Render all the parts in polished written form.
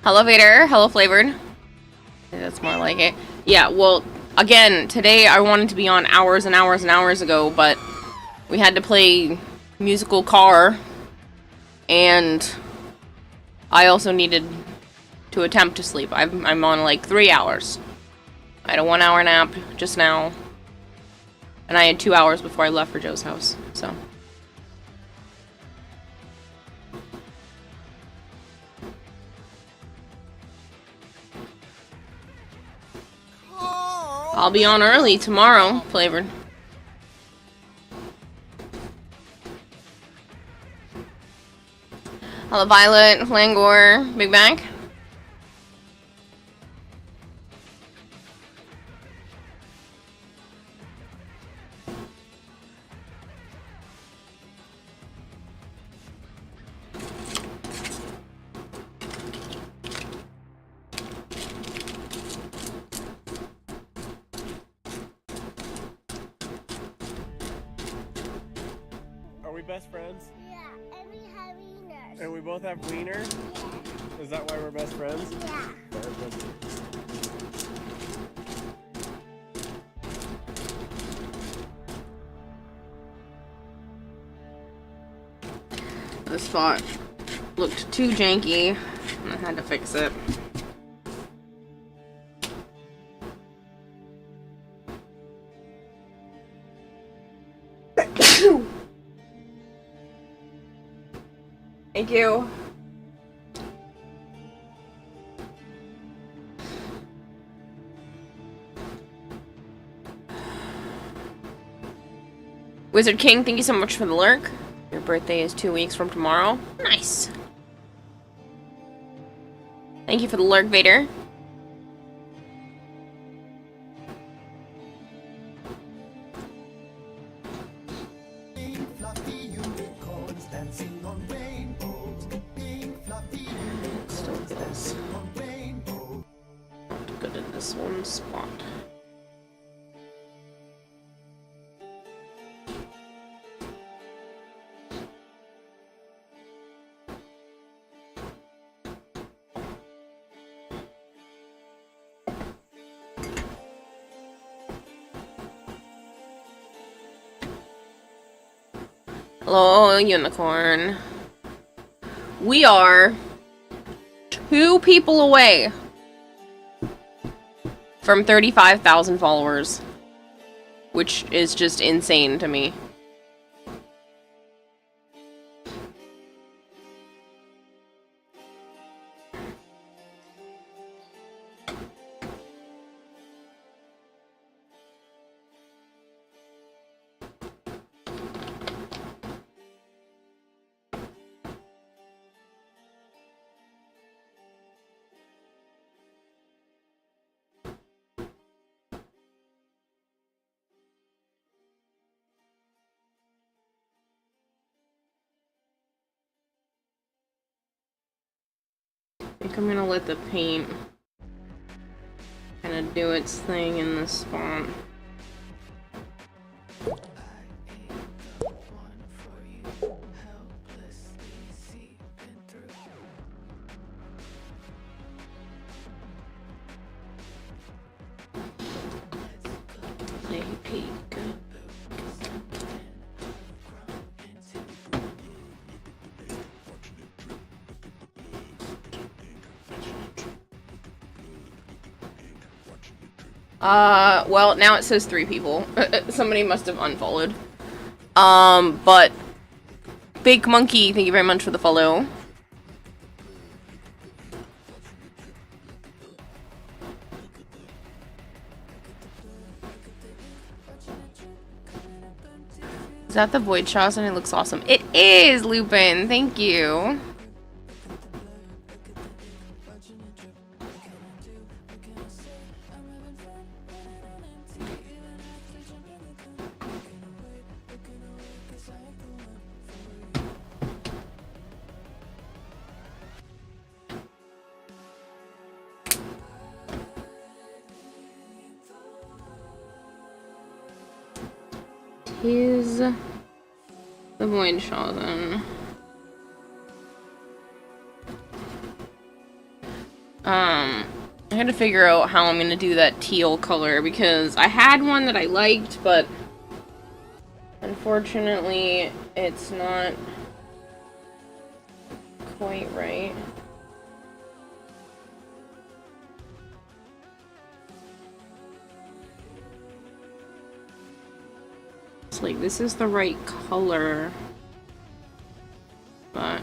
Hello, Vader. Hello, Flavored. That's more like it. Yeah, well, again, today I wanted to be on hours and hours and hours ago, but we had to play musical car, and I also needed to attempt to sleep. I'm on like 3 hours. I had a 1 hour nap just now, and I had 2 hours before I left for Joe's house, so. I'll be on early tomorrow, Flavored. Hello, Violet, Flangor, Big Bang. Best friends? Yeah, and we have wieners. And we both have wieners? Yeah. Is that why we're best friends? Yeah. This spot looked too janky, and I had to fix it. Thank you. Wizard King, thank you so much for the lurk. Your birthday is 2 weeks from tomorrow. Nice. Thank you for the lurk, Vader. This one spot. Hello, Unicorn. We are 2 people away from 35,000 followers, which is just insane to me. I think I'm gonna let the paint kind of do its thing in this spot. Well, now it says 3 people. Somebody must have unfollowed. But Big Monkey, thank you very much for the follow. Is that the Void Shawson? It looks awesome. It is, Lupin! Thank you. Tis the Void Shawson. I had to figure out how I'm gonna do that teal color because I had one that I liked, but unfortunately it's not quite right. It's like this is the right color, but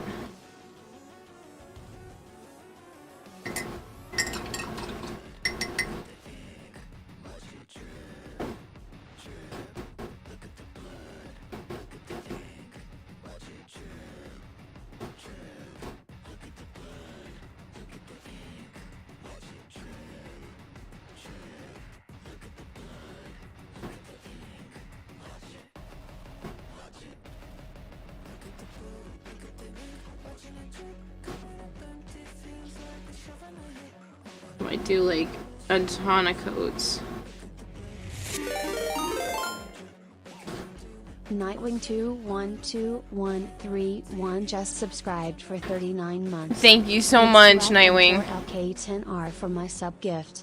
I do like a ton of coats. Nightwing21231 just subscribed for 39 months. Thank you so much, Nightwing. LK10R for my sub gift.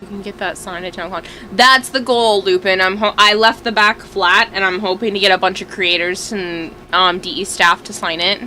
You can get that signed at Tennocon. That's the goal, Lupin. I left the back flat, and I'm hoping to get a bunch of creators and DE staff to sign it.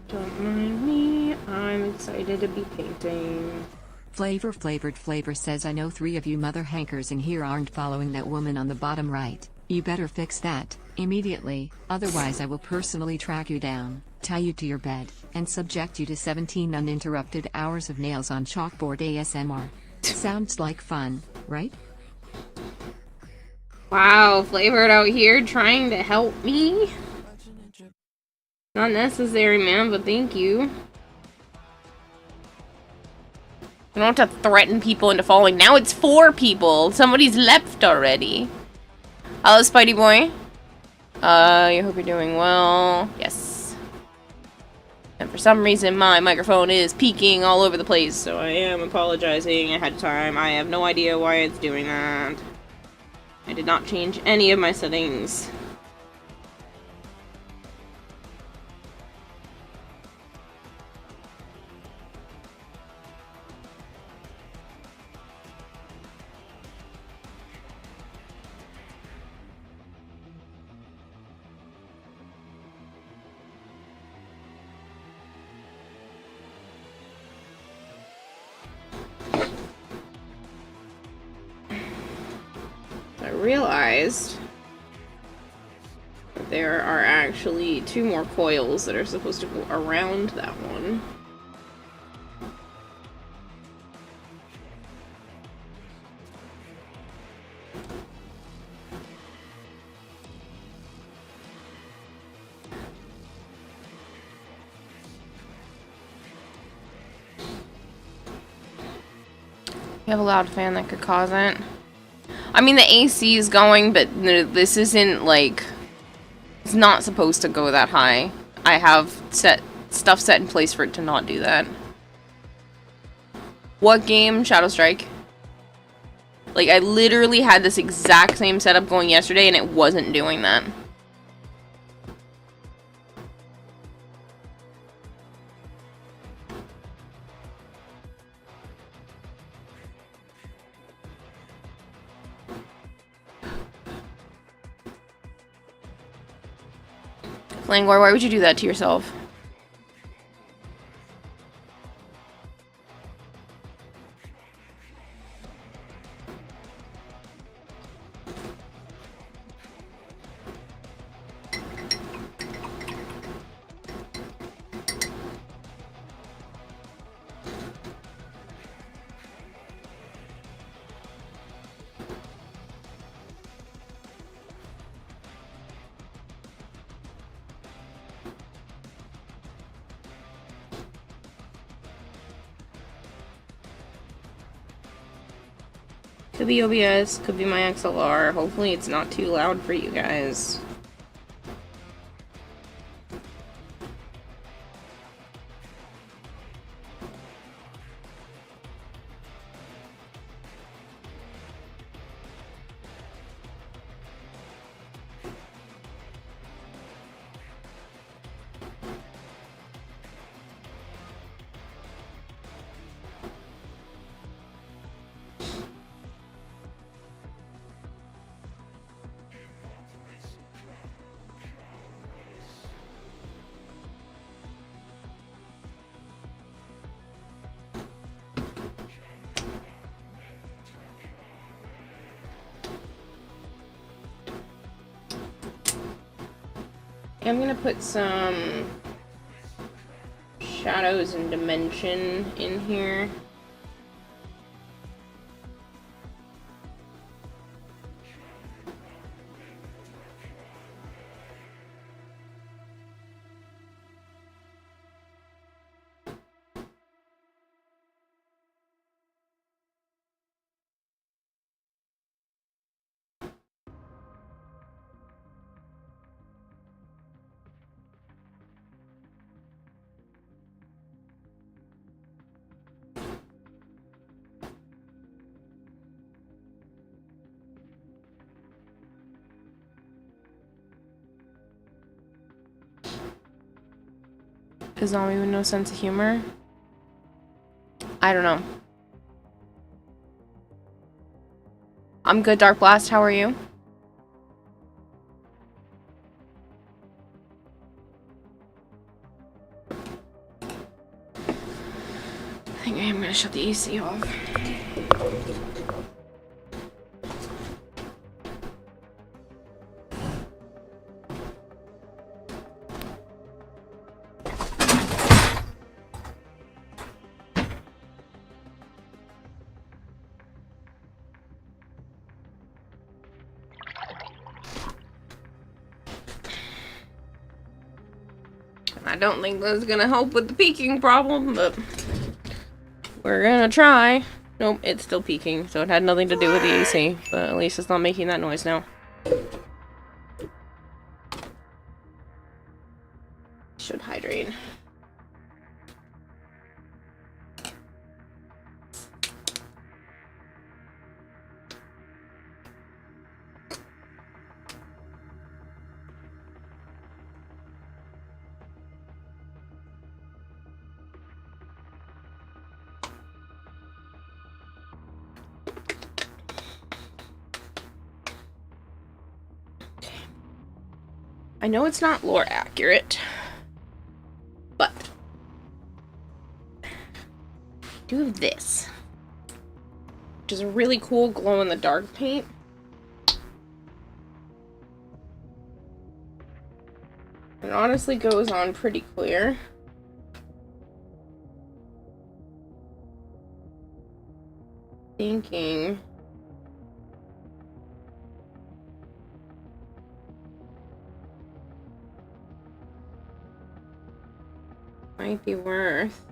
Don't mind me, I'm excited to be painting. Flavor says, I know 3 of you mother hankers in here aren't following that woman on the bottom right. You better fix that immediately, otherwise I will personally track you down, tie you to your bed, and subject you to 17 uninterrupted hours of nails on chalkboard ASMR. Sounds like fun, right? Wow, Flavored out here trying to help me? Not necessary, man, but thank you. I don't have to threaten people into falling. Now it's 4 people. Somebody's left already. Hello, Spidey boy. I hope you're doing well. Yes. And for some reason, my microphone is peaking all over the place, so I am apologizing ahead of time. I have no idea why it's doing that. I did not change any of my settings. I realized that there are actually 2 more coils that are supposed to go around that one. You have a loud fan that could cause it. I mean, the AC is going, but this isn't, like... It's not supposed to go that high. I have stuff set in place for it to not do that. What game? Shadow Strike. Like, I literally had this exact same setup going yesterday, and it wasn't doing that. Langor, why would you do that to yourself? Could be OBS, could be my XLR. Hopefully it's not too loud for you guys. I'm gonna put some shadows and dimension in here. A zombie with no sense of humor? I don't know. I'm good, Dark Blast. How are you? I think I am gonna shut the AC off. I don't think that's gonna help with the peaking problem, but we're gonna try. Nope, it's still peaking, so it had nothing to do with the AC, but at least it's not making that noise now. Should hydrate. I know it's not lore accurate, but I do have this, which is a really cool glow-in-the-dark paint. It honestly goes on pretty clear. Thinking might be worth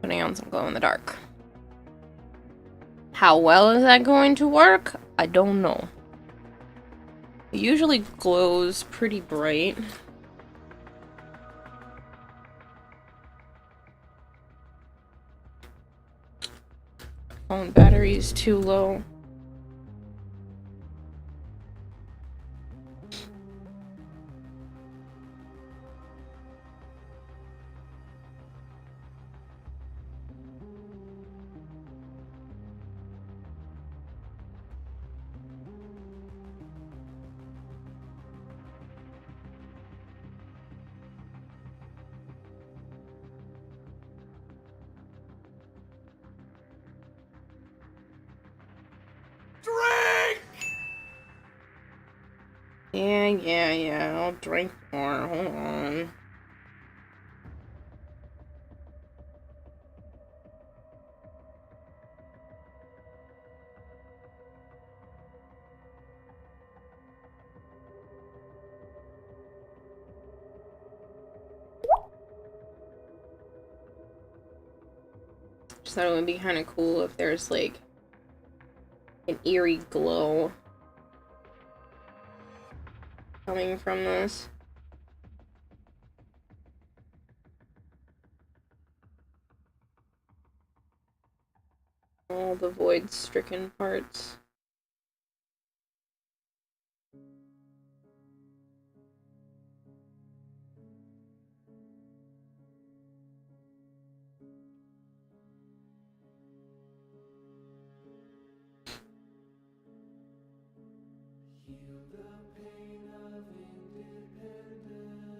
putting on some glow in the dark. How well is that going to work? I don't know. It usually glows pretty bright. Phone battery is too low. Yeah, I'll drink more. Hold on. just thought it would be kind of cool if there's like an eerie glow coming from this. All the void-stricken parts.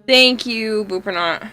Thank you, Boopernaut.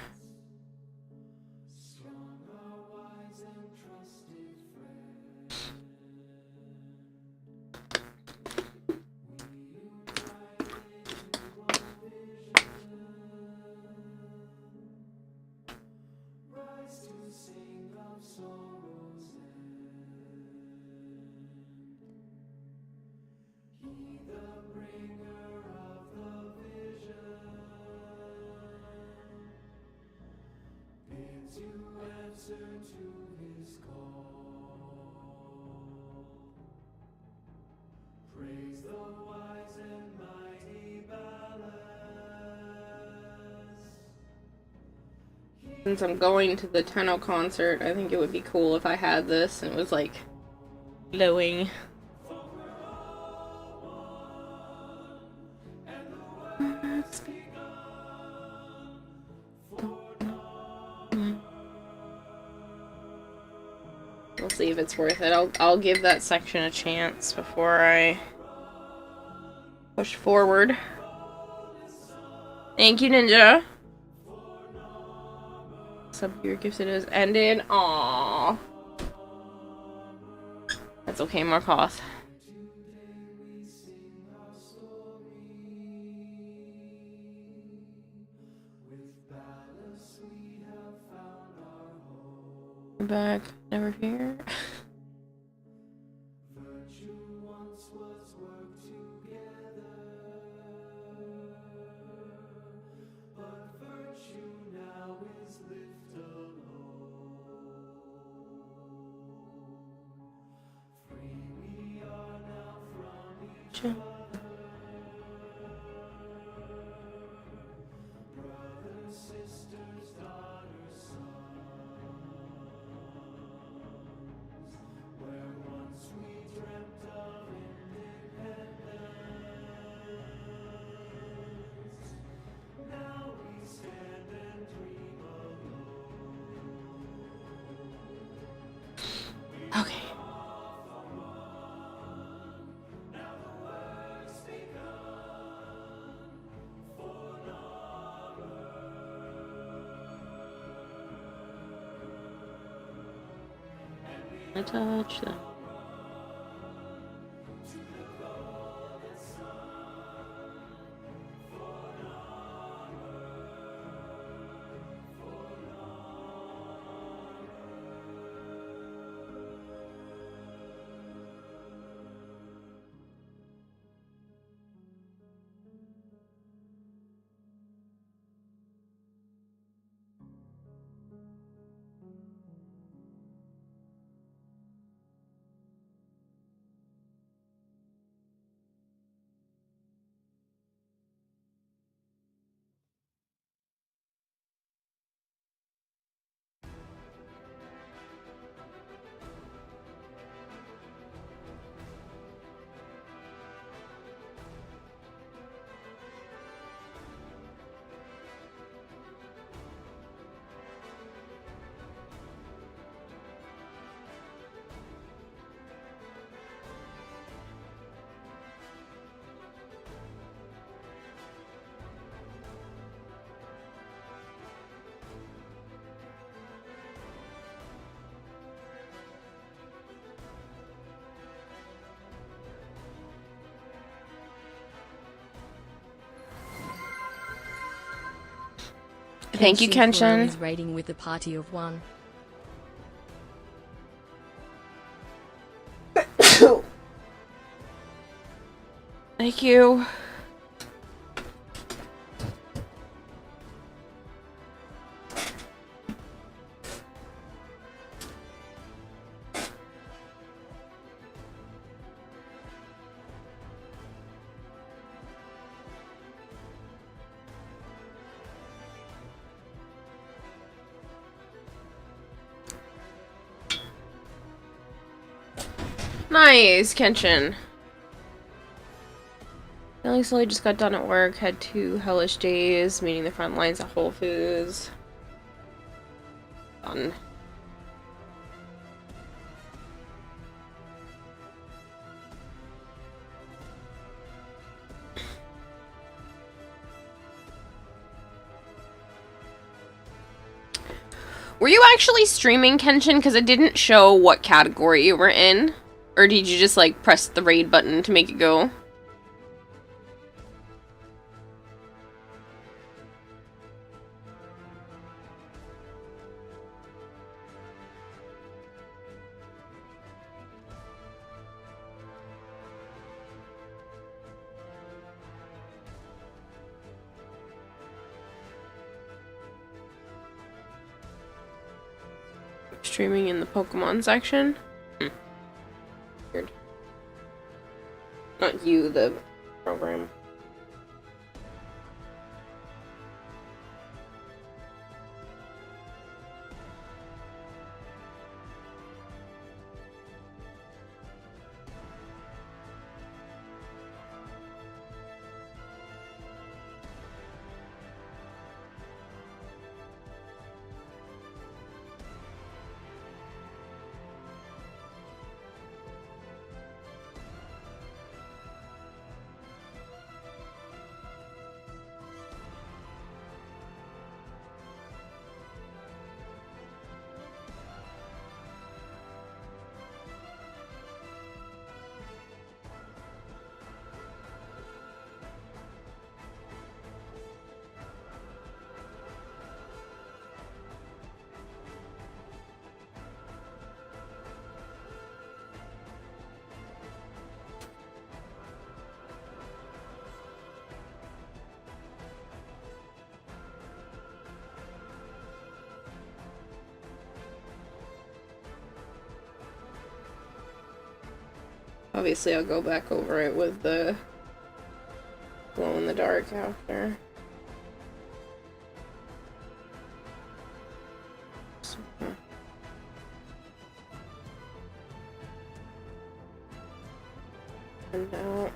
Since I'm going to the Tennocon concert, I think it would be cool if I had this and it was like glowing. We'll see if it's worth it. I'll give that section a chance before I push forward. Thank you, Ninja. Sub your gifted is ended. Aww. That's okay, Markoth. We're back. Never fear. Okay. I touch them. Thank you, Kenshin. Is raiding with a party of one. Thank you. Nice, Kenshin. I recently just got done at work, had 2 hellish days, meeting the front lines at Whole Foods. Fun. Were you actually streaming, Kenshin? Because it didn't show what category you were in. Or did you just, like, press the raid button to make it go? Streaming in the Pokemon section? Weird. Not you, the program. Obviously, I'll go back over it with the glow in the dark after. And out.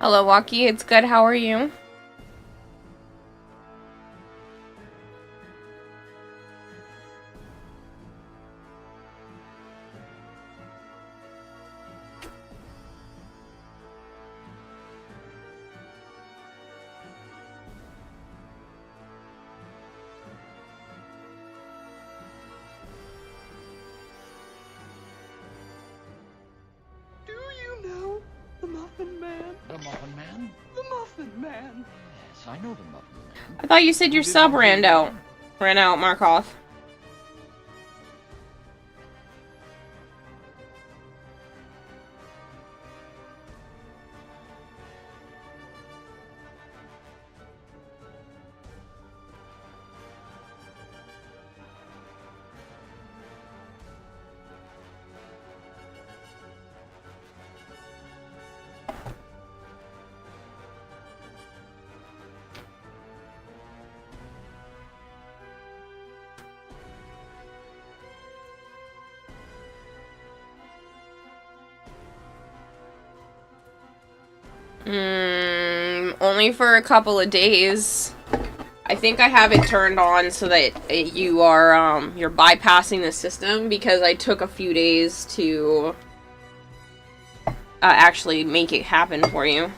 Hello, Waki. It's good. How are you? Do you know the Muffin Man? The Muffin Man? The Muffin Man! Yes, I know the Muffin Man. I thought you said your sub ran out. Ran out, Markov. Only for a couple of days. I think I have it turned on so that you are, you're bypassing the system because I took a few days to actually make it happen for you.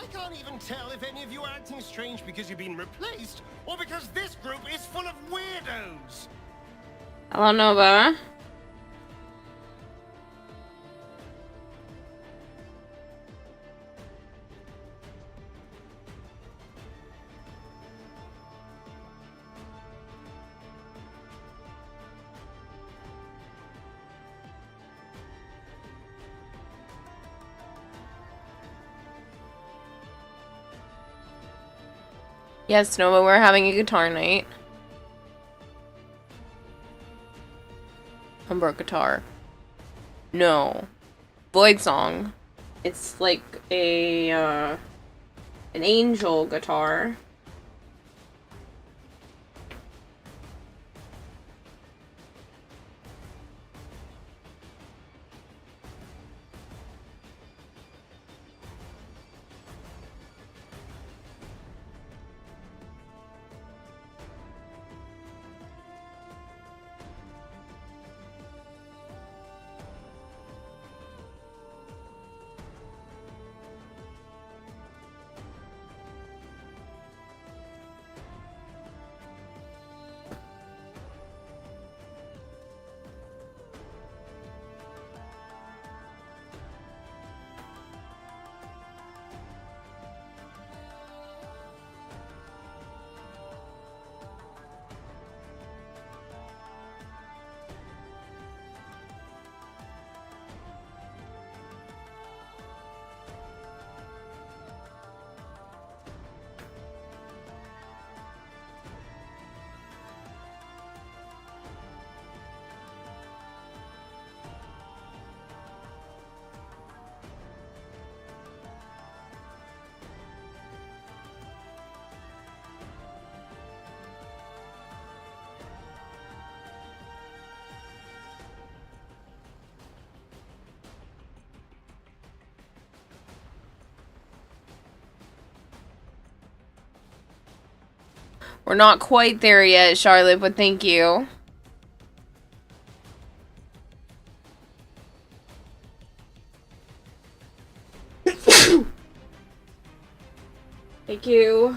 I can't even tell if any of you are acting strange because you've been replaced, or because this group is full of weirdos. Hello, Nova. Yes, Nova, we're having a guitar night. Humber guitar. No. Void Song. It's like a, an angel guitar. We're not quite there yet, Charlotte, but thank you. Thank you.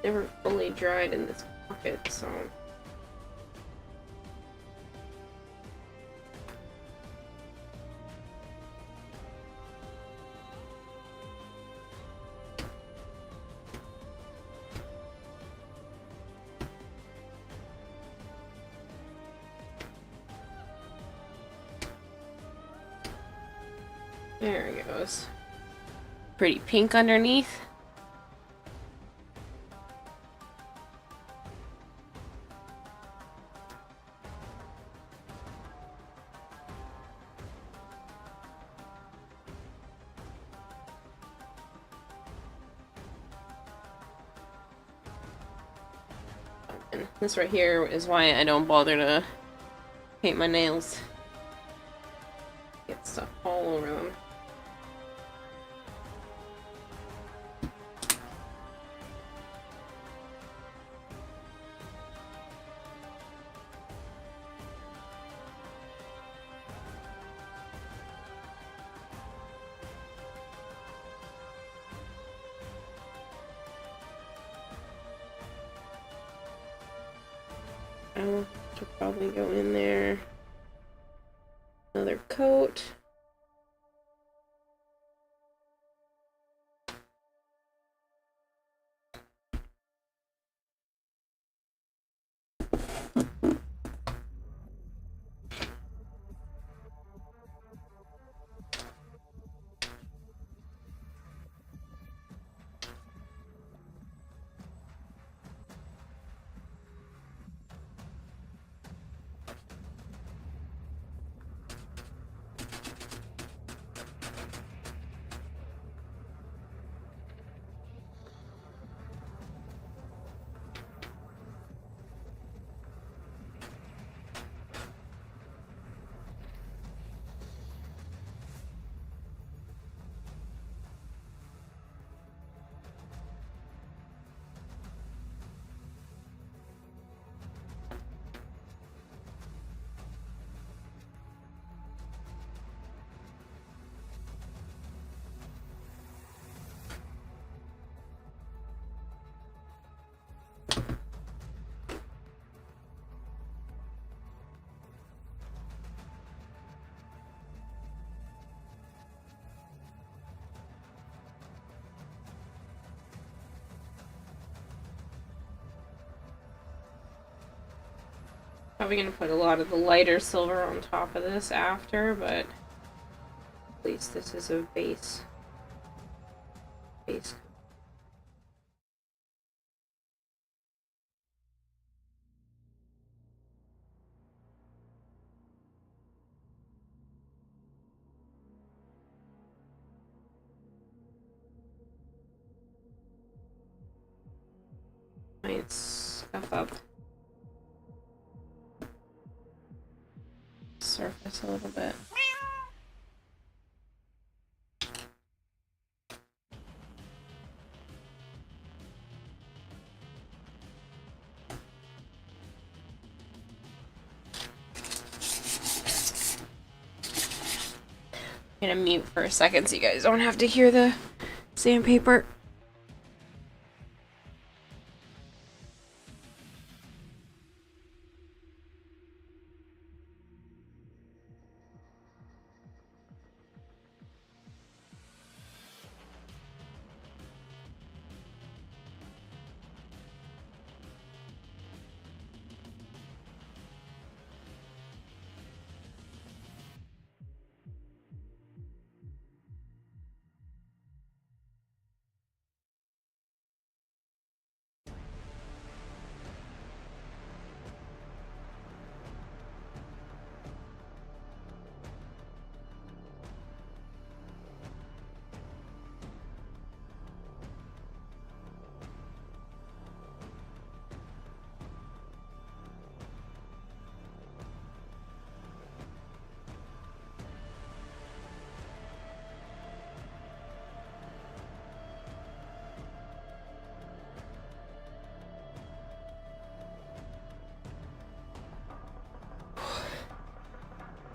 Never fully dried in this pocket, so. There it goes. Pretty pink underneath. And this right here is why I don't bother to paint my nails. Get stuff all over them. Should probably go in there. Another coat. Probably gonna put a lot of the lighter silver on top of this after, but at least this is a base. Might scuff up surface a little bit. I'm gonna mute for a second so you guys don't have to hear the sandpaper.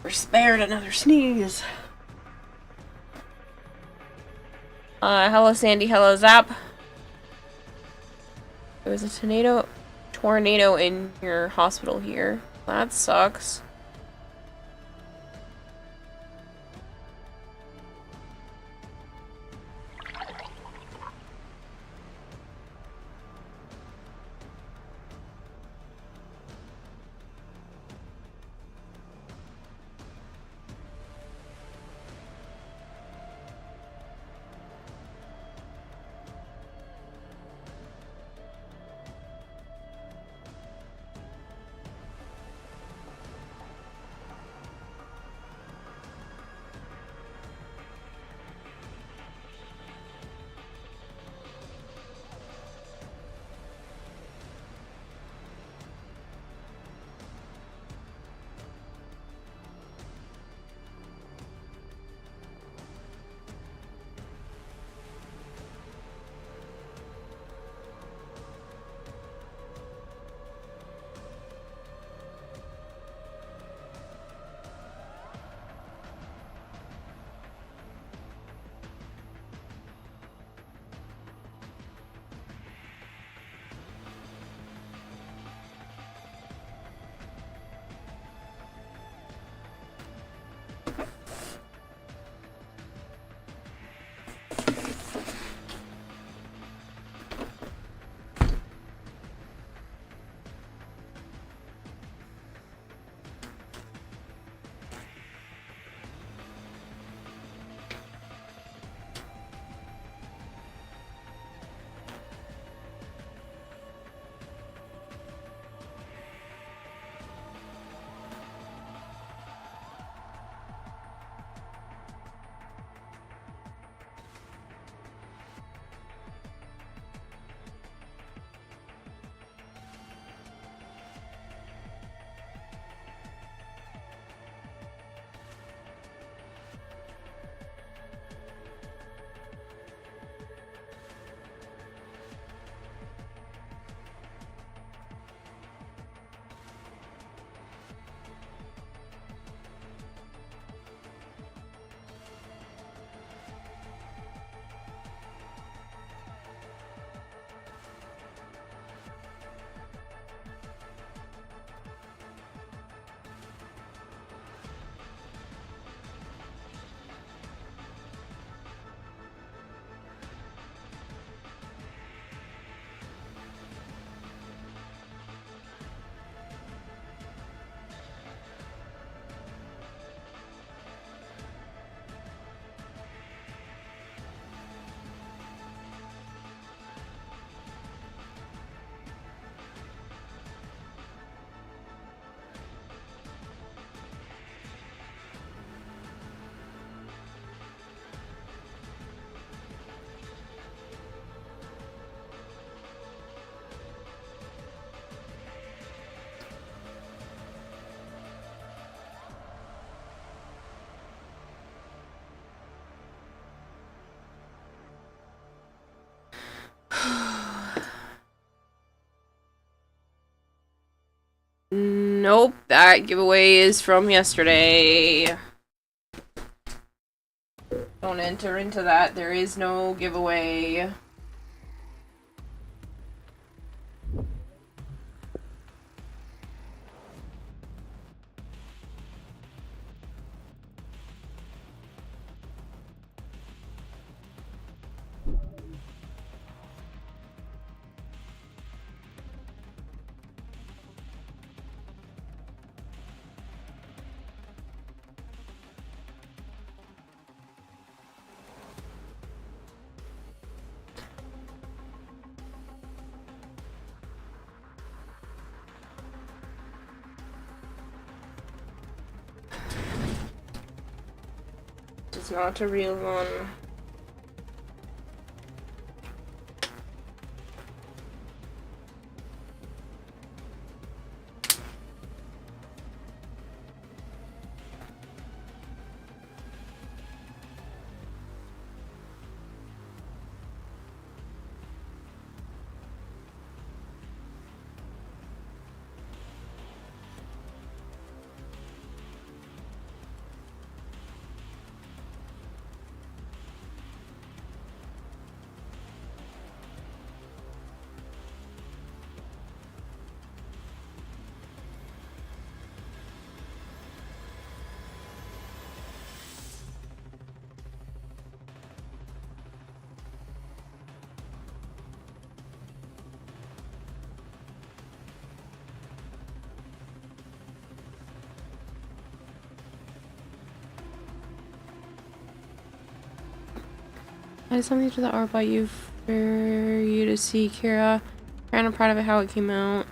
We're spared another sneeze. Hello Sandy, hello Zap. There was a tornado in your hospital here. That sucks. Nope, that giveaway is from yesterday. Don't enter into that. There is no giveaway. It's not a real one. I had something to the art about you for you to see, Kira. And I'm proud of it how it came out.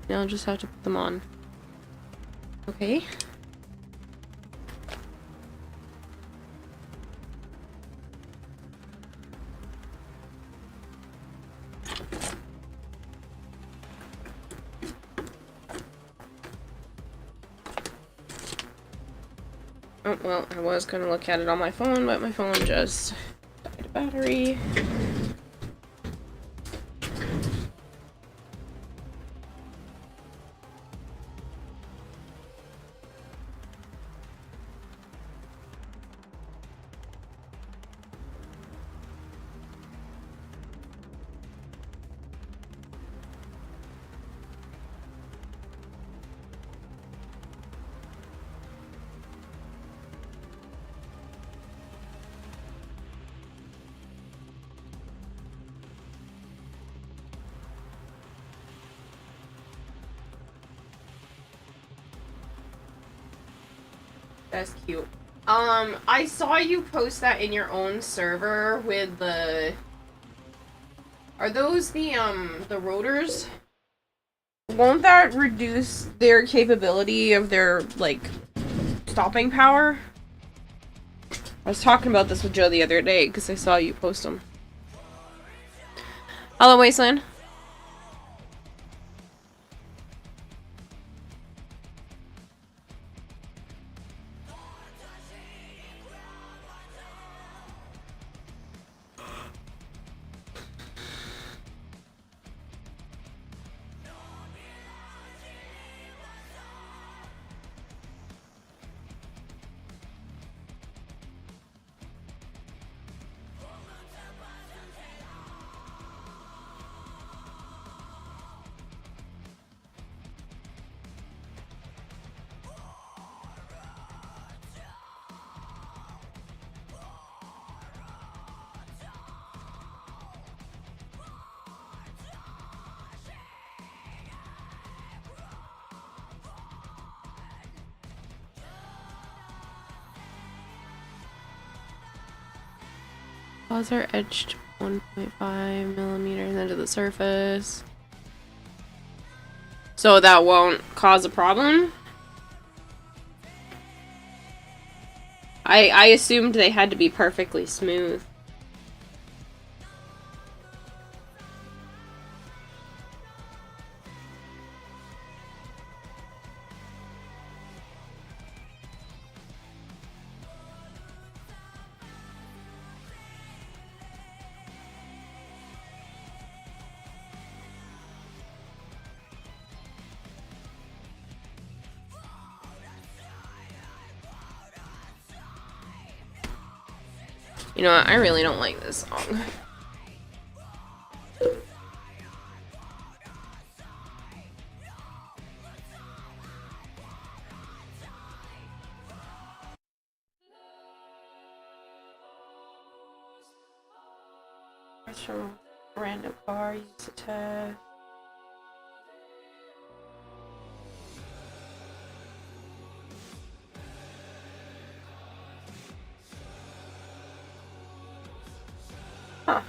Now I'll just have to put them on. Okay. Oh, well, I was gonna look at it on my phone, but my phone just died of battery. That's cute. I saw you post that in your own server with the... Are those the rotors? Won't that reduce their capability of their, like, stopping power? I was talking about this with Joe the other day, because I saw you post them. Hello, Wasteland. Paws are etched 1.5 millimeters into the surface. So that won't cause a problem? I assumed they had to be perfectly smooth. You know what? I really don't like this song. From random car, use the test. Huh.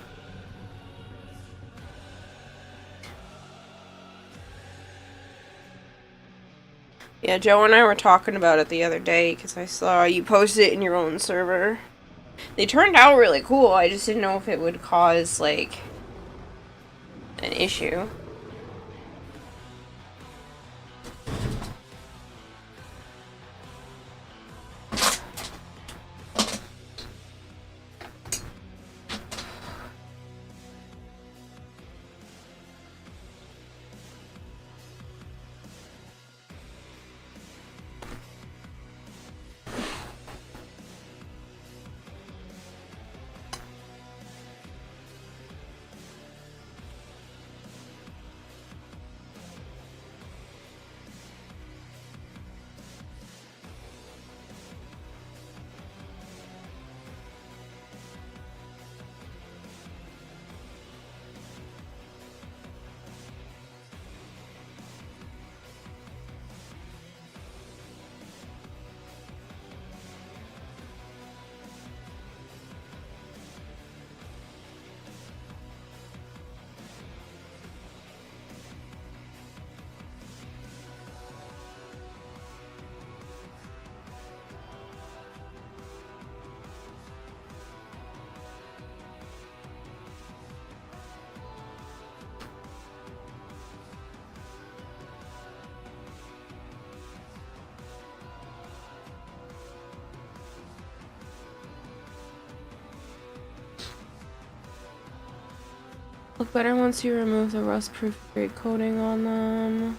Yeah, Joe and I were talking about it the other day because I saw you post it in your own server. They turned out really cool. I just didn't know if it would cause, like, an issue. Look better once you remove the rust-proof grade coating on them.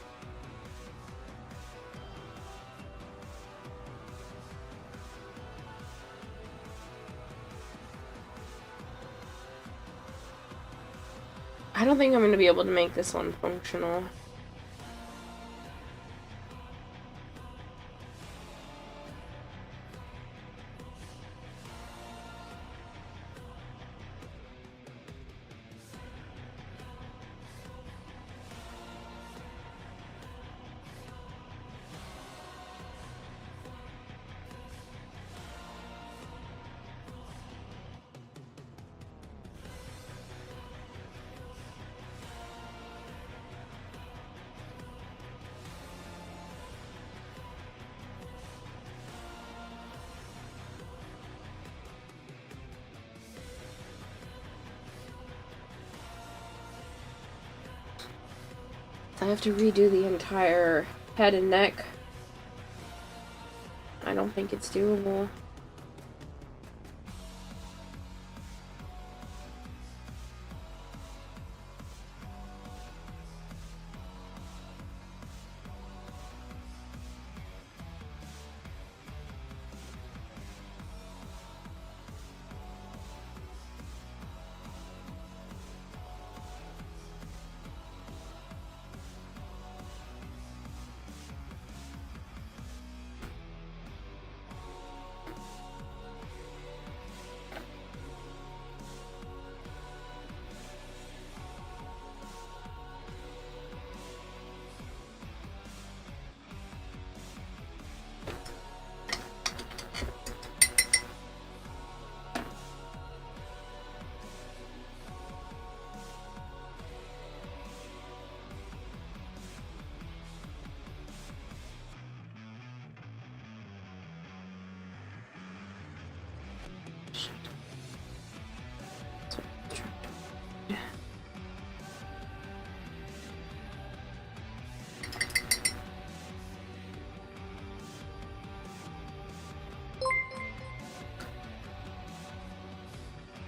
I don't think I'm going to be able to make this one functional. I have to redo the entire head and neck. I don't think it's doable.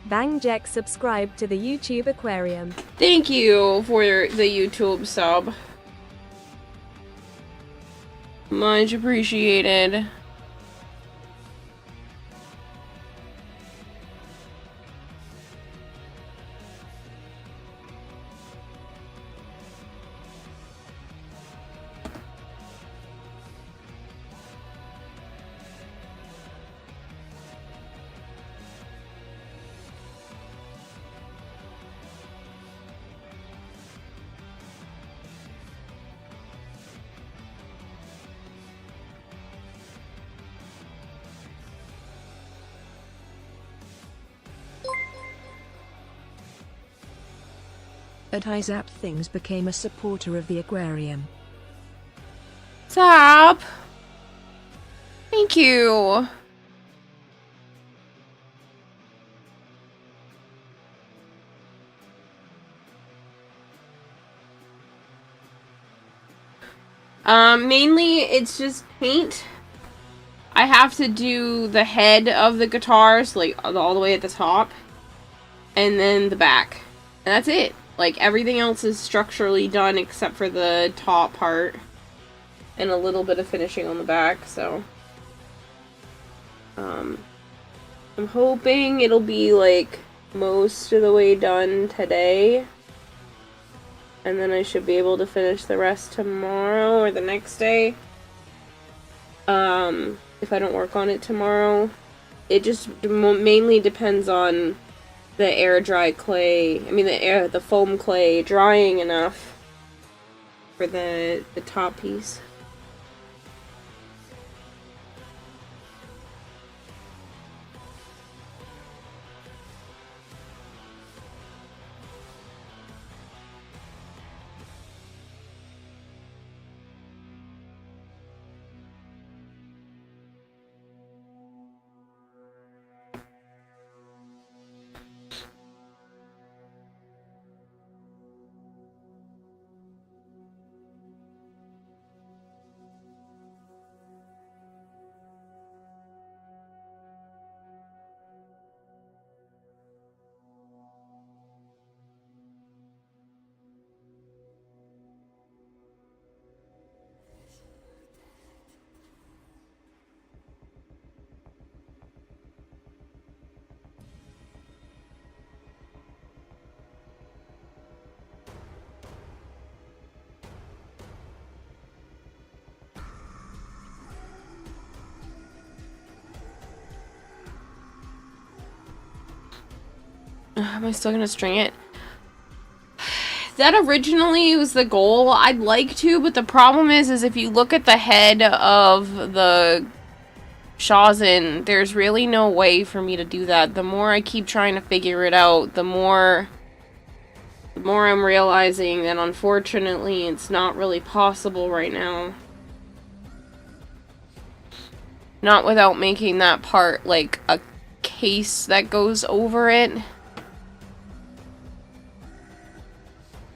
Bang Jack subscribed to the YouTube Aquarium. Thank you for the YouTube sub. Much appreciated. At ISAP Things became a supporter of the aquarium. Zap! Thank you! Mainly it's just paint. I have to do the head of the guitars, like all the way at the top, and then the back. And that's it. Like everything else is structurally done except for the top part and a little bit of finishing on the back, so I'm hoping it'll be like most of the way done today. And then I should be able to finish the rest tomorrow or the next day. If I don't work on it tomorrow. It just mainly depends on the air dry clay. I mean the foam clay drying enough for the top piece. Am I still gonna string it? That originally was the goal. I'd like to, but the problem is if you look at the head of the Shazin, there's really no way for me to do that. The more I keep trying to figure it out, the more I'm realizing that unfortunately it's not really possible right now. Not without making that part like a case that goes over it.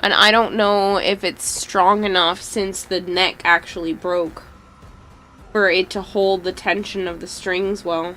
And I don't know if it's strong enough since the neck actually broke for it to hold the tension of the strings well.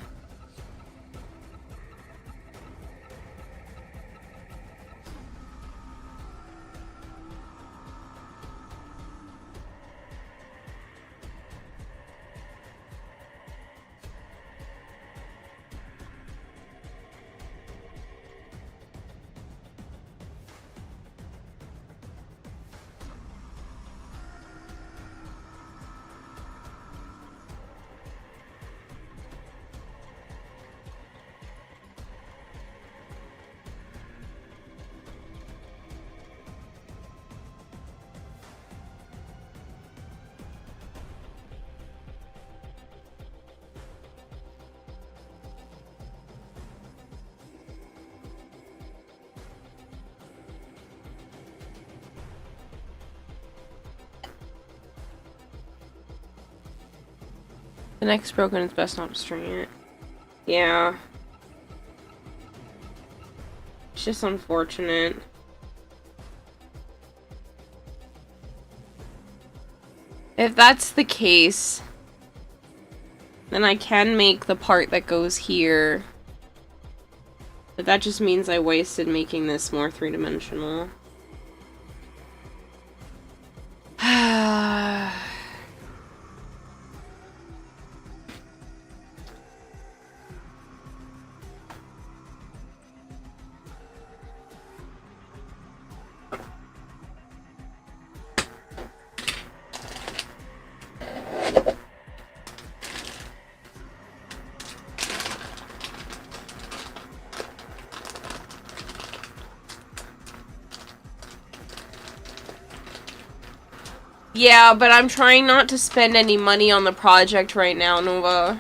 The neck's broken, it's best not to string it. Yeah. It's just unfortunate. If that's the case, then I can make the part that goes here. But that just means I wasted making this more three-dimensional. Yeah, but I'm trying not to spend any money on the project right now, Nova.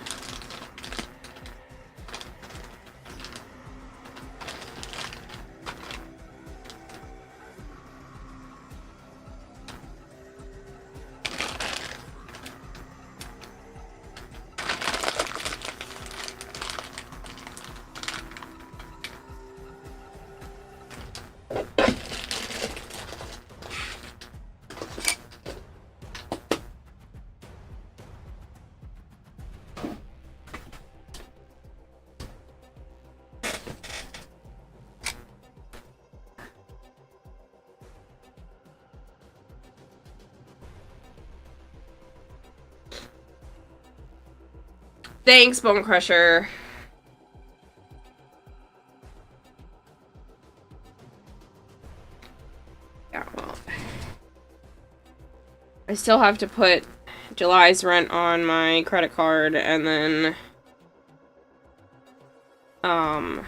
Thanks, Bone Crusher. Yeah, well. I still have to put July's rent on my credit card, and then I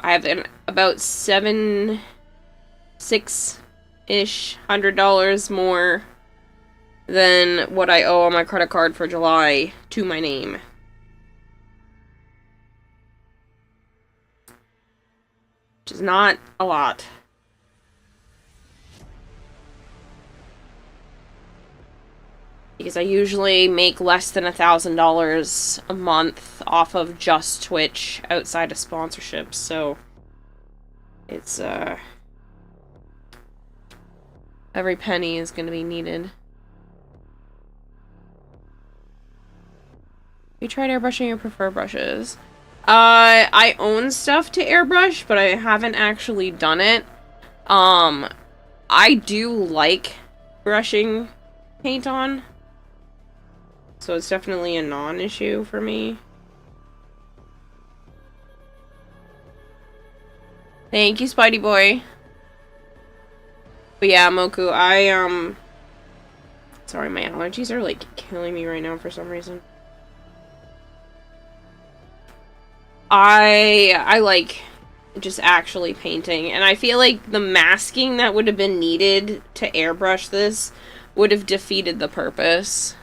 have about $600 more than what I owe on my credit card for July to my name. Which is not a lot. Because I usually make less than $1,000 a month off of just Twitch outside of sponsorships, so it's every penny is gonna be needed. You tried airbrushing or prefer brushes? I own stuff to airbrush, but I haven't actually done it. I do like brushing paint on, so it's definitely a non-issue for me. Thank you, Spidey Boy. But yeah, Moku, sorry, my allergies are, like, killing me right now for some reason. I like just actually painting, and I feel like the masking that would have been needed to airbrush this would have defeated the purpose.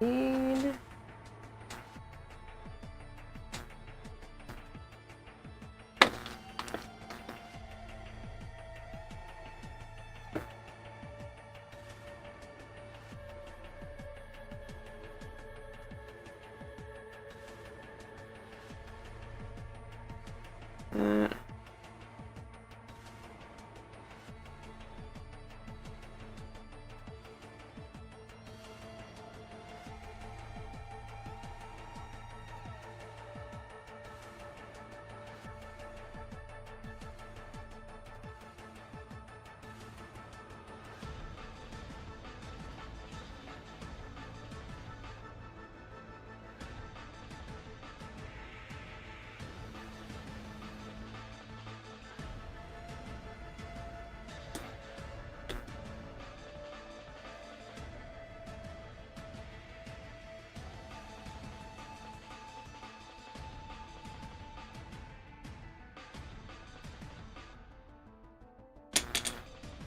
And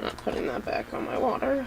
not putting that back on my water.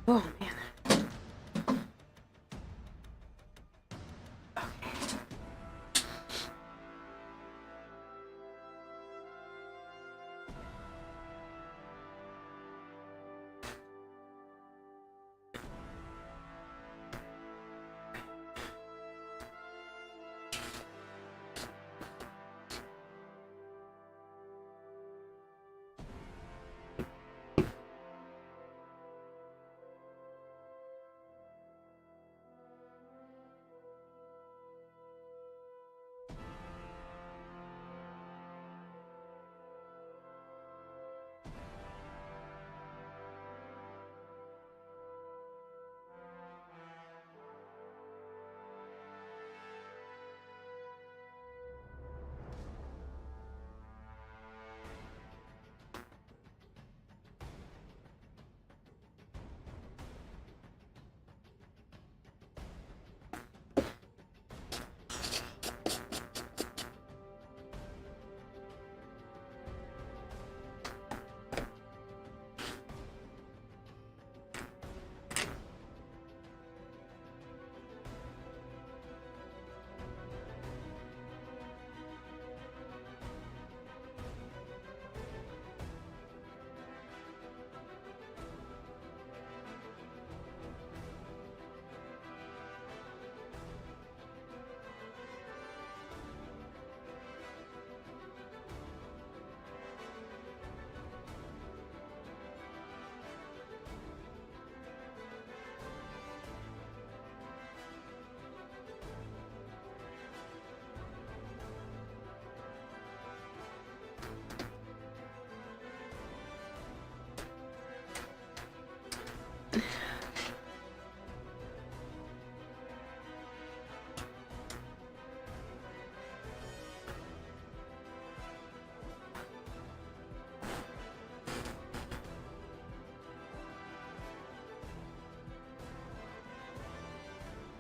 Oh man.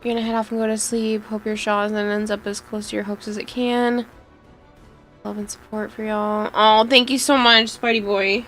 You're gonna head off and go to sleep. Hope your Shaw then ends up as close to your hopes as it can. Love and support for y'all. Oh, thank you so much, Spidey boy.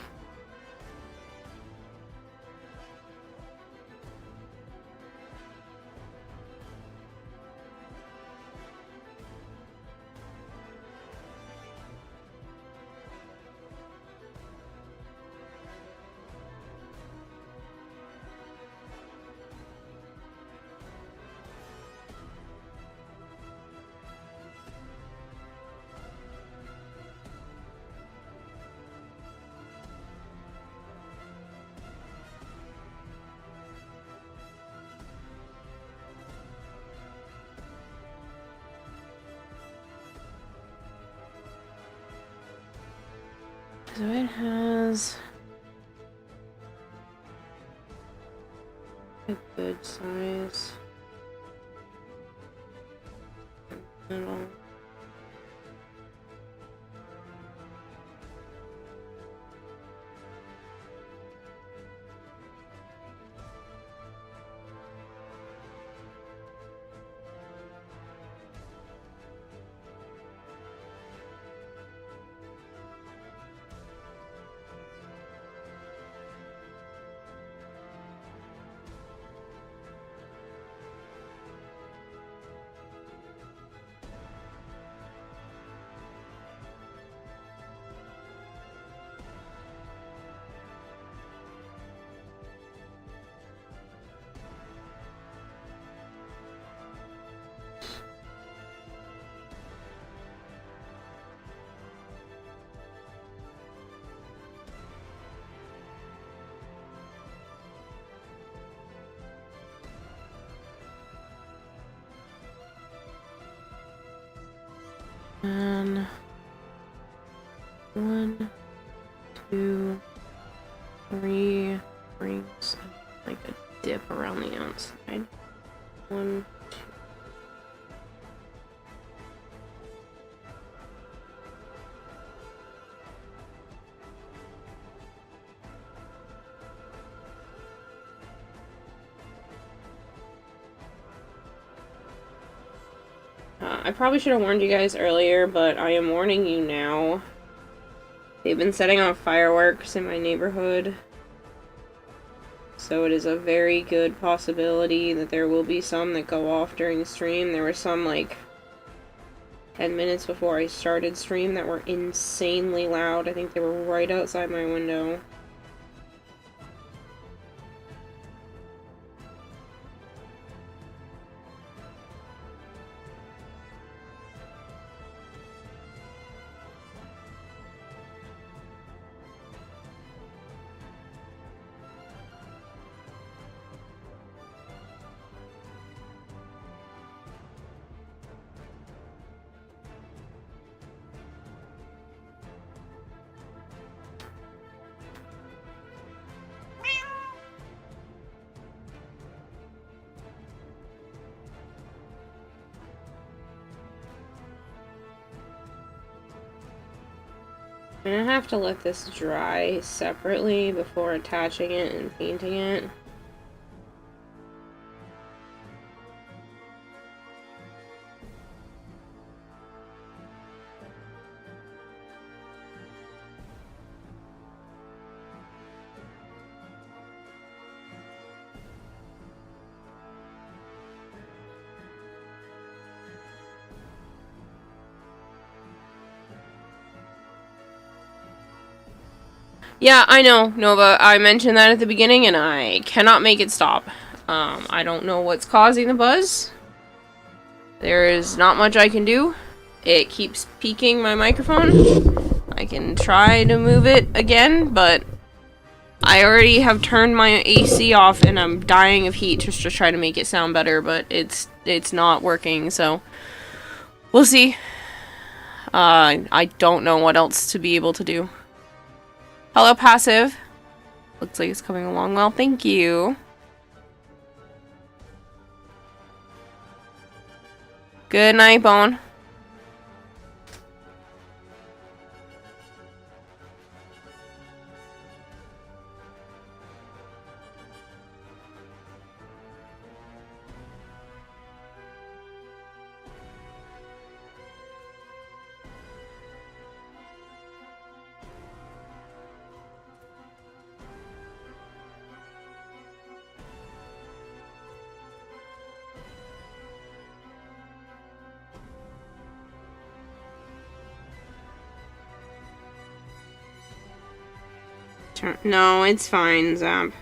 So it has a good size. Little. And 1, 2, 3 rings, like a dip around the outside. 1, 2. I probably should have warned you guys earlier, but I am warning you now. They've been setting off fireworks in my neighborhood. So it is a very good possibility that there will be some that go off during the stream. There were some like 10 minutes before I started stream that were insanely loud. I think they were right outside my window. I'm gonna have to let this dry separately before attaching it and painting it. Yeah, I know, Nova. I mentioned that at the beginning, and I cannot make it stop. I don't know what's causing the buzz. There is not much I can do. It keeps peaking my microphone. I can try to move it again, but I already have turned my AC off, and I'm dying of heat just to try to make it sound better, but it's not working, so we'll see. I don't know what else to be able to do. Hello, Passive. Looks like it's coming along well. Thank you. Good night, Bone. No, it's fine, Zap.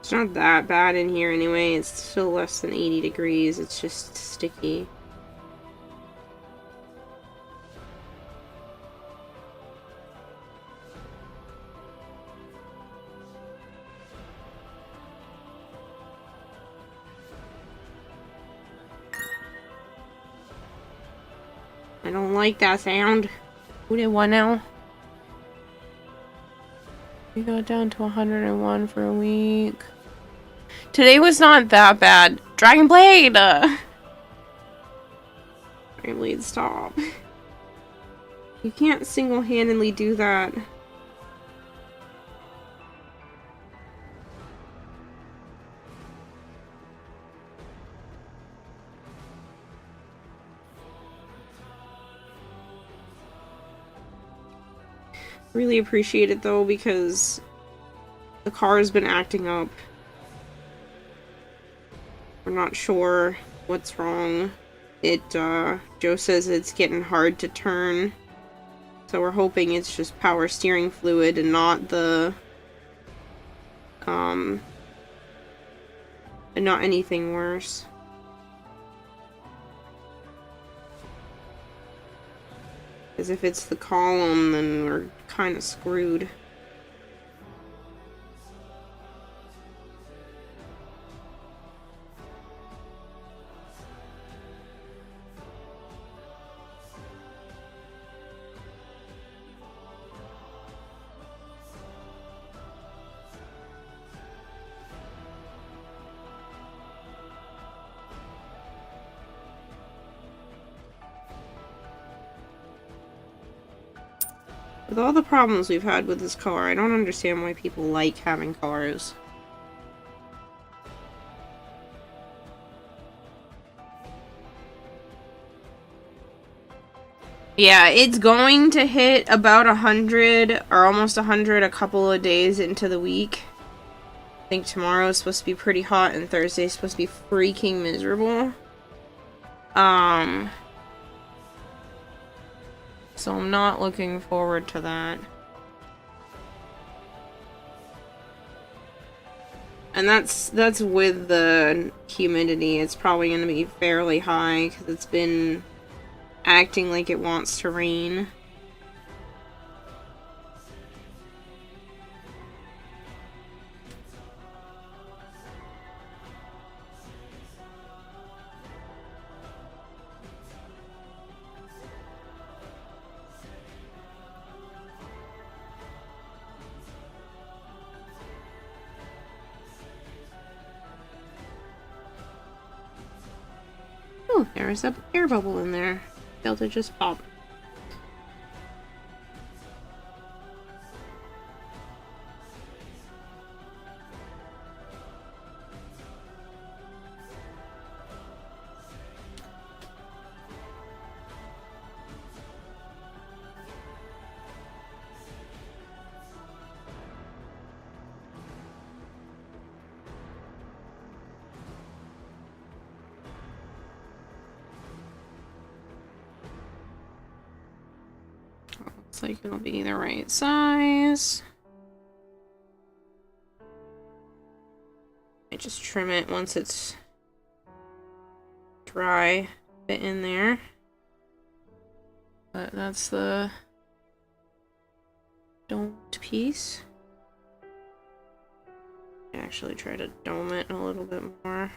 It's not that bad in here anyway. It's still less than 80 degrees. It's just sticky. I don't like that sound. Who did what now? We got down to 101 for a week. Today was not that bad. Dragon Blade! Dragon Blade, stop. You can't single-handedly do that. Really appreciate it though, because the car has been acting up. not sure what's wrong. Joe says it's getting hard to turn. So we're hoping it's just power steering fluid and not the, and not anything worse. Because if it's the column, then we're kind of screwed. With all the problems we've had with this car, I don't understand why people like having cars. Yeah, it's going to hit about 100 or almost 100 a couple of days into the week. I think tomorrow is supposed to be pretty hot and Thursday is supposed to be freaking miserable. So I'm not looking forward to that. And that's with the humidity. It's probably going to be fairly high because it's been acting like it wants to rain. Oh, there's an air bubble in there. Failed to just pop. Looks like it'll be the right size. I just trim it once it's dry, fit in there. But that's the domed piece. Actually try to dome it a little bit more.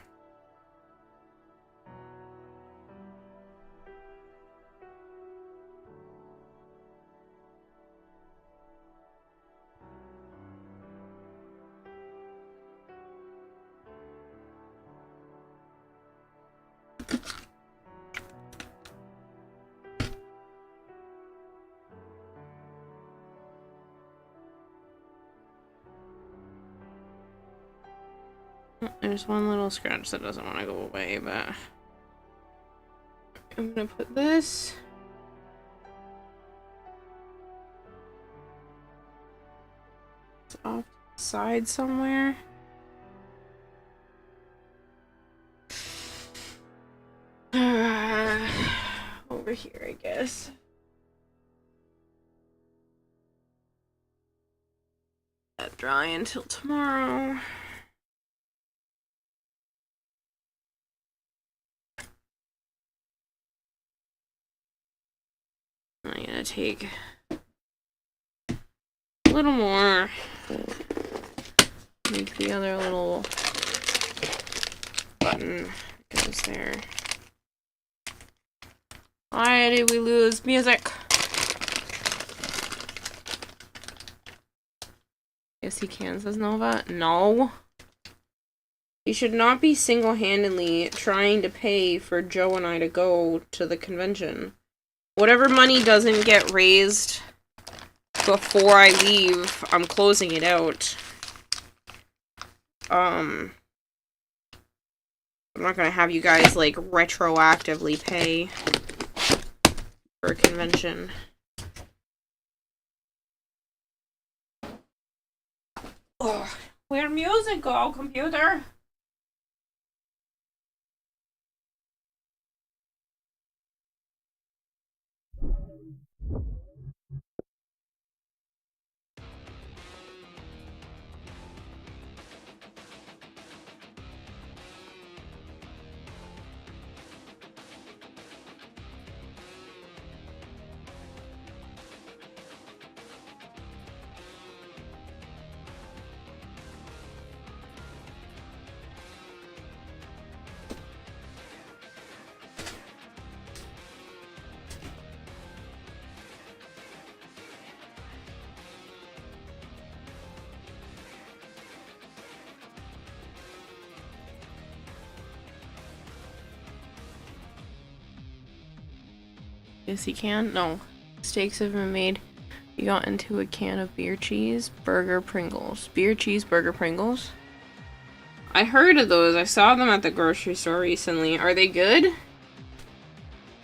There's one little scratch that doesn't want to go away, but I'm gonna put this off to the side somewhere. Over here, I guess. Let that dry until tomorrow. I'm gonna take a little more, make the other little button goes there. Why did we lose music? Yes, he can, says Nova. No. You should not be single-handedly trying to pay for Joe and I to go to the convention. Whatever money doesn't get raised before I leave, I'm closing it out. I'm not gonna have you guys, like, retroactively pay for a convention. Ugh. Where'd music go, computer? Yes, he can. No. Mistakes have been made. You got into a can of beer cheese, burger, Pringles. Beer cheese, burger, Pringles? I heard of those. I saw them at the grocery store recently. Are they good?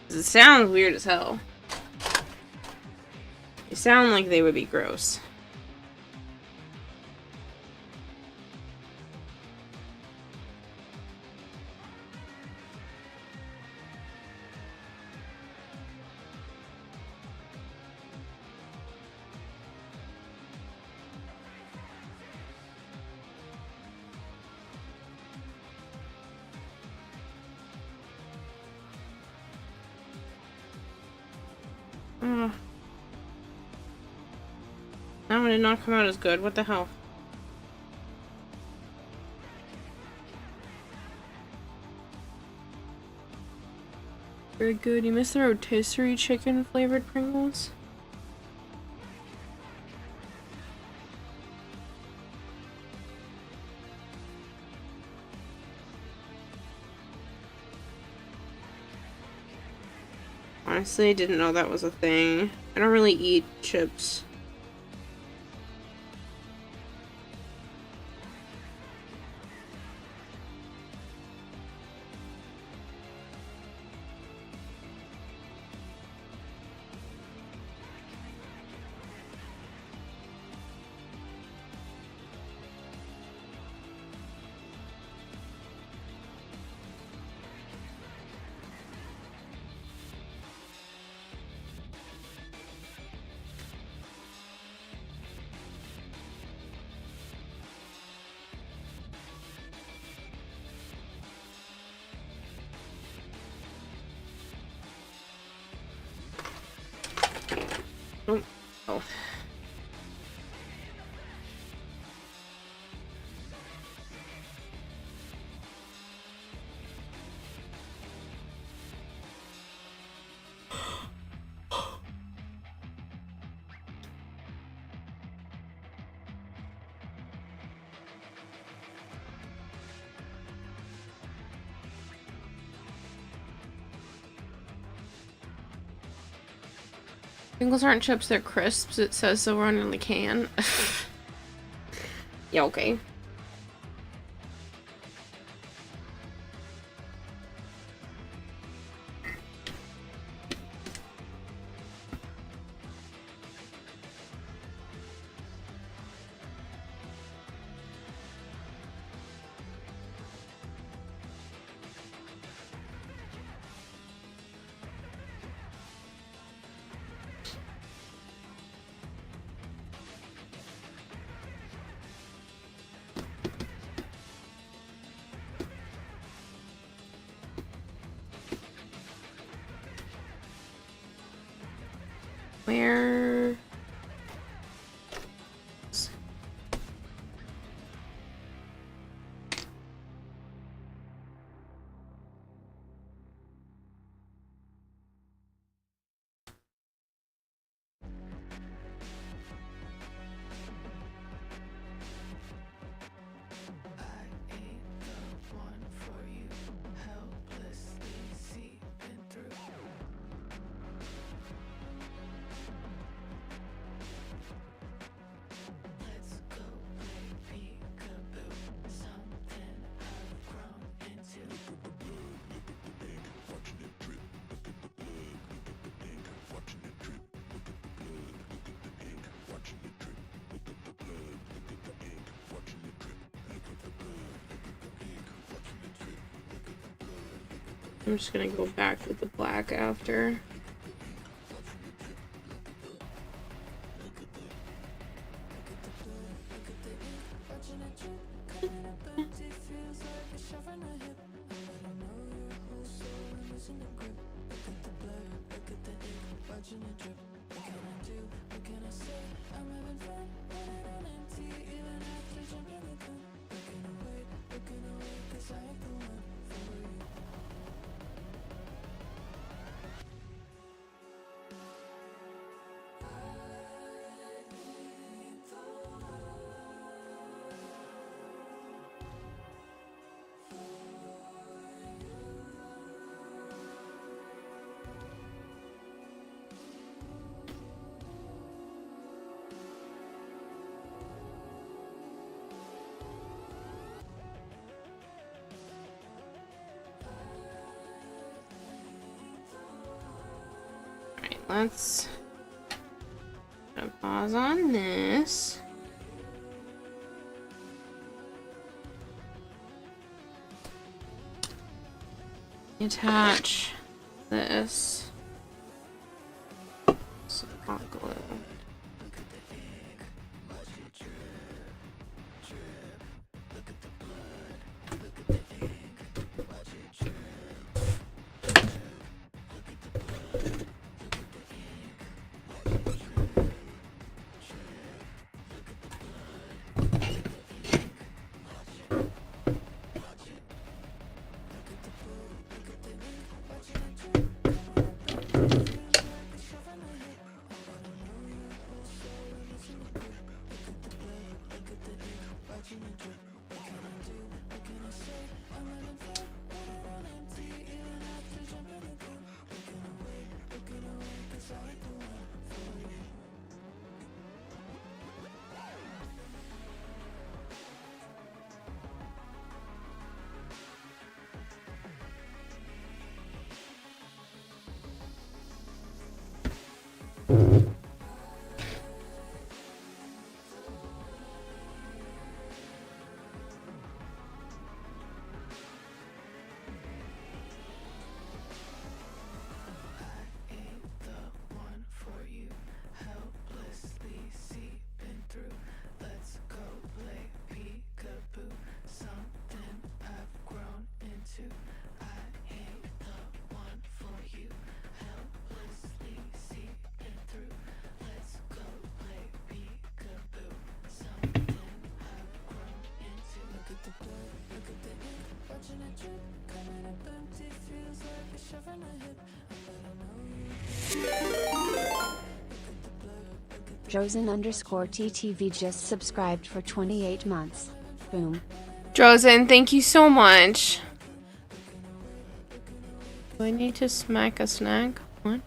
'Cause it sounds weird as hell. They sound like they would be gross. That one did not come out as good. What the hell? Very good. You missed the rotisserie chicken flavored Pringles? Honestly, I didn't know that was a thing. I don't really eat chips. Oh. Oh. Pringles aren't chips, they're crisps. It says so on the can. Yeah, okay. Where? I'm just gonna go back with the black after. let's pause on this. Attach this. So hot glue. Josen_TTV just subscribed for 28 months. Boom. Josen, thank you so much. Do I need to smack a snag? What?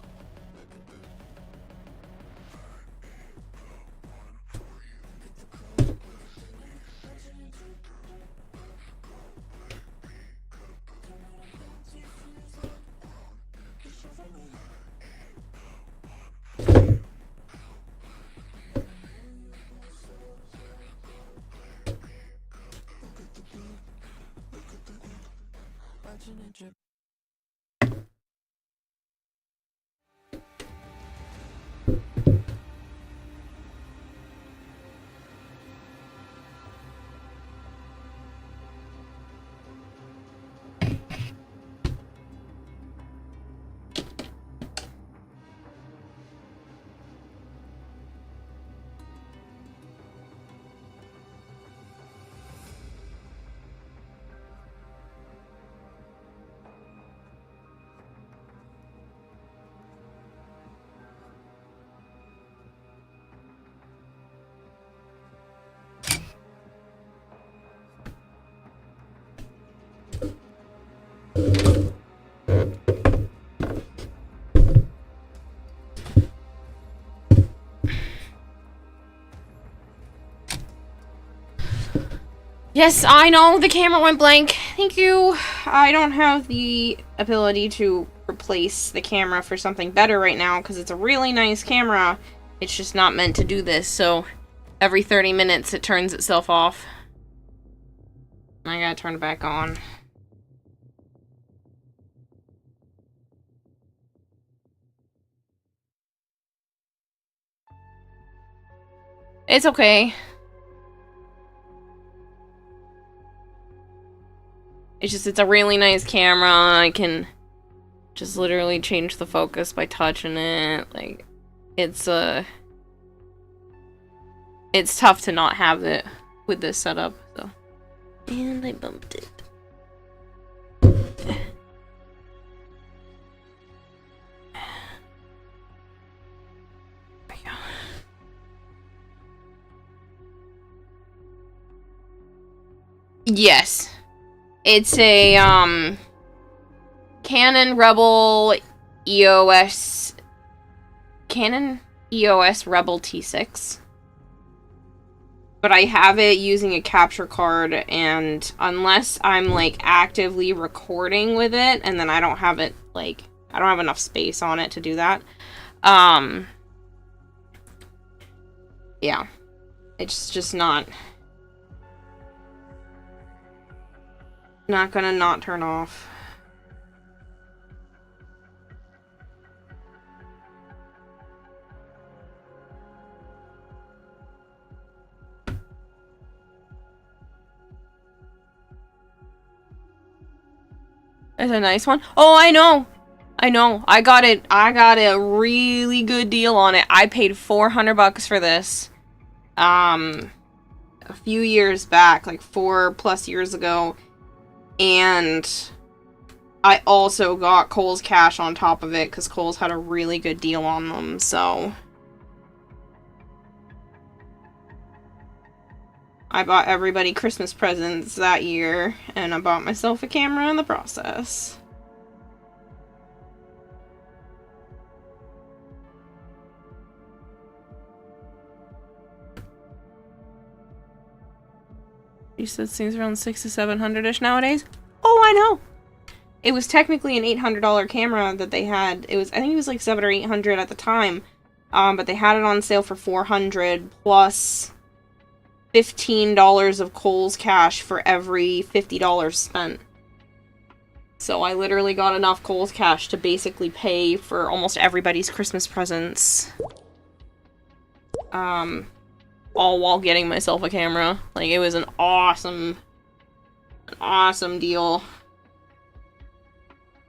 Yes, I know, the camera went blank. Thank you. I don't have the ability to replace the camera for something better right now because it's a really nice camera. It's just not meant to do this, so every 30 minutes it turns itself off. And I gotta turn it back on. It's okay. It's just, it's a really nice camera. I can just literally change the focus by touching it. Like, it's tough to not have it with this setup, so. And I bumped it. There we go. Yes. It's a, Canon Rebel EOS Rebel T6. But I have it using a capture card, and unless I'm, like, actively recording with it, and then I don't have it, like, I don't have enough space on it to do that, Yeah. It's just not gonna not turn off. It's a nice one. Oh, I know. I got it. I got a really good deal on it. I paid $400 for this. A few years back, like 4+ years ago. And I also got Kohl's Cash on top of it because Kohl's had a really good deal on them, so I bought everybody Christmas presents that year, and I bought myself a camera in the process. You said things around $600 to $700-ish nowadays? Oh, I know! It was technically an $800 camera that they had. I think it was like $700 or $800 at the time. But they had it on sale for $400 plus $15 of Kohl's Cash for every $50 spent. So I literally got enough Kohl's Cash to basically pay for almost everybody's Christmas presents. All while getting myself a camera. Like, it was an awesome deal.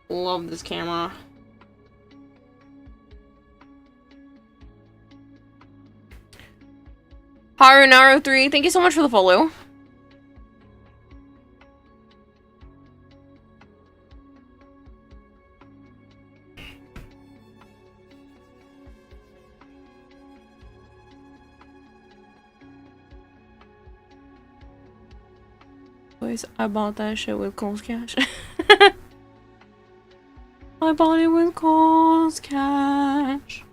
Love this camera. Harunaro3, thank you so much for the follow. Boys, I bought that shit with Kohl's Cash. I bought it with Kohl's Cash.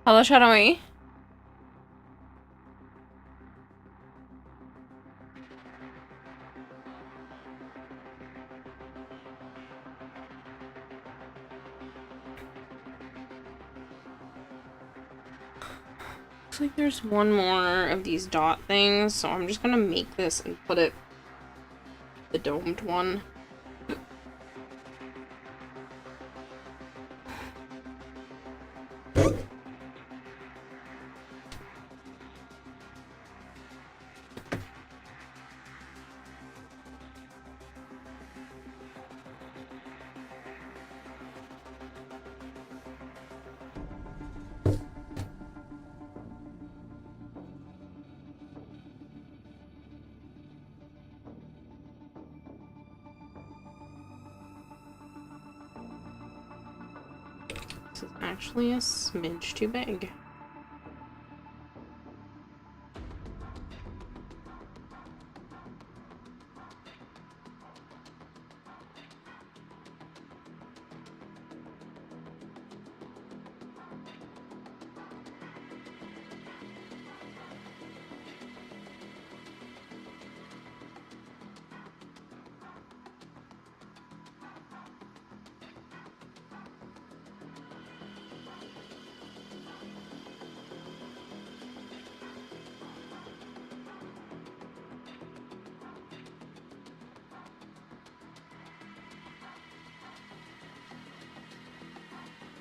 Hello, Shadowy. Looks like there's one more of these dot things, so I'm just gonna make this and put it the domed one. This is actually a smidge too big.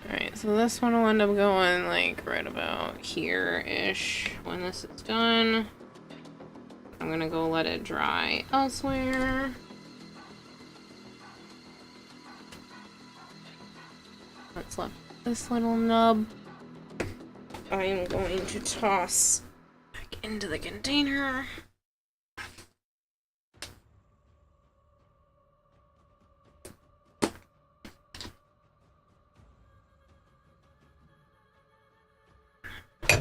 Alright, so this one will end up going like right about here-ish when this is done. I'm gonna go let it dry elsewhere. What's left? This little nub. I am going to toss back into the container.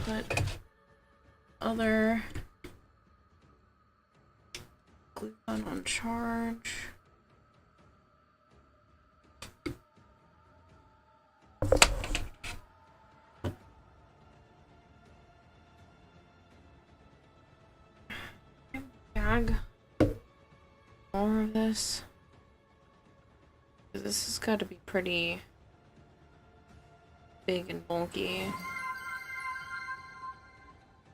Put other glue gun on charge. Bag more of this. This has got to be pretty big and bulky.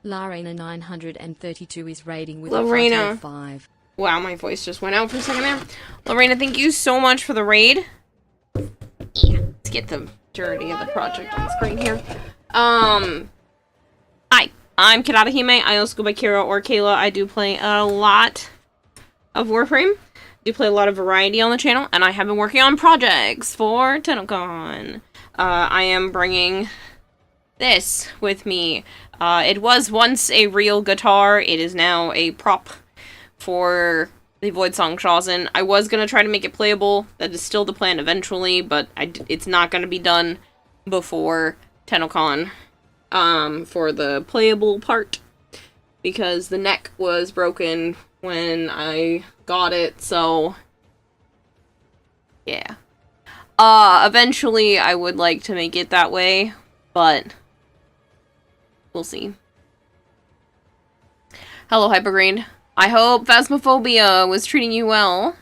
Lorena 932 is rating with Lorena. a 5. Wow, my voice just went out for a second there. Lorena, thank you so much for the raid. Yeah, let's get the majority of the project on the screen here. Hi, I'm Kirata Hime. I also go by Kira or Kayla. I do play a lot of Warframe. I do play a lot of variety on the channel, and I have been working on projects for Tennocon. I am bringing this with me. It was once a real guitar. It is now a prop for the Void Song Shawson. I was going to try to make it playable. That is still the plan eventually, but it's not going to be done before Tennocon for the playable part, because the neck was broken when I got it, so yeah. Eventually I would like to make it that way, but we'll see. Hello, Hypergreen. I hope Phasmophobia was treating you well.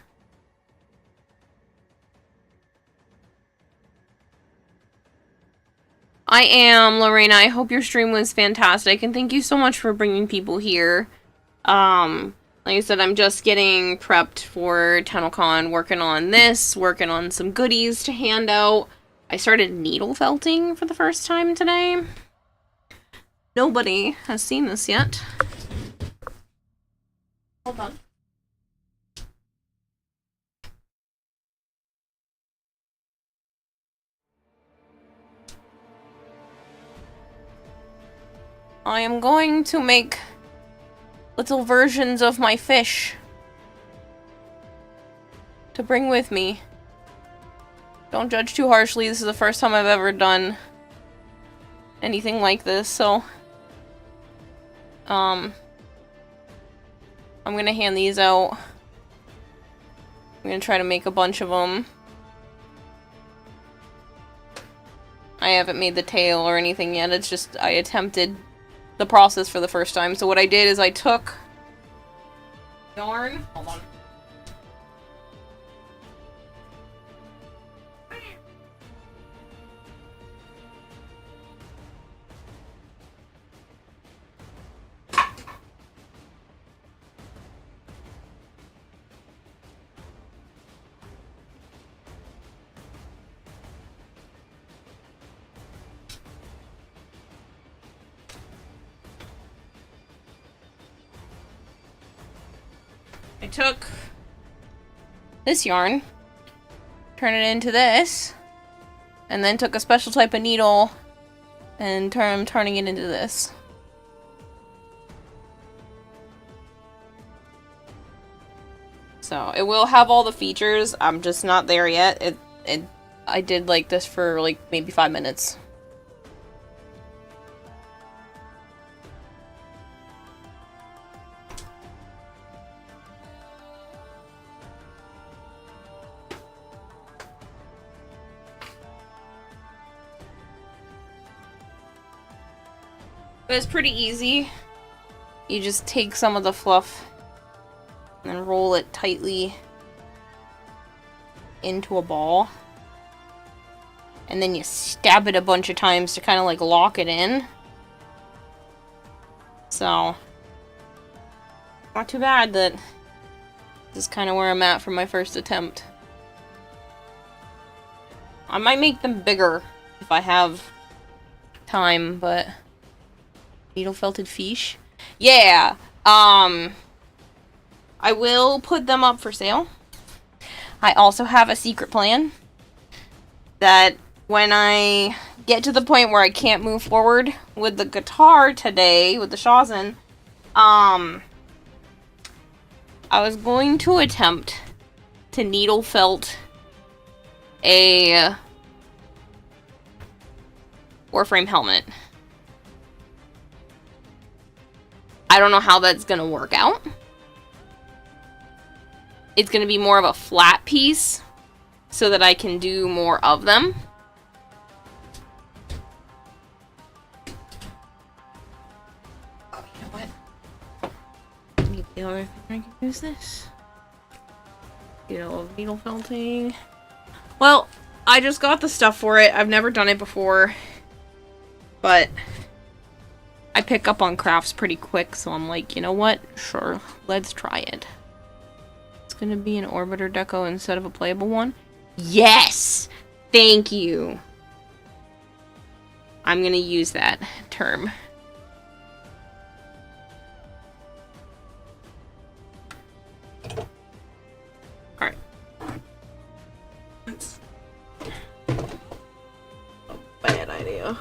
I am, Lorena. I hope your stream was fantastic, and thank you so much for bringing people here. Like I said, I'm just getting prepped for Tennocon, working on this, working on some goodies to hand out. I started needle felting for the first time today. Nobody has seen this yet. Hold on. I am going to make little versions of my fish to bring with me. Don't judge too harshly. This is the first time I've ever done anything like this, so I'm gonna hand these out. I'm gonna try to make a bunch of them. I haven't made the tail or anything yet. It's just I attempted the process for the first time. So what I did is I took yarn. Hold on. I took this yarn, turned it into this, and then took a special type of needle and turning it into this. So it will have all the features. I'm just not there yet. I did like this for like maybe 5 minutes. But it's pretty easy. You just take some of the fluff and then roll it tightly into a ball. And then you stab it a bunch of times to kind of like lock it in. So, not too bad that this is kind of where I'm at for my first attempt. I might make them bigger if I have time, but needle felted fish. Yeah. I will put them up for sale. I also have a secret plan that when I get to the point where I can't move forward with the guitar today, with the Shazin, I was going to attempt to needle felt a Warframe helmet. I don't know how that's gonna work out. It's gonna be more of a flat piece so that I can do more of them. Oh, you know what? Maybe the other thing I can use this. Get a little needle felting. Well, I just got the stuff for it. I've never done it before. But I pick up on crafts pretty quick, so I'm like, you know what? Sure, let's try it. It's gonna be an orbiter deco instead of a playable one. Yes! Thank you. I'm gonna use that term. Alright. That's a bad idea.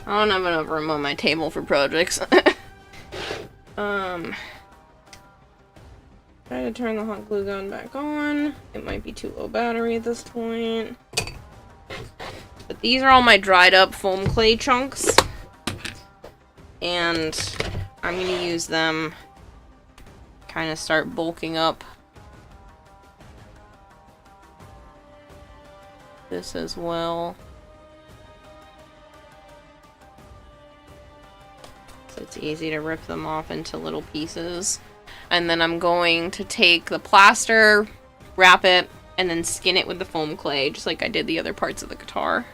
I don't have enough room on my table for projects. Try to turn the hot glue gun back on. It might be too low battery at this point. But these are all my dried up foam clay chunks. And I'm gonna use them kind of start bulking up this as well. So it's easy to rip them off into little pieces. And then I'm going to take the plaster, wrap it, and then skin it with the foam clay, just like I did the other parts of the guitar.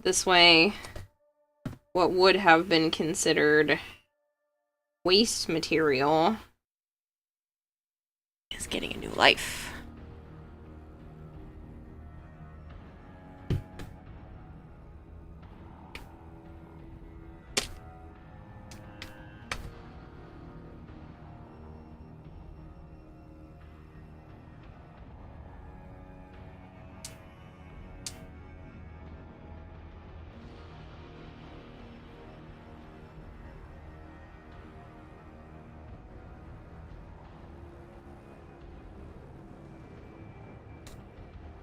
This way, what would have been considered waste material is getting a new life.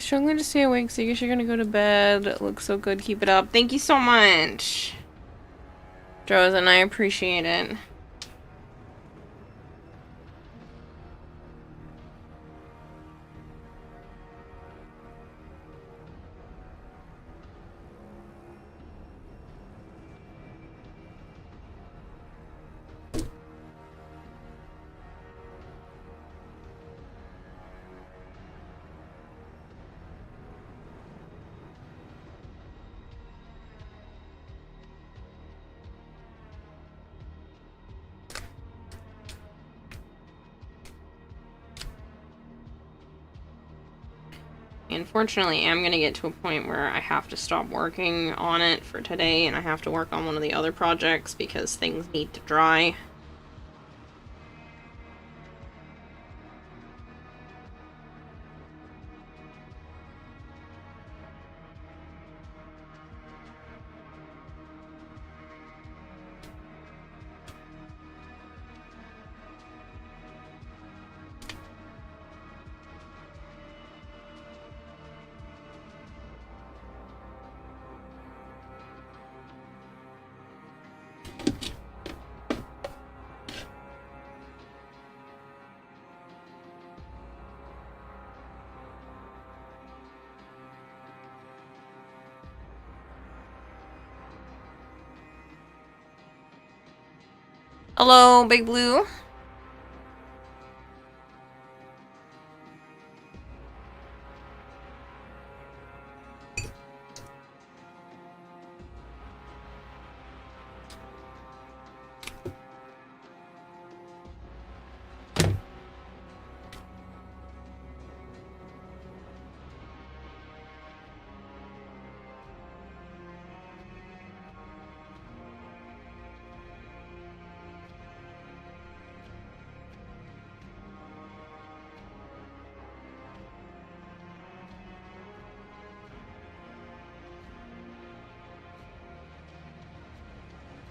Struggling to stay awake, so I guess you're gonna go to bed. It looks so good. Keep it up. Thank you so much, Drozen. I appreciate it. Unfortunately, I'm gonna get to a point where I have to stop working on it for today, and I have to work on one of the other projects because things need to dry. Hello, Big Blue.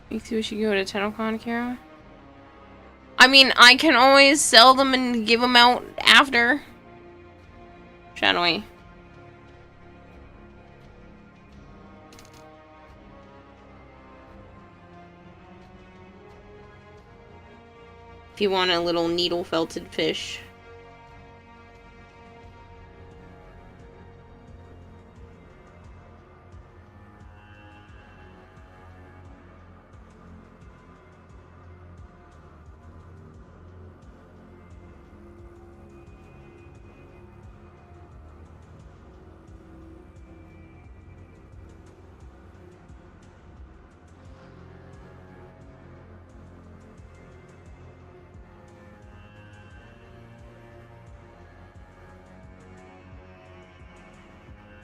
You think we should go to Tennocon, Kara? I mean, I can always sell them and give them out after. Shall we? If you want a little needle felted fish.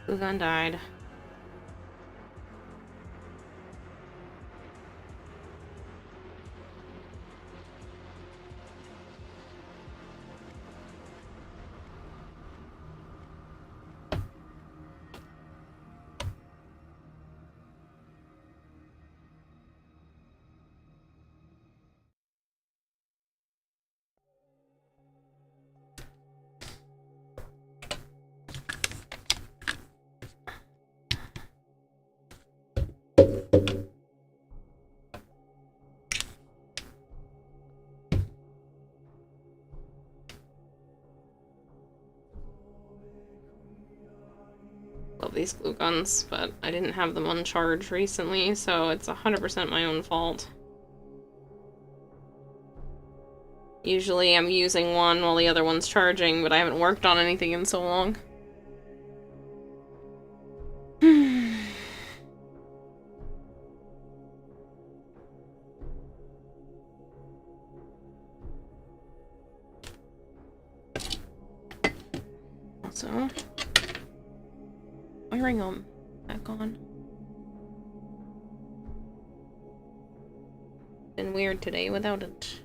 Ugan died. Love these glue guns, but I didn't have them on charge recently, so it's 100% my own fault. Usually I'm using one while the other one's charging, but I haven't worked on anything in so long. Also, wiring them back on. Been weird today without it.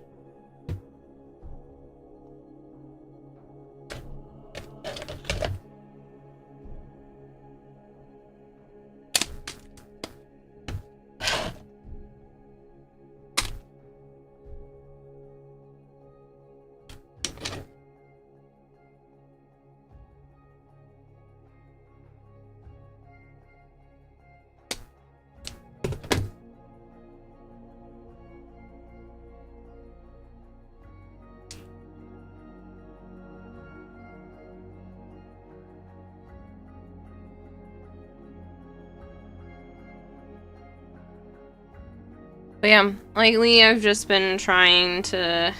But yeah, lately I've just been trying to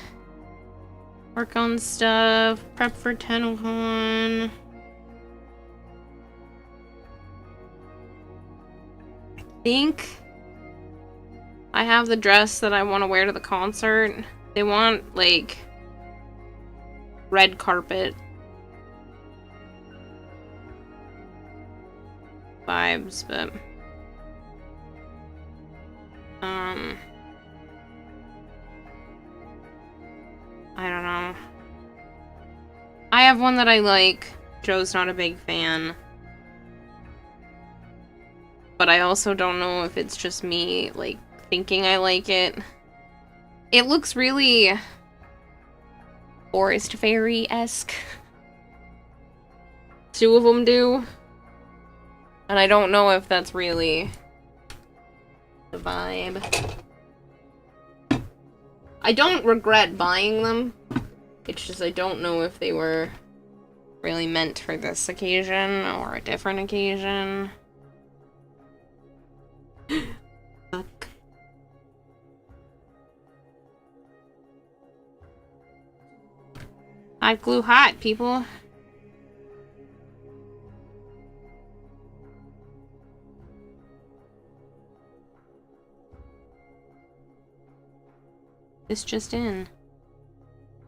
work on stuff, prep for Tennocon. I think I have the dress that I want to wear to the concert. They want, like, red carpet vibes, but I don't know. I have one that I like. Joe's not a big fan. But I also don't know if it's just me, like, thinking I like it. It looks really forest fairy-esque. Two of them do. And I don't know if that's really the vibe. I don't regret buying them. It's just I don't know if they were really meant for this occasion or a different occasion. Fuck. Hot glue hot, people. This just in.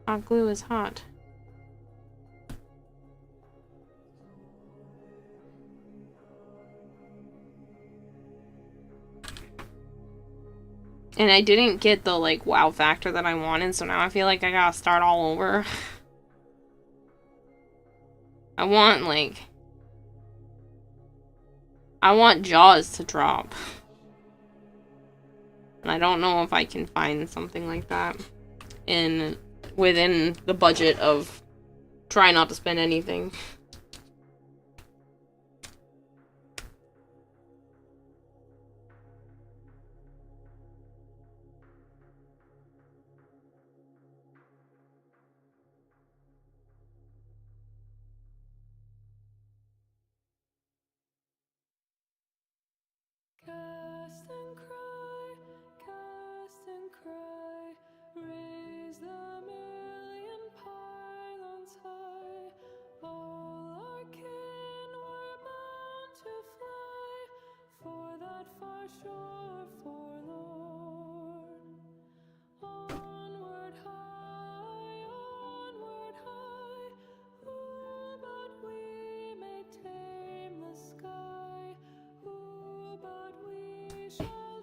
Hot glue is hot. And I didn't get the, like, wow factor that I wanted, so now I feel like I gotta start all over. I want, like... I want Jaws to drop. And I don't know if I can find something like that within the budget of try not to spend anything. Cast and cry, raise the million pylons high. All our kin were bound to fly for that far shore forlorn. Onward high, ooh, but we may tame the sky. Ooh, but we shall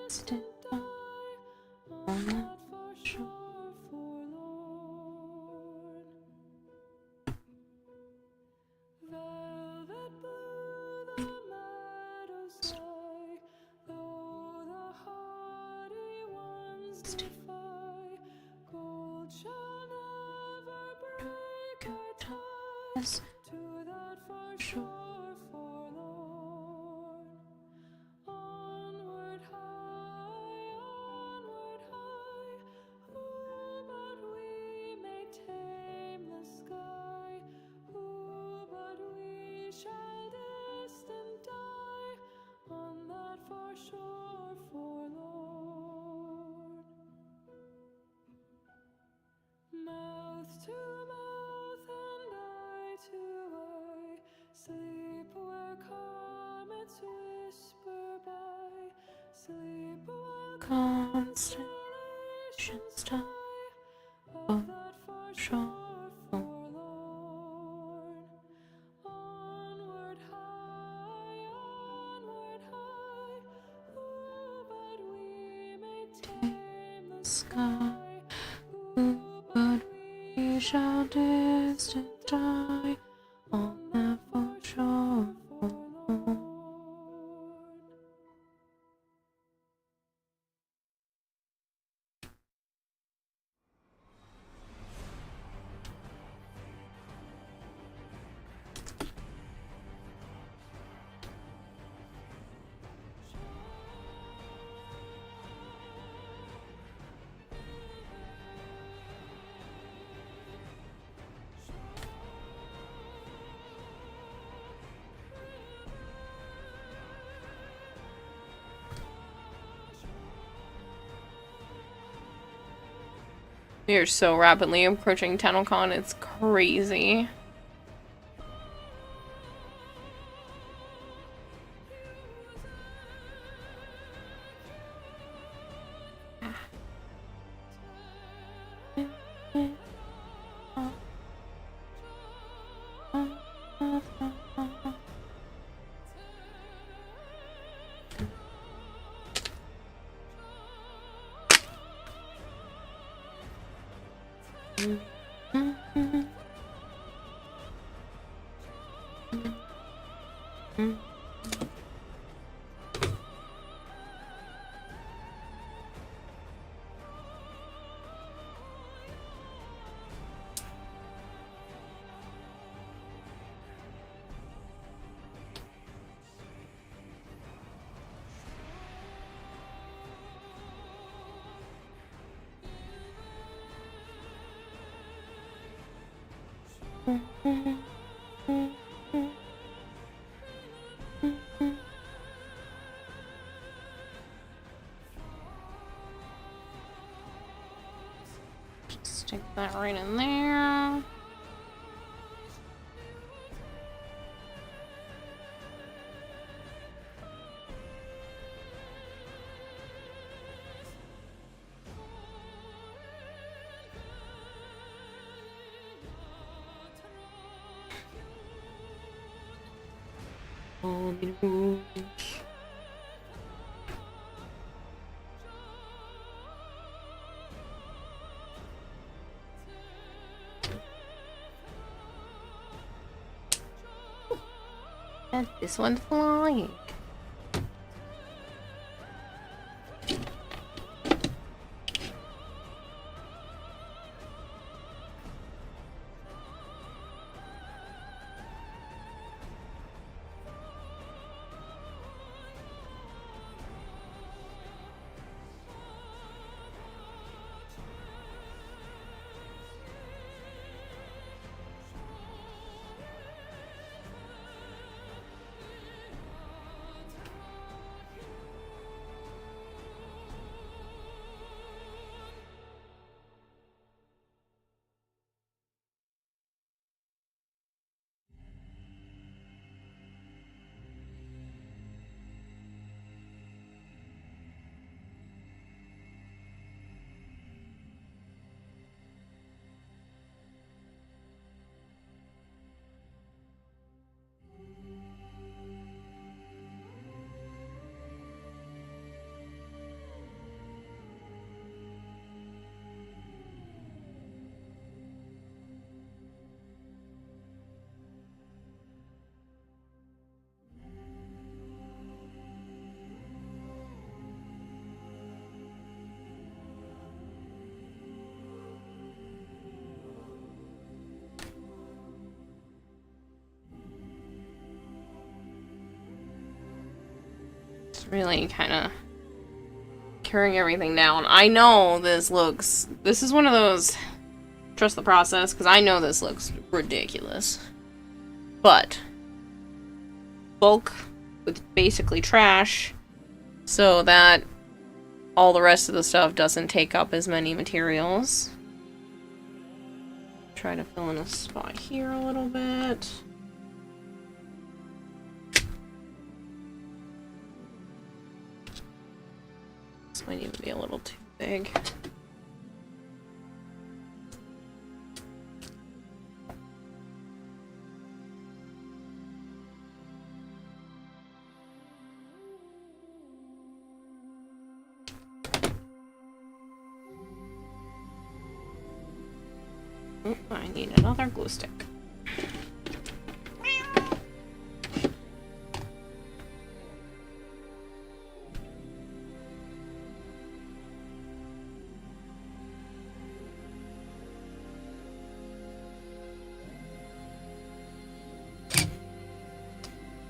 distant die on that far shore forlorn. Velvet blue the meadows lie, though the hardy ones defy. Gold shall never break our ties to that far shore forlorn. Onward high, ooh, but we may tame the sky. Ooh, but we shall distant die on that far shore forlorn. Mouth to mouth and eye to eye, sleep where comets whisper by. Sleep while constellations die of that far shore forlorn. Onward high, ooh, but we may tame the sky. Ooh, but we shall distant die on that far shore forlorn. We are so rapidly approaching Tennocon, it's crazy. Stick that right in there. And this one's flying. Really kind of carrying everything down. I know this is one of those trust the process, because I know this looks ridiculous, but bulk with basically trash so that all the rest of the stuff doesn't take up as many materials. Try to fill in a spot here a little bit. This might even be a little too big. I need another glue stick.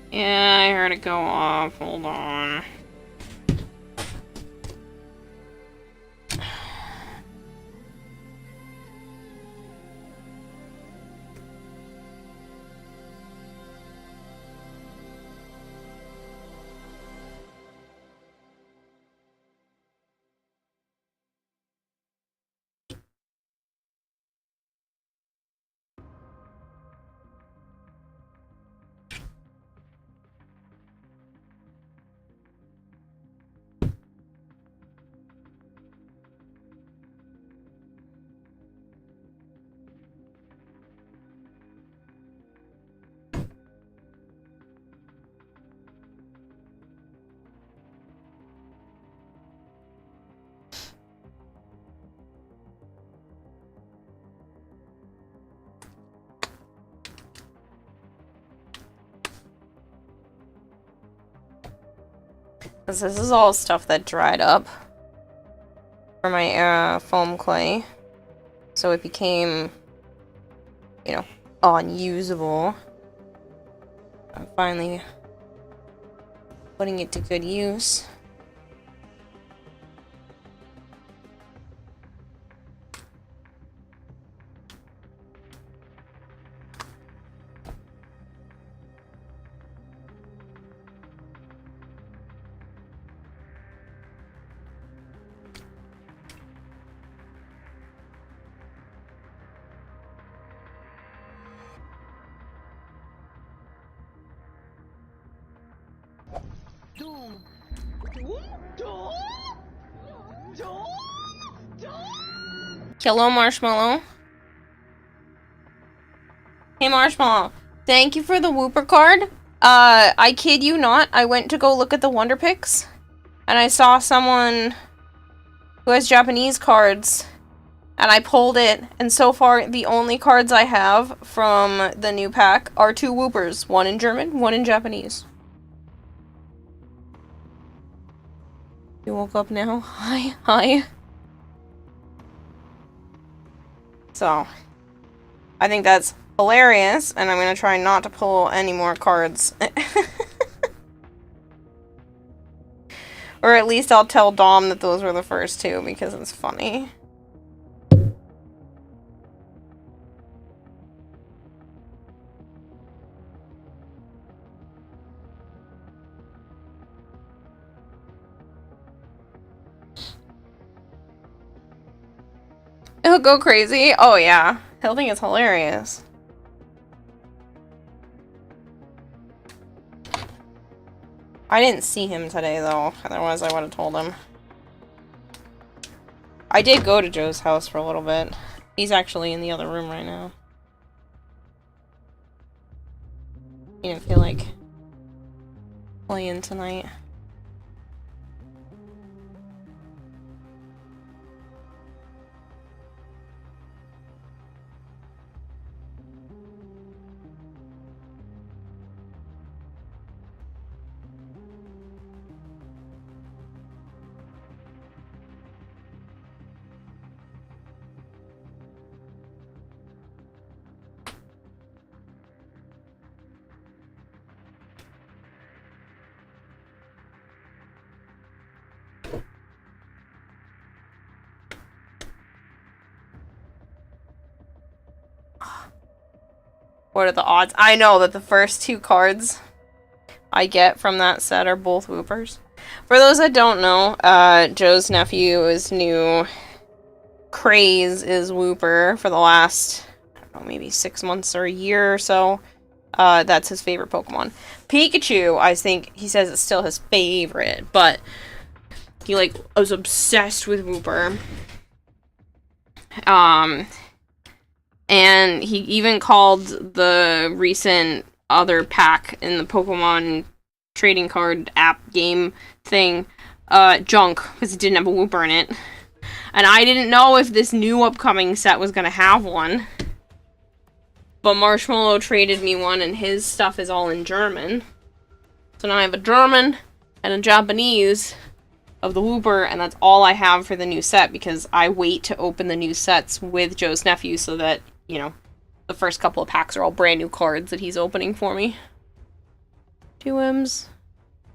Yeah, I heard it go off. Hold on. This is all stuff that dried up for my foam clay, so it became, you know, unusable. I'm finally putting it to good use. Hello, Marshmallow. Hey, Marshmallow. Thank you for the Whooper card. I kid you not, I went to go look at the Wonder Picks, and I saw someone who has Japanese cards, and I pulled it, and so far the only cards I have from the new pack are 2 Whoopers, one in German, one in Japanese. You woke up now? Hi. So, I think that's hilarious, and I'm gonna try not to pull any more cards. Or at least I'll tell Dom that those were the first 2, because it's funny. He'll go crazy? Oh yeah. He'll think it's hilarious. I didn't see him today though, otherwise I would have told him. I did go to Joe's house for a little bit. He's actually in the other room right now. He didn't feel like playing tonight. What are the odds? I know that the first 2 cards I get from that set are both Whoopers. For those that don't know, Joe's nephew's new craze is Whooper for the last, I don't know, maybe 6 months or a year or so. That's his favorite Pokemon. Pikachu, I think he says it's still his favorite, but he like was obsessed with Whooper. And he even called the recent other pack in the Pokemon trading card app game thing, junk, because it didn't have a Whooper in it. And I didn't know if this new upcoming set was gonna have one. But Marshmallow traded me one, and his stuff is all in German. So now I have a German and a Japanese of the Whooper, and that's all I have for the new set, because I wait to open the new sets with Joe's nephew so that, you know, the first couple of packs are all brand new cards that he's opening for me. 2 M's.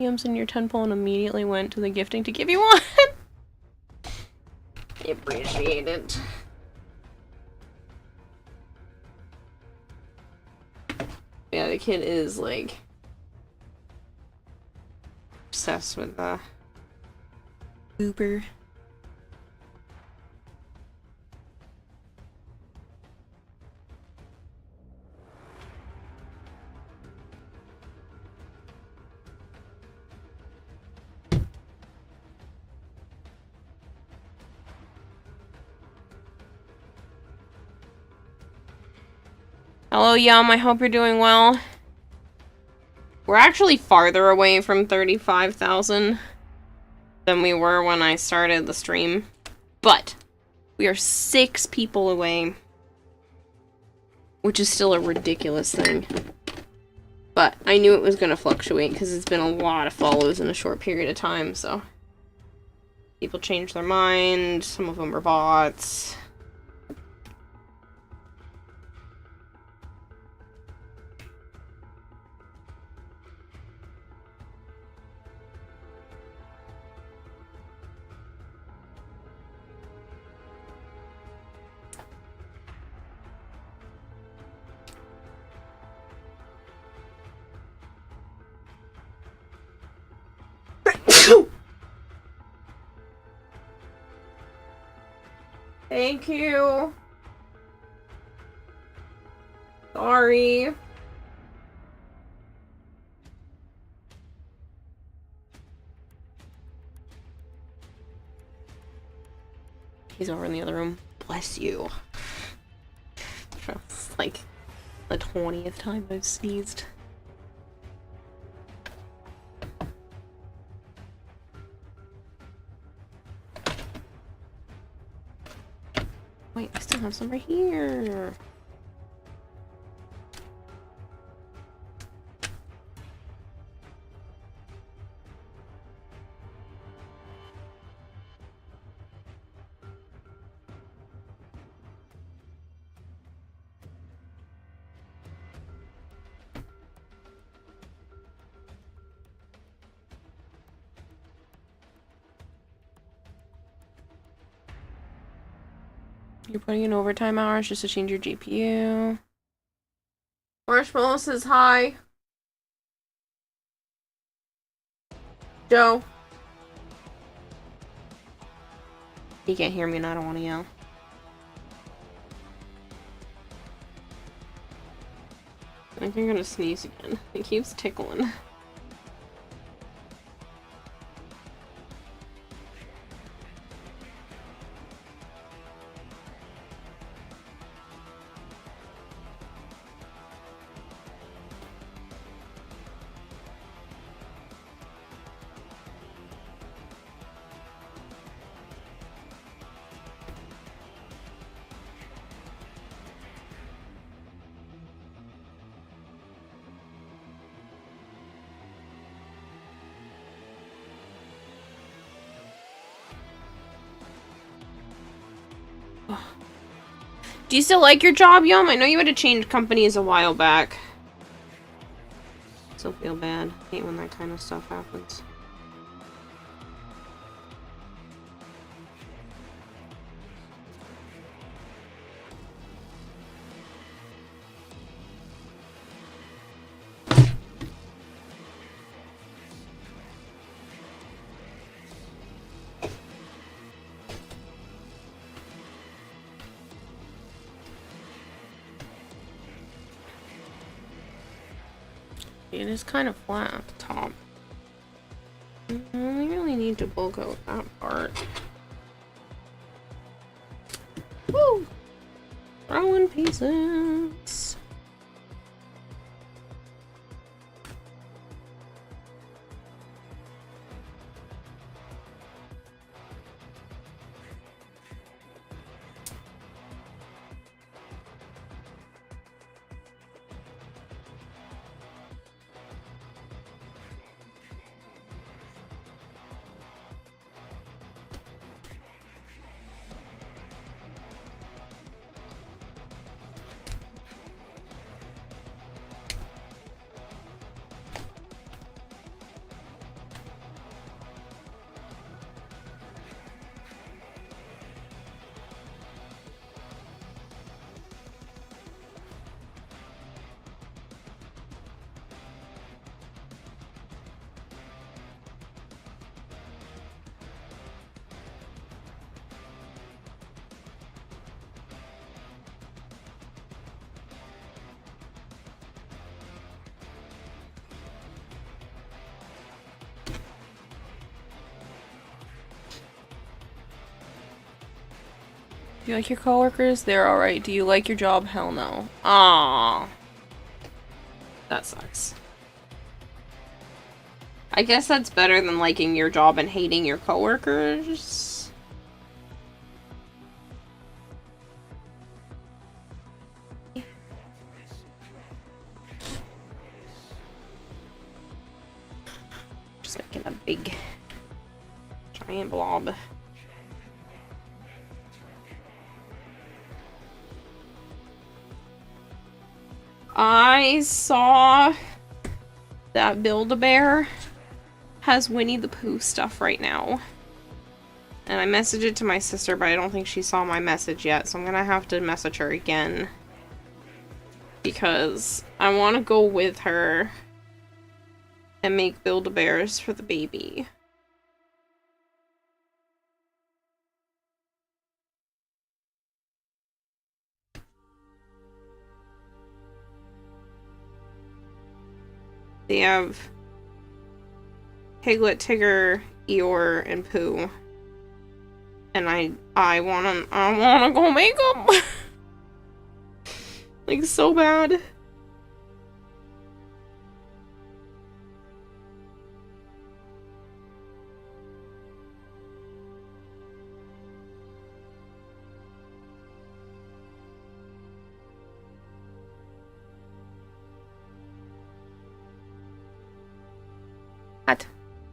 M's in your 10 pull and immediately went to the gifting to give you one. I appreciate it. Yeah, the kid is, like, obsessed with the Whooper. Hello, Yum. I hope you're doing well. We're actually farther away from 35,000 than we were when I started the stream. But we are 6 people away, which is still a ridiculous thing. But I knew it was going to fluctuate because it's been a lot of follows in a short period of time, so people change their mind. Some of them are bots. Thank you. Sorry. He's over in the other room. Bless you. It's like the 20th time I've sneezed. Wait, I still have some right here. You're putting in overtime hours just to change your GPU. Marshmallow says hi. Joe. You can't hear me and I don't want to yell. I think you're gonna sneeze again. It keeps tickling. Do you still like your job, Yum? I know you had to change companies a while back. Still feel bad. Hate when that kind of stuff happens. It is kind of flat at the top. We really need to bulk out that part. Woo! Throwing pieces. Do you like your coworkers? They're alright. Do you like your job? Hell no. Aww. That sucks. I guess that's better than liking your job and hating your coworkers. Just making a big giant blob. I saw that Build-A-Bear has Winnie the Pooh stuff right now. And I messaged it to my sister, but I don't think she saw my message yet, so I'm gonna have to message her again. Because I want to go with her and make Build-A-Bears for the baby. They have Piglet, Tigger, Eeyore, and Pooh. And I wanna go make them. Like, so bad.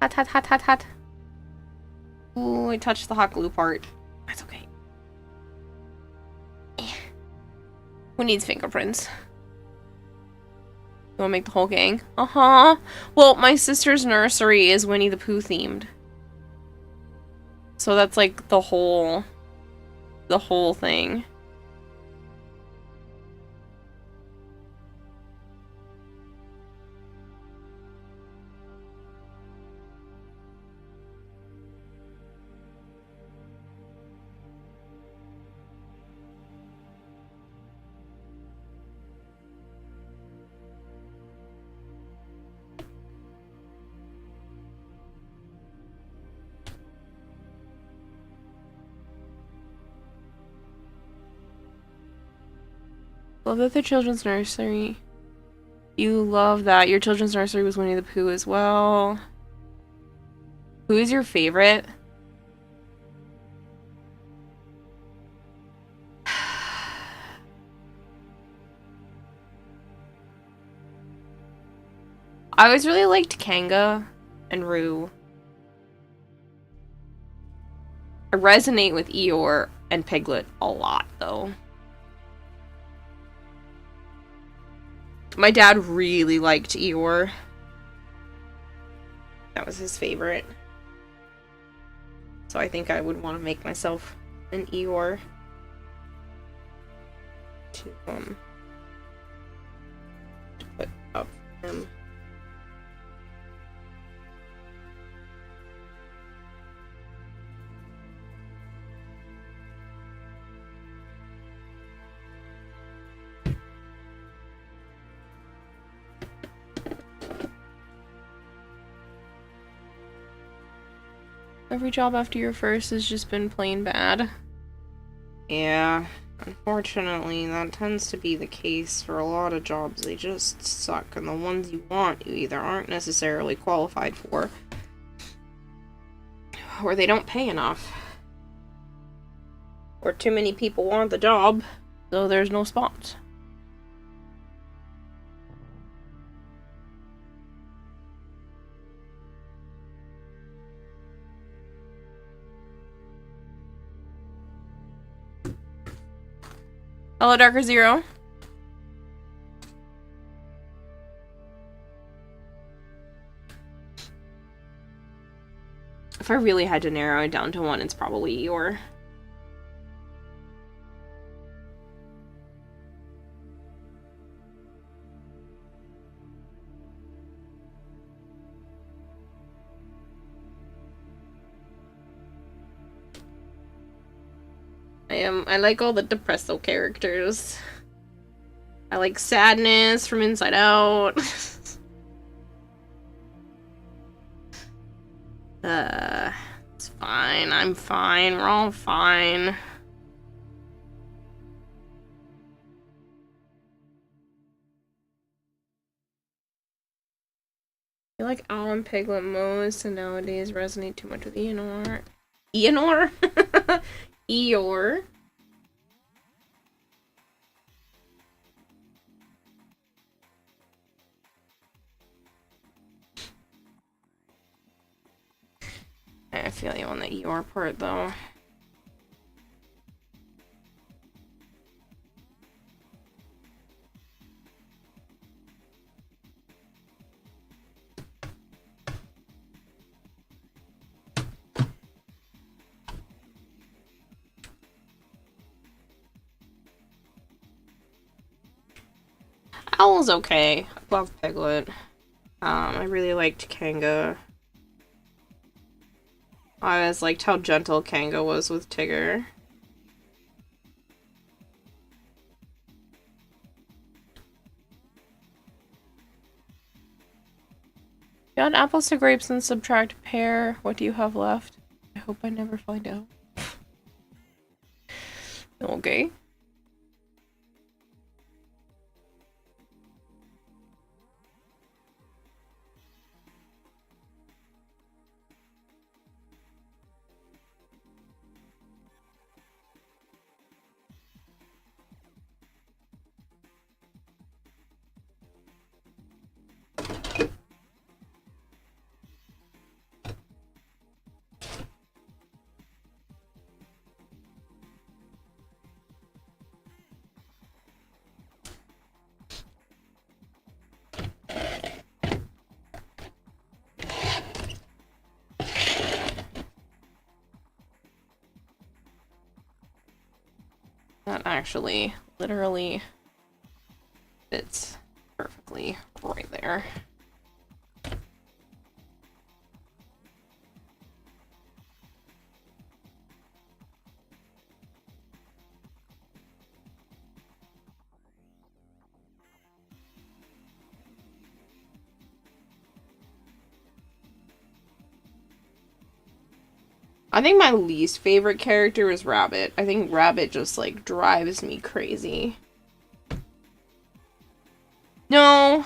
Hot, hot, hot, hot, hot. Ooh, I touched the hot glue part. That's okay. Who needs fingerprints? You wanna make the whole gang? Uh-huh. Well, my sister's nursery is Winnie the Pooh themed. So that's like the whole thing. Love that the children's nursery. You love that. Your children's nursery was Winnie the Pooh as well. Who is your favorite? I always really liked Kanga and Rue. I resonate with Eeyore and Piglet a lot, though. My dad really liked Eeyore. That was his favorite. So I think I would want to make myself an Eeyore. To put up for him. Every job after your first has just been plain bad. Yeah, unfortunately, that tends to be the case for a lot of jobs. They just suck, and the ones you want, you either aren't necessarily qualified for, or they don't pay enough. Or too many people want the job, so there's no spots. Hello, Darker Zero. If I really had to narrow it down to one, it's probably Eeyore. I like all the Depresso characters. I like Sadness from Inside Out. It's fine. I'm fine. We're all fine. I like Owl and Piglet most, and nowadays resonate too much with Eeyore. Eeyore? Eeyore. I feel you on the Eeyore part, though. Owl's okay. I love Piglet. I really liked Kanga. I always liked how gentle Kanga was with Tigger. You add apples to grapes and subtract a pear. What do you have left? I hope I never find out. Okay. That actually literally fits perfectly right there. I think my least favorite character is Rabbit. I think Rabbit just, like, drives me crazy. No.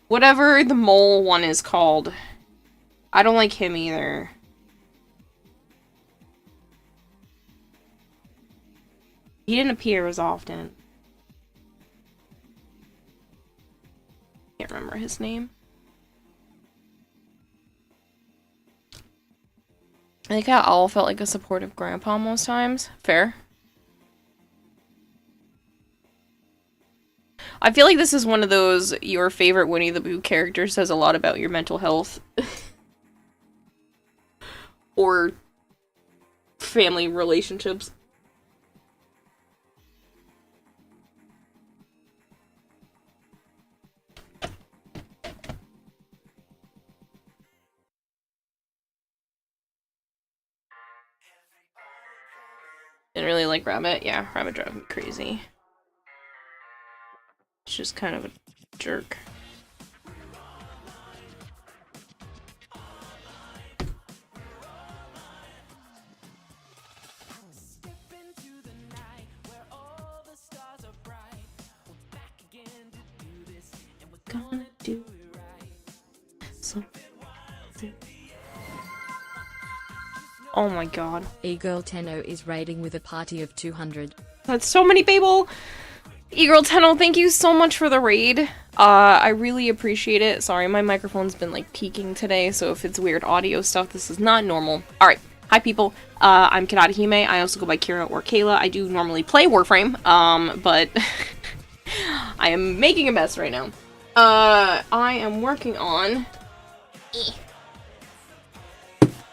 Whatever the mole one is called. I don't like him either. He didn't appear as often. Can't remember his name. I think how Owl felt like a supportive grandpa most times. Fair. I feel like this is one of those your favorite Winnie the Pooh characters says a lot about your mental health. Or family relationships. Didn't really like Rabbit. Yeah, Rabbit drove me crazy. It's just kind of a jerk. Gonna do something. Oh my god. E-Girl Tenno is raiding with a party of 200. That's so many people! E-Girl Tenno, thank you so much for the raid. I really appreciate it. Sorry, my microphone's been like peaking today, so if it's weird audio stuff, this is not normal. Alright, hi people. I'm Kanata Hime. I also go by Kira or Kayla. I do normally play Warframe, but I am making a mess right now. I am working on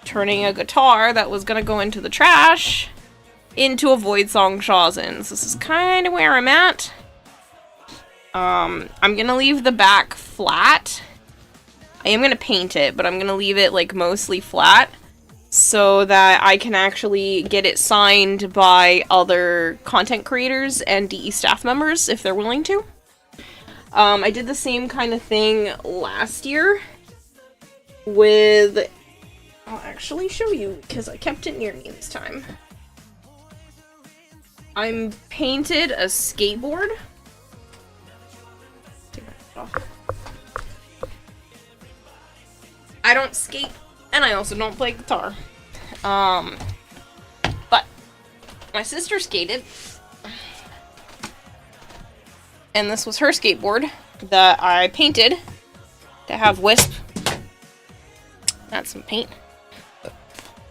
turning a guitar that was gonna go into the trash into a Void Song Shawzins. This is kind of where I'm at. I'm gonna leave the back flat. I am gonna paint it, but I'm gonna leave it like mostly flat so that I can actually get it signed by other content creators and DE staff members if they're willing to. I did the same kind of thing last year with... I'll actually show you, because I kept it near me this time. I painted a skateboard. Take my foot off. I don't skate, and I also don't play guitar. But my sister skated. And this was her skateboard that I painted to have Wisp. That's some paint.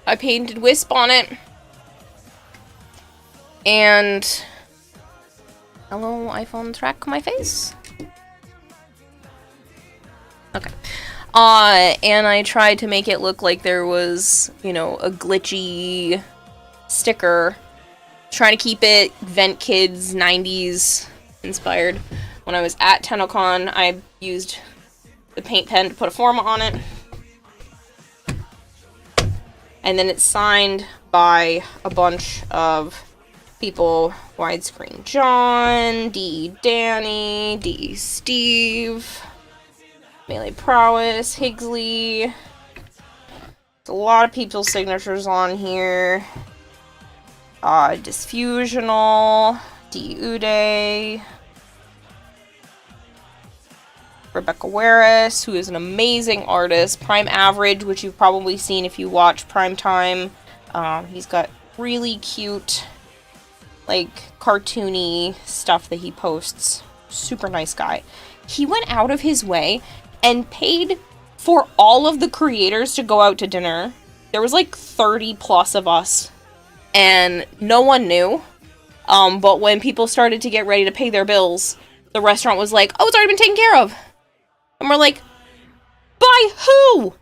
I painted Wisp on it. And hello, iPhone, track my face. Okay. And I tried to make it look like there was, you know, a glitchy sticker. Trying to keep it Vent Kids 90s inspired. When I was at Tennocon, I used the paint pen to put a forma on it. And then it's signed by a bunch of people. Widescreen John, D. Danny, D. Steve, Melee Prowess, Higgsley. There's a lot of people's signatures on here. Disfusional, D. Uday, Rebecca Waris, who is an amazing artist. Prime Average, which you've probably seen if you watch Prime Time. He's got really cute, like, cartoony stuff that he posts. Super nice guy. He went out of his way and paid for all of the creators to go out to dinner. There was like 30 plus of us. And no one knew. But when people started to get ready to pay their bills, the restaurant was like, oh, it's already been taken care of. And we're like, by who?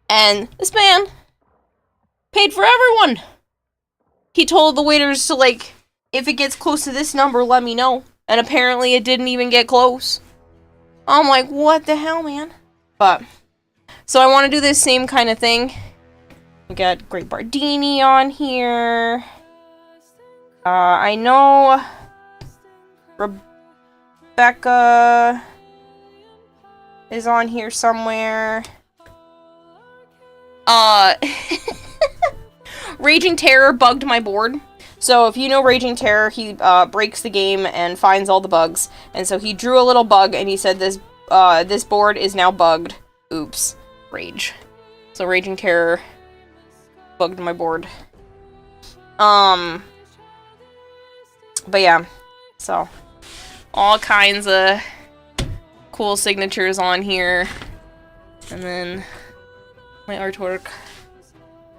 And this man paid for everyone. he told the waiters to, like, if it gets close to this number, let me know. And apparently it didn't even get close. I'm like, what the hell, man? But, so I want to do this same kind of thing. We got Great Bardini on here. I know Rebecca is on here somewhere. Raging Terror bugged my board. So if you know Raging Terror, he breaks the game and finds all the bugs. And so he drew a little bug and he said this board is now bugged. Oops. Rage. So Raging Terror bugged my board. But yeah. So all kinds of cool signatures on here. And then my artwork.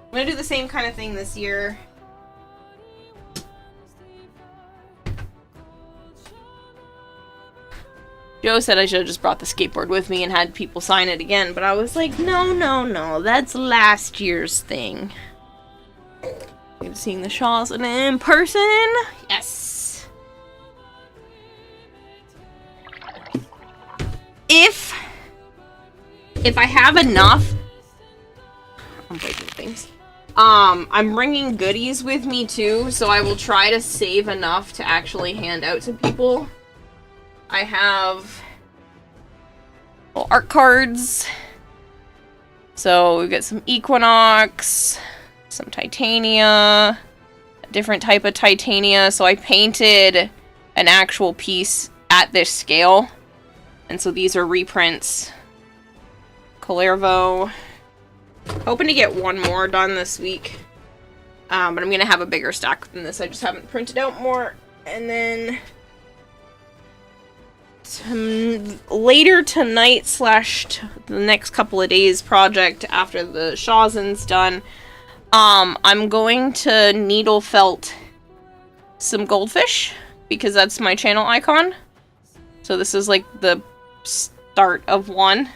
I'm gonna do the same kind of thing this year. Joe said I should have just brought the skateboard with me and had people sign it again, but I was like, no, that's last year's thing. We've seen the Shaws in person. Yes. If I have enough, I'm breaking things. I'm bringing goodies with me too, so I will try to save enough to actually hand out to people. I have little art cards. So we've got some Equinox, some Titania, a different type of Titania. So I painted an actual piece at this scale. And so these are reprints. Calervo. Hoping to get one more done this week. But I'm going to have a bigger stack than this. I just haven't printed out more. And then later tonight / the next couple of days project after the Shawzin's done, I'm going to needle felt some goldfish because that's my channel icon. So this is like the start of one.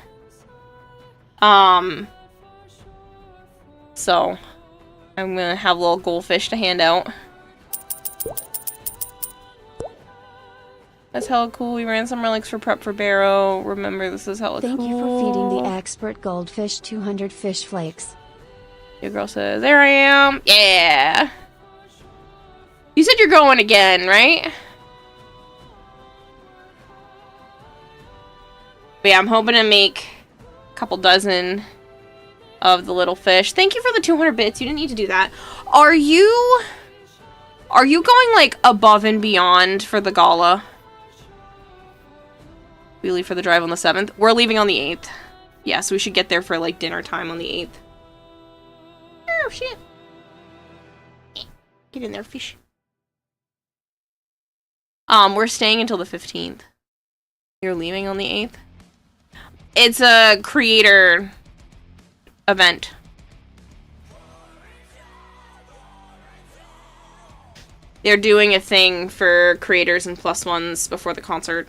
So I'm gonna have a little goldfish to hand out. That's hella cool. We ran some relics for prep for Barrow. Remember, this is hella cool. Thank you for feeding the expert goldfish 200 fish flakes. Your girl says, there I am. Yeah. You said you're going again, right? But yeah, I'm hoping to make a couple dozen of the little fish. Thank you for the 200 bits. You didn't need to do that. Are you going, like, above and beyond for the gala? We leave for the drive on the 7th. We're leaving on the 8th. Yeah, so we should get there for, like, dinner time on the 8th. Oh, shit. Get in there, fish. We're staying until the 15th. You're leaving on the 8th? It's a creator event. They're doing a thing for creators and +1s before the concert.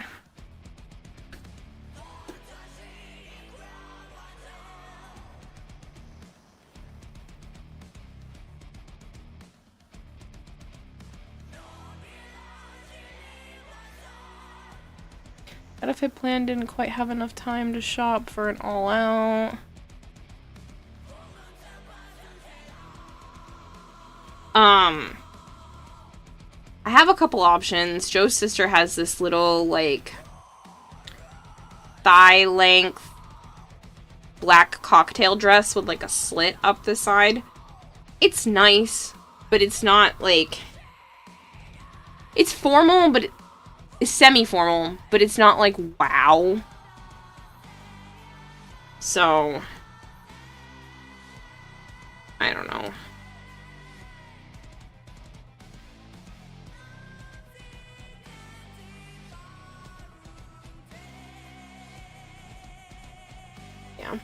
Outfit plan didn't quite have enough time to shop for an all-out. I have a couple options. Joe's sister has this little, like, thigh-length black cocktail dress with, like, a slit up the side. It's nice, but it's not, like... It's formal, but it's semi-formal, but it's not, like, wow. So... I don't know. Yeah.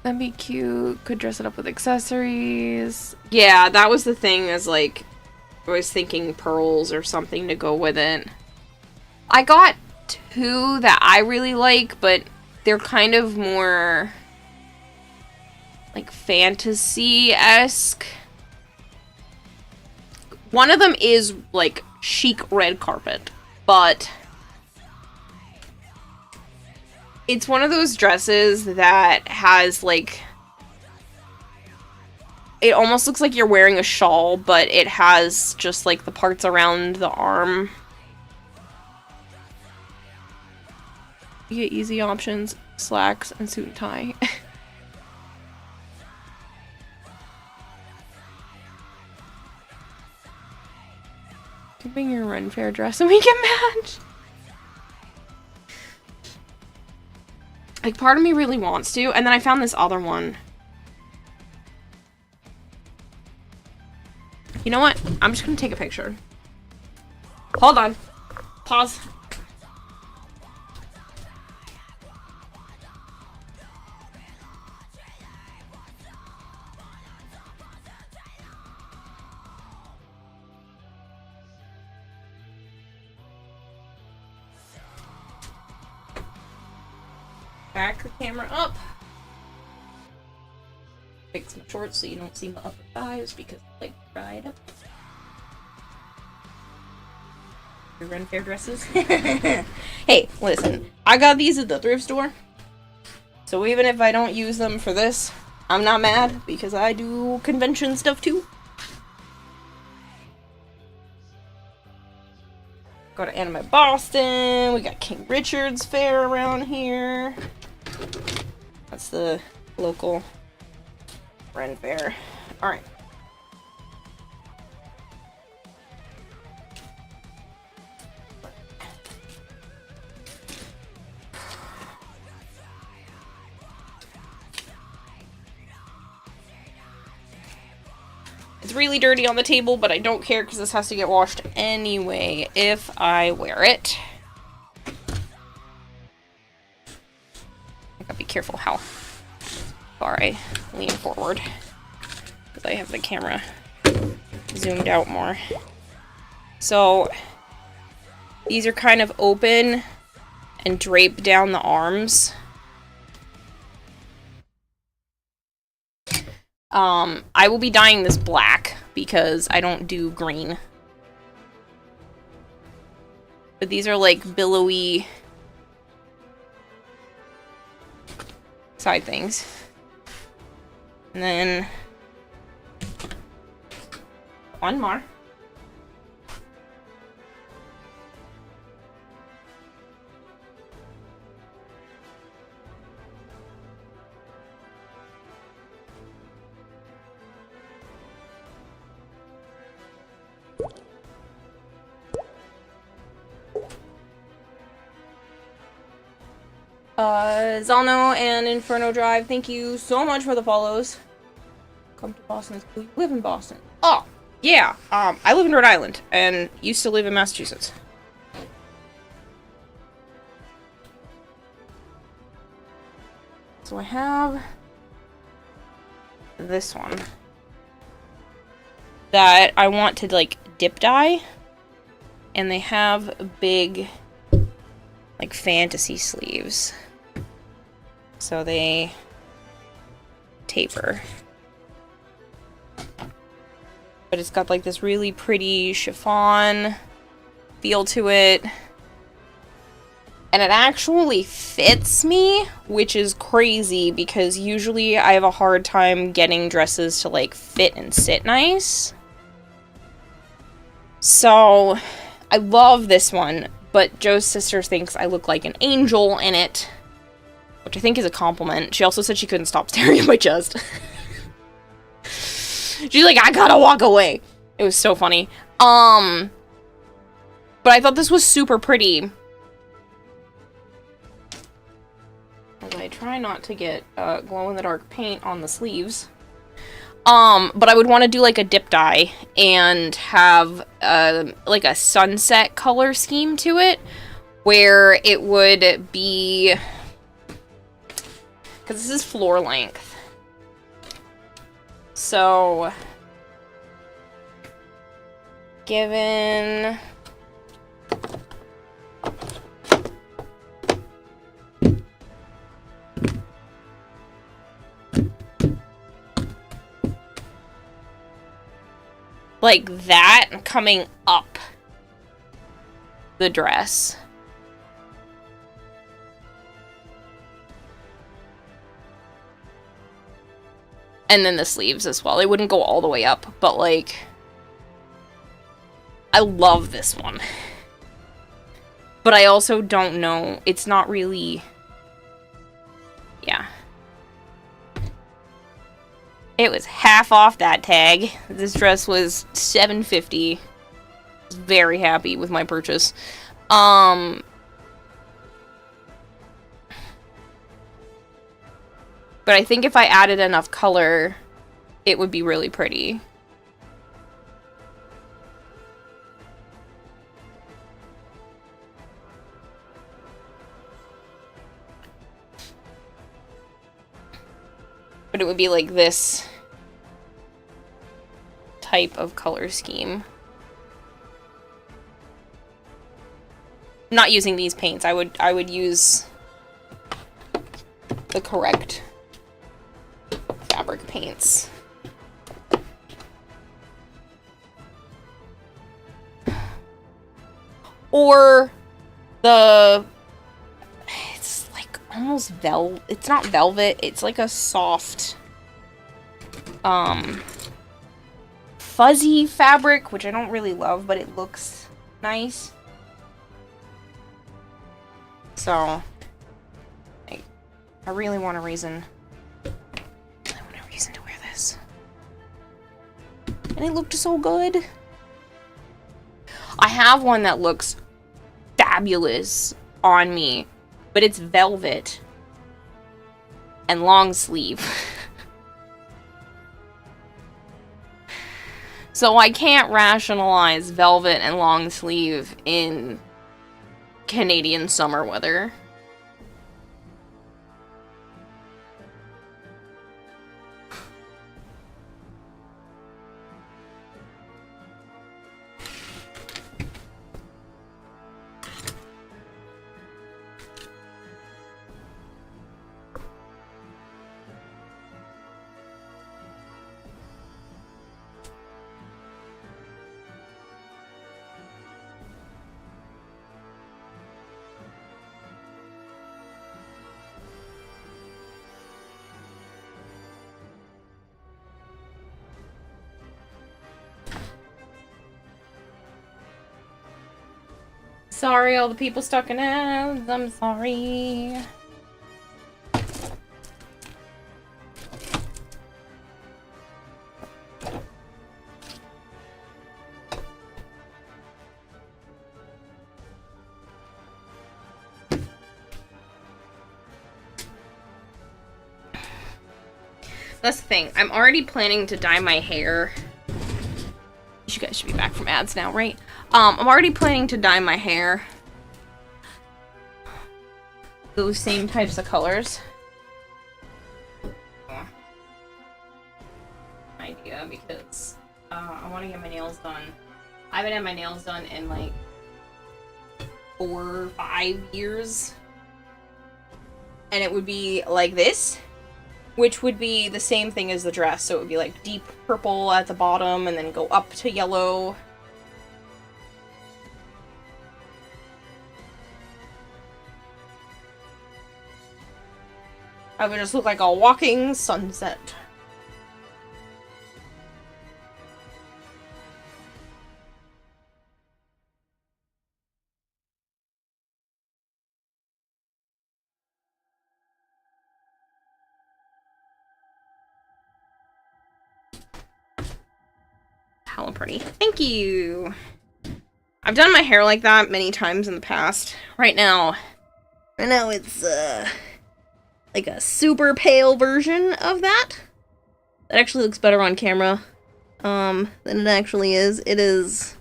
That'd be cute. Could dress it up with accessories. Yeah, that was the thing, is like, I was thinking pearls or something to go with it. I got two that I really like, but they're kind of more like fantasy-esque. One of them is like chic red carpet, but it's one of those dresses that has like, it almost looks like you're wearing a shawl, but it has just like the parts around the arm. You get easy options, slacks, and suit and tie. Can bring your Ren Fair dress and we can match. Like, part of me really wants to, and then I found this other one. You know what? I'm just gonna take a picture. Hold on. Pause. Back the camera up. Fix my shorts so you don't see my upper thighs because I like to ride up. Your Ren Fair dresses. Hey, listen. I got these at the thrift store. So even if I don't use them for this, I'm not mad because I do convention stuff too. Go to Anime Boston. We got King Richard's Fair around here. That's the local Ren Fair. Alright. It's really dirty on the table, but I don't care because this has to get washed anyway if I wear it. I gotta be careful how far I lean forward because I have the camera zoomed out more. So these are kind of open and drape down the arms. I will be dyeing this black because I don't do green. But these are like billowy side things. And then one more. Zalno and Inferno Drive, thank you so much for the follows. Come to Boston. You live in Boston. Oh, yeah. I live in Rhode Island and used to live in Massachusetts. So I have this one that I want to like dip dye, and they have big like fantasy sleeves. So they taper. But it's got like this really pretty chiffon feel to it. And it actually fits me, which is crazy because usually I have a hard time getting dresses to like fit and sit nice. So I love this one, but Joe's sister thinks I look like an angel in it, which I think is a compliment. She also said she couldn't stop staring at my chest. She's like, I gotta walk away. It was so funny. But I thought this was super pretty. As I try not to get glow-in-the-dark paint on the sleeves. But I would want to do like a dip dye and have like a sunset color scheme to it, where it would be, because this is floor length. So, given like that coming up the dress. And then the sleeves as well. It wouldn't go all the way up, but like, I love this one. But I also don't know, it's not really, yeah. It was half off that tag. This dress was $7.50. Very happy with my purchase. But I think if I added enough color, it would be really pretty. But it would be like this type of color scheme. Not using these paints. I would use the correct fabric paints. Or the, it's like almost velvet. It's not velvet. It's like a soft, fuzzy fabric, which I don't really love, but it looks nice. So, I really want a reason. I want a reason to wear this. And it looked so good. I have one that looks fabulous on me, but it's velvet and long sleeve. So I can't rationalize velvet and long sleeve in Canadian summer weather. Sorry, all the people stuck in ads. I'm sorry. That's the thing. I'm already planning to dye my hair. You guys should be back from ads now, right? I'm already planning to dye my hair those same types of colors. Idea, because I want to get my nails done. I haven't had my nails done in like 4 or 5 years. And it would be like this, which would be the same thing as the dress. So it would be like deep purple at the bottom and then go up to yellow. I would just look like a walking sunset. Hella pretty. Thank you! I've done my hair like that many times in the past. Right now it's, like a super pale version of that. That actually looks better on camera, than it actually is. It is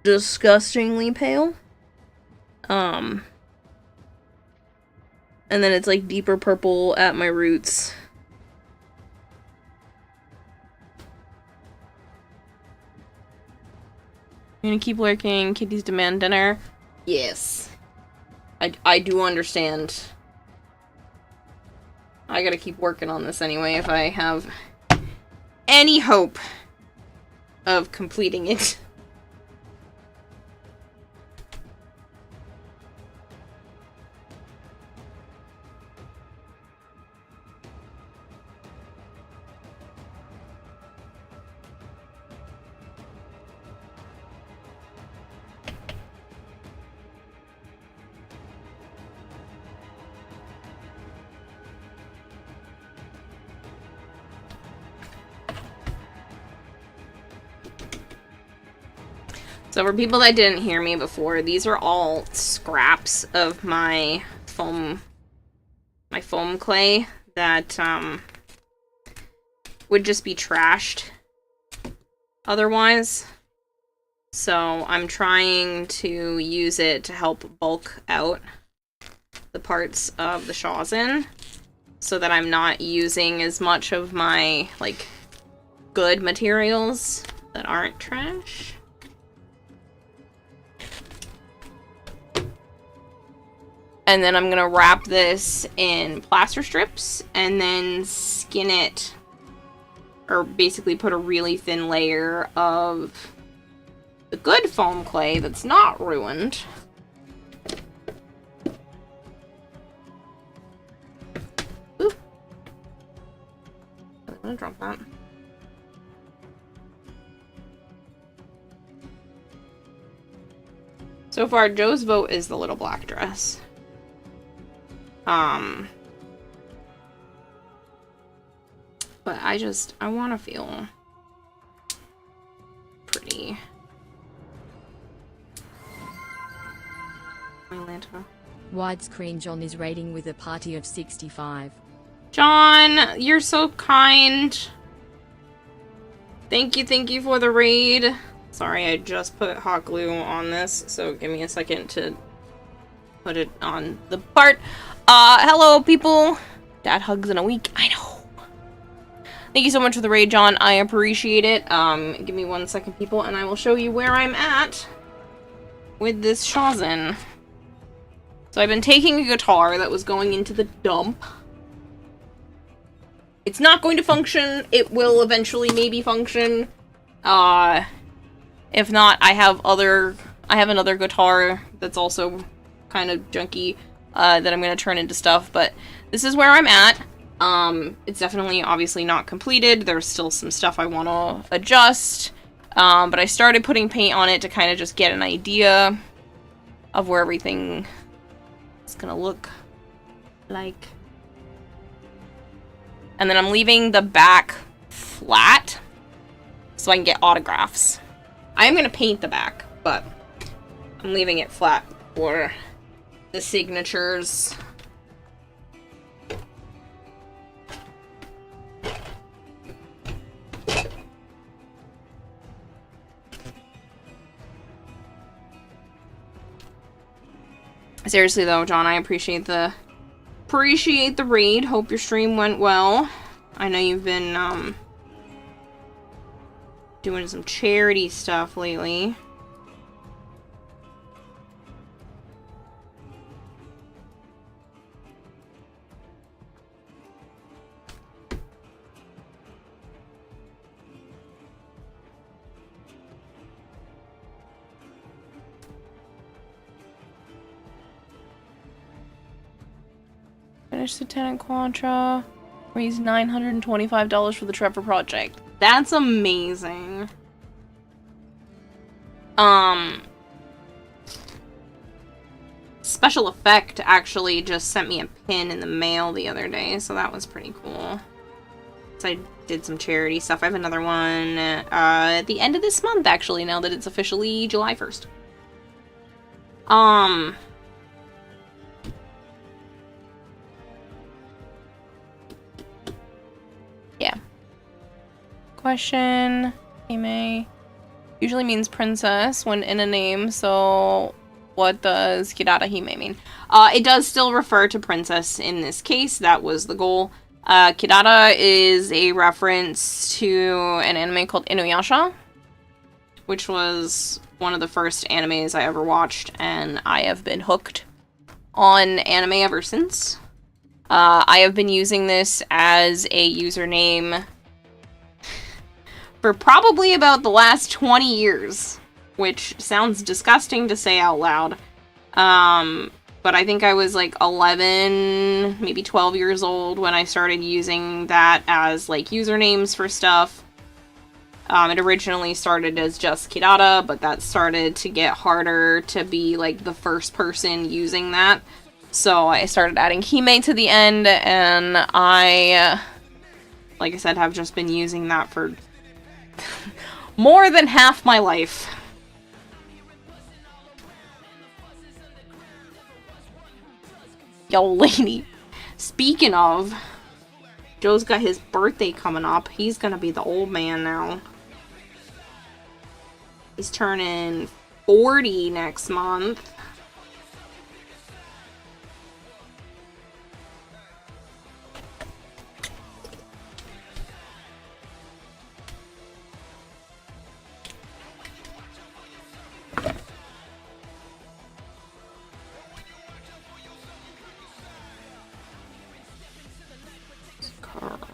disgustingly pale. And then it's like deeper purple at my roots. You're gonna keep lurking. Kitties demand dinner. Yes. I do understand. I gotta keep working on this anyway if I have any hope of completing it. So for people that didn't hear me before, these are all scraps of my foam clay that would just be trashed otherwise. So I'm trying to use it to help bulk out the parts of the Shawzin so that I'm not using as much of my, like, good materials that aren't trash. And then I'm gonna wrap this in plaster strips and then skin it, or basically put a really thin layer of the good foam clay that's not ruined. Ooh. I'm gonna drop that. So far, Joe's vote is the little black dress. But I want to feel pretty. Atlanta. Widescreen John is rating with a party of 65. John, you're so kind. Thank you for the raid. Sorry, I just put hot glue on this, so give me a second to put it on the part. Hello, people. Dad hugs in a week. I know. Thank you so much for the raid, John. I appreciate it. Give me 1 second, people, and I will show you where I'm at with this Shawzin. So I've been taking a guitar that was going into the dump. It's not going to function. It will eventually maybe function. If not, I have another guitar that's also kind of junky that I'm going to turn into stuff, but this is where I'm at. It's definitely obviously not completed. There's still some stuff I want to adjust, but I started putting paint on it to kind of just get an idea of where everything is going to look like. And then I'm leaving the back flat so I can get autographs. I am going to paint the back, but I'm leaving it flat for the signatures. Seriously though, John, I appreciate the raid. Hope your stream went well. I know you've been doing some charity stuff lately. Finish the tenant contra. Raise $925 for the Trevor project. That's amazing. Special Effect actually just sent me a pin in the mail the other day, so that was pretty cool. So I did some charity stuff. I have another one at the end of this month, actually, now that it's officially July 1st. Yeah. Question. Hime usually means princess when in a name, so what does Kirara Hime mean? It does still refer to princess in this case. That was the goal. Kirara is a reference to an anime called Inuyasha, which was one of the first animes I ever watched, and I have been hooked on anime ever since. I have been using this as a username for probably about the last 20 years, which sounds disgusting to say out loud. But I think I was like 11, maybe 12 years old when I started using that as like usernames for stuff. It originally started as just Kirata, but that started to get harder to be like the first person using that. So I started adding Hime to the end, and I, like I said, have just been using that for more than half my life. Yo, lady. Speaking of, Joe's got his birthday coming up. He's gonna be the old man now. He's turning 40 next month.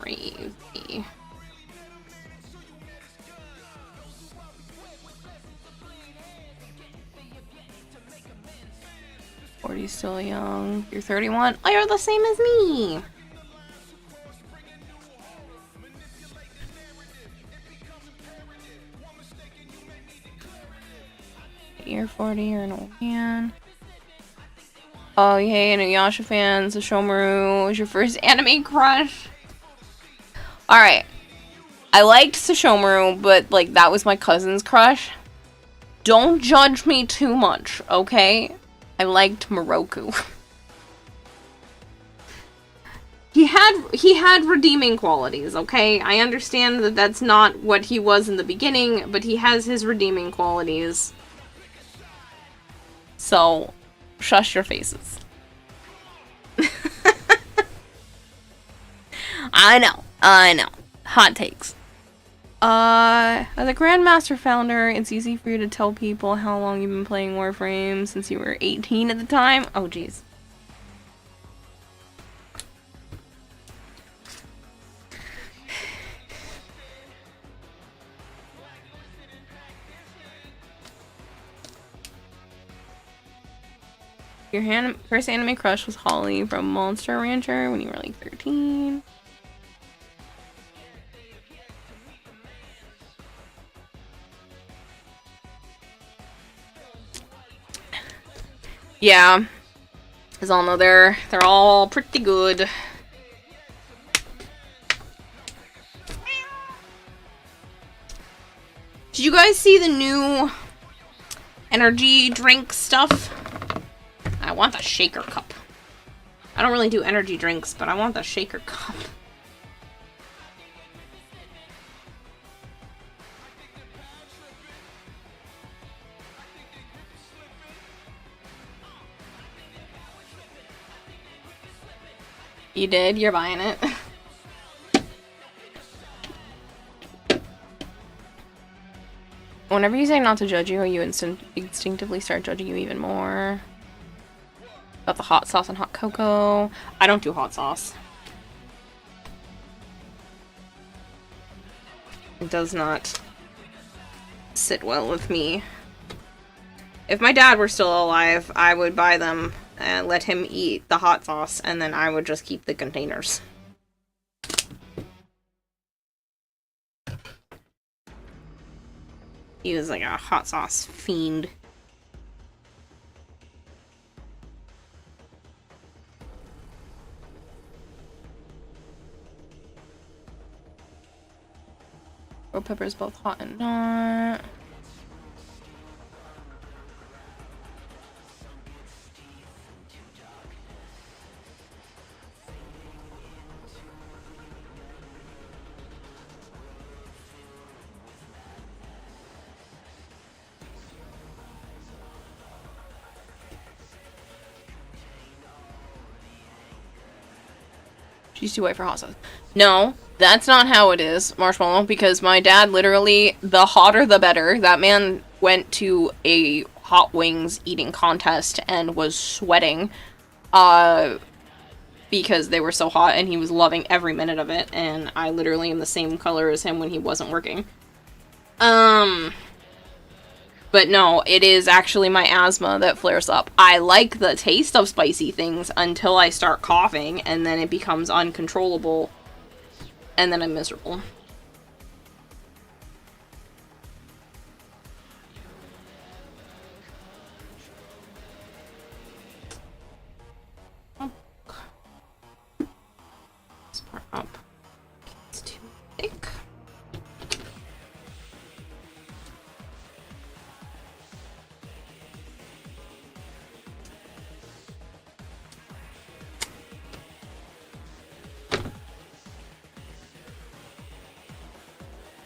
Crazy. Forty's still young. You're 31. Oh, you're the same as me. You're 40. You're an old man. Oh, yay, Inuyasha fans. Sesshomaru was your first anime crush. Alright. I liked Sesshomaru, but, like, that was my cousin's crush. Don't judge me too much, okay? I liked Moroku. He had redeeming qualities, okay? I understand that that's not what he was in the beginning, but he has his redeeming qualities. So, shush your faces. I know. Hot takes. As a Grandmaster founder, it's easy for you to tell people how long you've been playing Warframe since you were 18 at the time. Oh, jeez. Your first anime crush was Holly from Monster Rancher when you were like 13. Yeah. As all know, they're all pretty good. Did you guys see the new energy drink stuff? I want the shaker cup. I don't really do energy drinks, but I want the shaker cup. You did? You're buying it? Whenever you say not to judge you, you instinctively start judging you even more. About the hot sauce and hot cocoa. I don't do hot sauce. It does not sit well with me. If my dad were still alive, I would buy them and let him eat the hot sauce, and then I would just keep the containers. He was like a hot sauce fiend. Bell pepper is both hot and not. She's too white for hot sauce. No, that's not how it is, Marshmallow, because my dad literally, the hotter the better. That man went to a hot wings eating contest and was sweating because they were so hot, and he was loving every minute of it, and I literally am the same color as him when he wasn't working. But no, it is actually my asthma that flares up. I like the taste of spicy things until I start coughing, and then it becomes uncontrollable, and then I'm miserable. This part up. It's too thick.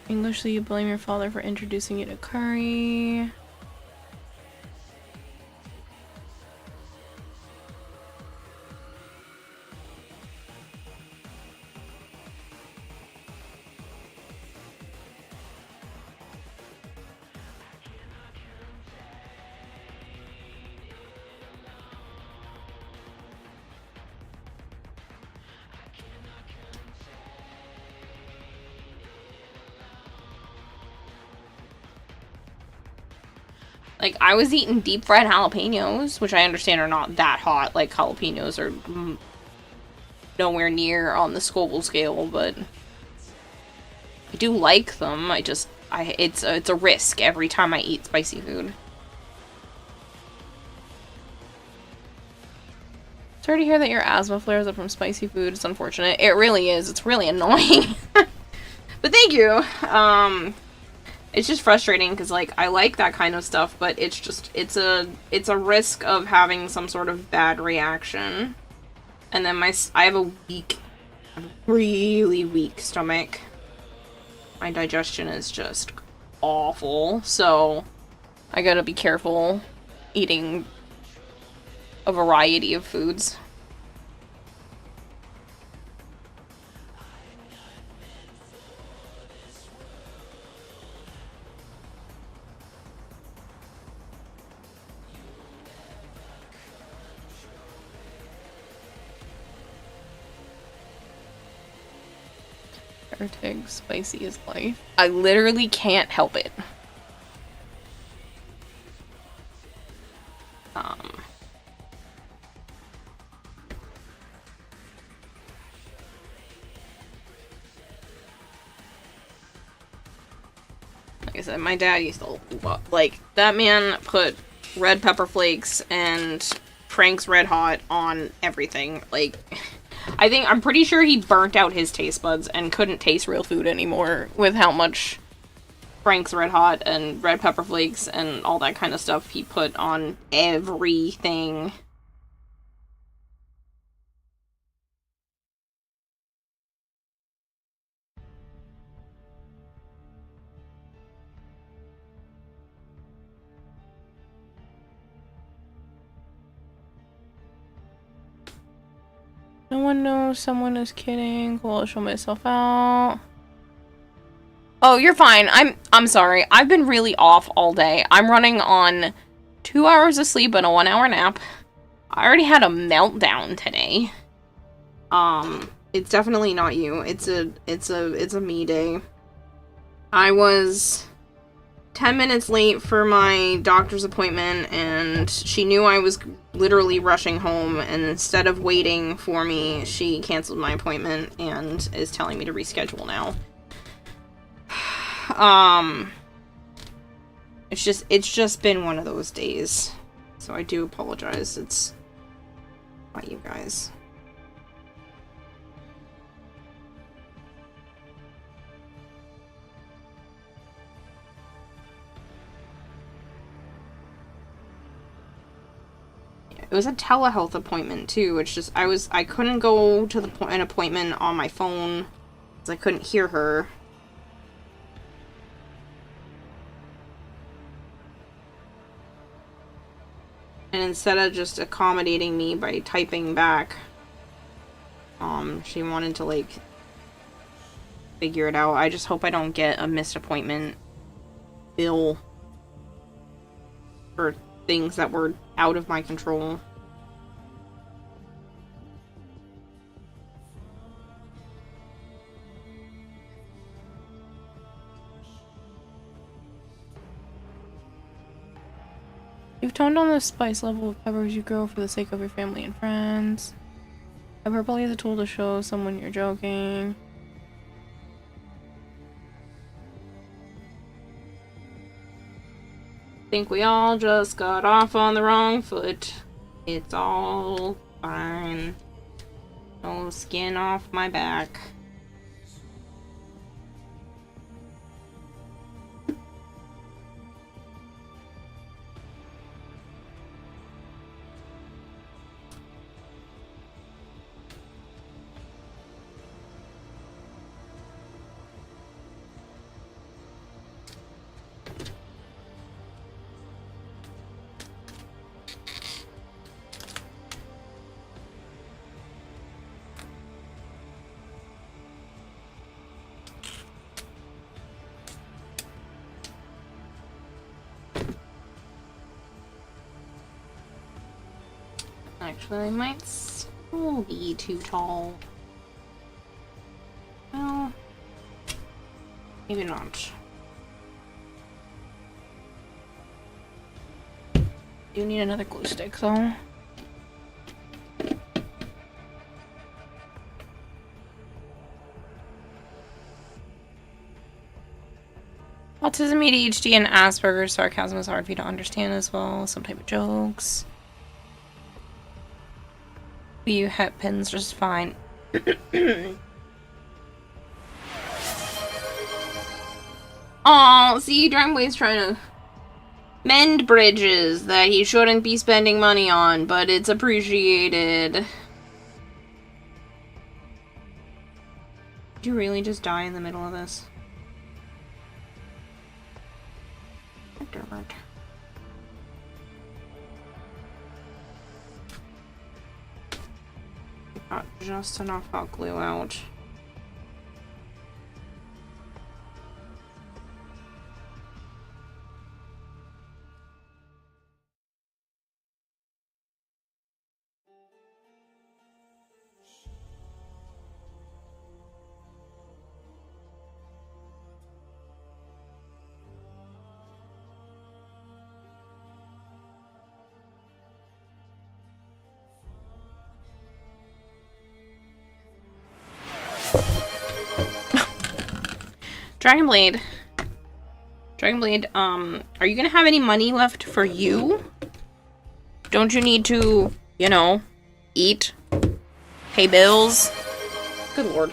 Englishly, you blame your father for introducing you to curry. Like, I was eating deep fried jalapenos, which I understand are not that hot. Like, jalapenos are nowhere near on the Scoville scale, but I do like them. It's a risk every time I eat spicy food. Sorry to hear that your asthma flares up from spicy food. It's unfortunate. It really is. It's really annoying. But thank you. It's just frustrating because, like, I like that kind of stuff, but it's just, it's a risk of having some sort of bad reaction. And then I have a really weak stomach. My digestion is just awful, so I gotta be careful eating a variety of foods. Artig, spicy is life. I literally can't help it. Like I said, my dad used to, like, that man put red pepper flakes and Frank's Red Hot on everything. Like, I'm pretty sure he burnt out his taste buds and couldn't taste real food anymore with how much Frank's Red Hot and red pepper flakes and all that kind of stuff he put on everything. No one knows someone is kidding. Cool, I'll show myself out. Oh, you're fine. I'm sorry. I've been really off all day. I'm running on 2 hours of sleep and a 1 hour nap. I already had a meltdown today. It's definitely not you. It's a me day. I was 10 minutes late for my doctor's appointment, and she knew I was literally rushing home, and instead of waiting for me, she canceled my appointment and is telling me to reschedule now. It's just been one of those days. So I do apologize. It's by you guys. It was a telehealth appointment too. It's just I couldn't go to an appointment on my phone because I couldn't hear her. And instead of just accommodating me by typing back, she wanted to, like, figure it out. I just hope I don't get a missed appointment bill for things that were out of my control. You've toned down the spice level of peppers you grow for the sake of your family and friends. Hyperbole is a tool to show someone you're joking. Think we all just got off on the wrong foot. It's all fine. No skin off my back. Actually, I might still be too tall. Well, maybe not. Do need another glue stick, though. Autism, ADHD, and Asperger's sarcasm is hard for you to understand as well. Some type of jokes. You hat pins just fine. Aw, see, Dragon Blade's trying to mend bridges that he shouldn't be spending money on, but it's appreciated. Did you really just die in the middle of this? Darn. Got just enough hot glue out. Dragon Blade, are you gonna have any money left for you? Don't you need to, you know, eat, pay bills? Good lord.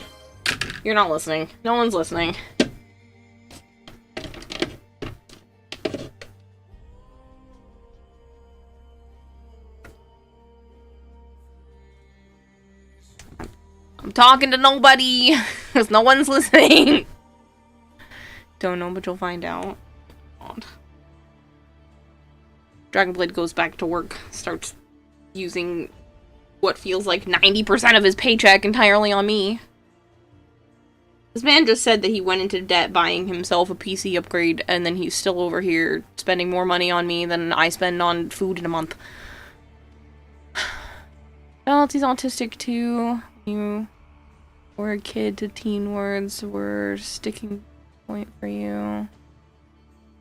You're not listening. No one's listening. I'm talking to nobody, because no one's listening. Don't know, but you'll find out. God. Dragonblade goes back to work, starts using what feels like 90% of his paycheck entirely on me. This man just said that he went into debt buying himself a PC upgrade, and then he's still over here spending more money on me than I spend on food in a month. Well, he's autistic too. You were a kid to teen words were sticking point for you.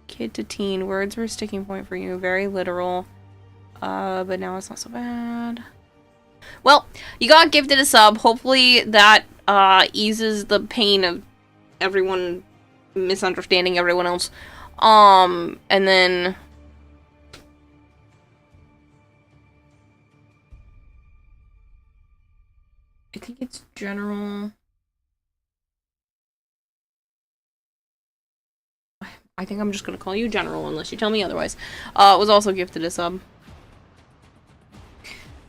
Kid to teen words were a sticking point for you. Very literal. But now it's not so bad. Well, you got gifted a sub. Hopefully that eases the pain of everyone misunderstanding everyone else. And then I think it's general. I think I'm just gonna call you General unless you tell me otherwise. Was also gifted a sub.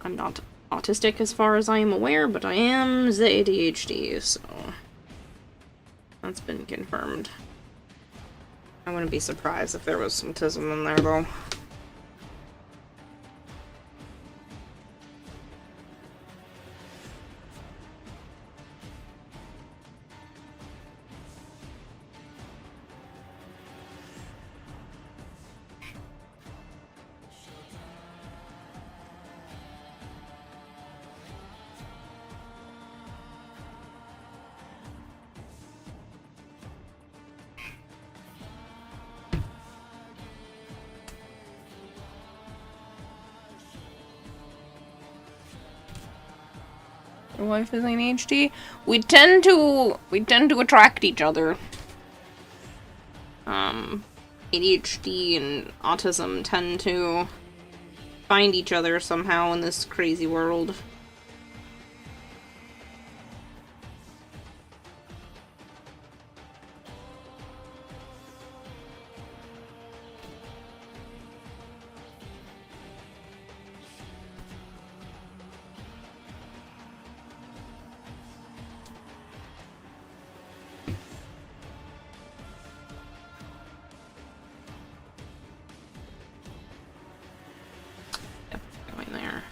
I'm not autistic as far as I am aware, but I am the ADHD, so that's been confirmed. I wouldn't be surprised if there was some autism in there, though. Your wife is ADHD. We tend to attract each other. ADHD and autism tend to find each other somehow in this crazy world. There.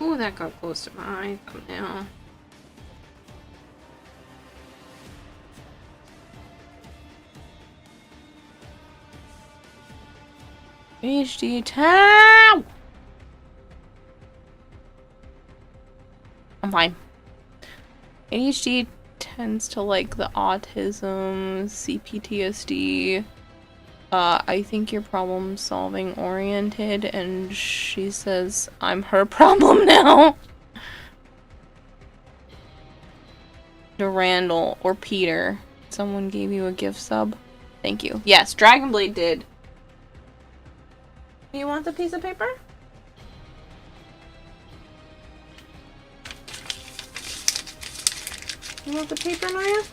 Ooh, that got close to my thumbnail. HD town. I'm fine. ADHD tends to like the autism, CPTSD. I think you're problem solving oriented, and she says I'm her problem now. Durandal or Peter. Someone gave you a gift sub. Thank you. Yes, Dragonblade did. Do you want the piece of paper? You want the paper, Naya?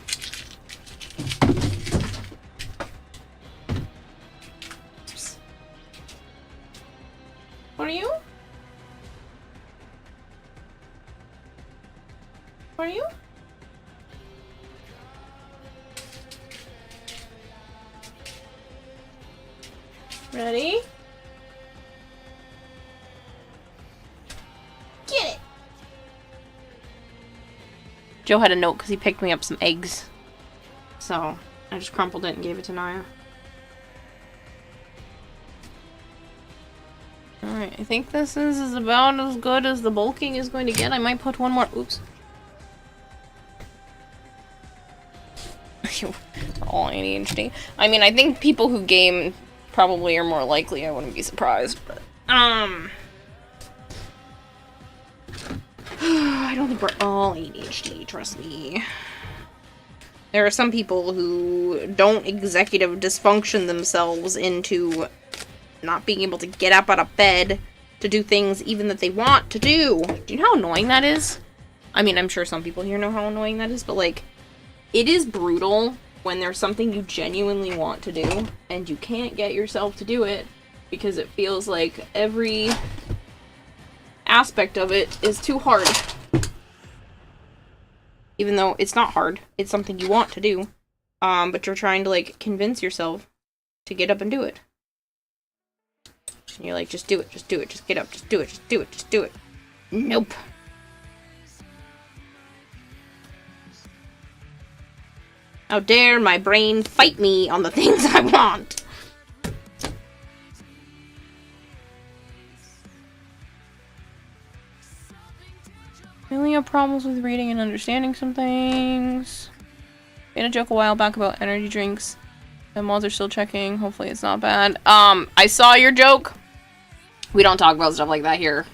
Oops. What are you? What are you? Ready? Get it! Joe had a note because he picked me up some eggs. So, I just crumpled it and gave it to Naya. Alright, I think this is about as good as the bulking is going to get. I might put one more. Oops. All ADHD. I mean, I think people who game probably are more likely. I wouldn't be surprised, but I don't think we're all ADHD, trust me. There are some people who don't executive dysfunction themselves into not being able to get up out of bed to do things even that they want to do. Do you know how annoying that is? I mean, I'm sure some people here know how annoying that is, but like, it is brutal when there's something you genuinely want to do and you can't get yourself to do it because it feels like every aspect of it is too hard. Even though it's not hard, it's something you want to do. But you're trying to like convince yourself to get up and do it. And you're like, just do it, just do it, just get up, just do it, just do it, just do it. Nope. How dare my brain fight me on the things I want? I only have problems with reading and understanding some things. Made a joke a while back about energy drinks. My mods are still checking. Hopefully it's not bad. I saw your joke. We don't talk about stuff like that here.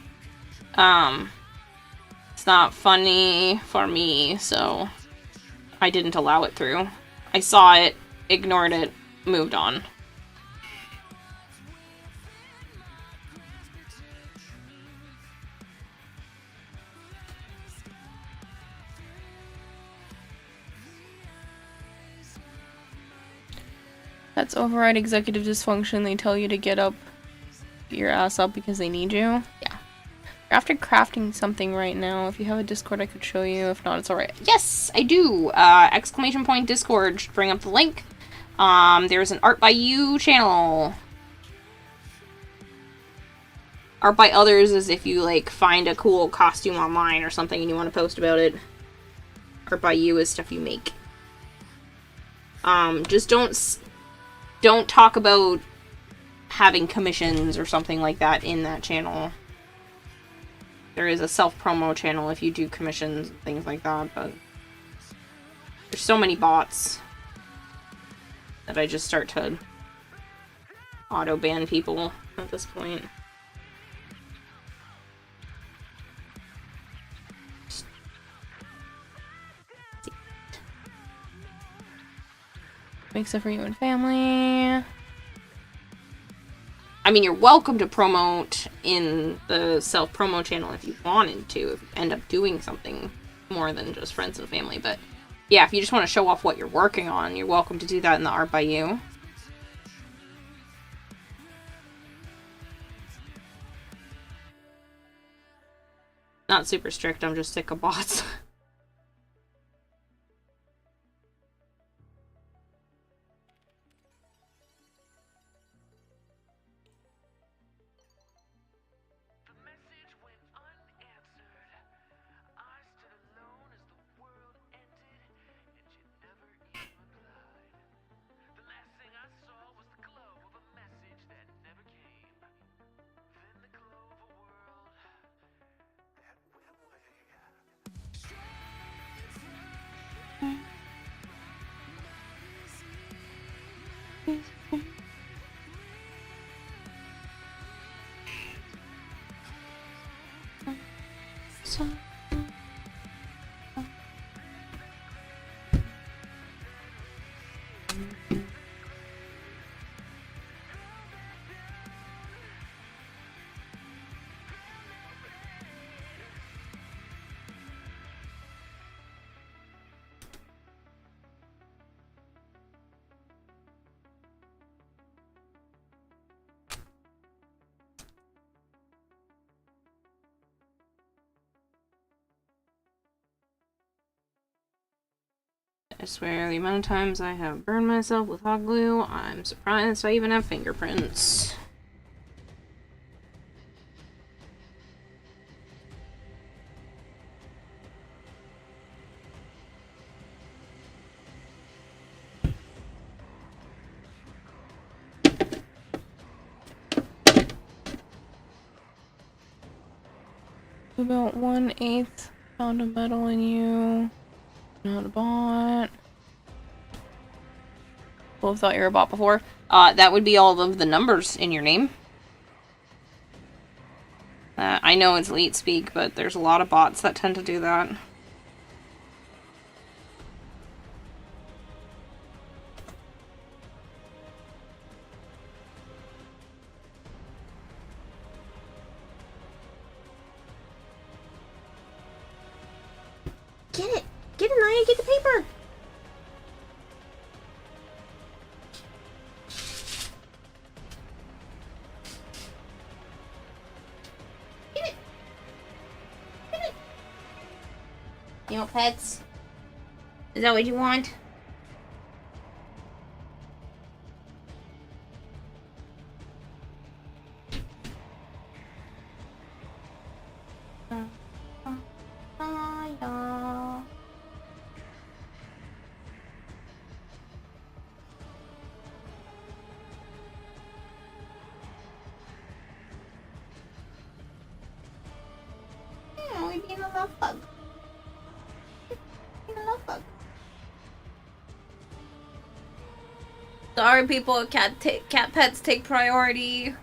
It's not funny for me, so I didn't allow it through. I saw it, ignored it, moved on. That's override executive dysfunction. They tell you to get up, get your ass up because they need you. Yeah. You're after crafting something right now. If you have a Discord, I could show you. If not, it's alright. Yes, I do. Exclamation point Discord. Should bring up the link. There's an Art by You channel. Art by Others is if you like find a cool costume online or something and you want to post about it. Art by You is stuff you make. Just don't talk about having commissions or something like that in that channel. There is a self-promo channel if you do commissions and things like that, but there's so many bots that I just start to auto ban people at this point. Makes it for you and family. I mean, you're welcome to promote in the self-promo channel if you wanted to, if you end up doing something more than just friends and family. But yeah, if you just want to show off what you're working on, you're welcome to do that in the Art by You. Not super strict, I'm just sick of bots. I swear, the amount of times I have burned myself with hot glue, I'm surprised I even have fingerprints. About 1/8 pound of metal in you. Not a bot. Well, I thought you were a bot before. That would be all of the numbers in your name. I know it's late speak, but there's a lot of bots that tend to do that. Get it! Get it, Naya! Get the paper! Get it! Get it! You want pets? Is that what you want? Sorry, people. Cat pets take priority.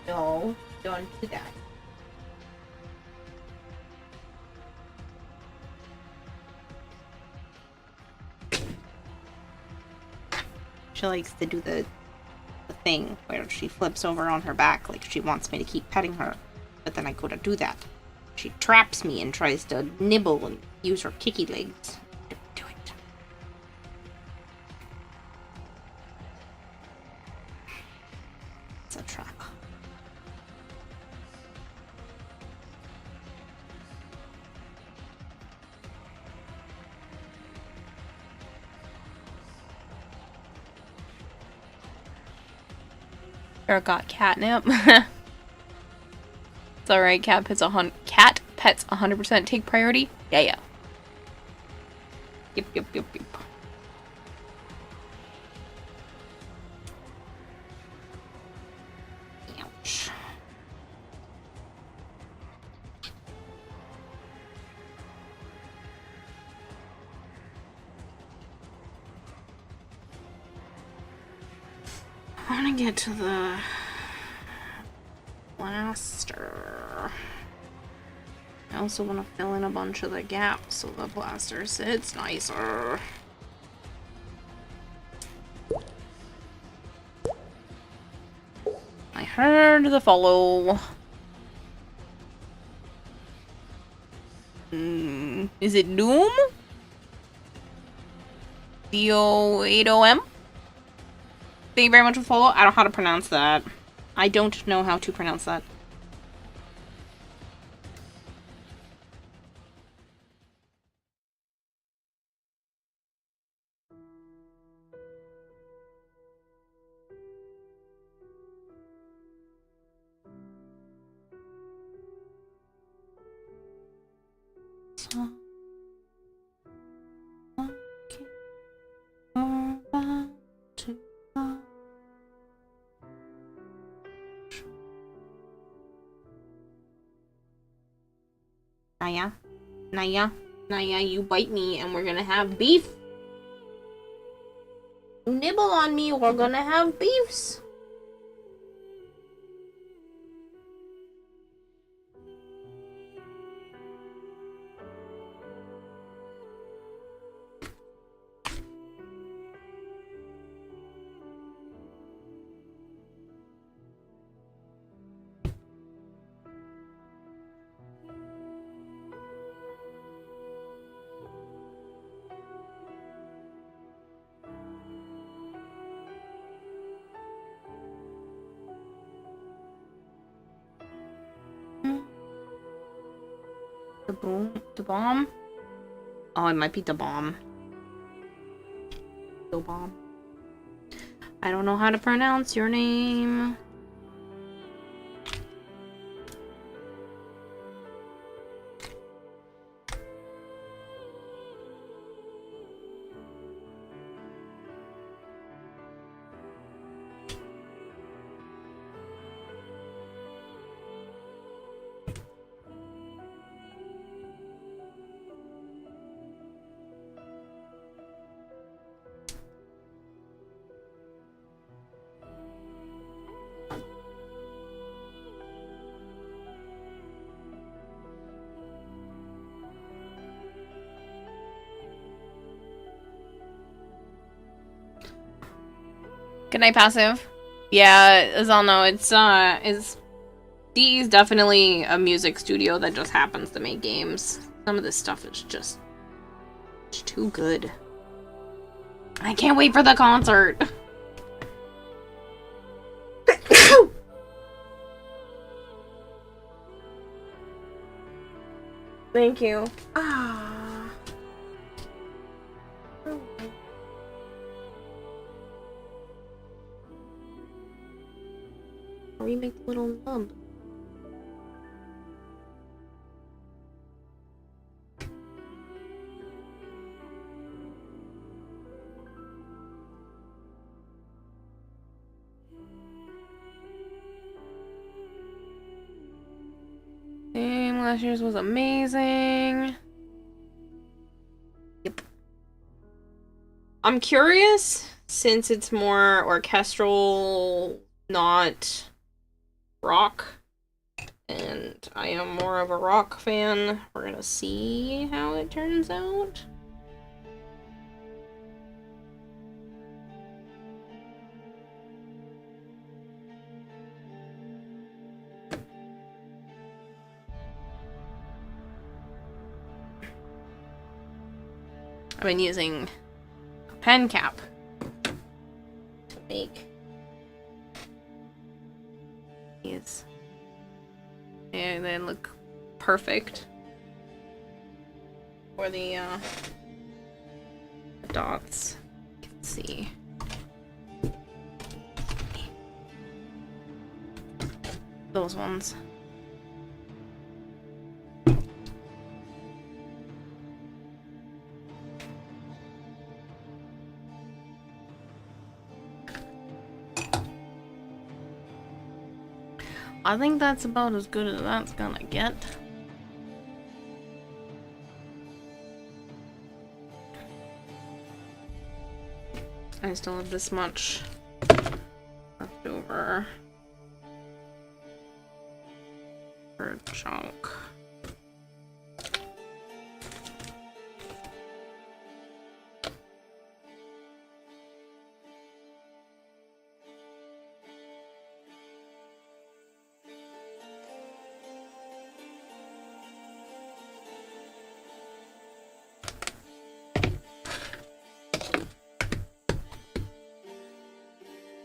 No, don't do that. She likes to do the thing where she flips over on her back like she wants me to keep petting her, but then I go to do that. She traps me and tries to nibble and use her kicky legs. Don't do it. It's a trap. Or got catnip. It's alright, cat pets 100% take priority. Yeah. Yep. Ouch. I want to get to the blaster. I also want to fill in a bunch of the gaps so the blaster sits nicer. I heard the follow. Is it Doom? D-O-8-O-M? Thank you very much for the follow. I don't know how to pronounce that. I don't know how to pronounce that. Naya, you bite me and we're gonna have beef. You nibble on me, we're gonna have beefs. The bomb? Oh, it might be the bomb. The bomb. I don't know how to pronounce your name. Good night, passive. Yeah, as I'll know, D is definitely a music studio that just happens to make games. Some of this stuff is just it's too good. I can't wait for the concert. Thank you. Or you make a little nub. Last year's was amazing. Yep. I'm curious, since it's more orchestral, not rock, and I am more of a rock fan. We're gonna see how it turns out. I've been using a pen cap to make these. And they look perfect for the dots. You can see. Those ones. I think that's about as good as that's gonna get. I still have this much left over for a chunk.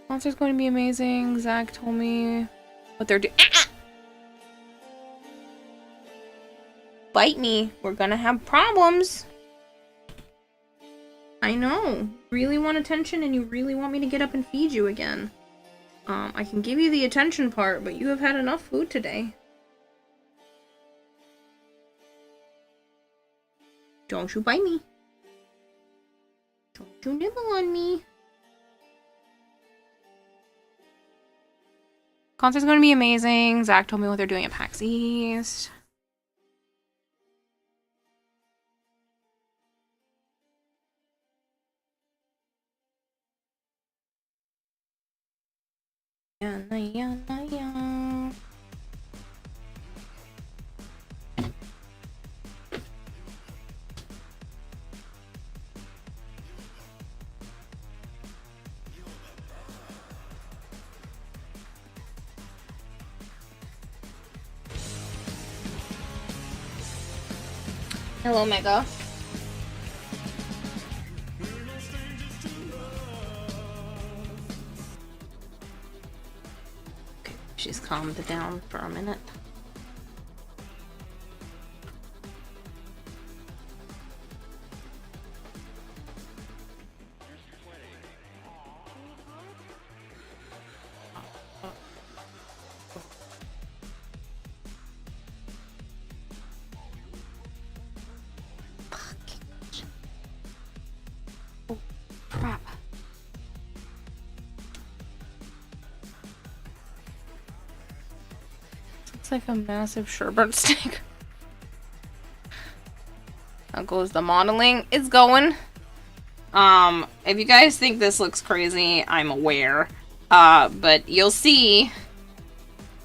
Concert's going to be amazing. Zach told me what they're doing. Ah! Bite me. We're gonna have problems. I know. Really want attention and you really want me to get up and feed you again. I can give you the attention part, but you have had enough food today. Don't you bite me. Don't you nibble on me. Concert's going to be amazing. Zach told me what they're doing at PAX East. Yeah. Hello, Mega. Okay, she's calmed down for a minute. Like a massive sherbet stick. How goes the modeling? It's going. If you guys think this looks crazy, I'm aware. But you'll see.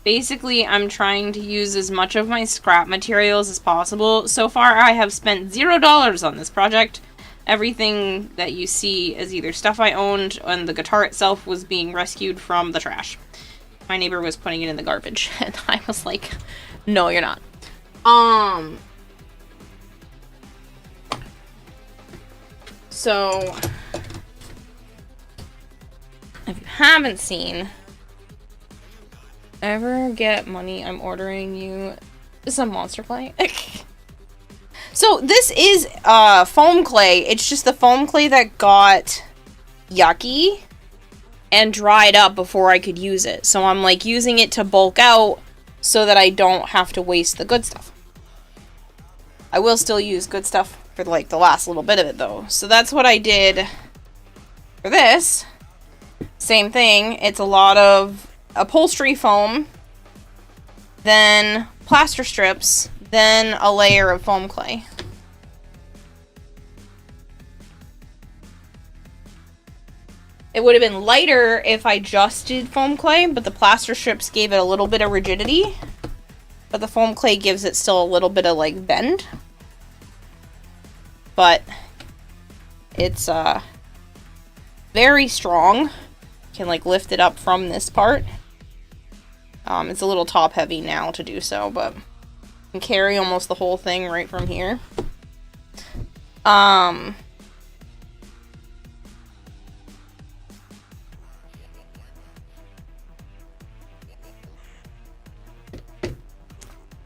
Basically, I'm trying to use as much of my scrap materials as possible. So far, I have spent $0 on this project. Everything that you see is either stuff I owned, and the guitar itself was being rescued from the trash. My neighbor was putting it in the garbage, and I was like, no, you're not. So, if you haven't seen, ever get money, I'm ordering you some Monster Clay. So, this is foam clay. It's just the foam clay that got yucky and dried up before I could use it. So I'm like using it to bulk out so that I don't have to waste the good stuff. I will still use good stuff for like the last little bit of it though. So that's what I did for this. Same thing. It's a lot of upholstery foam, then plaster strips, then a layer of foam clay. It would have been lighter if I just did foam clay, but the plaster strips gave it a little bit of rigidity. But the foam clay gives it still a little bit of, like, bend. But it's very strong. You can, like, lift it up from this part. It's a little top heavy now to do so, but you can carry almost the whole thing right from here.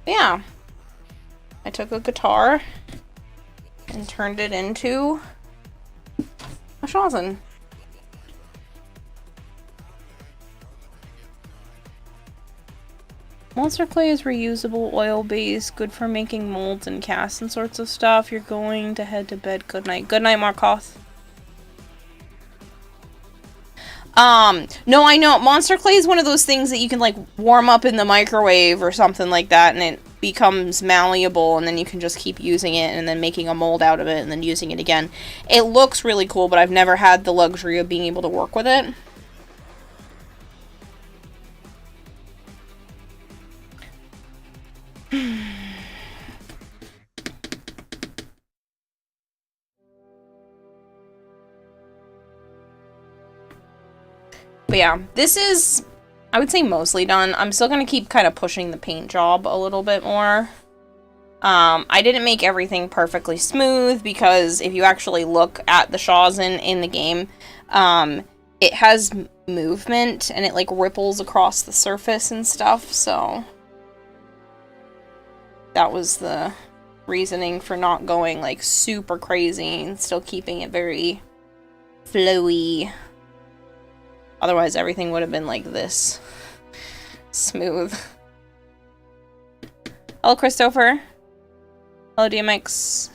Yeah, I took a guitar and turned it into a Shawson. Monster clay is reusable, oil-based, good for making molds and casts and sorts of stuff. You're going to head to bed. Good night. Good night, Markoth. No, I know. Monster clay is one of those things that you can, like, warm up in the microwave or something like that, and it becomes malleable, and then you can just keep using it, and then making a mold out of it, and then using it again. It looks really cool, but I've never had the luxury of being able to work with it. But yeah, this is, I would say, mostly done. I'm still going to keep kind of pushing the paint job a little bit more. I didn't make everything perfectly smooth because if you actually look at the Shawzin in the game, it has movement and it like ripples across the surface and stuff, so that was the reasoning for not going like super crazy and still keeping it very flowy. Otherwise, everything would have been like this. Smooth. Hello, Christopher. Hello, DMX.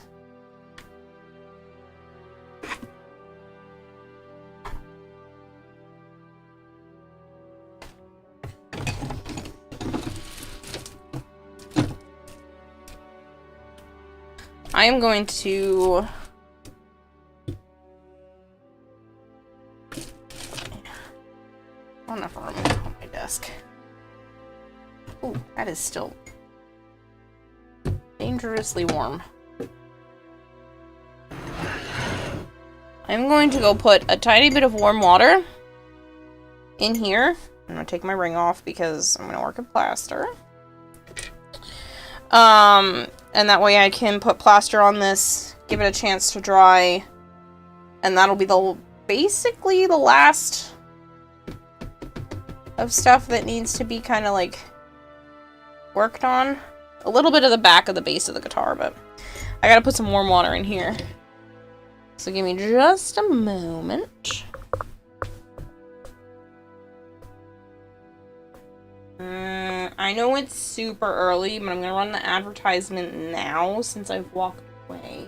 I am going to... not enough room on my desk. Ooh, that is still dangerously warm. I'm going to go put a tiny bit of warm water in here. I'm going to take my ring off because I'm going to work with plaster. And that way I can put plaster on this, give it a chance to dry, and that'll be basically the last of stuff that needs to be kind of like worked on. A little bit of the back of the base of the guitar, but I gotta put some warm water in here. So give me just a moment. I know it's super early, but I'm gonna run the advertisement now since I've walked away.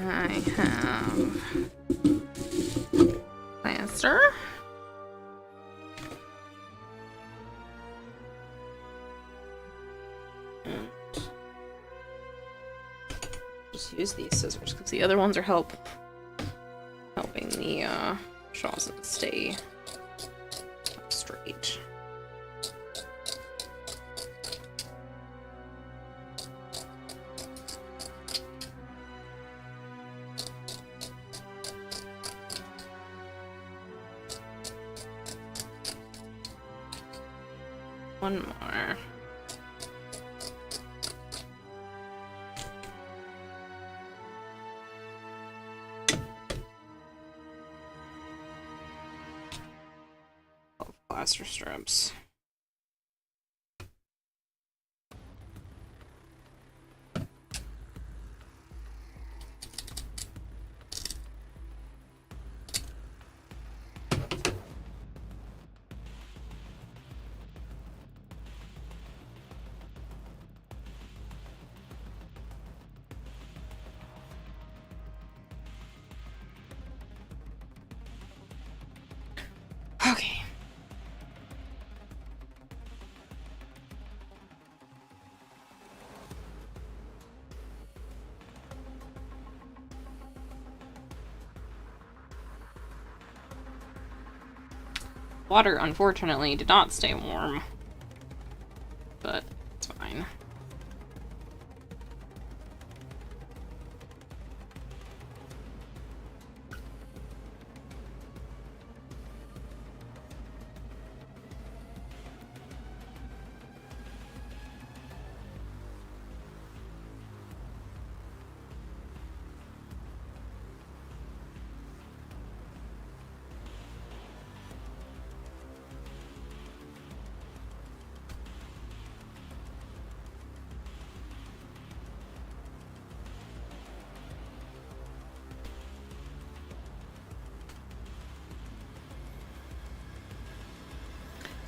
I have plaster. And just use these scissors because the other ones are helping the straws stay straight. One more. Plaster strips. Okay. Water, unfortunately, did not stay warm, but it's fine.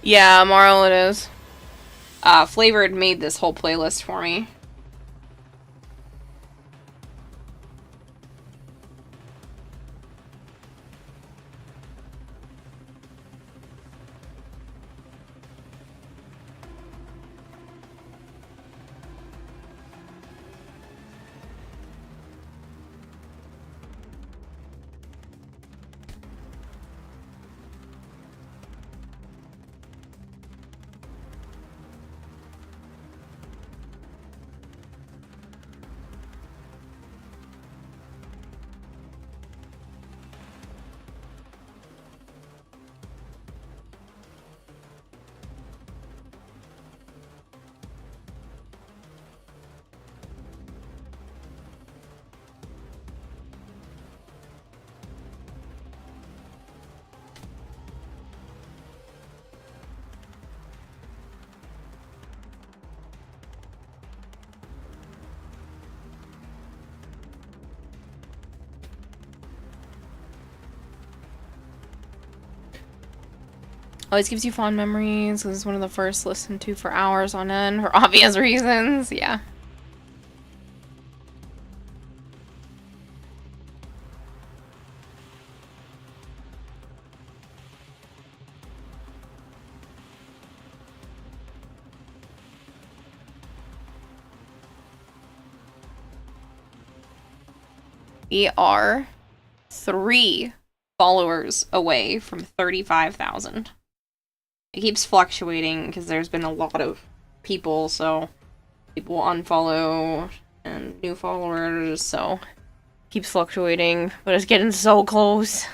Yeah, Marl it is. Flavored made this whole playlist for me. Always gives you fond memories. This is one of the first listened to for hours on end for obvious reasons. Yeah. We are 3 followers away from 35,000. It keeps fluctuating because there's been a lot of people, so people unfollow and new followers, so it keeps fluctuating, but it's getting so close.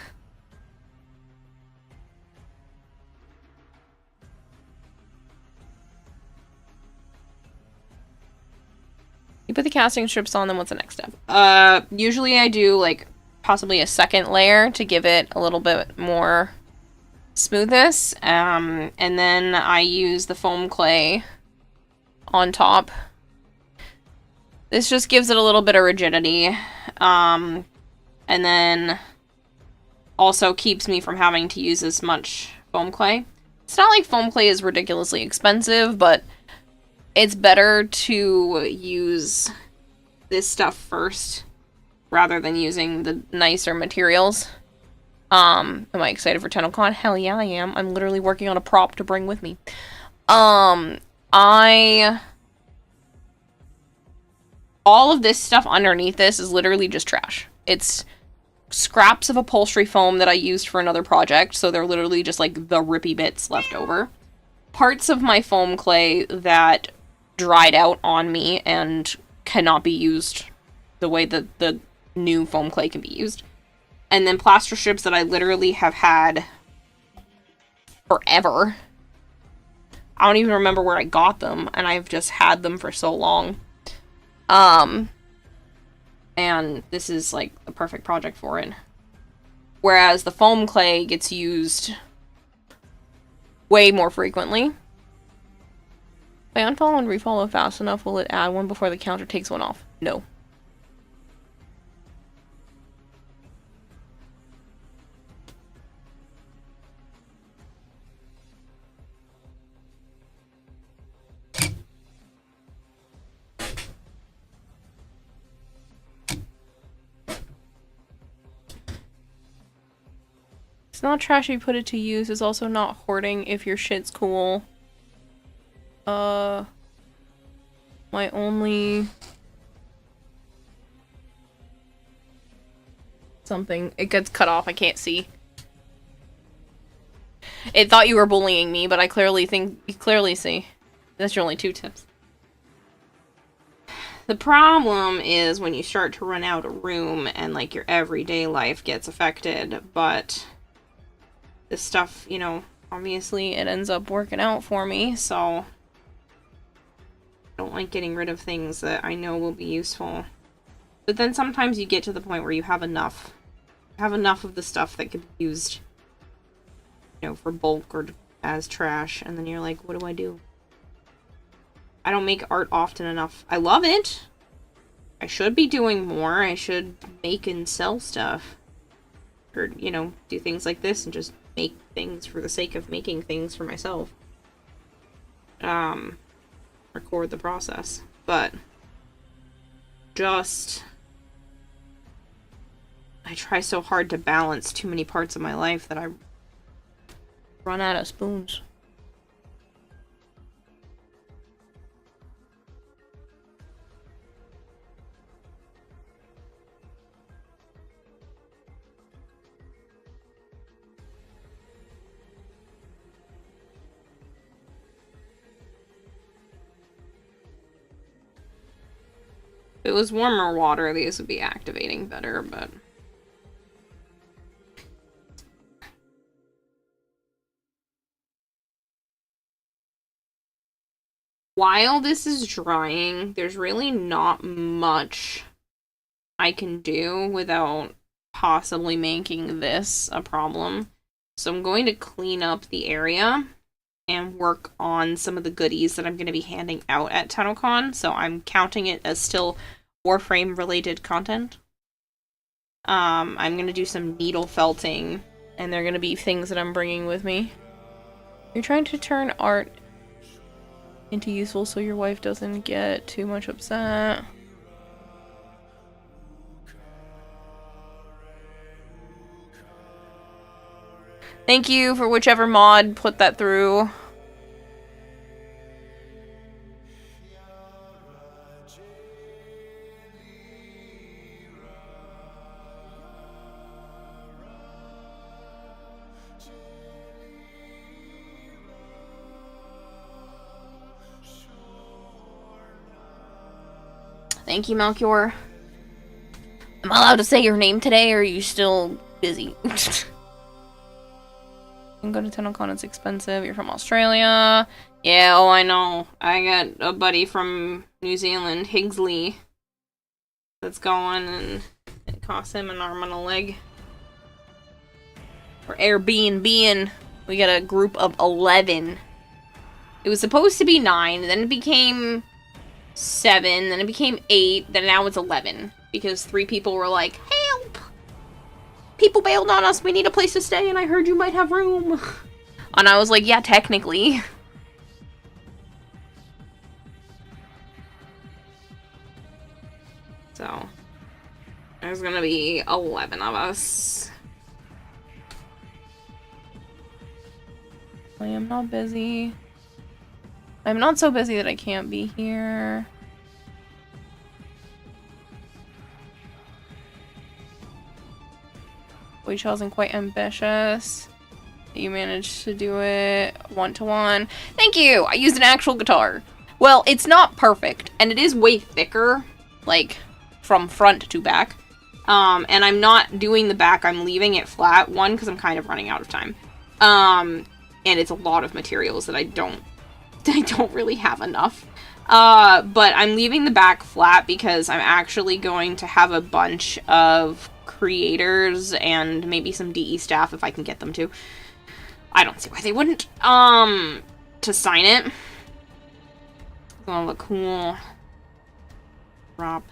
You put the casting strips on, then what's the next step? Usually I do, like, possibly a second layer to give it a little bit more smoothness, and then I use the foam clay on top. This just gives it a little bit of rigidity, and then also keeps me from having to use as much foam clay. It's not like foam clay is ridiculously expensive, but it's better to use this stuff first rather than using the nicer materials. Am I excited for Tennocon? Hell yeah, I am. I'm literally working on a prop to bring with me. All of this stuff underneath this is literally just trash. It's scraps of upholstery foam that I used for another project, so they're literally just like the rippy bits left over. Parts of my foam clay that dried out on me and cannot be used the way that the new foam clay can be used. And then plaster strips that I literally have had forever. I don't even remember where I got them, and I've just had them for so long. And this is like the perfect project for it. Whereas the foam clay gets used way more frequently. If I unfollow and refollow fast enough, will it add one before the counter takes one off? No. It's not trash if you put it to use. It's also not hoarding if your shit's cool. My only... something. It gets cut off. I can't see. It thought you were bullying me, but I clearly think... You clearly see. That's your only 2 tips. The problem is when you start to run out of room and, like, your everyday life gets affected, but... this stuff, you know, obviously it ends up working out for me, so I don't like getting rid of things that I know will be useful. But then sometimes you get to the point where you have enough. You have enough of the stuff that could be used, you know, for bulk or as trash, and then you're like, what do I do? I don't make art often enough. I love it! I should be doing more. I should make and sell stuff. Or, you know, do things like this and just make things for the sake of making things for myself. Record the process. But just... I try so hard to balance too many parts of my life that I run out of spoons. If it was warmer water, these would be activating better, but... while this is drying, there's really not much I can do without possibly making this a problem. So I'm going to clean up the area and work on some of the goodies that I'm going to be handing out at Tennocon, so I'm counting it as still Warframe related content. I'm going to do some needle felting, and they're going to be things that I'm bringing with me. You're trying to turn art into useful so your wife doesn't get too much upset. Thank you for whichever mod put that through. Thank you, Melchior. Am I allowed to say your name today, or are you still busy? You can go to Tennocon, it's expensive. You're from Australia. Yeah, oh, I know. I got a buddy from New Zealand, Higgsley, that's going, and it costs him an arm and a leg. We're Airbnb-ing. We got a group of 11. It was supposed to be 9, then it became 7, then it became 8, then now it's 11. Because 3 people were like, help! People bailed on us, we need a place to stay, and I heard you might have room. And I was like, yeah, technically. So, There's gonna be 11 of us. I am not busy. I'm not so busy that I can't be here. Which wasn't quite ambitious. You managed to do it one-to-one. Thank you! I used an actual guitar. Well, it's not perfect, and it is way thicker, like, from front to back. And I'm not doing the back, I'm leaving it flat. One, because I'm kind of running out of time. And it's a lot of materials that I don't really have enough. But I'm leaving the back flat because I'm actually going to have a bunch of creators and maybe some DE staff if I can get them to. I don't see why they wouldn't. To sign it. It's gonna look cool. Drop.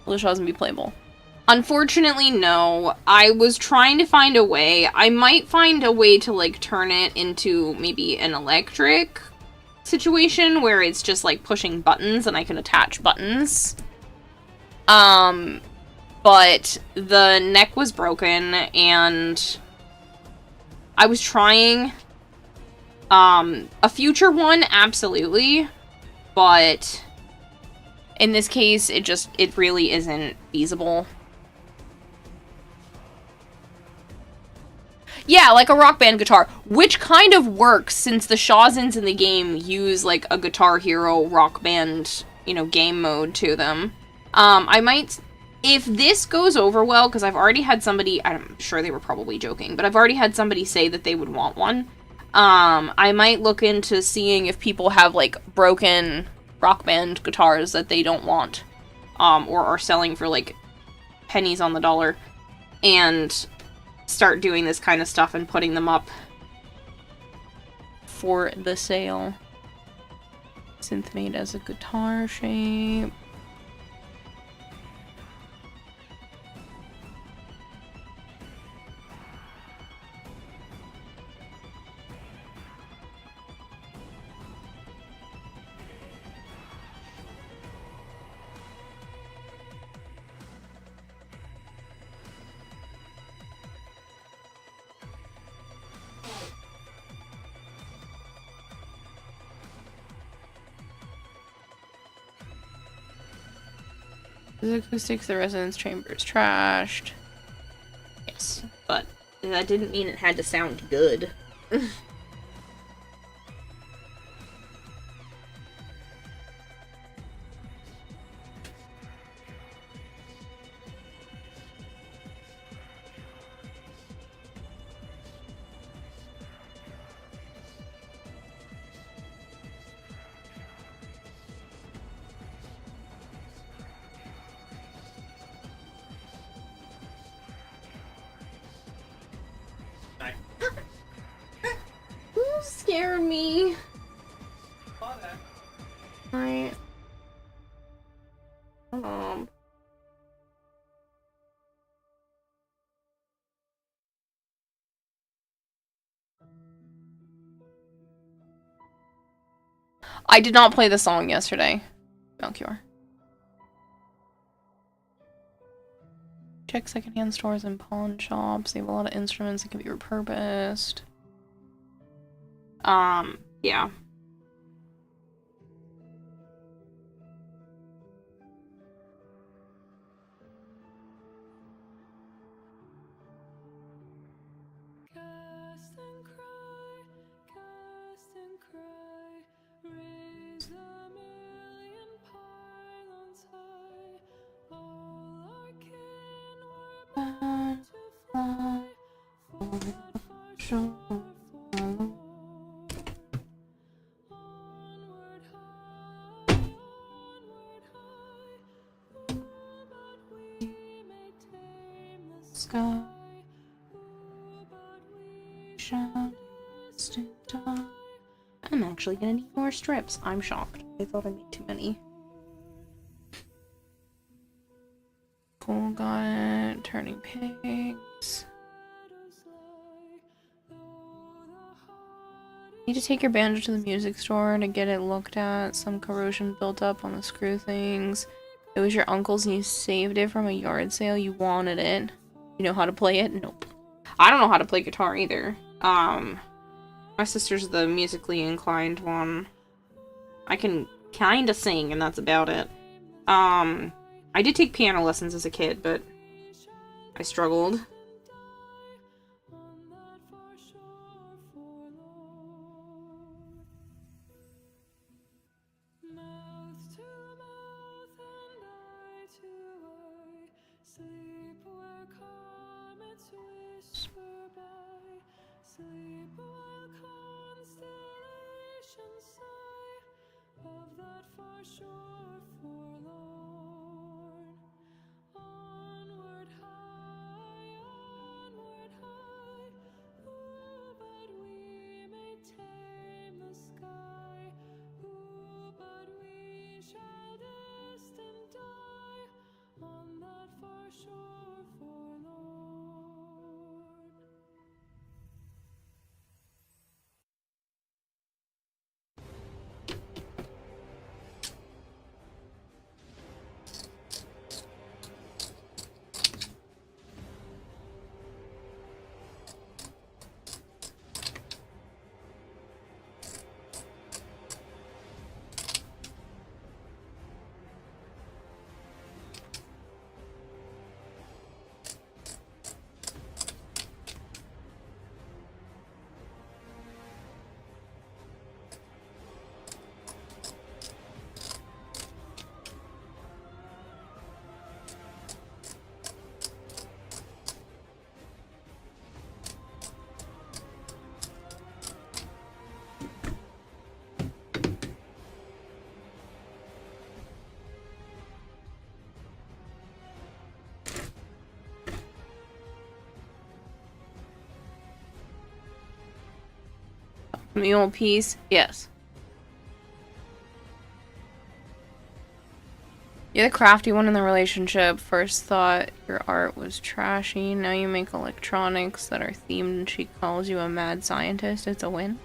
Alicia doesn't be playable. Unfortunately, no. I was trying to find a way. I might find a way to, like, turn it into maybe an electric situation where it's just, like, pushing buttons and I can attach buttons. But the neck was broken and I was trying. A future one, absolutely. But in this case, it really isn't feasible. Yeah, like a Rock Band guitar, which kind of works since the Shazins in the game use, like, a Guitar Hero Rock Band, you know, game mode to them. I might, if this goes over well, because I've already had somebody, I'm sure they were probably joking, but I've already had somebody say that they would want one. I might look into seeing if people have, like, broken Rock Band guitars that they don't want, or are selling for, like, pennies on the dollar, and start doing this kind of stuff and putting them up for the sale. Synth made as a guitar shape. The acoustics, the resonance chamber is trashed. Yes, but that didn't mean it had to sound good. You scared me. Right. I did not play the song yesterday, Melchior. Check secondhand stores and pawn shops. They have a lot of instruments that can be repurposed. Yeah. Sky. I'm actually gonna need more strips. I'm shocked. I thought I made too many. Cool, got it. Turning pigs. Need to take your banjo to the music store to get it looked at. Some corrosion built up on the screw things. It was your uncle's and you saved it from a yard sale. You wanted it. You know how to play it? Nope. I don't know how to play guitar either. My sister's the musically inclined one. I can kinda sing, and that's about it. I did take piano lessons as a kid, but I struggled. Sleep where comets whisper by. Sleep while constellations sigh of that far shore forlorn. Onward high, ooh, but we may tame the sky. Ooh, but we shall distant die on that far shore forlorn. Mule piece? Yes. You're the crafty one in the relationship. First thought your art was trashy. Now you make electronics that are themed and she calls you a mad scientist. It's a win.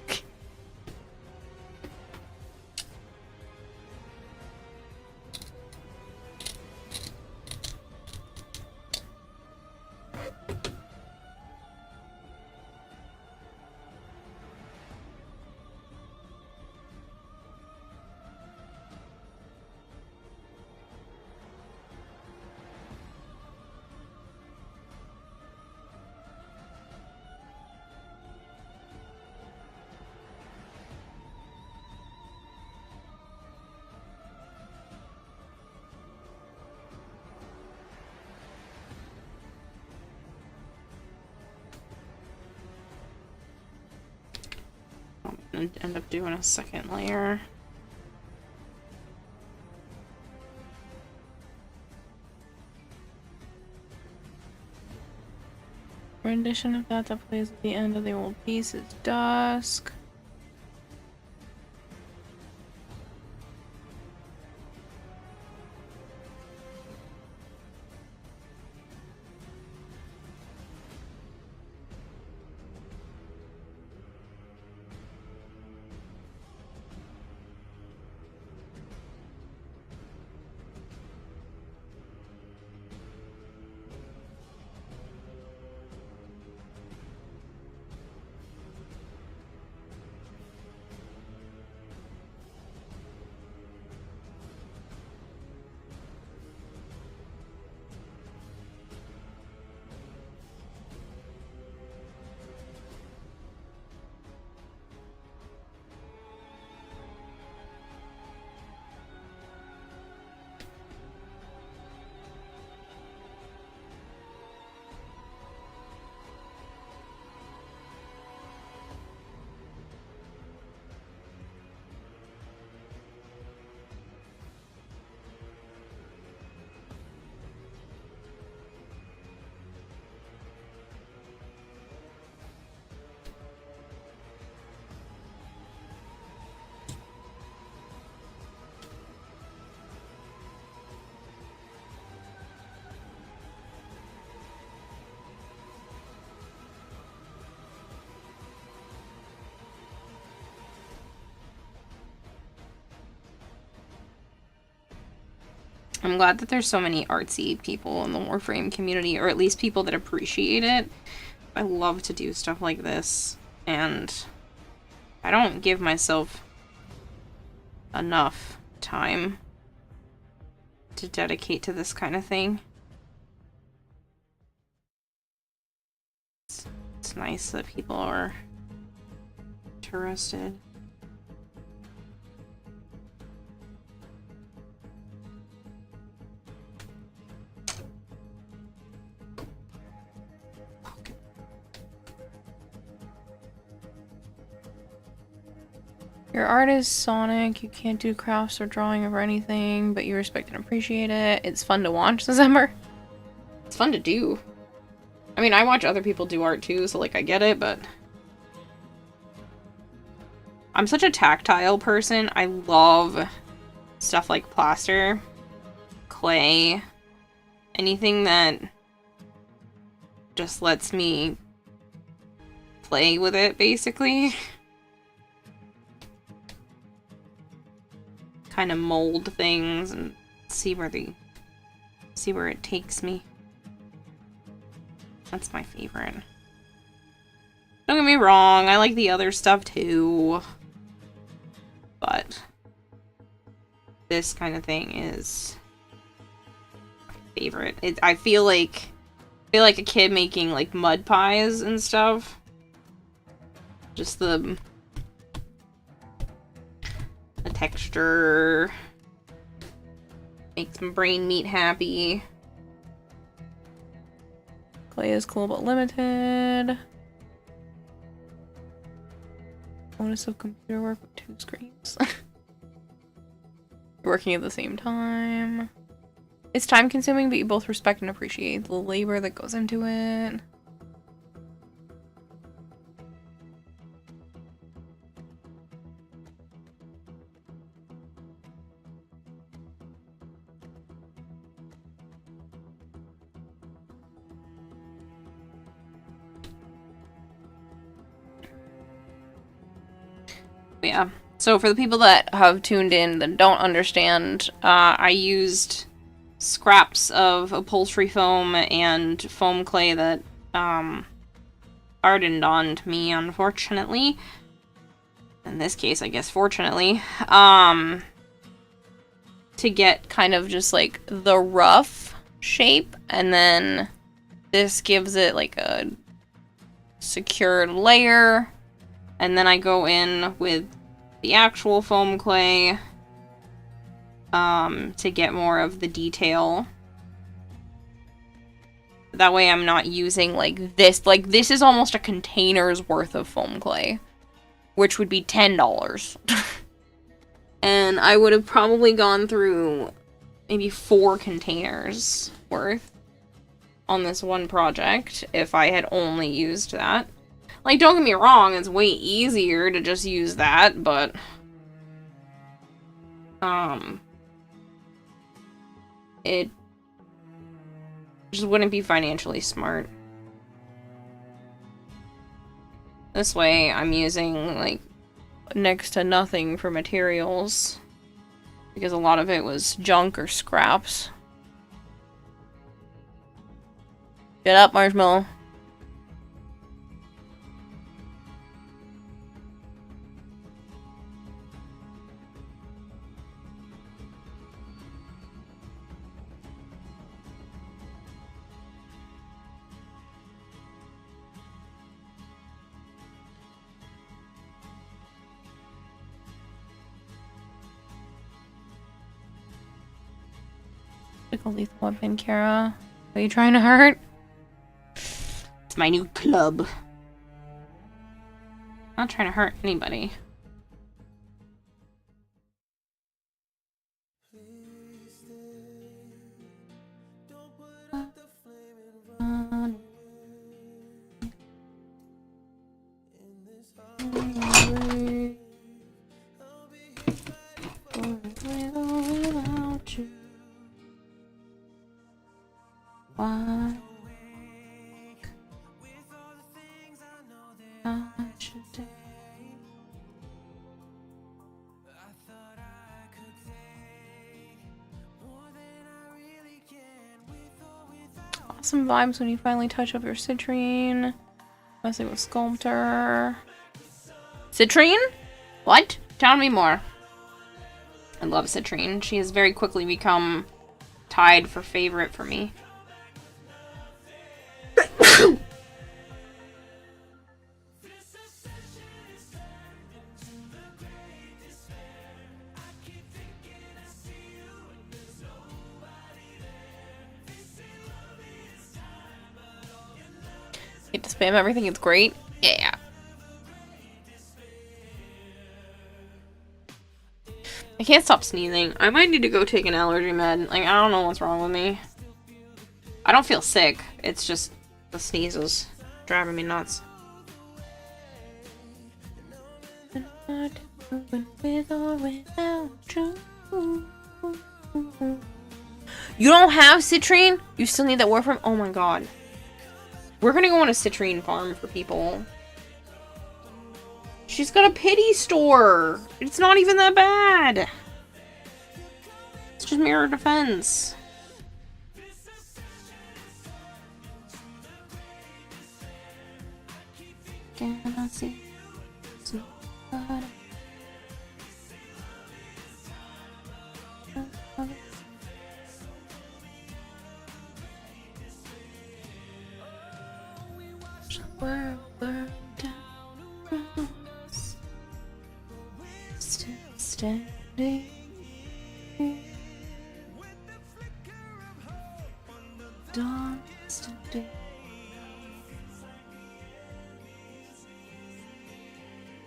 And end up doing a second layer. Rendition of that plays at the end of the old piece is dusk. I'm glad that there's so many artsy people in the Warframe community, or at least people that appreciate it. I love to do stuff like this, and I don't give myself enough time to dedicate to this kind of thing. It's nice that people are interested. Your art is Sonic. You can't do crafts or drawing or anything, but you respect and appreciate it. It's fun to watch, December. It's fun to do. I mean, I watch other people do art too, so like I get it, but I'm such a tactile person. I love stuff like plaster, clay, anything that just lets me play with it, basically. Kind of mold things and see where it takes me. That's my favorite. Don't get me wrong, I like the other stuff too, but this kind of thing is my favorite. I feel like a kid making like mud pies and stuff. Just the texture makes my brain meat happy. Clay is cool but limited. Bonus of computer work with 2 screens. Working at the same time. It's time consuming, but you both respect and appreciate the labor that goes into it. Yeah. So for the people that have tuned in that don't understand, I used scraps of upholstery foam and foam clay that hardened onto me, unfortunately. In this case, I guess fortunately. To get kind of just like the rough shape, and then this gives it like a secured layer. And then I go in with the actual foam clay to get more of the detail. That way I'm not using like this. Like this is almost a container's worth of foam clay, which would be $10. And I would have probably gone through maybe 4 containers worth on this one project if I had only used that. Like, don't get me wrong, it's way easier to just use that, but it just wouldn't be financially smart. This way, I'm using, like, next to nothing for materials, because a lot of it was junk or scraps. Get up, Marshmallow. A lethal weapon, Kara. Are you trying to hurt? It's my new club. Not trying to hurt anybody. Why? I should take. awesome vibes when you finally touch up your citrine. Messing with Sculptor. Citrine? What? Tell me more. I love Citrine. She has very quickly become tied for favorite for me. Get to spam everything, it's great. Yeah. I can't stop sneezing. I might need to go take an allergy med. Like, I don't know what's wrong with me. I don't feel sick. It's just the sneezes driving me nuts. You don't have citrine? You still need that Warframe? Oh my god. We're gonna go on a citrine farm for people. She's got a pity store. It's not even that bad. It's just mirror defense. Can I see? Standing dawn standing.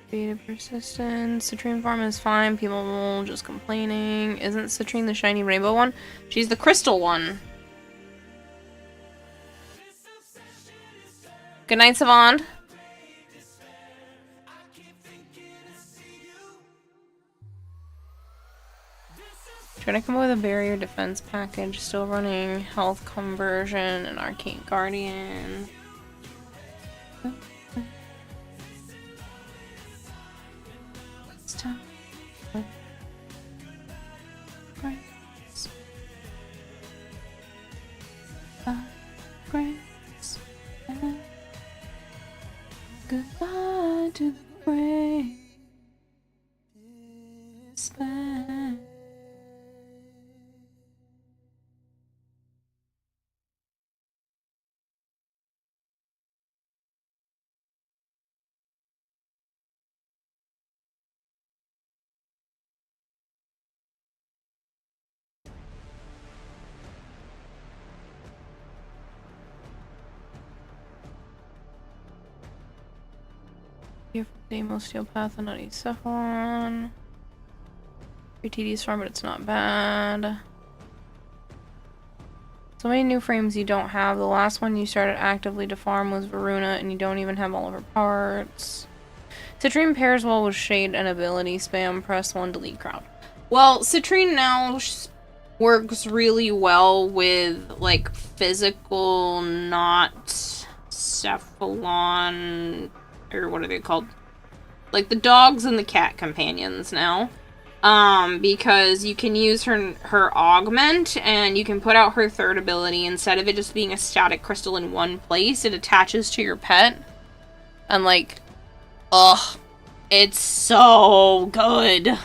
Beta persistence. Citrine farm is fine. People just complaining. Isn't Citrine the shiny rainbow one? She's the crystal one. Good night, Savant. Trying to come up with a barrier defense package. Still running health conversion and arcane guardian. It's time. Goodbye to the brain. Here for Demo Steel Path and Nutty Cephalon. Pretty tedious farm, but it's not bad. So many new frames you don't have. The last one you started actively to farm was Varuna, and you don't even have all of her parts. Citrine pairs well with Shade and ability spam. Press 1 delete crowd. Well, Citrine now works really well with, like, physical, not Cephalon, or what are they called? Like the dogs and the cat companions now. Because you can use her augment, and you can put out her third ability. Instead of it just being a static crystal in one place, it attaches to your pet. And like, ugh, it's so good.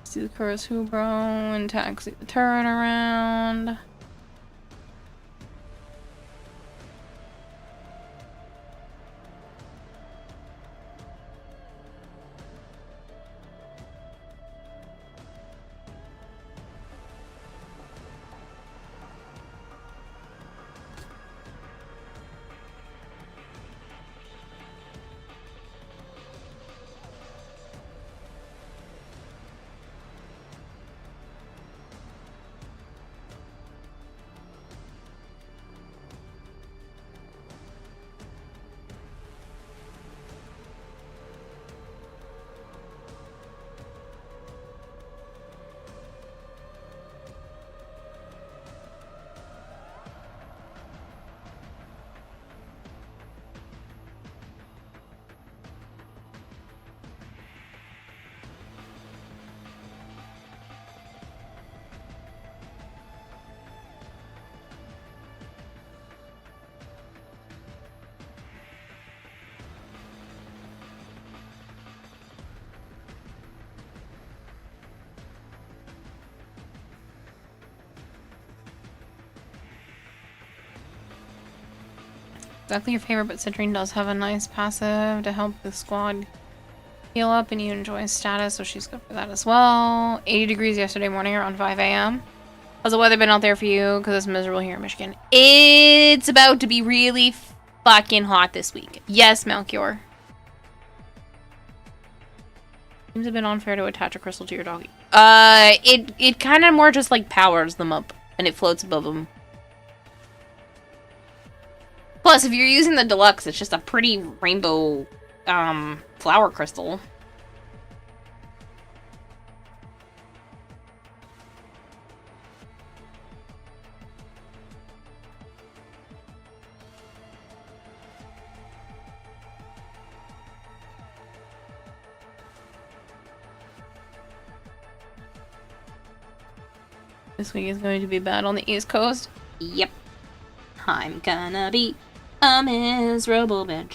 See the Kurosubro and taxi the turret around. exactly your favorite, but Citrine does have a nice passive to help the squad heal up, and you enjoy status, so she's good for that as well. 80 degrees yesterday morning around 5 a.m. How's the weather been out there for you? Because it's miserable here in Michigan. It's about to be really fucking hot this week. Yes, Melchior. Seems a bit unfair to attach a crystal to your doggy. It kind of more just like powers them up, and it floats above them. Plus, if you're using the deluxe, it's just a pretty rainbow, flower crystal. This week is going to be bad on the East Coast. Yep. I'm gonna be a miserable bitch.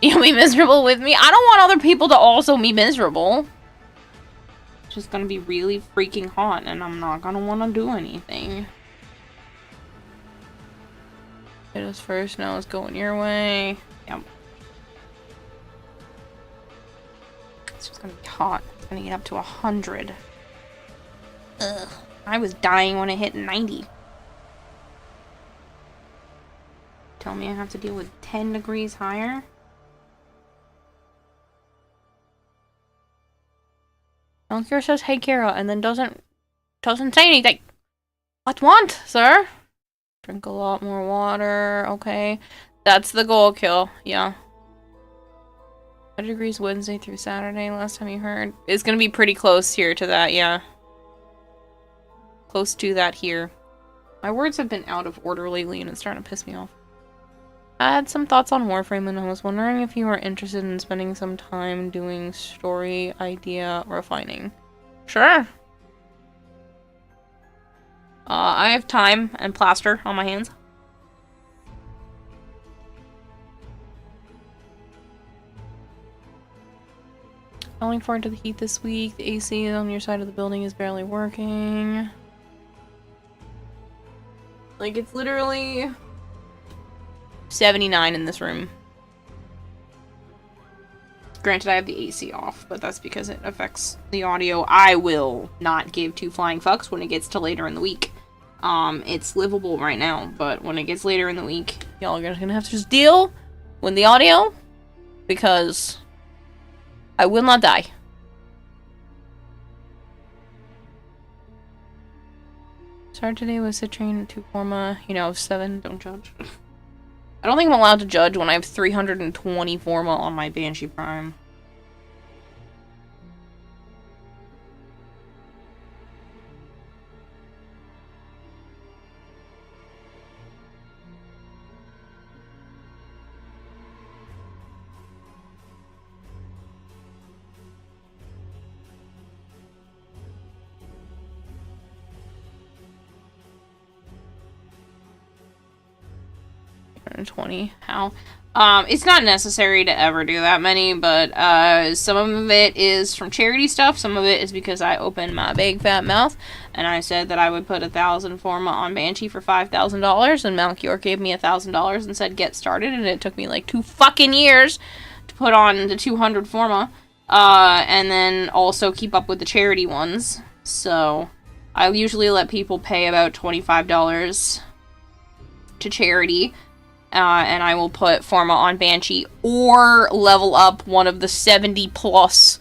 You'll be miserable with me? I don't want other people to also be miserable. It's just gonna be really freaking hot, and I'm not gonna want to do anything. It is first, now it's going your way. Yep. It's just gonna be hot. It's gonna get up to 100. Ugh. I was dying when it hit 90. Tell me I have to deal with 10 degrees higher? Melchior says, hey Kara, and then doesn't say anything. What want, sir? Drink a lot more water, okay. That's the goal kill, yeah. 5 degrees Wednesday through Saturday, last time you heard. It's gonna be pretty close here to that, yeah. Close to that here. My words have been out of order lately and it's starting to piss me off. I had some thoughts on Warframe and I was wondering if you were interested in spending some time doing story idea refining. Sure. I have time and plaster on my hands. I'm looking forward to the heat this week. The AC on your side of the building is barely working. Like, it's literally 79 in this room. Granted, I have the AC off, but that's because it affects the audio. I will not give two flying fucks when it gets to later in the week. It's livable right now, but when it gets later in the week, y'all are gonna have to just deal with the audio, because I will not die. Start today with Citrine, 2 Forma, 7, don't judge. I don't think I'm allowed to judge when I have 320 Forma on my Banshee Prime. How? It's not necessary to ever do that many, but some of it is from charity stuff, some of it is because I opened my big fat mouth and I said that I would put 1,000 Forma on Banshee for $5,000, and Melchior gave me $1,000 and said get started, and it took me like 2 fucking years to put on the 200 Forma, and then also keep up with the charity ones. So I usually let people pay about $25 to charity. And I will put Forma on Banshee or level up one of the 70 plus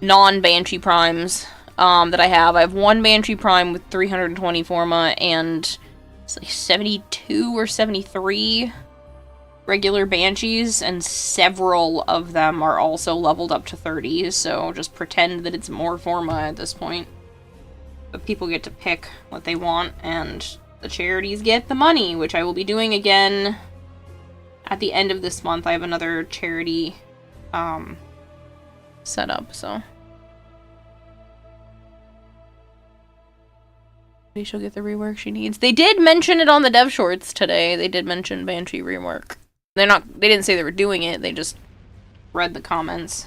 non-Banshee primes that I have. I have one Banshee prime with 320 Forma and it's like 72 or 73 regular Banshees, and several of them are also leveled up to 30, so just pretend that it's more Forma at this point. But people get to pick what they want, and the charities get the money, which I will be doing again at the end of this month. I have another charity set up, so Maybe she'll get the rework she needs. They did mention it on the dev shorts today. They did mention Banshee rework. They didn't say they were doing it, they just read the comments.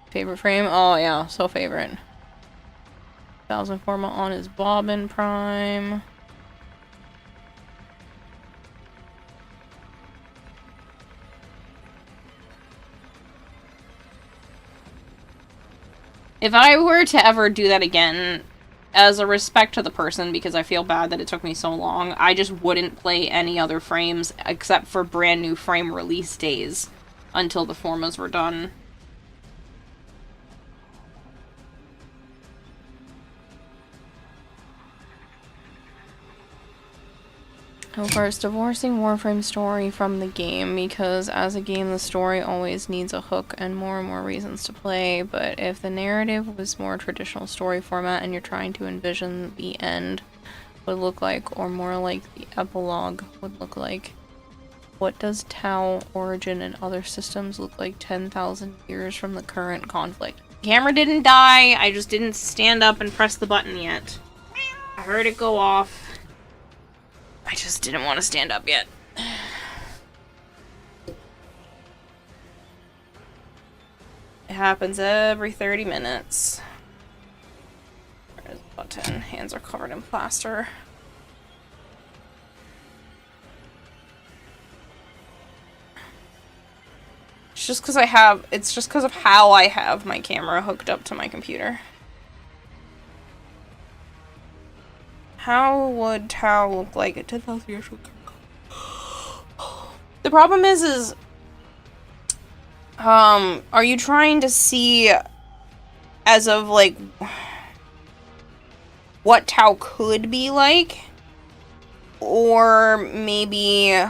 Favorite frame? Oh yeah, so favorite. 1000 Forma on his Bobbin Prime. If I were to ever do that again, as a respect to the person, because I feel bad that it took me so long, I just wouldn't play any other frames except for brand new frame release days until the formas were done. Of course, divorcing Warframe story from the game, because as a game the story always needs a hook and more reasons to play, but if the narrative was more traditional story format and you're trying to envision the end would look like, or more like the epilogue would look like, what does Tau, Origin, and other systems look like 10,000 years from the current conflict? The camera didn't die, I just didn't stand up and press the button yet. I heard it go off. I just didn't want to stand up yet. It happens every 30 minutes. There's a button. Hands are covered in plaster. It's just because it's just because of how I have my camera hooked up to my computer. How would Tau look like at 10,000 years from now? The problem is, are you trying to see as of, like, what Tau could be like? Or maybe,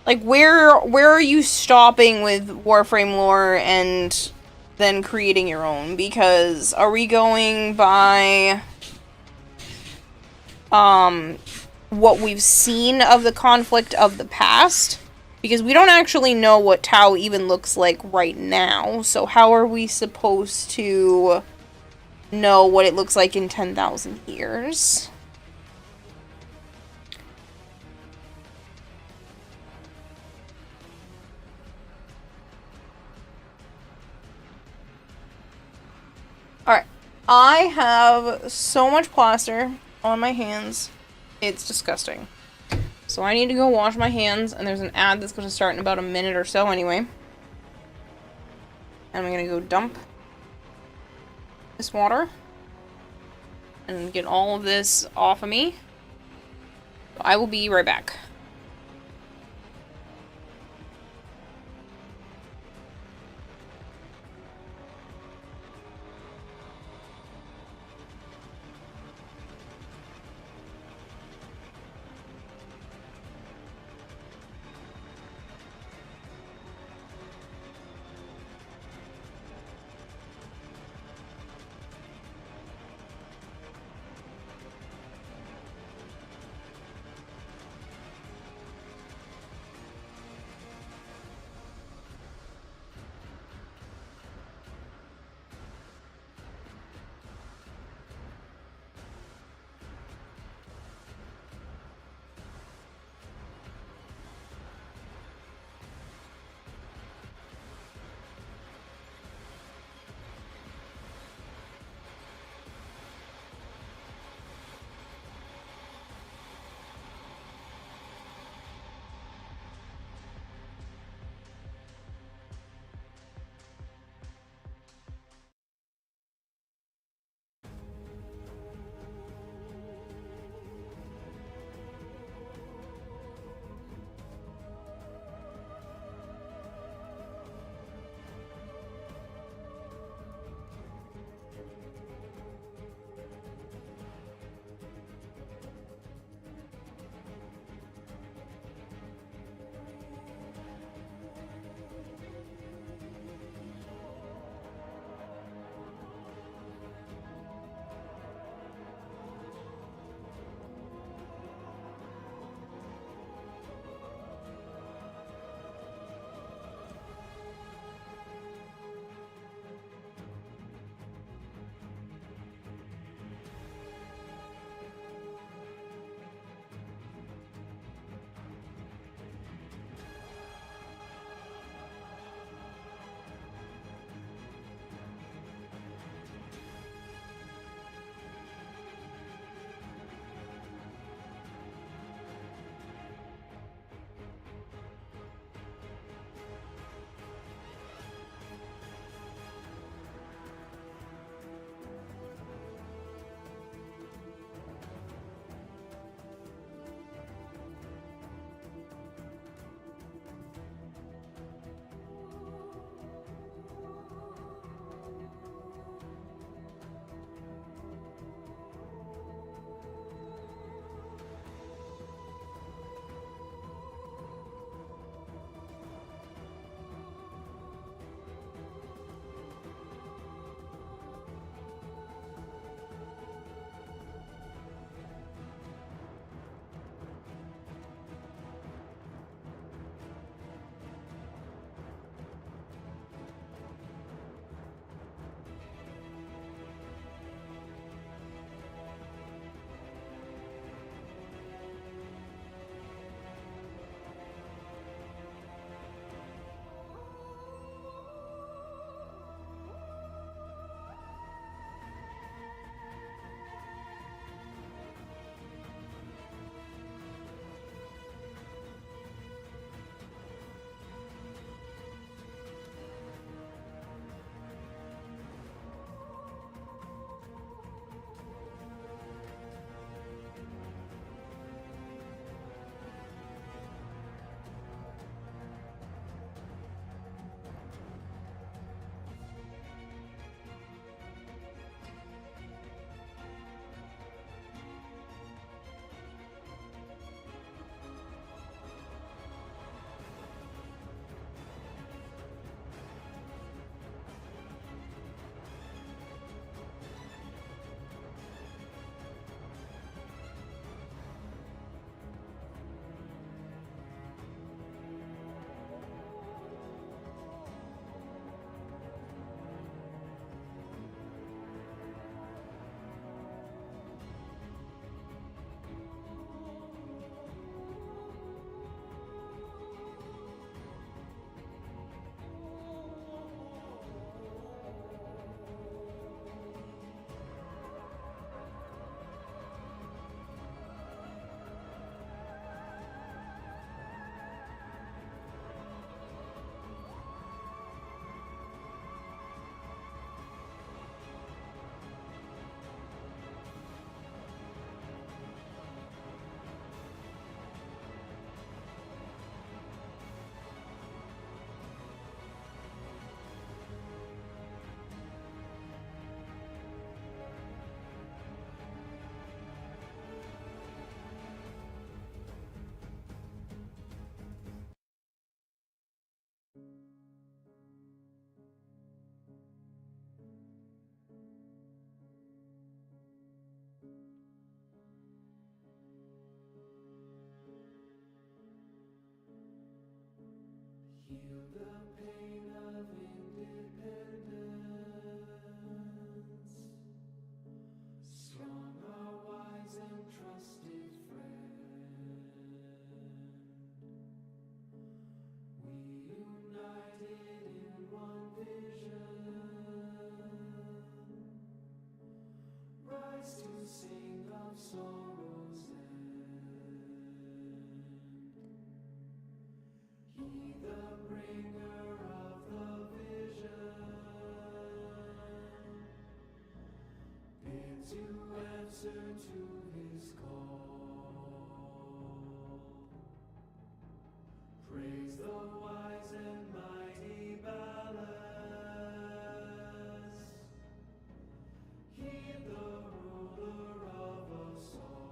like, where are you stopping with Warframe lore and then creating your own? Because are we going by what we've seen of the conflict of the past? Because we don't actually know what Tau even looks like right now, so how are we supposed to know what it looks like in 10,000 years? Alright, I have so much plaster on my hands, it's disgusting. So I need to go wash my hands, and there's an ad that's going to start in about a minute or so anyway. And I'm going to go dump this water and get all of this off of me. I will be right back. Heal the pain of independence. Strong, our wise and trusted friend. We united in one vision. Rise to sing of sorrow's end. He the bringer of the vision bids you answer to his call. Praise the wise and mighty ballast. Heed the ruler of us all.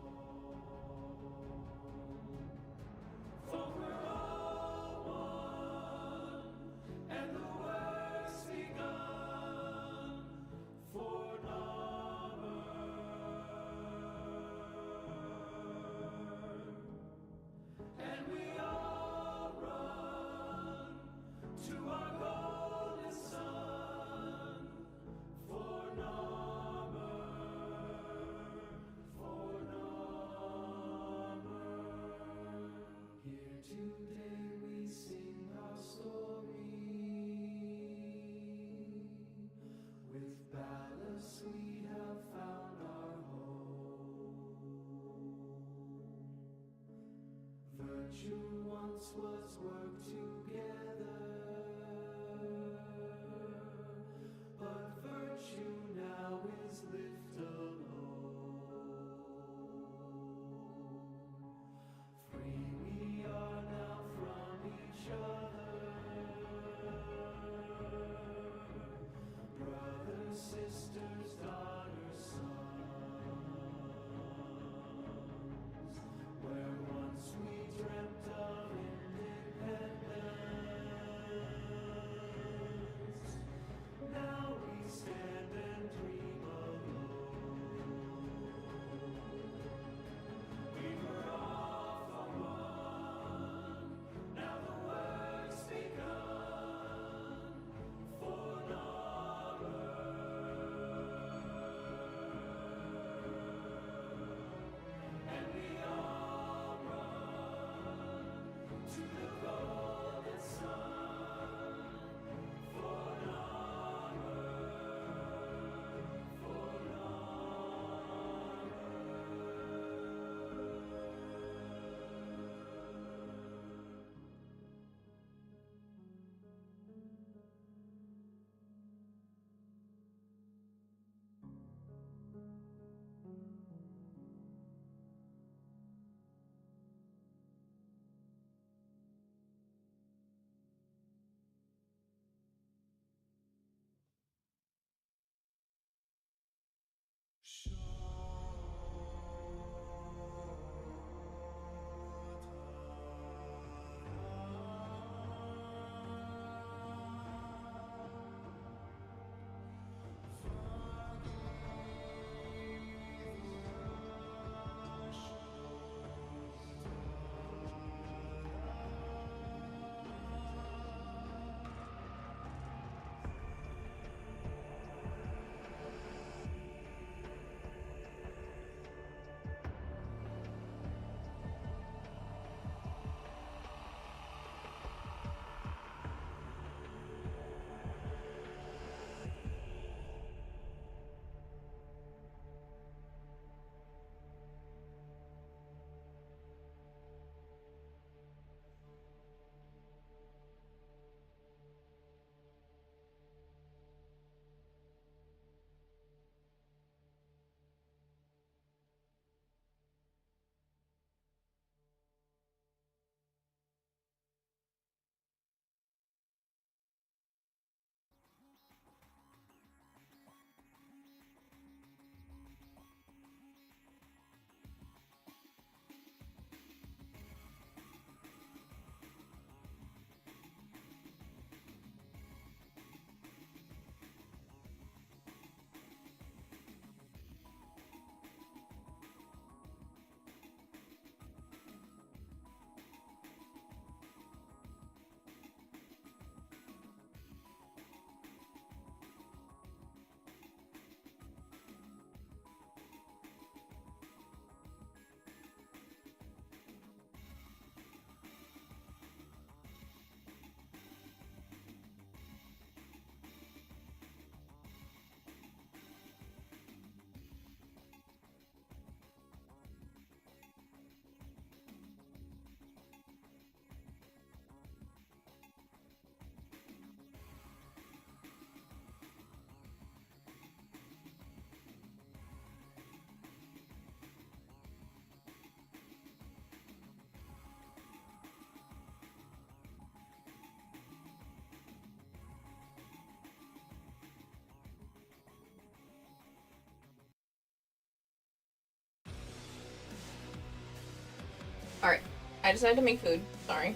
I decided to make food. Sorry.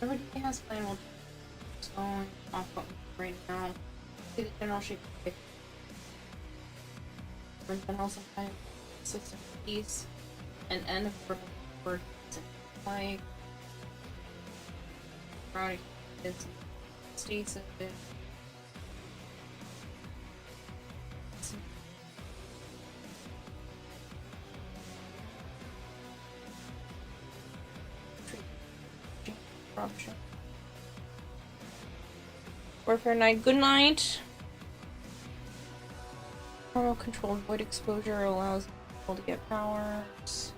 Everybody has plan will stone off right now. See the general shape of it. For general supply system piece and end of word like Brownie kids states of it. Warfare night. Good night. Normal controlled void exposure allows people to get powers.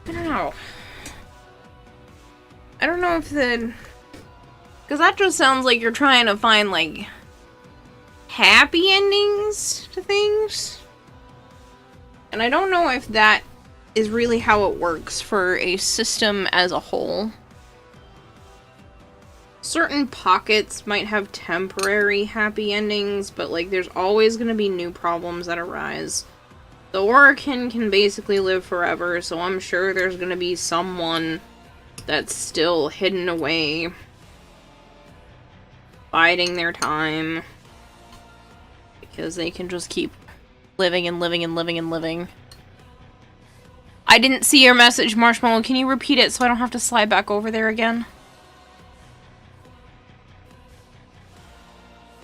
I don't know. I don't know if the... Because that just sounds like you're trying to find, like, happy endings to things. And I don't know if that is really how it works for a system as a whole. Certain pockets might have temporary happy endings, but, like, there's always going to be new problems that arise. The Orokin can basically live forever, so I'm sure there's gonna be someone that's still hidden away, biding their time, because they can just keep living and living and living and living. I didn't see your message, Marshmallow. Can you repeat it so I don't have to slide back over there again?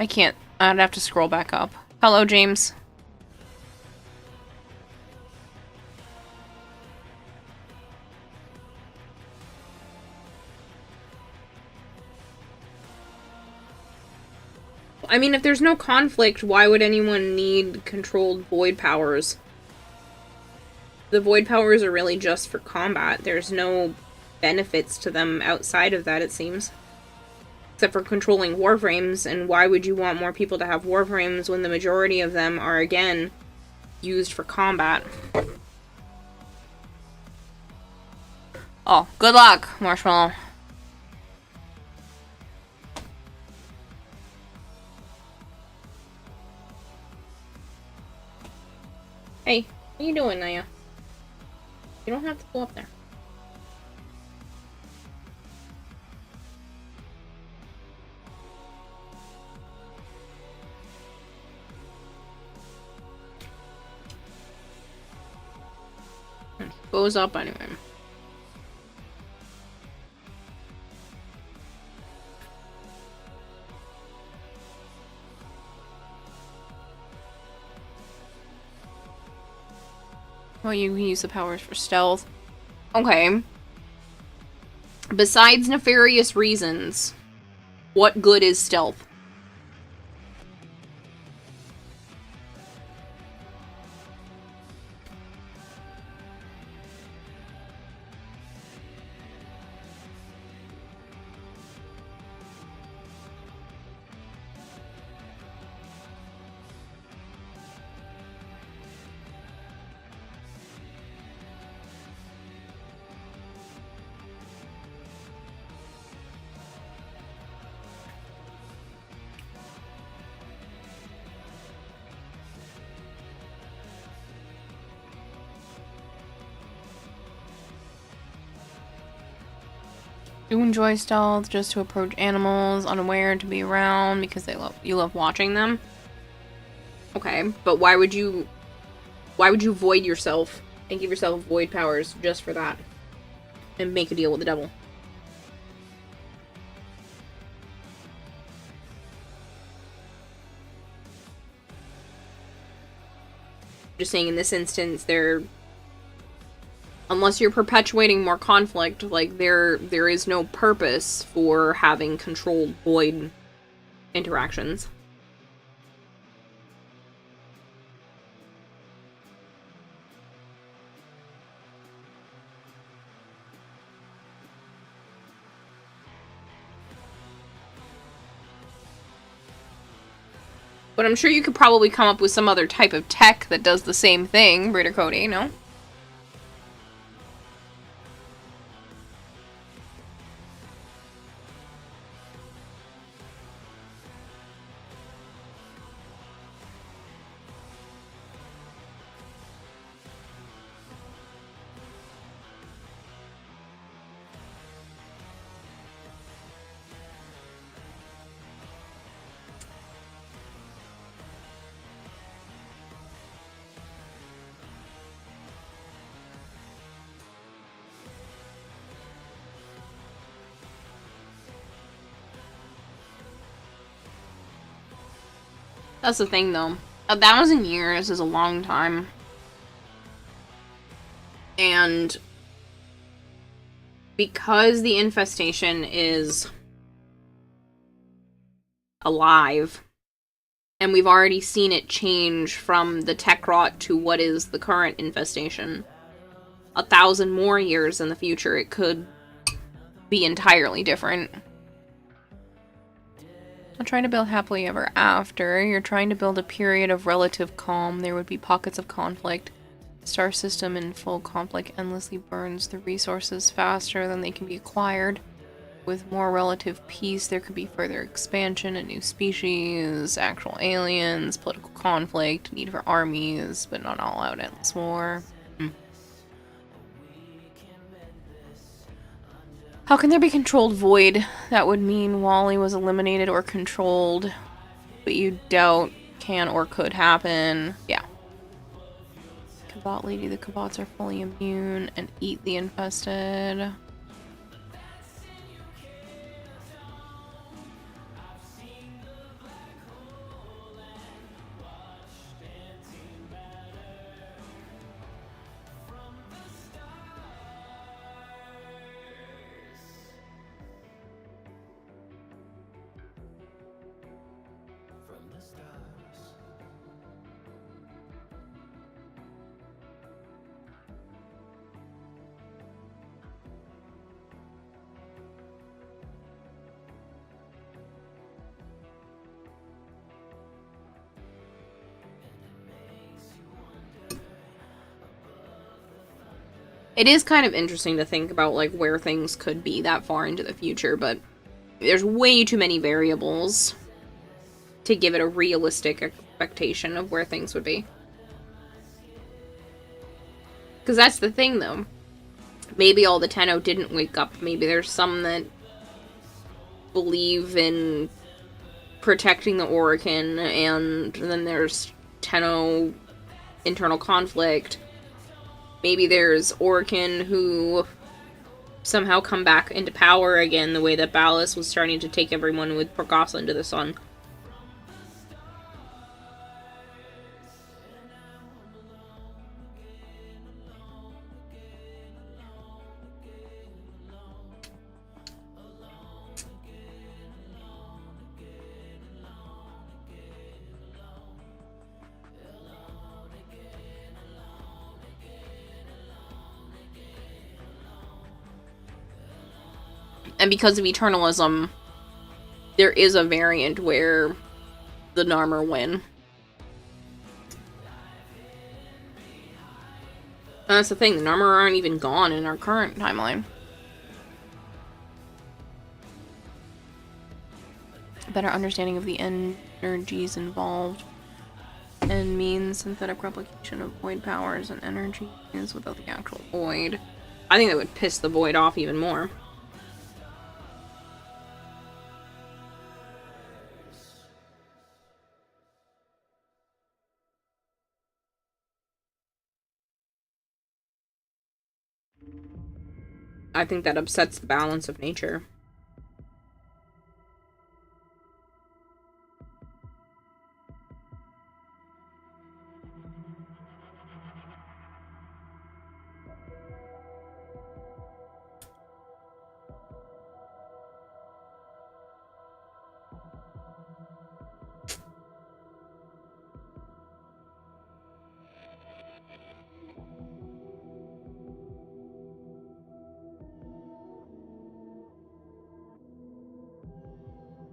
I can't. I'd have to scroll back up. Hello, James. I mean, if there's no conflict, why would anyone need controlled void powers? The void powers are really just for combat. There's no benefits to them outside of that, it seems. Except for controlling warframes, and why would you want more people to have warframes when the majority of them are, again, used for combat? Oh, good luck, Marshmallow. Hey, what are you doing, Naya? You don't have to go up there. Goes up anyway. Well, you can use the powers for stealth. Okay. Besides nefarious reasons, what good is stealth? You enjoy stealth just to approach animals unaware, to be around because you love watching them. Okay, but why would you void yourself and give yourself void powers just for that and make a deal with the devil? Just saying, in this instance, unless you're perpetuating more conflict, like, there is no purpose for having controlled void interactions. But I'm sure you could probably come up with some other type of tech that does the same thing, Breeder Cody, no? That's the thing, though. 1,000 years is a long time. And because the infestation is alive, and we've already seen it change from the tech rot to what is the current infestation, 1,000 more years in the future, it could be entirely different. Not trying to build happily ever after. You're trying to build a period of relative calm. There would be pockets of conflict. The star system in full conflict endlessly burns the resources faster than they can be acquired. With more relative peace, there could be further expansion, a new species, actual aliens, political conflict, need for armies, but not all out endless war. How can there be controlled void? That would mean Wally was eliminated or controlled, but you doubt can or could happen. Yeah. Cabot lady, the Cabots are fully immune and eat the infested. It is kind of interesting to think about, like, where things could be that far into the future, but there's way too many variables to give it a realistic expectation of where things would be. Because that's the thing, though. Maybe all the Tenno didn't wake up. Maybe there's some that believe in protecting the Orokin, and then there's Tenno internal conflict. Maybe there's Orokin who somehow come back into power again, the way that Ballas was starting to take everyone with Pergosa into the sun. And because of Eternalism, there is a variant where the Narmer win. And that's the thing, the Narmer aren't even gone in our current timeline. A better understanding of the energies involved and means synthetic replication of void powers and energies without the actual void. I think that would piss the void off even more. I think that upsets the balance of nature.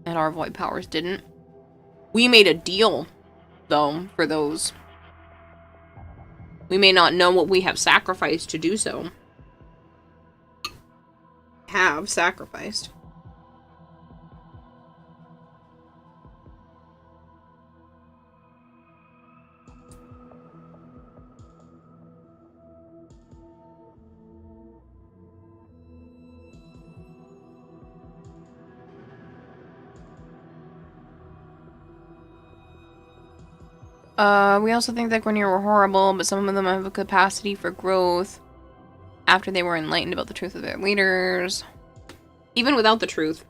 And our void powers didn't. We made a deal though, for those. We may not know what we have sacrificed to do so. Have sacrificed. We also think that Gwynir were horrible, but some of them have a capacity for growth after they were enlightened about the truth of their leaders. Even without the truth,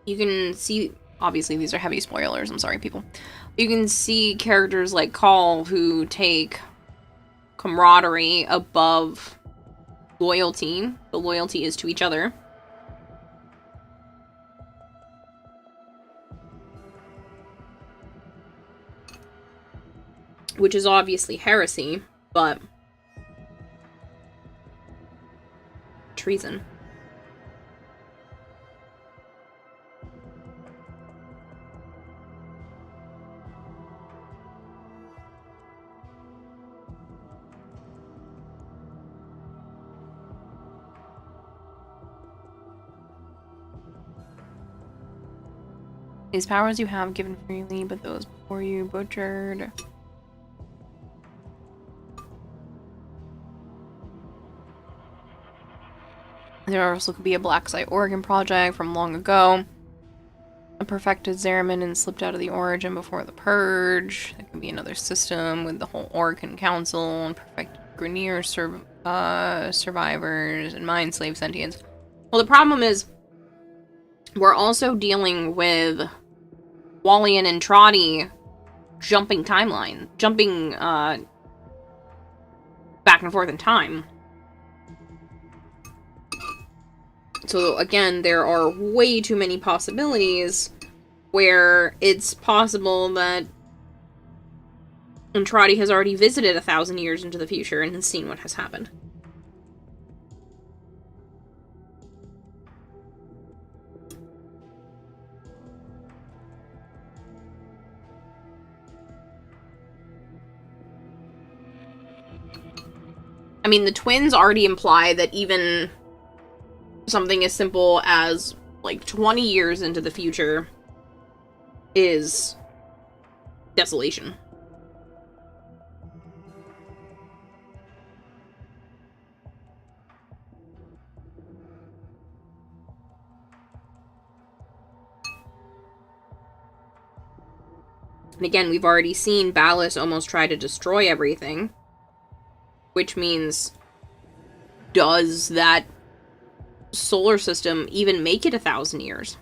you can see, obviously these are heavy spoilers, I'm sorry people. You can see characters like Call who take camaraderie above loyalty. The loyalty is to each other. Which is obviously heresy, but treason. These powers you have given freely, but those before you butchered. There also could be a Black Site Organ project from long ago. A perfected Zeramin and slipped out of the origin before the Purge. There could be another system with the whole Organ Council and perfected Grineer survivors and mind slave sentience. Well, the problem is we're also dealing with Wallian and Trotty jumping back and forth in time. So again, there are way too many possibilities where it's possible that Trotty has already visited 1,000 years into the future and has seen what has happened. I mean, the twins already imply that even something as simple as, like, 20 years into the future is desolation. And again, we've already seen Ballas almost try to destroy everything. Which means, does that solar system even make it 1,000 years?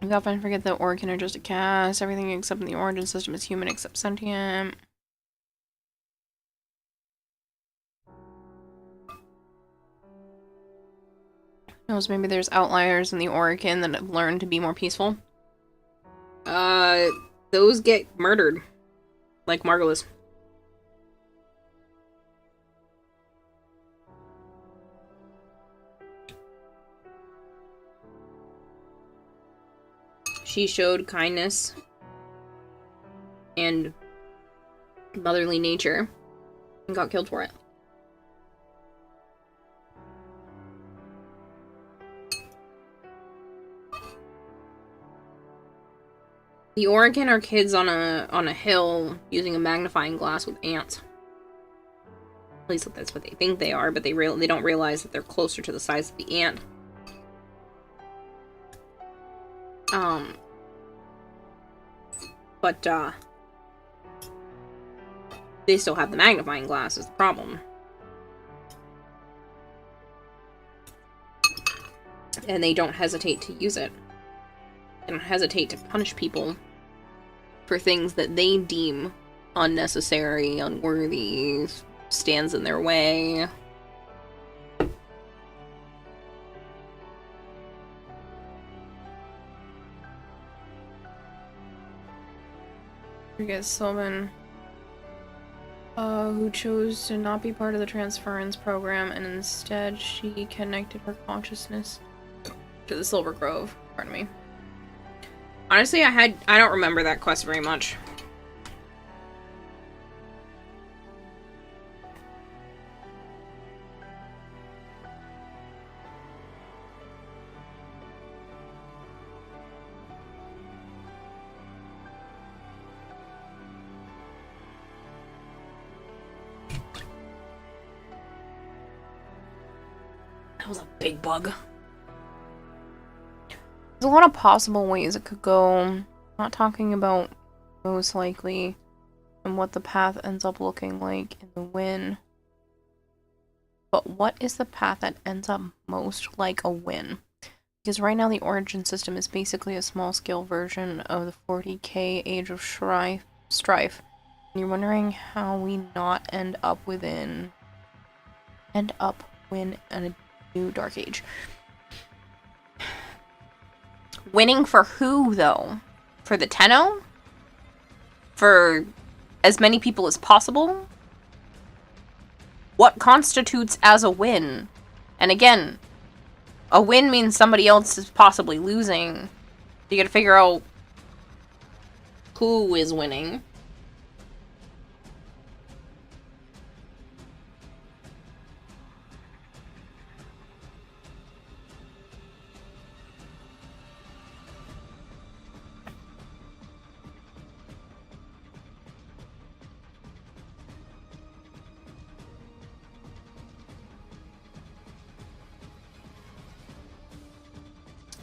We often forget that Organ are just a caste. Everything except in the origin system is human except sentient. Knows maybe there's outliers in the Organ that have learned to be more peaceful. Those get murdered. Like Margulis. She showed kindness and motherly nature and got killed for it. The Organ are kids on a hill using a magnifying glass with ants. At least that's what they think they are, but they don't realize that they're closer to the size of the ant. But they still have the magnifying glass is the problem. And they don't hesitate to use it. They don't hesitate to punish people for things that they deem unnecessary, unworthy, stands in their way. Forget Sylvan, who chose to not be part of the transference program, and instead she connected her consciousness to the Silver Grove. Pardon me. Honestly, I don't remember that quest very much. That was a big bug. There's a lot of possible ways it could go. I'm not talking about most likely and what the path ends up looking like in the win. But what is the path that ends up most like a win? Because right now the origin system is basically a small-scale version of the 40k Age of Strife. And you're wondering how we not end up win a new Dark Age. Winning for who, though? For the Tenno? For as many people as possible? What constitutes as a win? And again, a win means somebody else is possibly losing. You gotta figure out who is winning.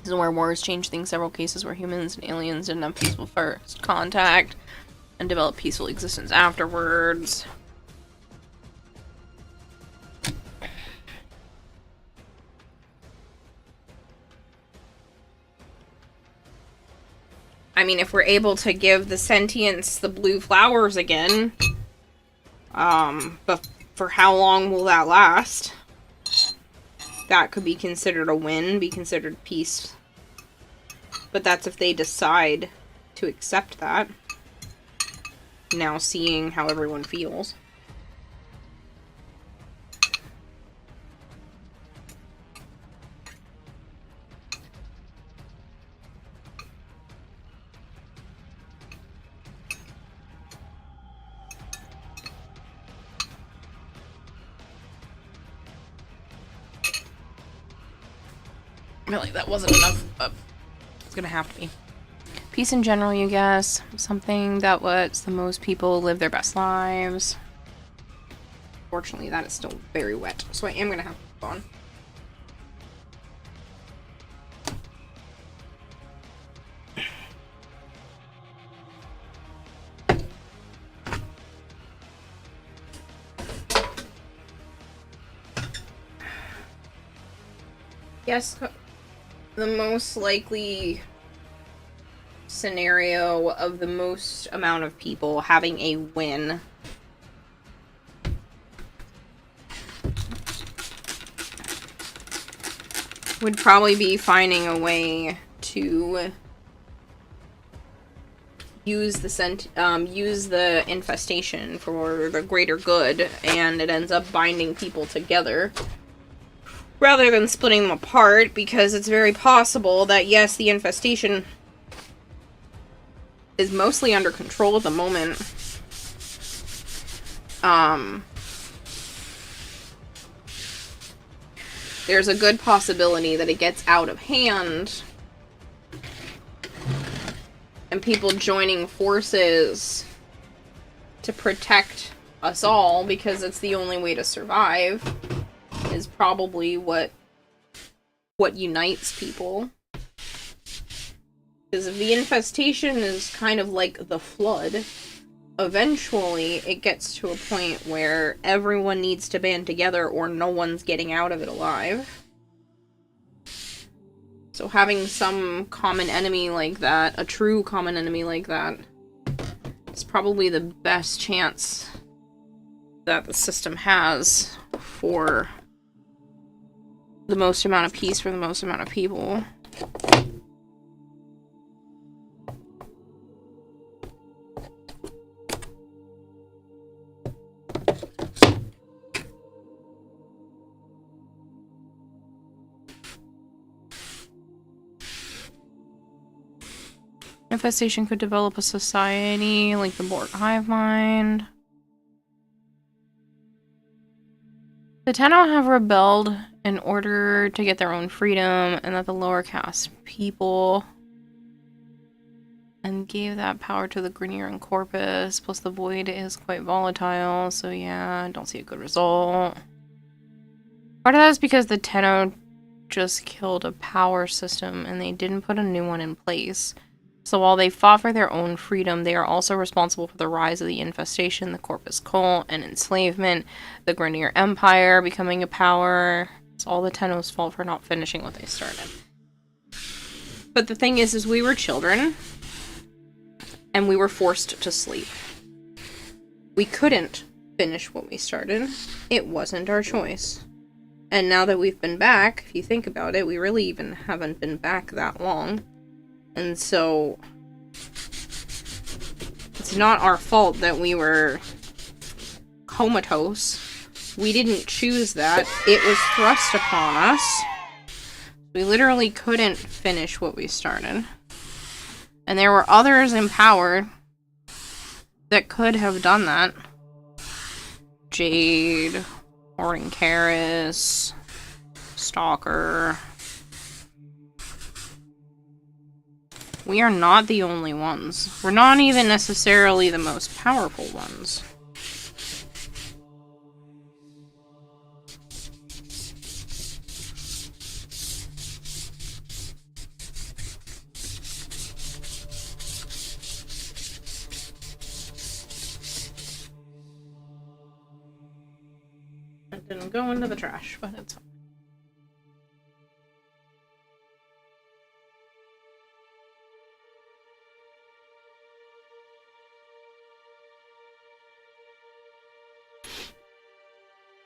This is where wars change things. Several cases where humans and aliens didn't have peaceful first contact and develop peaceful existence afterwards. I mean, if we're able to give the sentients the blue flowers again, but for how long will that last? That could be considered a win, be considered peace. But that's if they decide to accept that. Now seeing how everyone feels. Really, that wasn't enough. It's gonna have to be. Peace in general, you guess. Something that lets the most people live their best lives. Fortunately, that is still very wet, so I am gonna have to move on. Yes, the most likely scenario of the most amount of people having a win would probably be finding a way to use the infestation for the greater good, and it ends up binding people together rather than splitting them apart, because it's very possible that, yes, the infestation is mostly under control at the moment. There's a good possibility that it gets out of hand and people joining forces to protect us all, because it's the only way to survive, is probably what unites people. Because if the infestation is kind of like the flood, eventually it gets to a point where everyone needs to band together or no one's getting out of it alive. So having some common enemy like that, a true common enemy like that, is probably the best chance that the system has for the most amount of peace for the most amount of people. Infestation could develop a society like the Borg hive mind. The Tenno have rebelled in order to get their own freedom, and that the lower caste people and gave that power to the Grineer and Corpus. Plus the Void is quite volatile, so yeah, I don't see a good result. Part of that is because the Tenno just killed a power system and they didn't put a new one in place. So while they fought for their own freedom, they are also responsible for the rise of the infestation, the Corpus cult, and enslavement, the Grineer Empire becoming a power. It's all the Tenno's fault for not finishing what they started. But the thing is we were children, and we were forced to sleep. We couldn't finish what we started. It wasn't our choice. And now that we've been back, if you think about it, we really even haven't been back that long. And so, it's not our fault that we were comatose. We didn't choose that. It was thrust upon us. We literally couldn't finish what we started. And there were others in power that could have done that. Jade, Orin Karis, Stalker. We are not the only ones. We're not even necessarily the most powerful ones. It didn't go into the trash, but it's fine.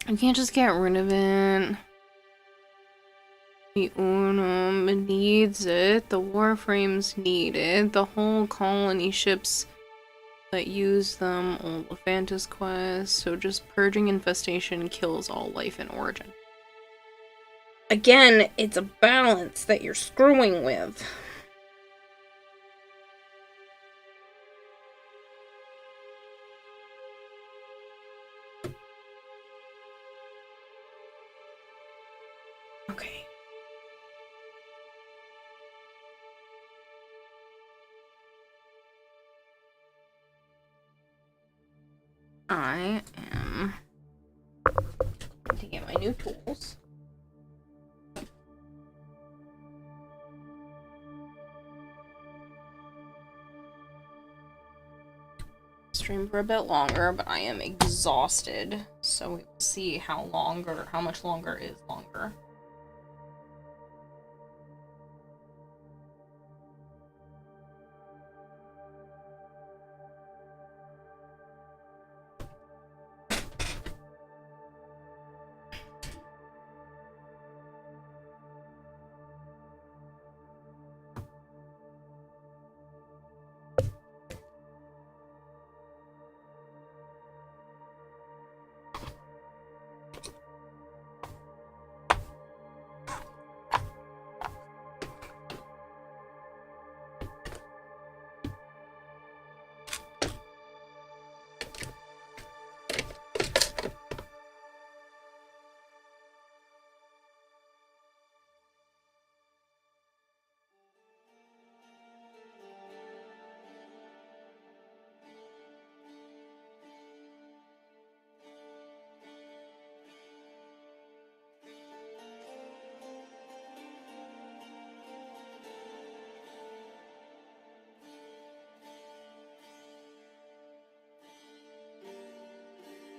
I can't just get rid of it. The Unum needs it. The Warframes need it. The whole colony ships that use them, all the Fantas quests. So just purging infestation kills all life in Origin. Again, it's a balance that you're screwing with. Okay. I am going to get my new tools. Stream for a bit longer, but I am exhausted, so we will see how much longer is longer.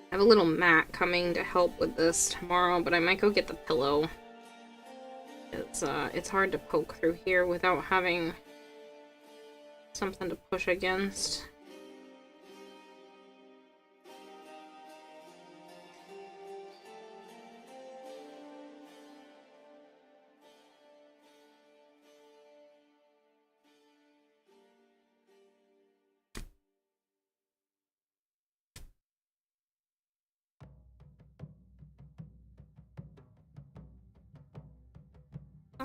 I have a little mat coming to help with this tomorrow, but I might go get the pillow. It's hard to poke through here without having something to push against.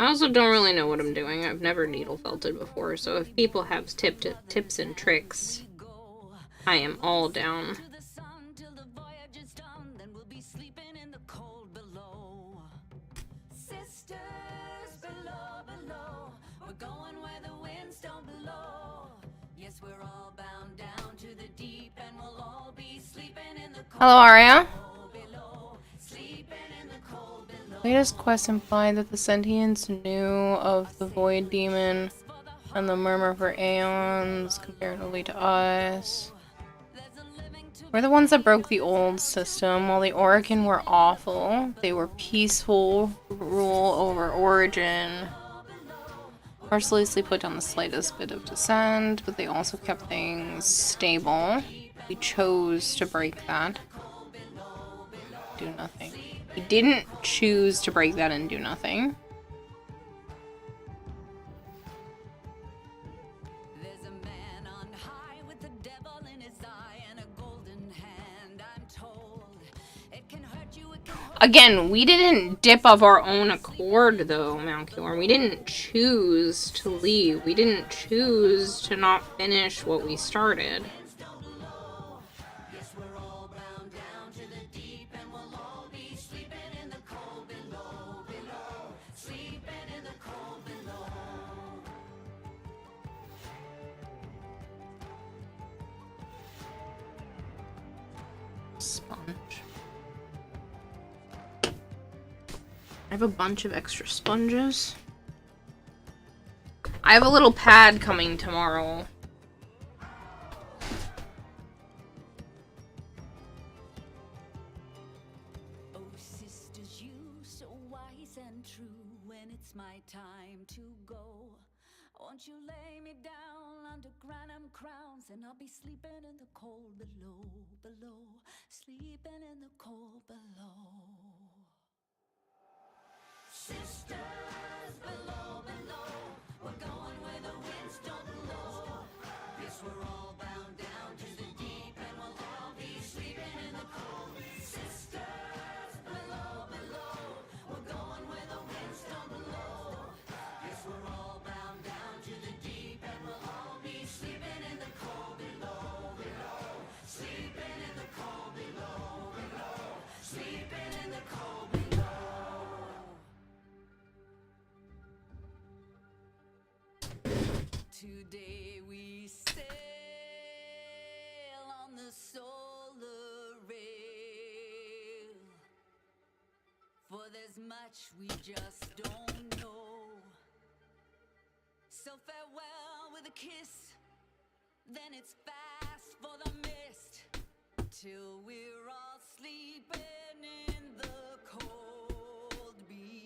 I also don't really know what I'm doing. I've never needle felted before, so if people have tips and tricks, I am all down. Hello, Arya. Latest quest implied that the sentients knew of the Void Demon and the Murmur for Aeons comparatively to us. We're the ones that broke the old system. While the Orokin were awful, they were peaceful rule over Origin. Mercilessly put down the slightest bit of dissent, but they also kept things stable. We chose to break that. Do nothing. We didn't choose to break that and do nothing. Again, we didn't dip of our own accord, though, Malkior. We didn't choose to leave. We didn't choose to not finish what we started. Sponge. I have a bunch of extra sponges. I have a little pad coming tomorrow. Oh, sisters, you so wise and true. When it's my time to go, won't you lay me down under granum crowns, and I'll be sleeping in the cold below, below, sleeping in the cold below. Sisters below, below, we're going where the winds don't blow. Yes, we're all bound down to the deep, and we'll all be sleeping in the cold. Sisters below, below, we're going where the winds don't blow. Yes, we're all bound down to the deep, and we'll all be sleeping in the cold below, below, sleeping in the cold below, below, sleeping in the cold below. Today we sail on the solar rail, for there's much we just don't know. So farewell with a kiss, then it's fast for the mist, till we're all sleeping in the cold below.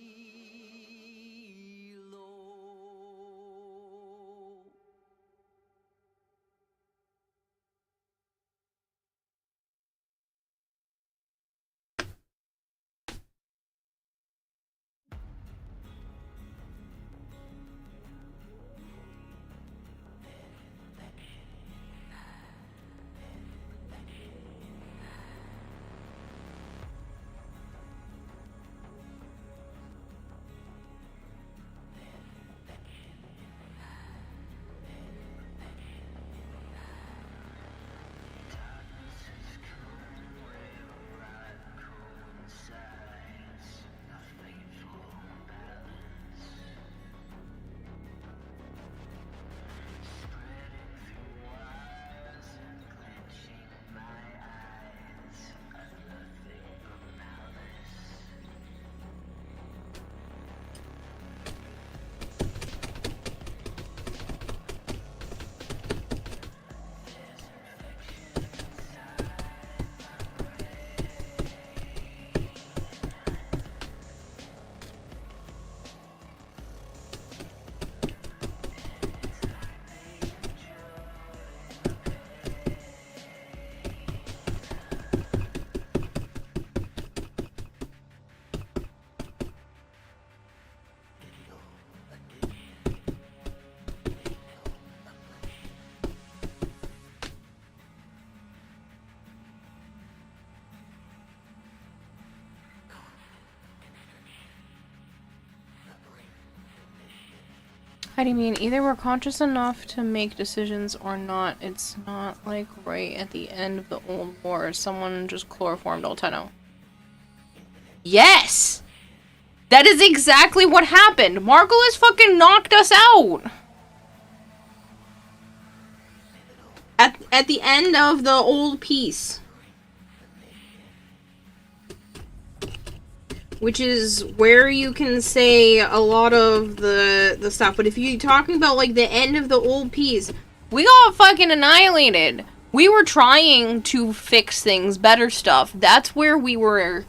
How do you mean? Either we're conscious enough to make decisions or not. It's not like right at the end of the old war, someone just chloroformed all Tenno. Yes! That is exactly what happened! Margulis fucking knocked us out! At the end of the old piece. Which is where you can say a lot of the stuff. But if you're talking about, like, the end of the old piece, we got fucking annihilated. We were trying to fix things, better stuff. That's where we were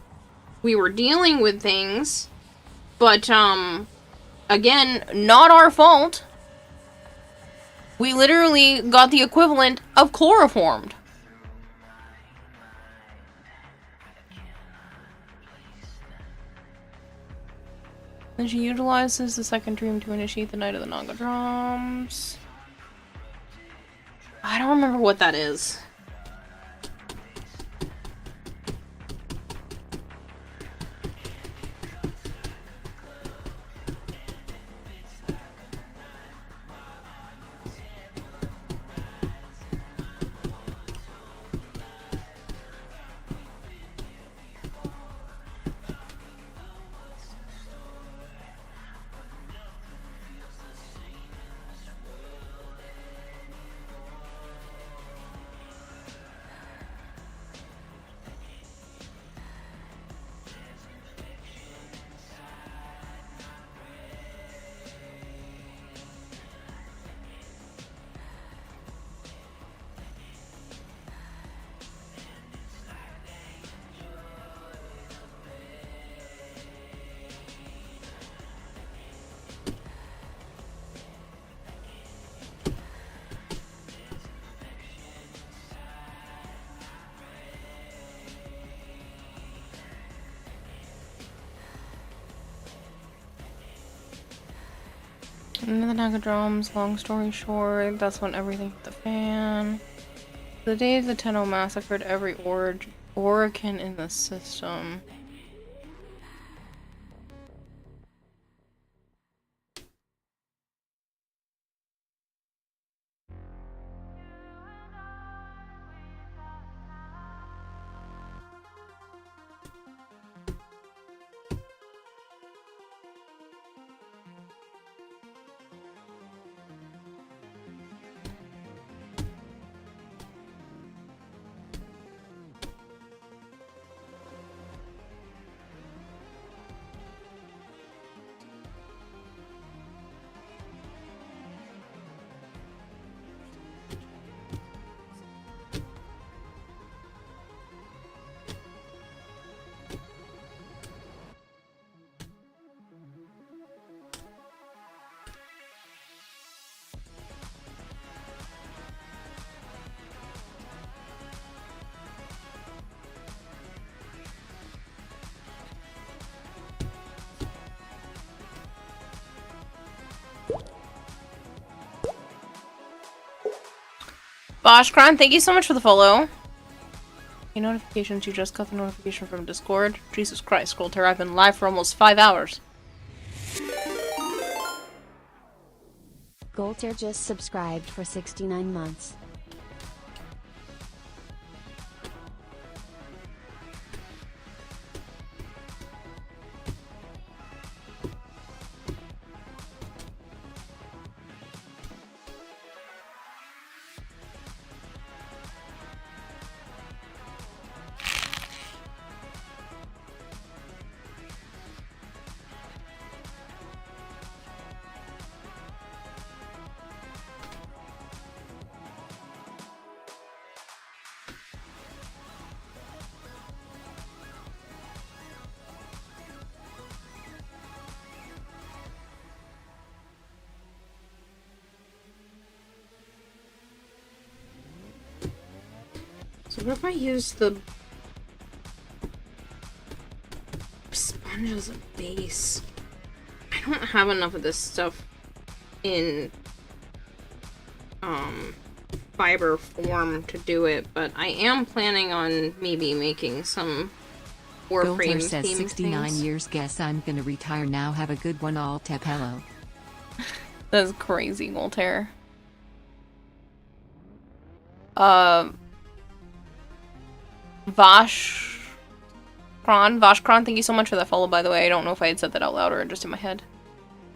dealing with things. But, again, not our fault. We literally got the equivalent of chloroformed. Then she utilizes the second dream to initiate the Night of the Naga Drums. I don't remember what that is. And the Naga Drums, long story short, that's when everything hit the fan. The day the Tenno massacred every Orokin in the system. Boshkron, thank you so much for the follow. Any notifications? You just got the notification from Discord? Jesus Christ, Scrollter, I've been live for almost 5 hours. Golter just subscribed for 69 months. So what if I use the sponge as a base? I don't have enough of this stuff in fiber form to do it, but I am planning on maybe making some Warframe Golter says themed 69 things. years, guess I'm gonna retire now, have a good one, all tep hello. That's crazy, Voltaire. Vashkron, thank you so much for that follow, by the way. I don't know if I had said that out loud or just in my head.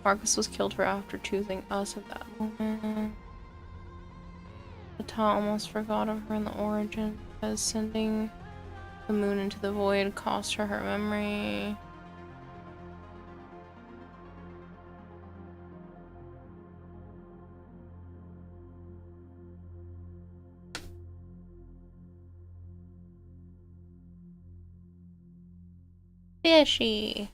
Marcus was killed for after choosing us at that moment. Ata almost forgot of her in the origin, as sending the moon into the void cost her her memory. Fishy.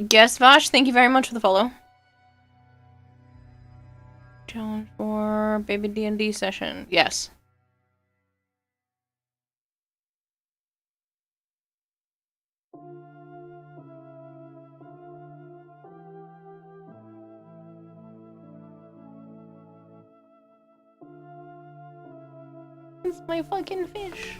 Guest Vash, thank you very much for the follow. Challenge for baby D&D session. Yes. It's my fucking fish.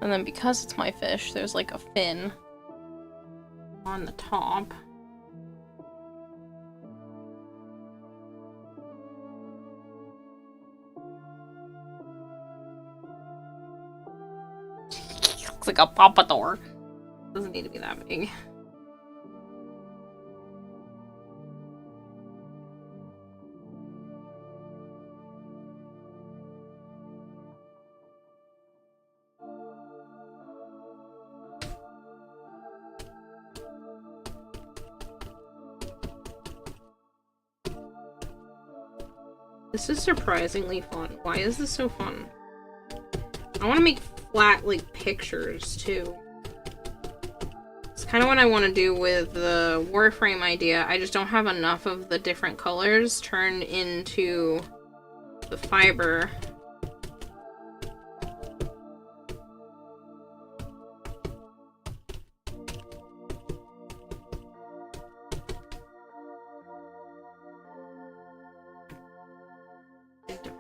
And then because it's my fish, there's like a fin on the top. Looks like a pompadour. Doesn't need to be that big. This is surprisingly fun. Why is this so fun? I want to make flat, like, pictures, too. It's kind of what I want to do with the Warframe idea. I just don't have enough of the different colors turned into the fiber.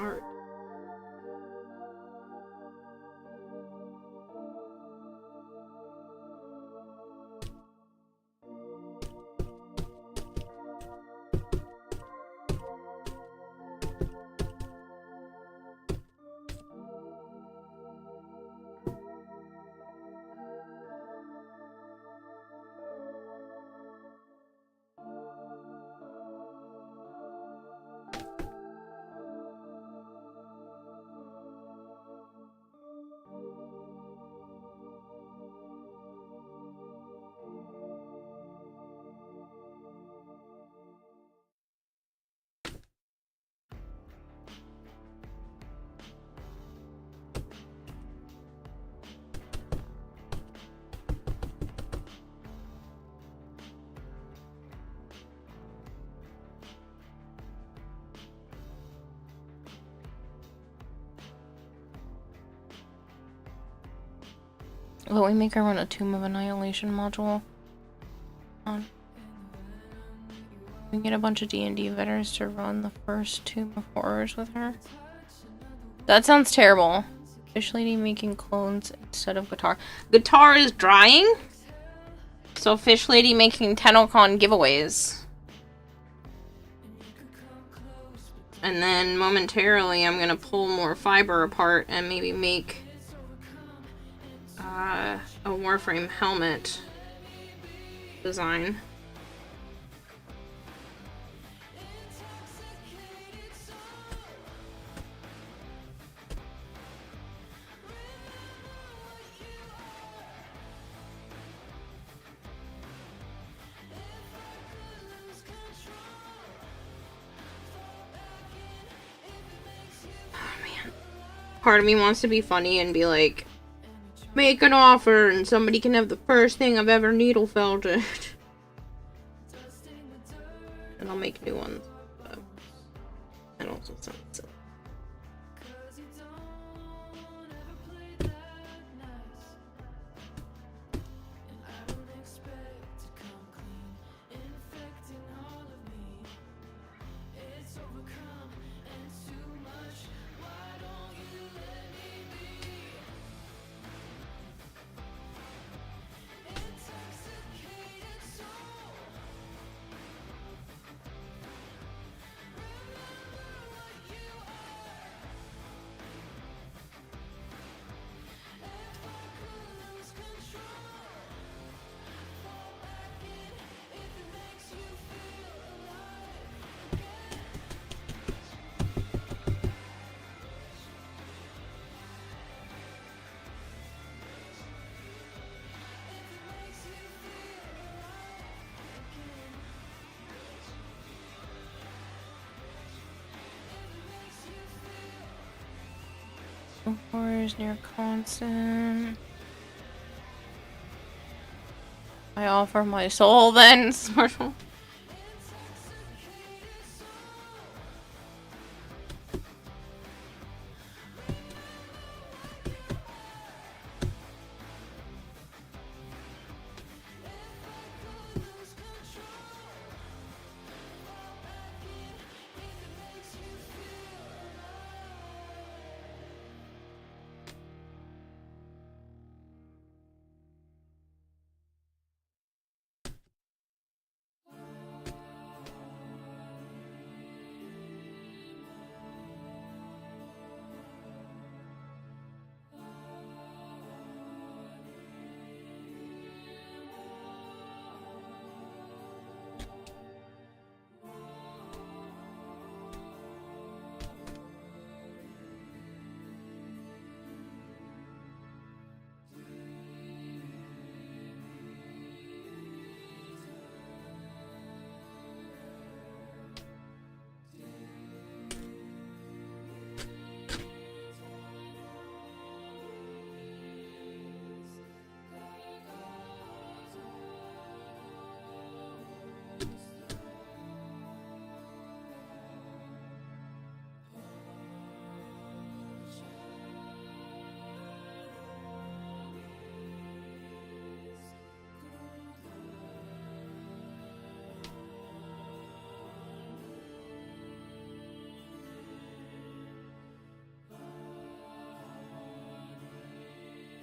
Art. But we make her run a Tomb of Annihilation module. We get a bunch of D&D veterans to run the first Tomb of Horrors with her. That sounds terrible. Fish Lady making clones instead of guitar. Guitar is drying? So Fish Lady making Tennocon giveaways. And then momentarily I'm gonna pull more fiber apart and maybe make a Warframe helmet design. Part of me wants to be funny and be like, make an offer and somebody can have the first thing I've ever needle felted. And I'll make new ones. But that also sounds silly. Horrors near constant. I offer my soul then, Marshall.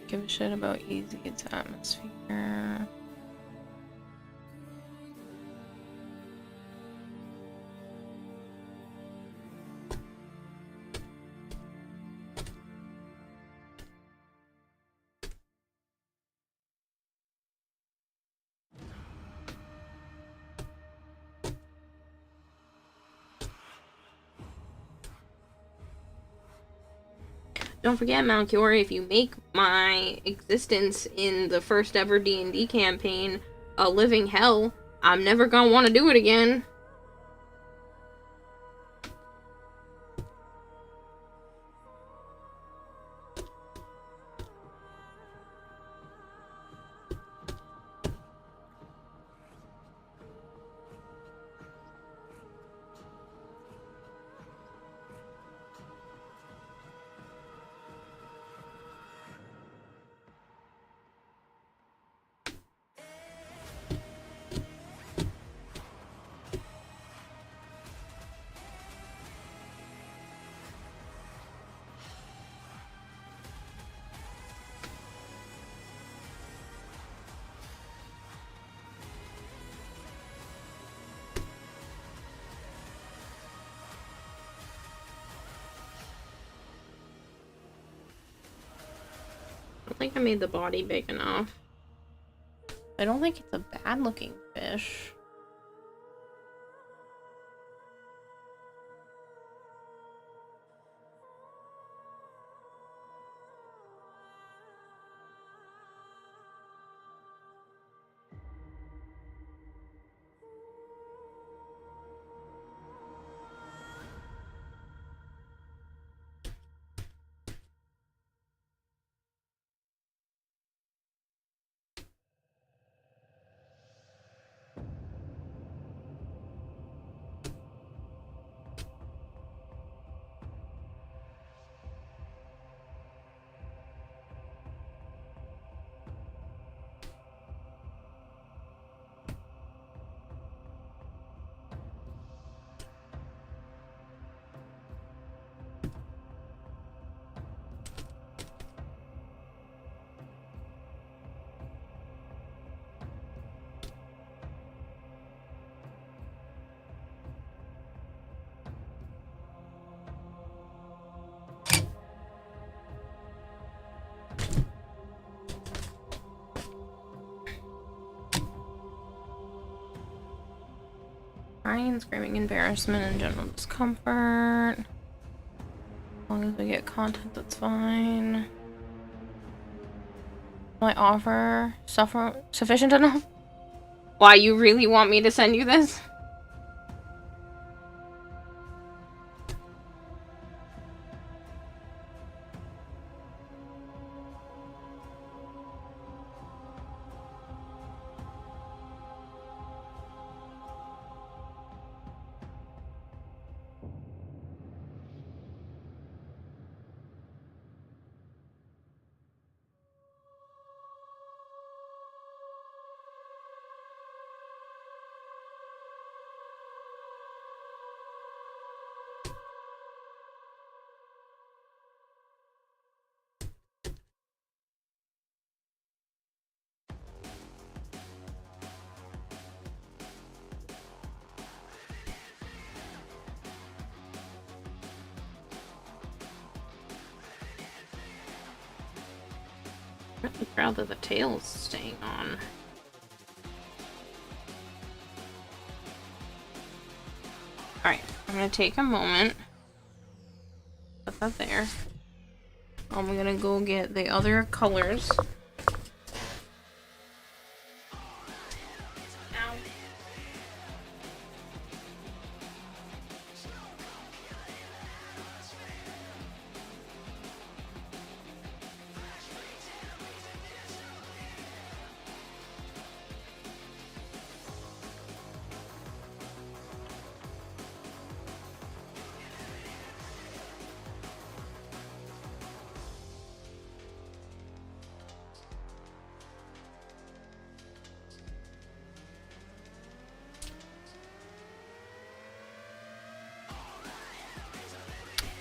Give a shit about easy its atmosphere. Don't forget, Malchior, if you make my existence in the first ever D&D campaign a living hell, I'm never gonna want to do it again. don't think I made the body big enough. I don't think it's a bad looking fish. Crying, screaming, embarrassment, and general discomfort. As long as we get content, that's fine. My offer sufficient enough? Why, you really want me to send you this? I'm really proud that the tail's staying on. Alright, I'm gonna take a moment. Put that there. I'm gonna go get the other colors.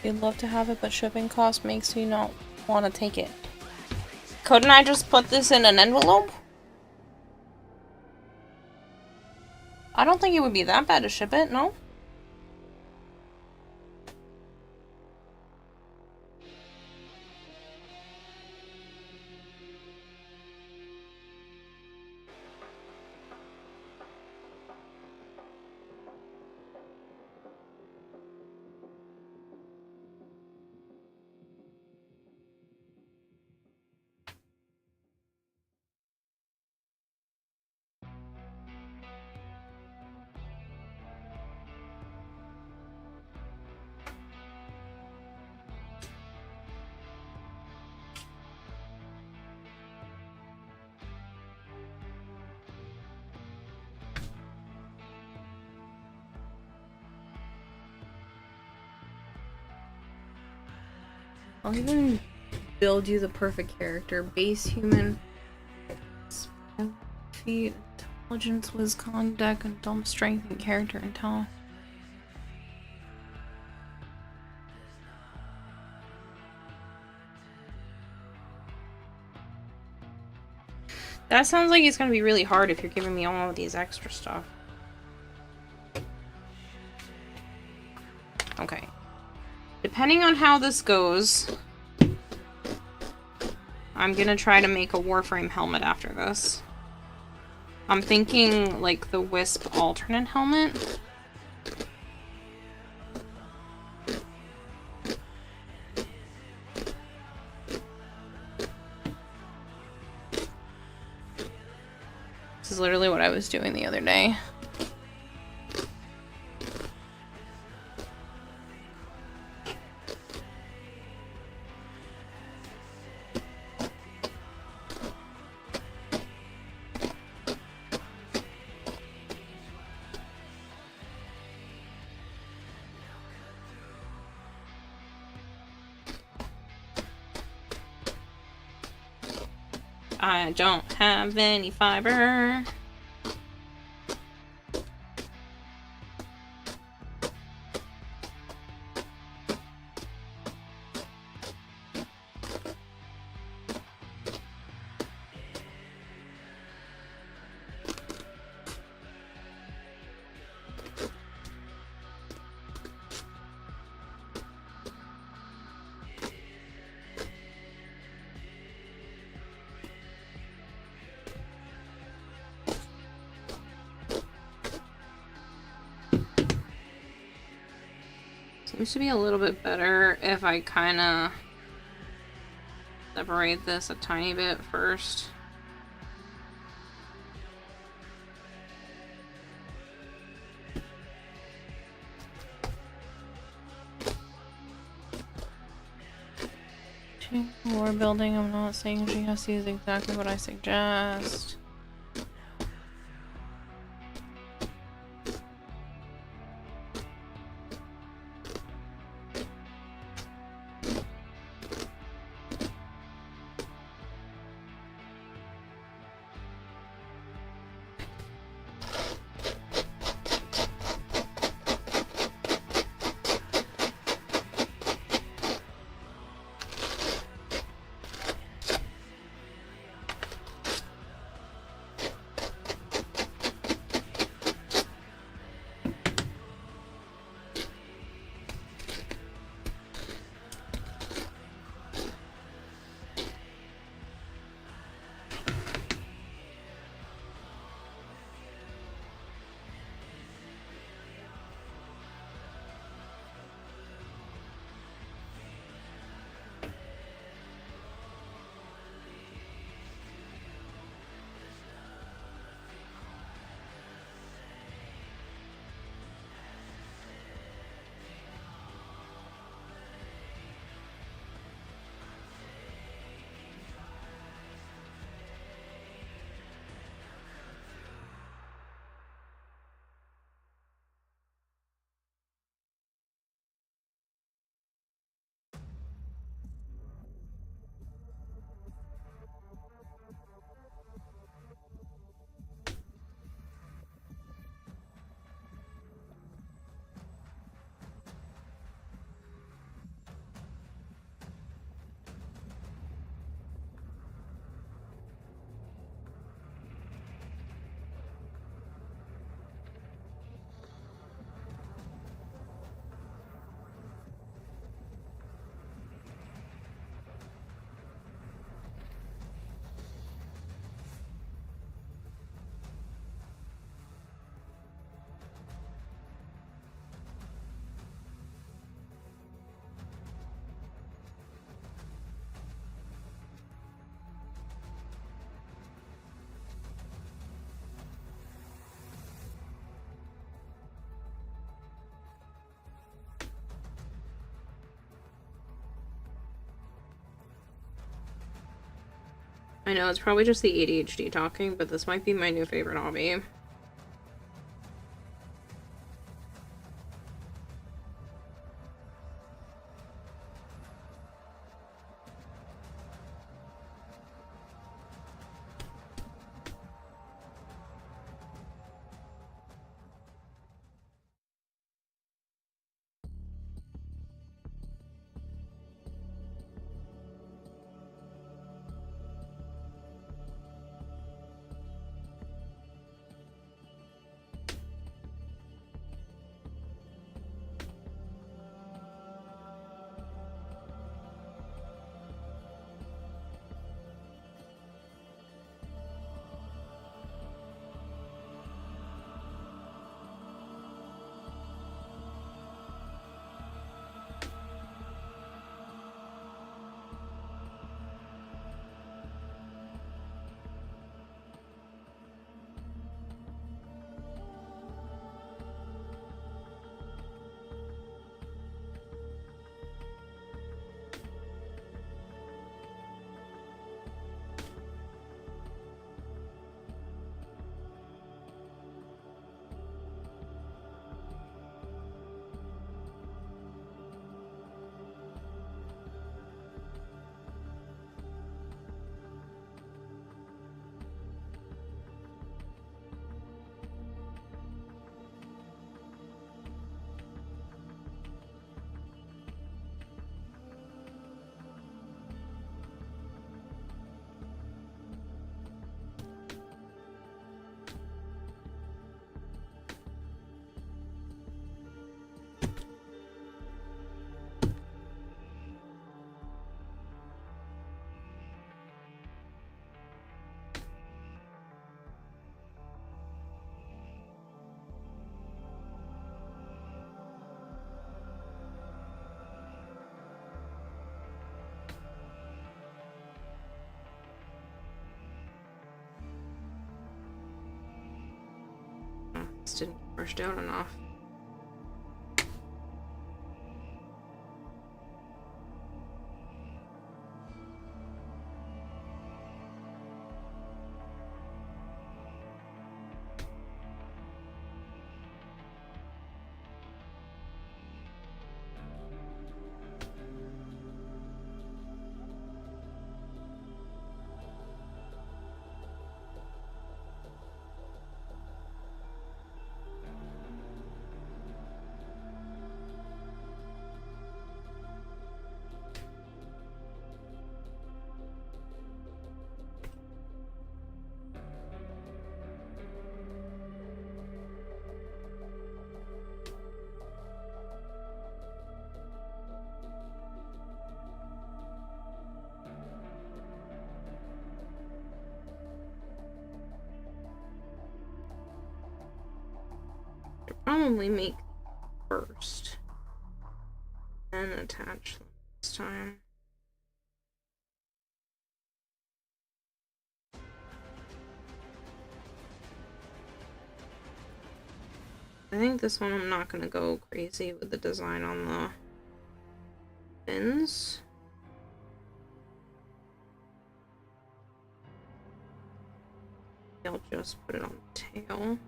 You'd love to have it, but shipping cost makes you not want to take it. Couldn't I just put this in an envelope? I don't think it would be that bad to ship it, no? I'll even build you the perfect character. Base human, feet, intelligence, whiz, con, deck, and dumb strength, and character and talent. That sounds like it's gonna be really hard if you're giving me all of these extra stuff. Okay. Depending on how this goes, I'm gonna try to make a Warframe helmet after this. I'm thinking like the Wisp alternate helmet. This is literally what I was doing the other day. I don't have any fiber. Seems to be a little bit better if I kind of separate this a tiny bit first. More building, I'm not saying she has to use exactly what I suggest. I know, it's probably just the ADHD talking, but this might be my new favorite hobby. This didn't get brushed out enough. Probably make first and attach them this time. I think this one I'm not gonna go crazy with the design on the fins. I'll just put it on the tail.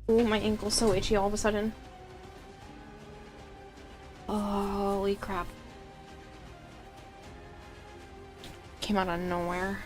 Oh, my ankle's so itchy all of a sudden. Holy crap. Came out of nowhere.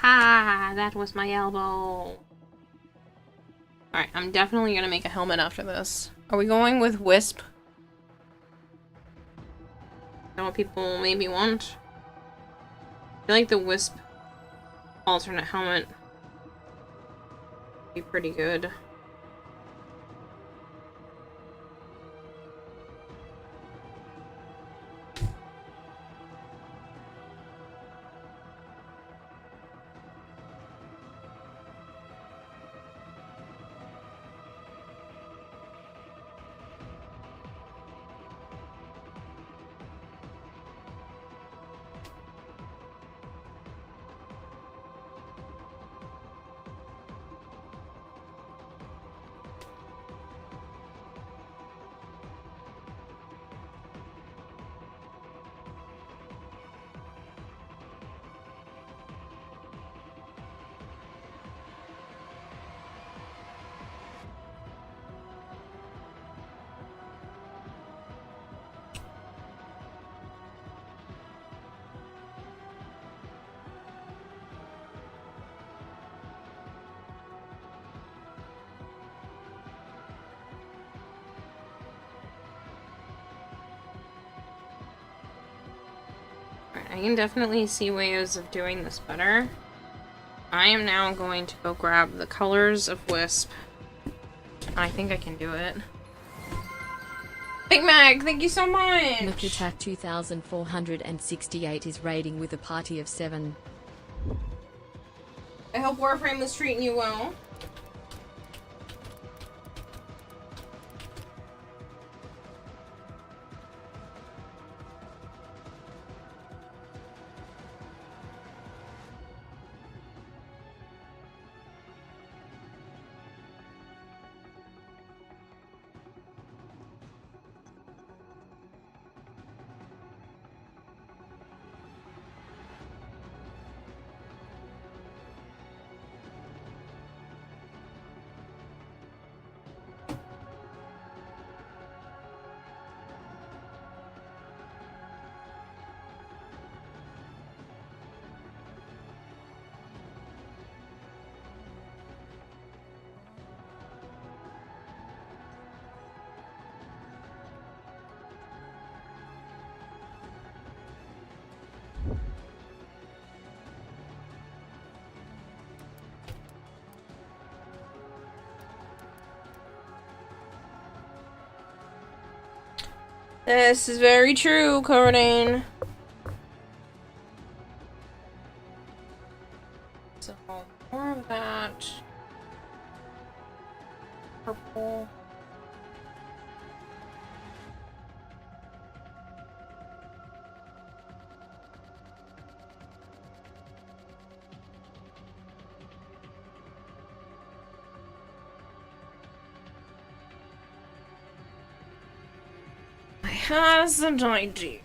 Ah, that was my elbow. Alright, I'm definitely gonna make a helmet after this. Are we going with Wisp? Is that what people maybe want? I feel like the Wisp alternate helmet would be pretty good. I can definitely see ways of doing this better. I am now going to go grab the colors of Wisp. I think I can do it. Big Mag, thank you so much! Nukatak 2468 is raiding with a party of 7. I hope Warframe was treating you well. This is very true, Corinne. So, more of that. Purple. I have an idea.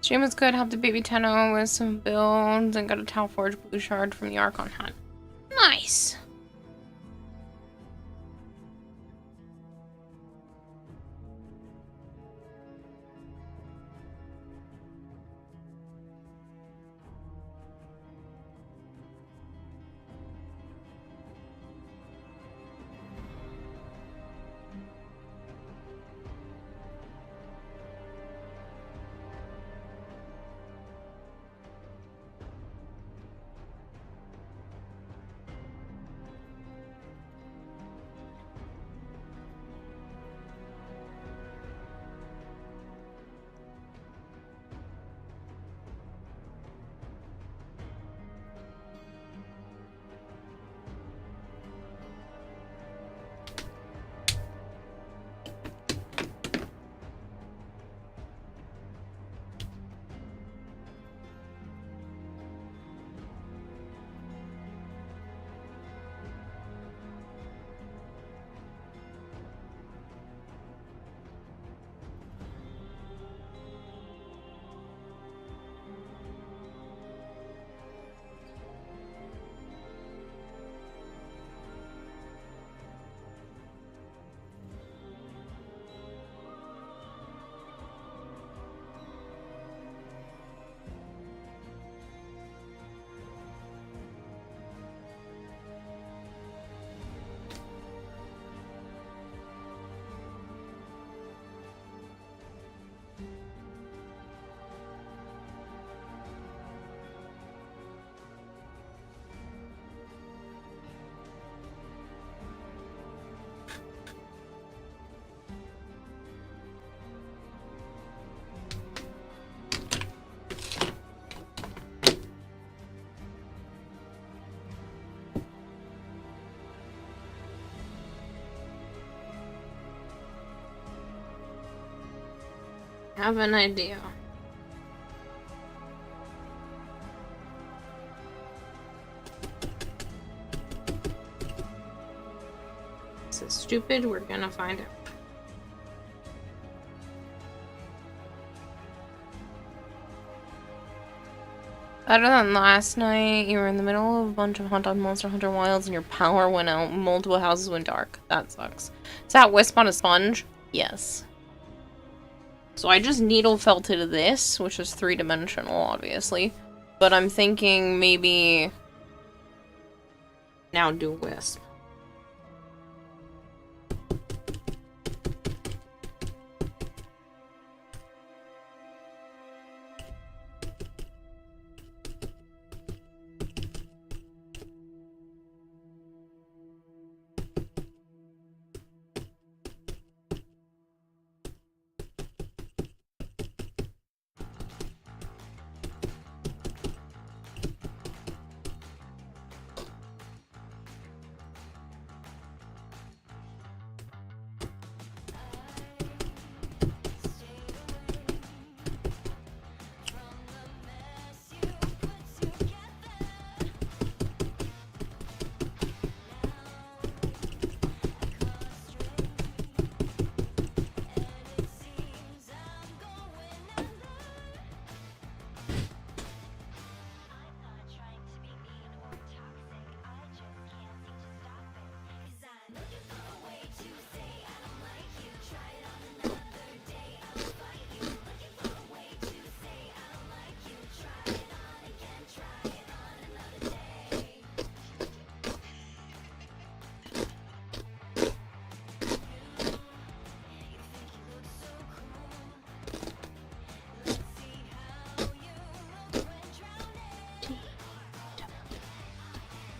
Stream was good. Helped the baby Tenno with some builds and got a Tau Forge blue shard from the Archon hunt. Nice. have an idea. This is stupid. We're gonna find out. Better than last night, you were in the middle of a bunch of hunt on Monster Hunter Wilds and your power went out. Multiple houses went dark. That sucks. Is that wisp on a sponge? Yes. So I just needle felted this, which is 3-dimensional, obviously. But I'm thinking maybe now do wisp.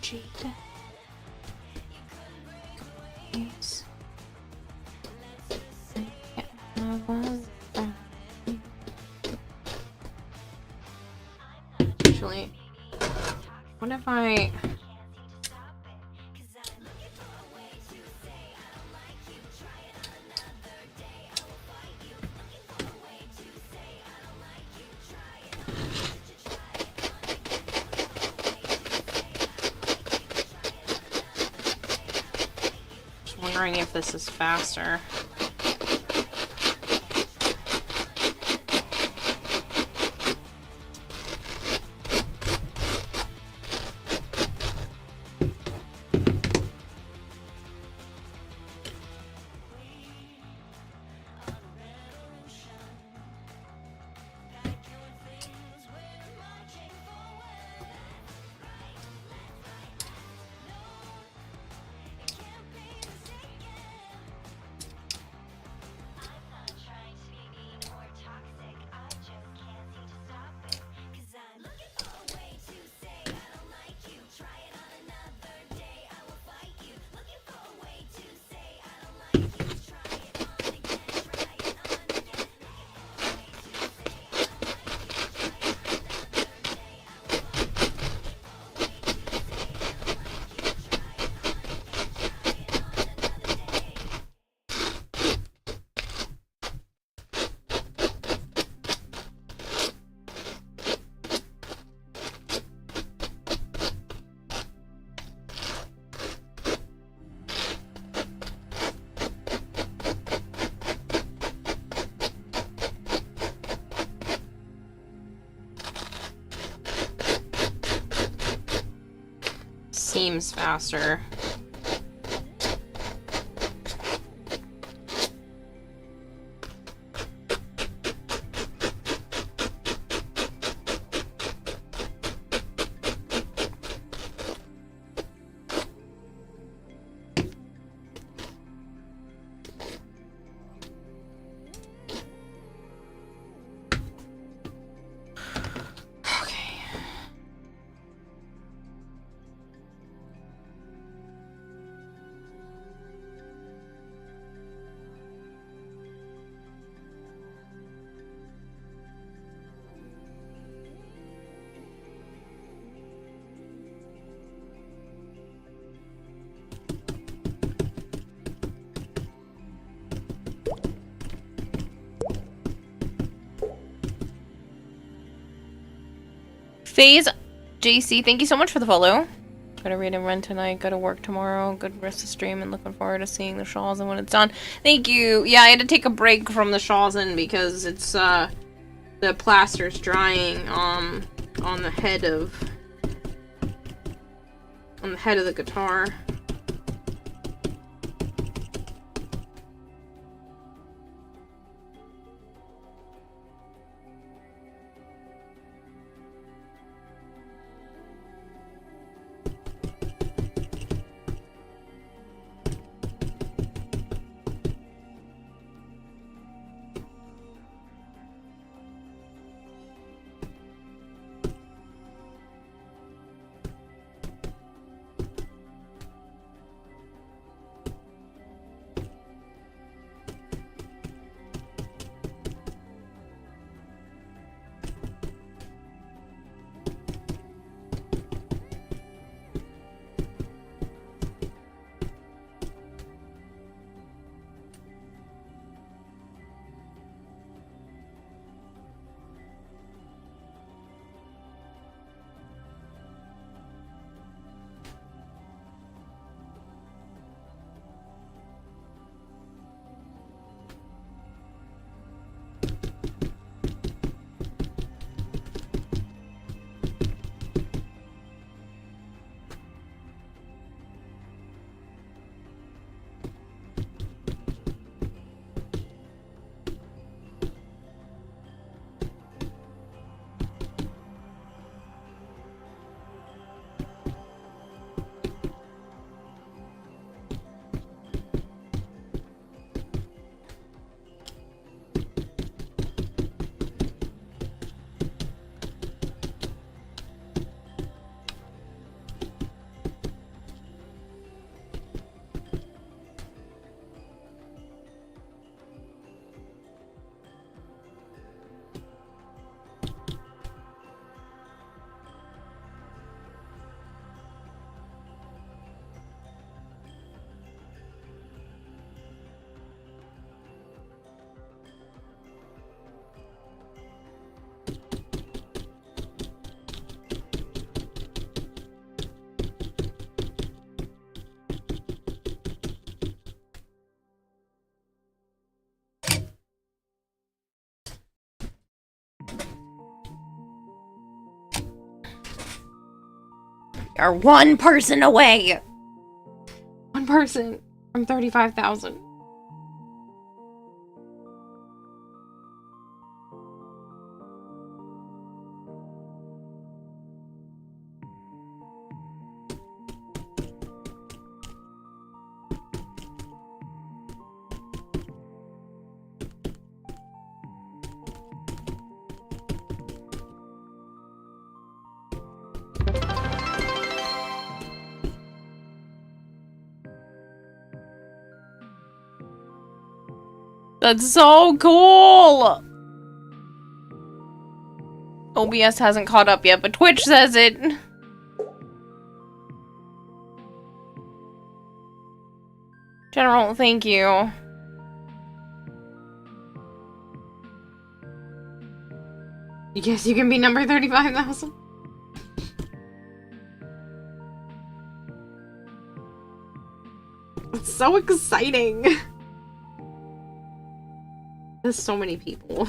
Jade. Yes. Actually, what if I... wondering if this is faster. Seems faster. Phase JC, thank you so much for the follow. Gotta read and run tonight, gotta work tomorrow, good rest of stream, and looking forward to seeing the shawls and when it's done. Thank you. Yeah, I had to take a break from the shawls in because it's the plaster's drying on the head of the guitar. Are one person away. One person from 35,000. That's so cool! OBS hasn't caught up yet, but Twitch says it. General, thank you. Yes, you can be number 35,000. It's so exciting. There's so many people.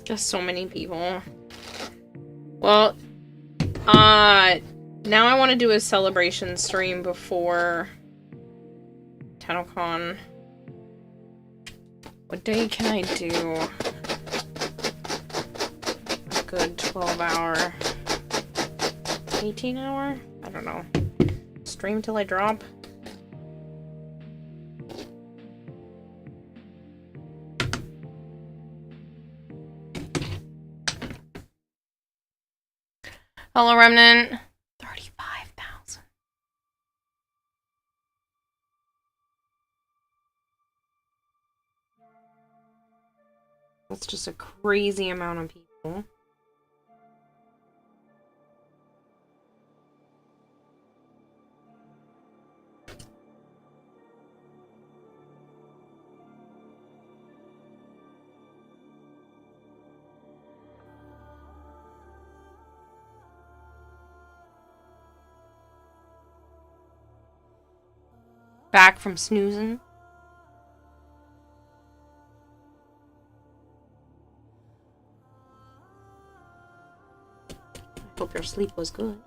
Just so many people. Well, now I want to do a celebration stream before Tennocon. What day can I do a good 12-hour, 18-hour? I don't know. Stream till I drop. Hello, Remnant. 35,000. That's just a crazy amount of people. Back from snoozing. Hope your sleep was good.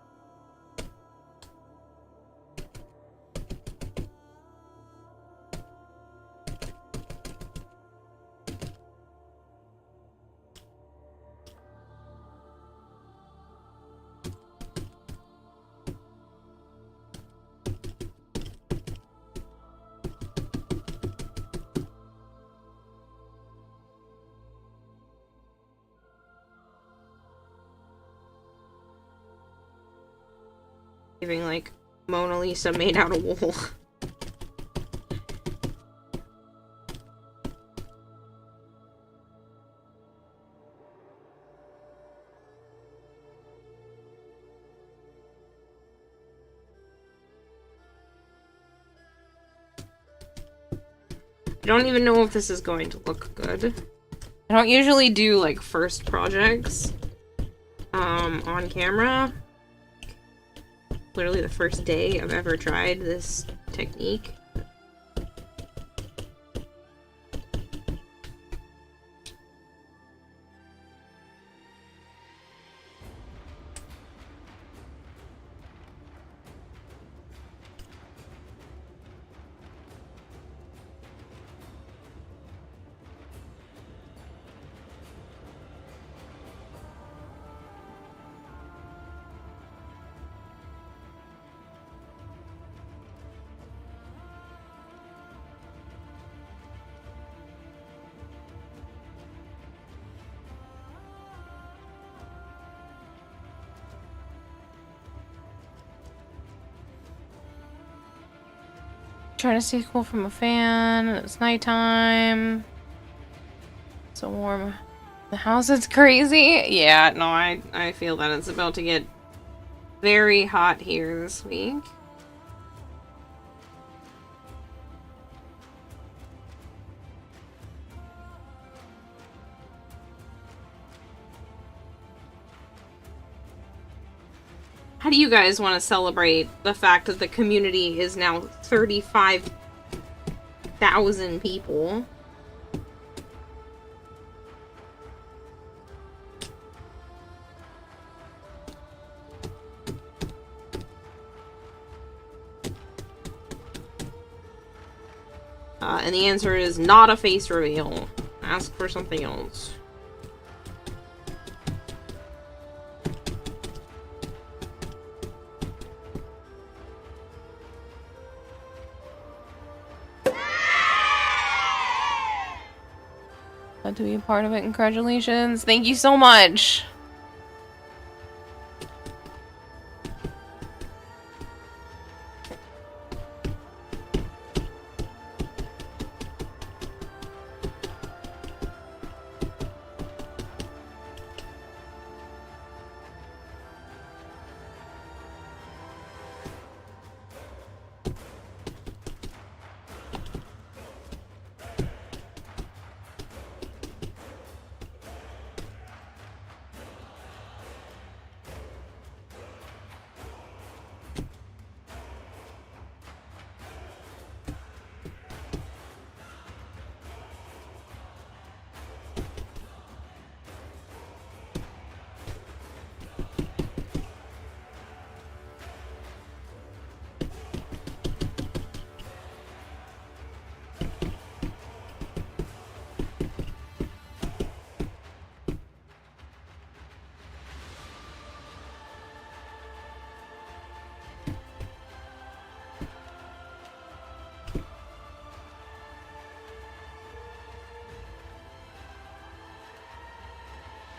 Giving like Mona Lisa made out of wool. I don't even know if this is going to look good. I don't usually do like first projects on camera. Literally the first day I've ever tried this technique. Trying to stay cool from a fan. It's nighttime. So warm. The house is crazy. Yeah, no, I feel that it's about to get very hot here this week. How do you guys want to celebrate the fact that the community is now 35,000 people? And the answer is not a face reveal. Ask for something else. To be a part of it. Congratulations. Thank you so much.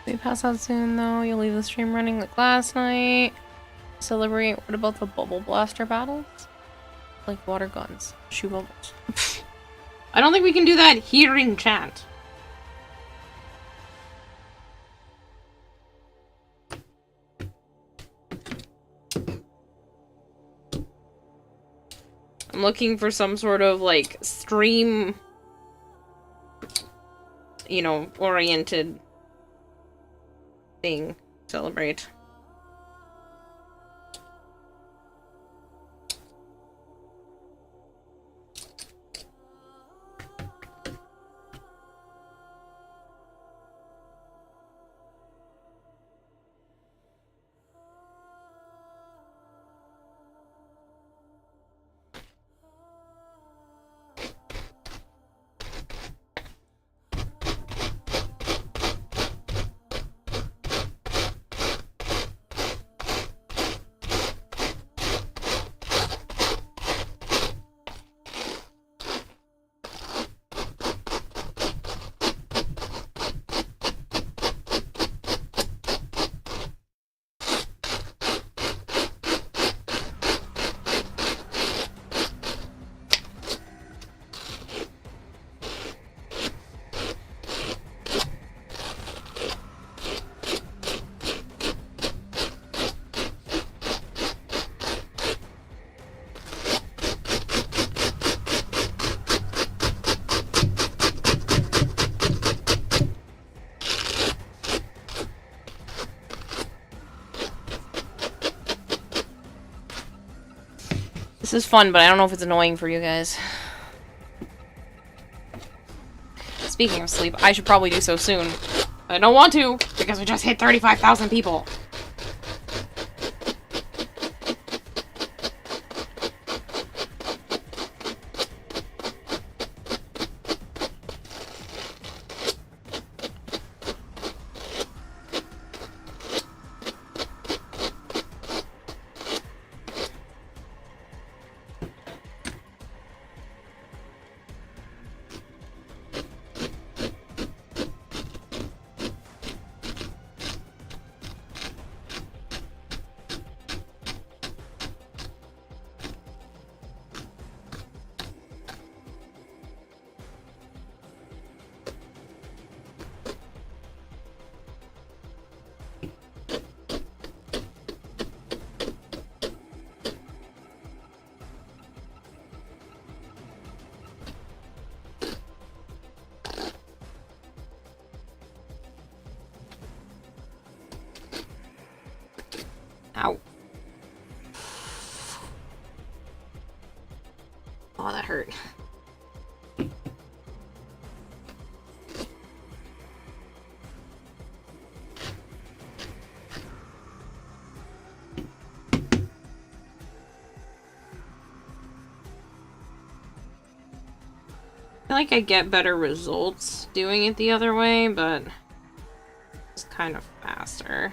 We pass out soon though. You'll leave the stream running like last night. Celebrate. What about the bubble blaster battles? Like water guns. Shoot bubbles. I don't think we can do that here in chat. I'm looking for some sort of like stream, you know, oriented thing. Celebrate. This is fun, but I don't know if it's annoying for you guys. Speaking of sleep, I should probably do so soon. I don't want to, because we just hit 35,000 people. Ow. Oh, that hurt. I feel like I get better results doing it the other way, but it's kind of faster.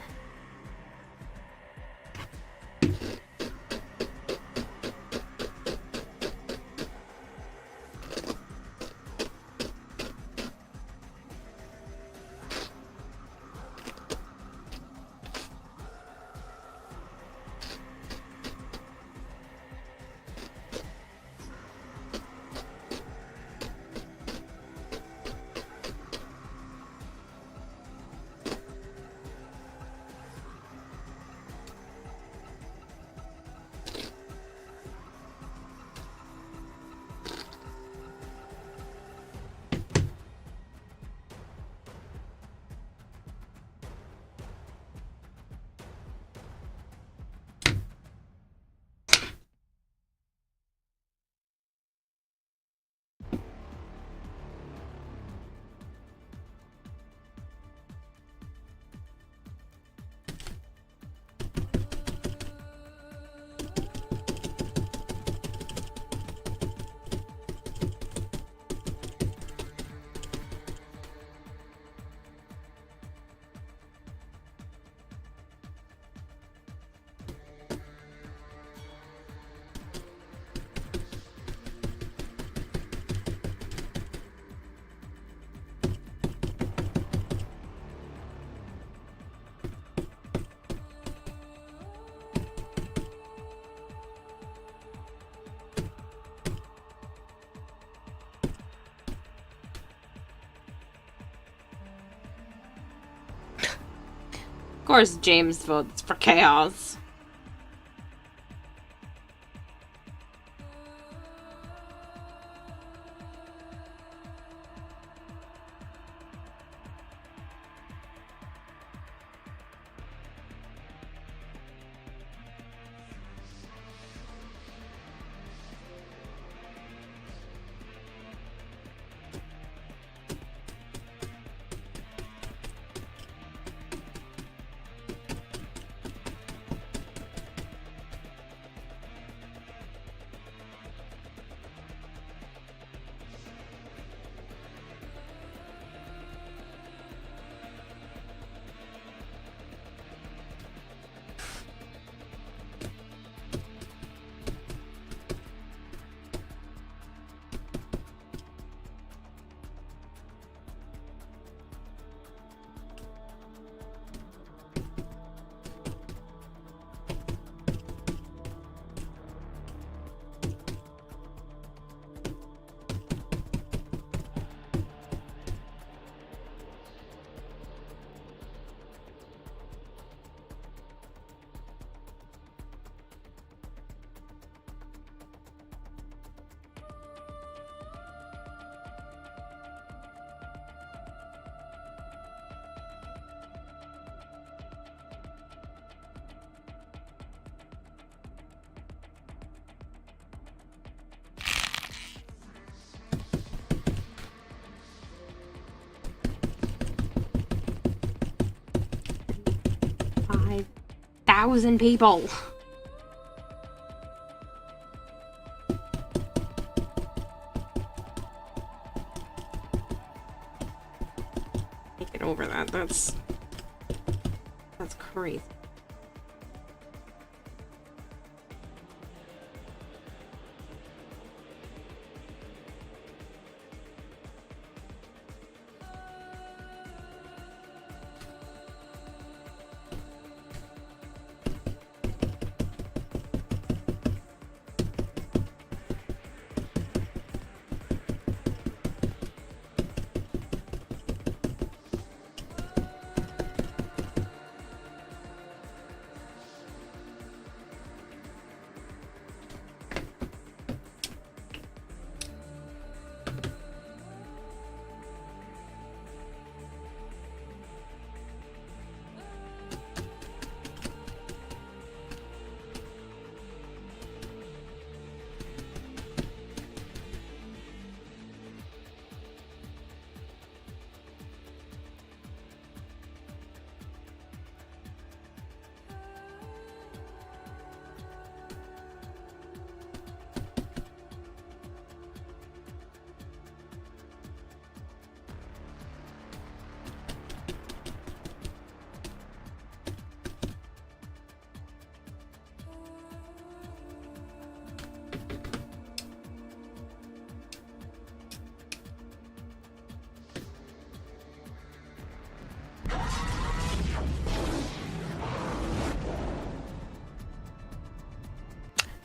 Of course James votes for chaos. Thousand people. Can't get over that. That's crazy.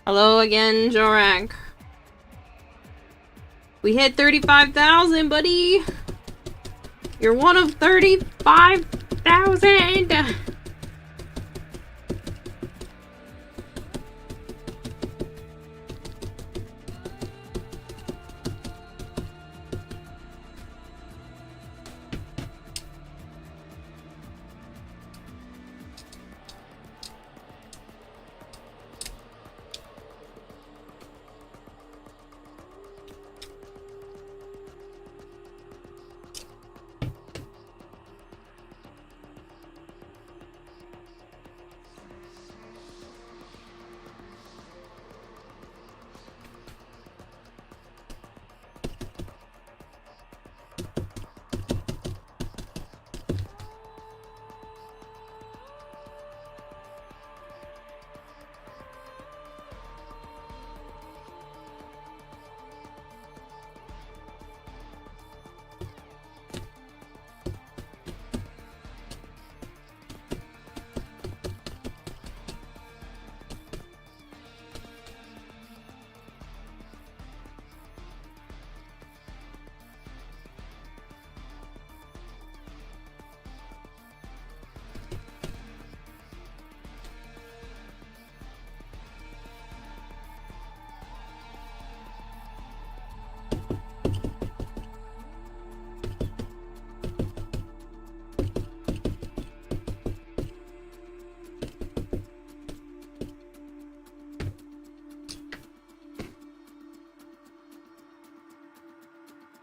Hello again, Jorak. We hit 35,000, buddy. You're one of 35,000.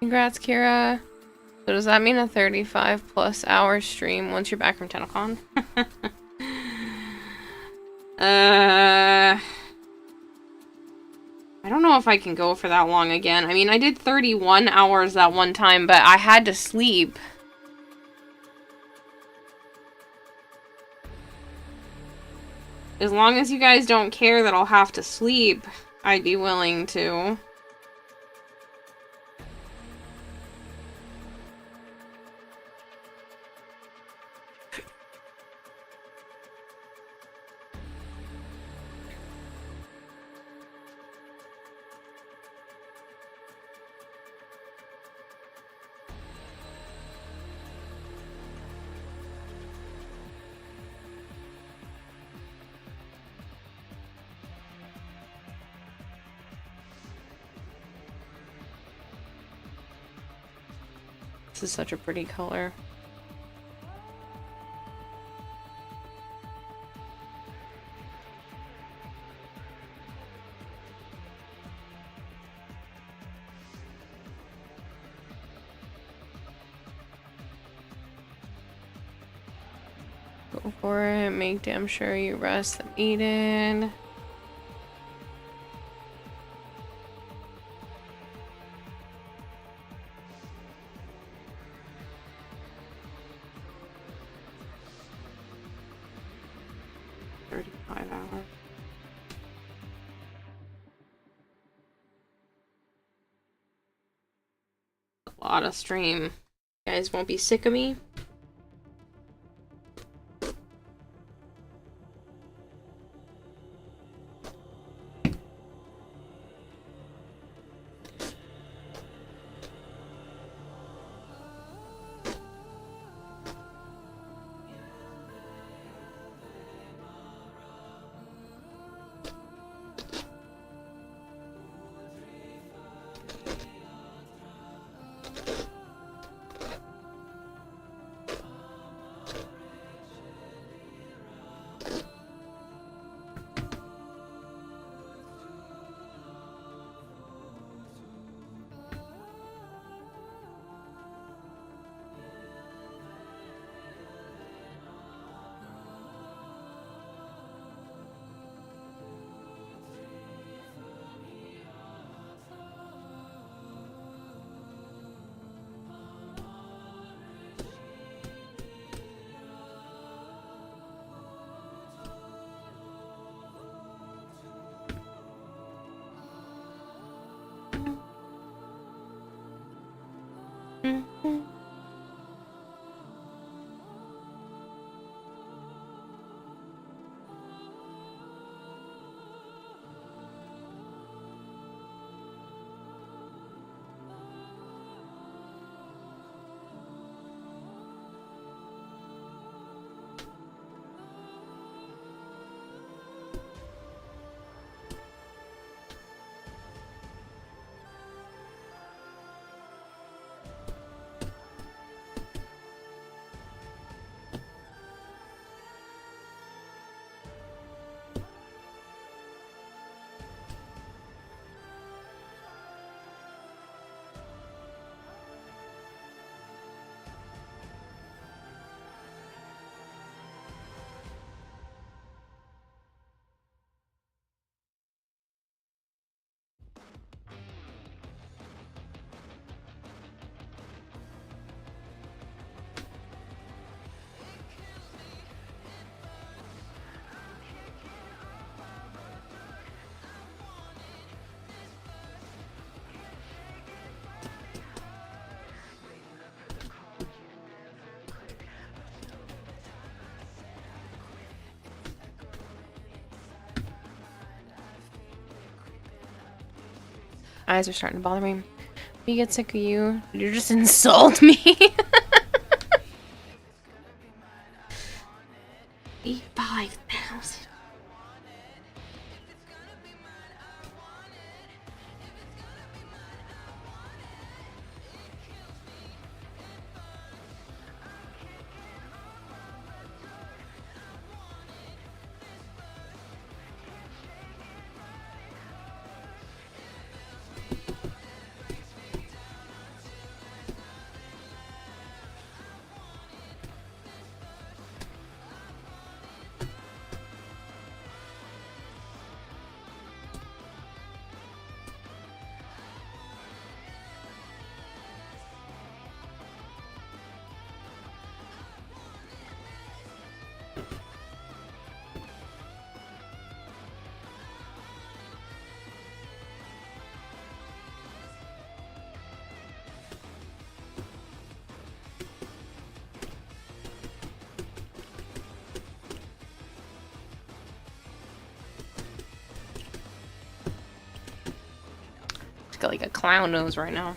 Congrats, Kira. So does that mean a 35 plus hour stream once you're back from Tennocon? I don't know if I can go for that long again. I mean, I did 31 hours that one time, but I had to sleep. As long as you guys don't care that I'll have to sleep, I'd be willing to. This is such a pretty color. Go for it. Make damn sure you rest them eaten. Lot of stream. You guys won't be sick of me. Eyes are starting to bother me. We get sick of you. You just insult me. 5,000. like a clown nose right now.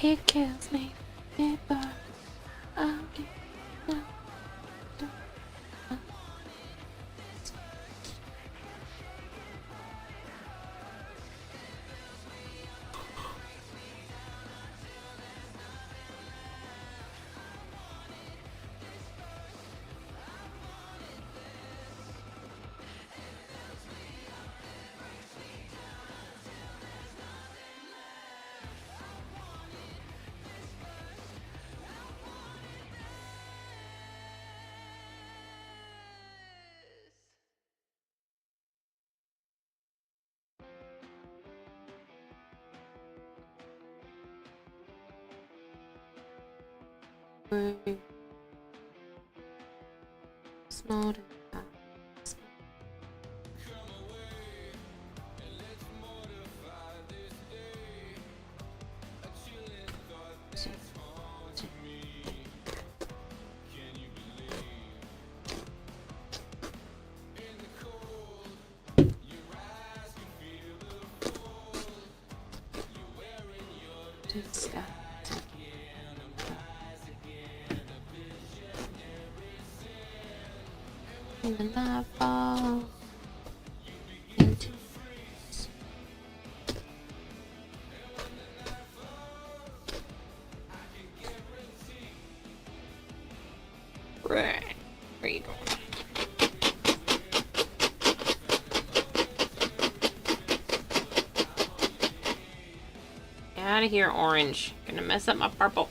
It kills me. It burns. I'll get down. It's not and then I fall into right. Where you going? Get out of here, orange. Gonna mess up my purple.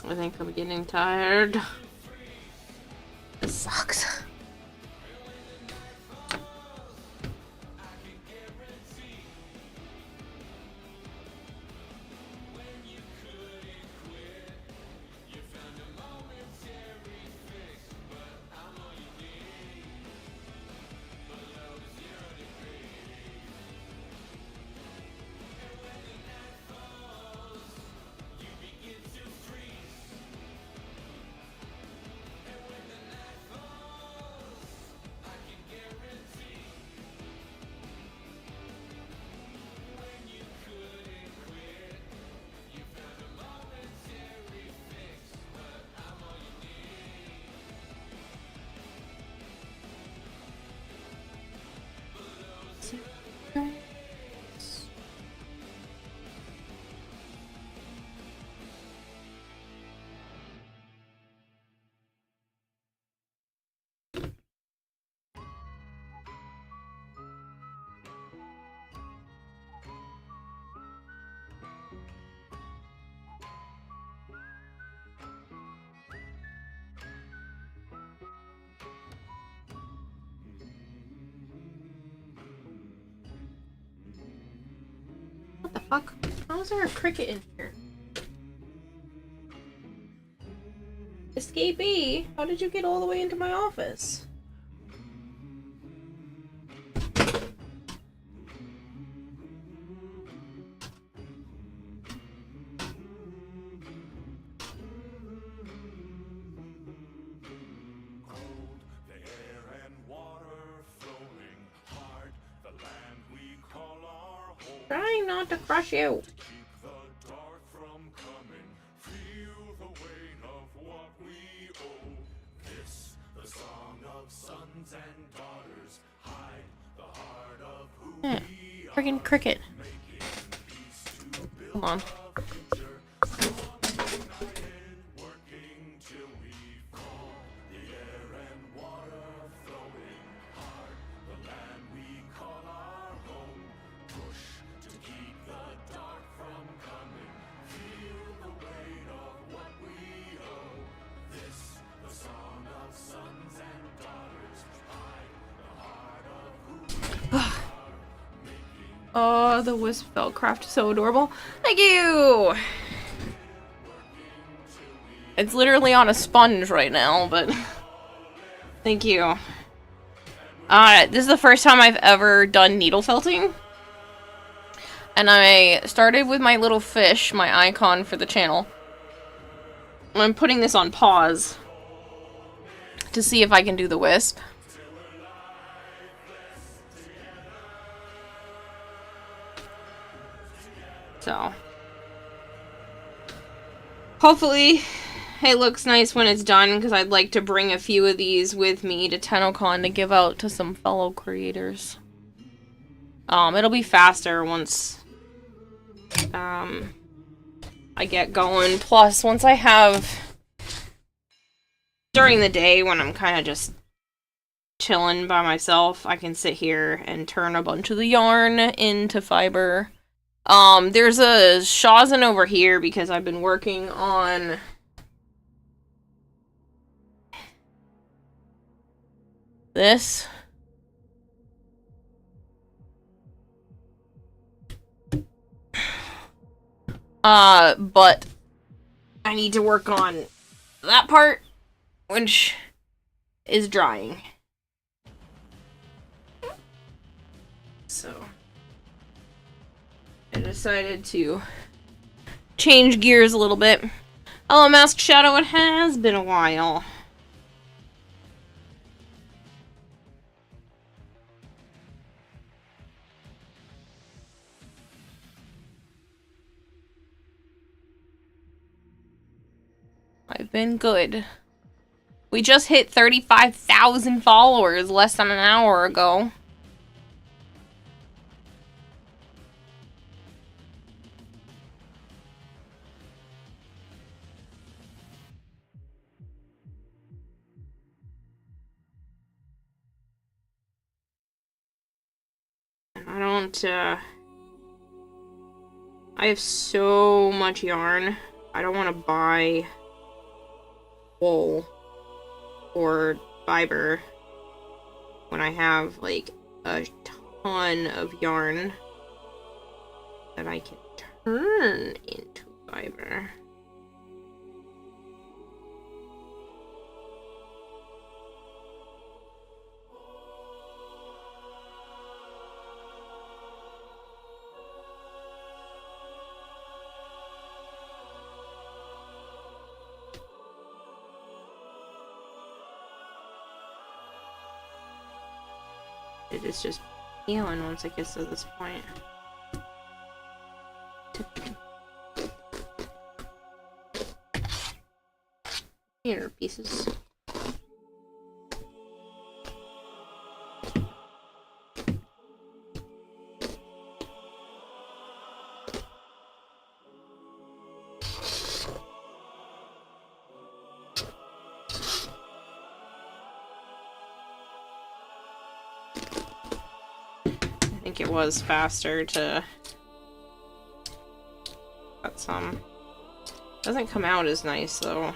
I think I'm getting tired. This sucks. What the fuck? How is there a cricket in here? Escapee, how did you get all the way into my office? Trying not to crush you. Yeah, friggin' cricket. Come on. Oh, the wisp Velcraft is so adorable. Thank you! It's literally on a sponge right now, but thank you. This is the first time I've ever done needle felting. And I started with my little fish, my icon for the channel. I'm putting this on pause to see if I can do the wisp. So, hopefully it looks nice when it's done, because I'd like to bring a few of these with me to Tennocon to give out to some fellow creators. It'll be faster once I get going. Plus, once I have, during the day when I'm kind of just chilling by myself, I can sit here and turn a bunch of the yarn into fiber. There's a Shawzin over here because I've been working on this. But I need to work on that part, which is drying. So I decided to change gears a little bit. Hello, Masked Shadow. It has been a while. I've been good. We just hit 35,000 followers less than an hour ago. I have so much yarn. I don't want to buy wool or fiber when I have, like, a ton of yarn that I can turn into fiber. It is just healing once it gets to this point. Here, pieces. I think it was faster to cut some. Doesn't come out as nice though.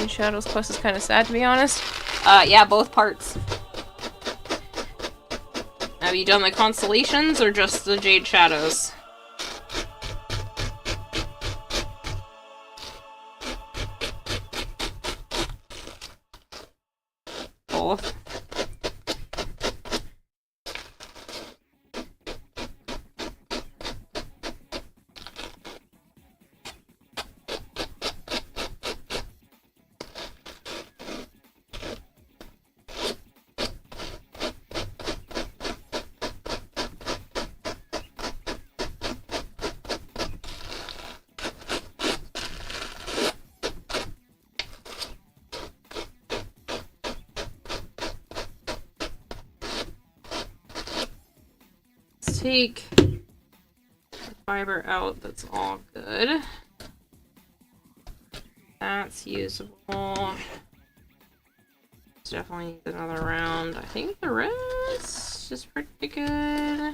Shadow's Quest is kind of sad, to be honest. Yeah, both parts. Have you done the Constellations or just the Jade Shadows? Both. let's take the fiber out. That's all good. That's usable. Definitely needs another round. I think the rest is pretty good.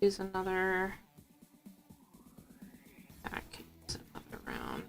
Use another. That could use another round.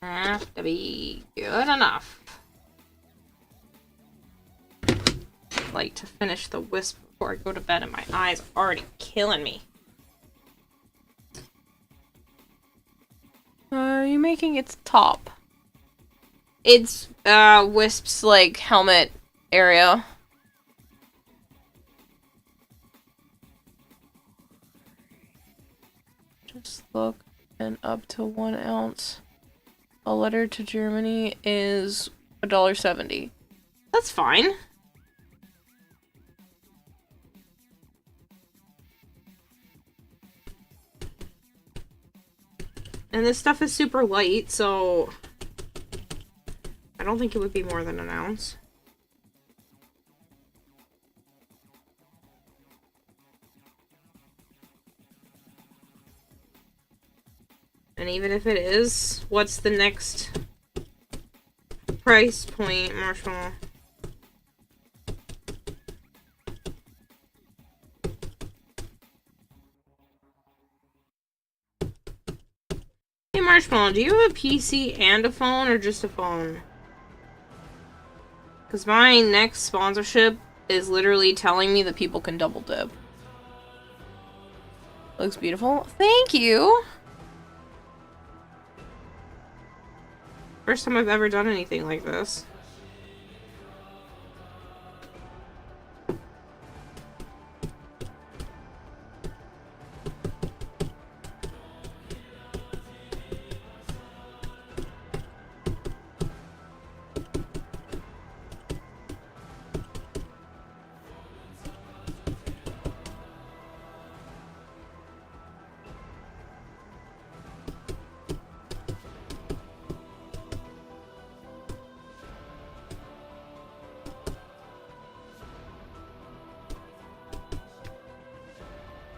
Have to be good enough. I'd like to finish the wisp before I go to bed, and my eyes are already killing me. Are you making its top? It's Wisp's like helmet area. Just look, and up to 1 ounce. A letter to Germany is $1.70. That's fine. And this stuff is super light, so I don't think it would be more than 1 ounce. And even if it is, what's the next price point, Marshmallow? Hey Marshmallow, do you have a PC and a phone, or just a phone? Because my next sponsorship is literally telling me that people can double dip. Looks beautiful. Thank you! First time I've ever done anything like this.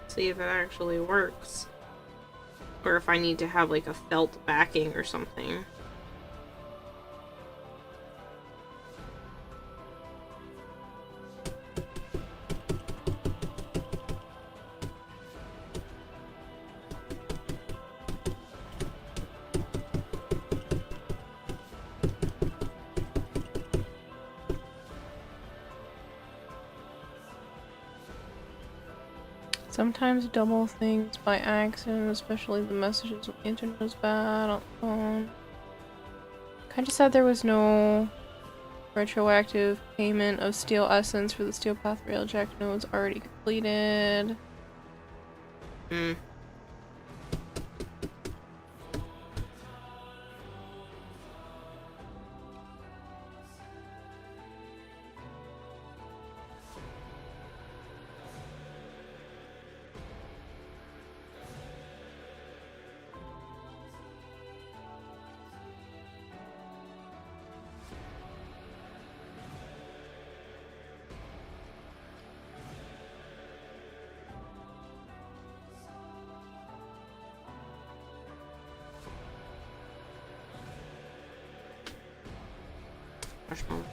See if it actually works. Or if I need to have like a felt backing or something. Sometimes double things by accident, especially the messages when the internet is bad on the phone. Kinda sad there was no retroactive payment of Steel Essence for the Steel Path Railjack nodes already completed. Marshmallow.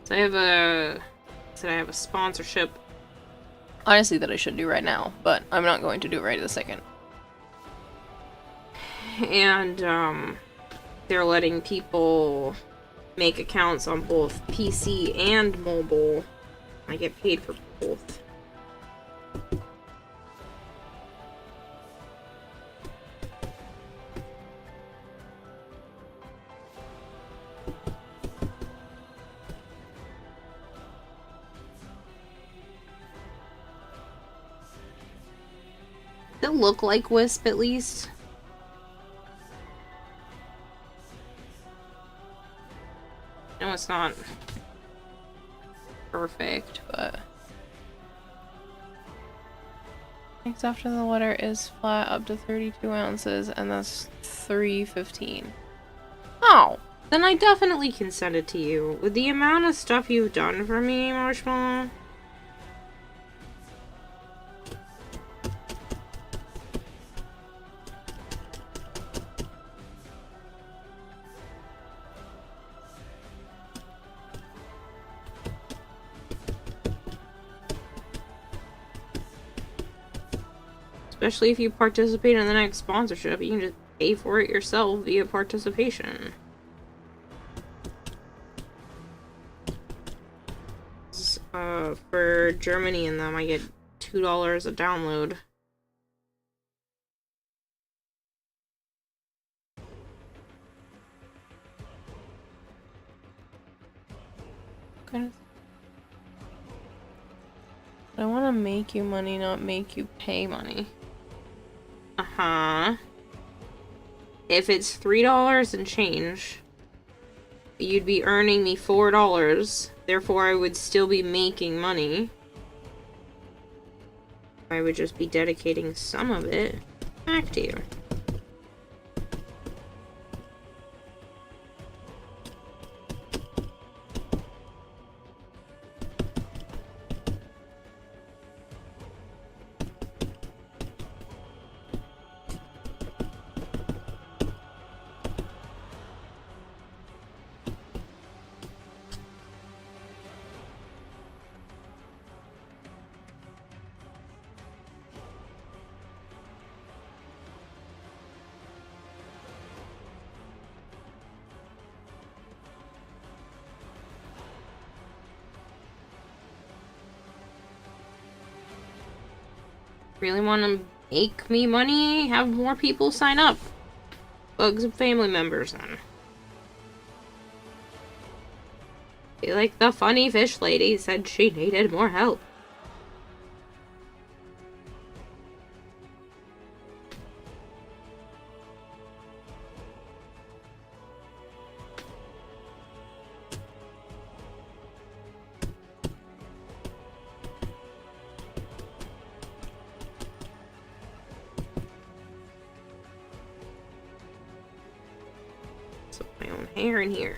So I have a sponsorship. Honestly, that I should do right now, but I'm not going to do it right this second. And they're letting people make accounts on both PC and mobile. I get paid for both. Does it look like Wisp at least? No, it's not perfect, but next after the water is flat up to 32 ounces, and that's 315. Oh, then I definitely can send it to you. With the amount of stuff you've done for me, Marshmallow. Especially if you participate in the next sponsorship, you can just pay for it yourself via participation. For Germany and them, I get $2 a download. I want to make you money, not make you pay money. Uh-huh. If it's $3 and change, you'd be earning me $4. Therefore, I would still be making money. I would just be dedicating some of it back to you. Really want to make me money? Have more people sign up. Bugs and family members then. Be like the funny fish lady said she needed more help. My own hair in here.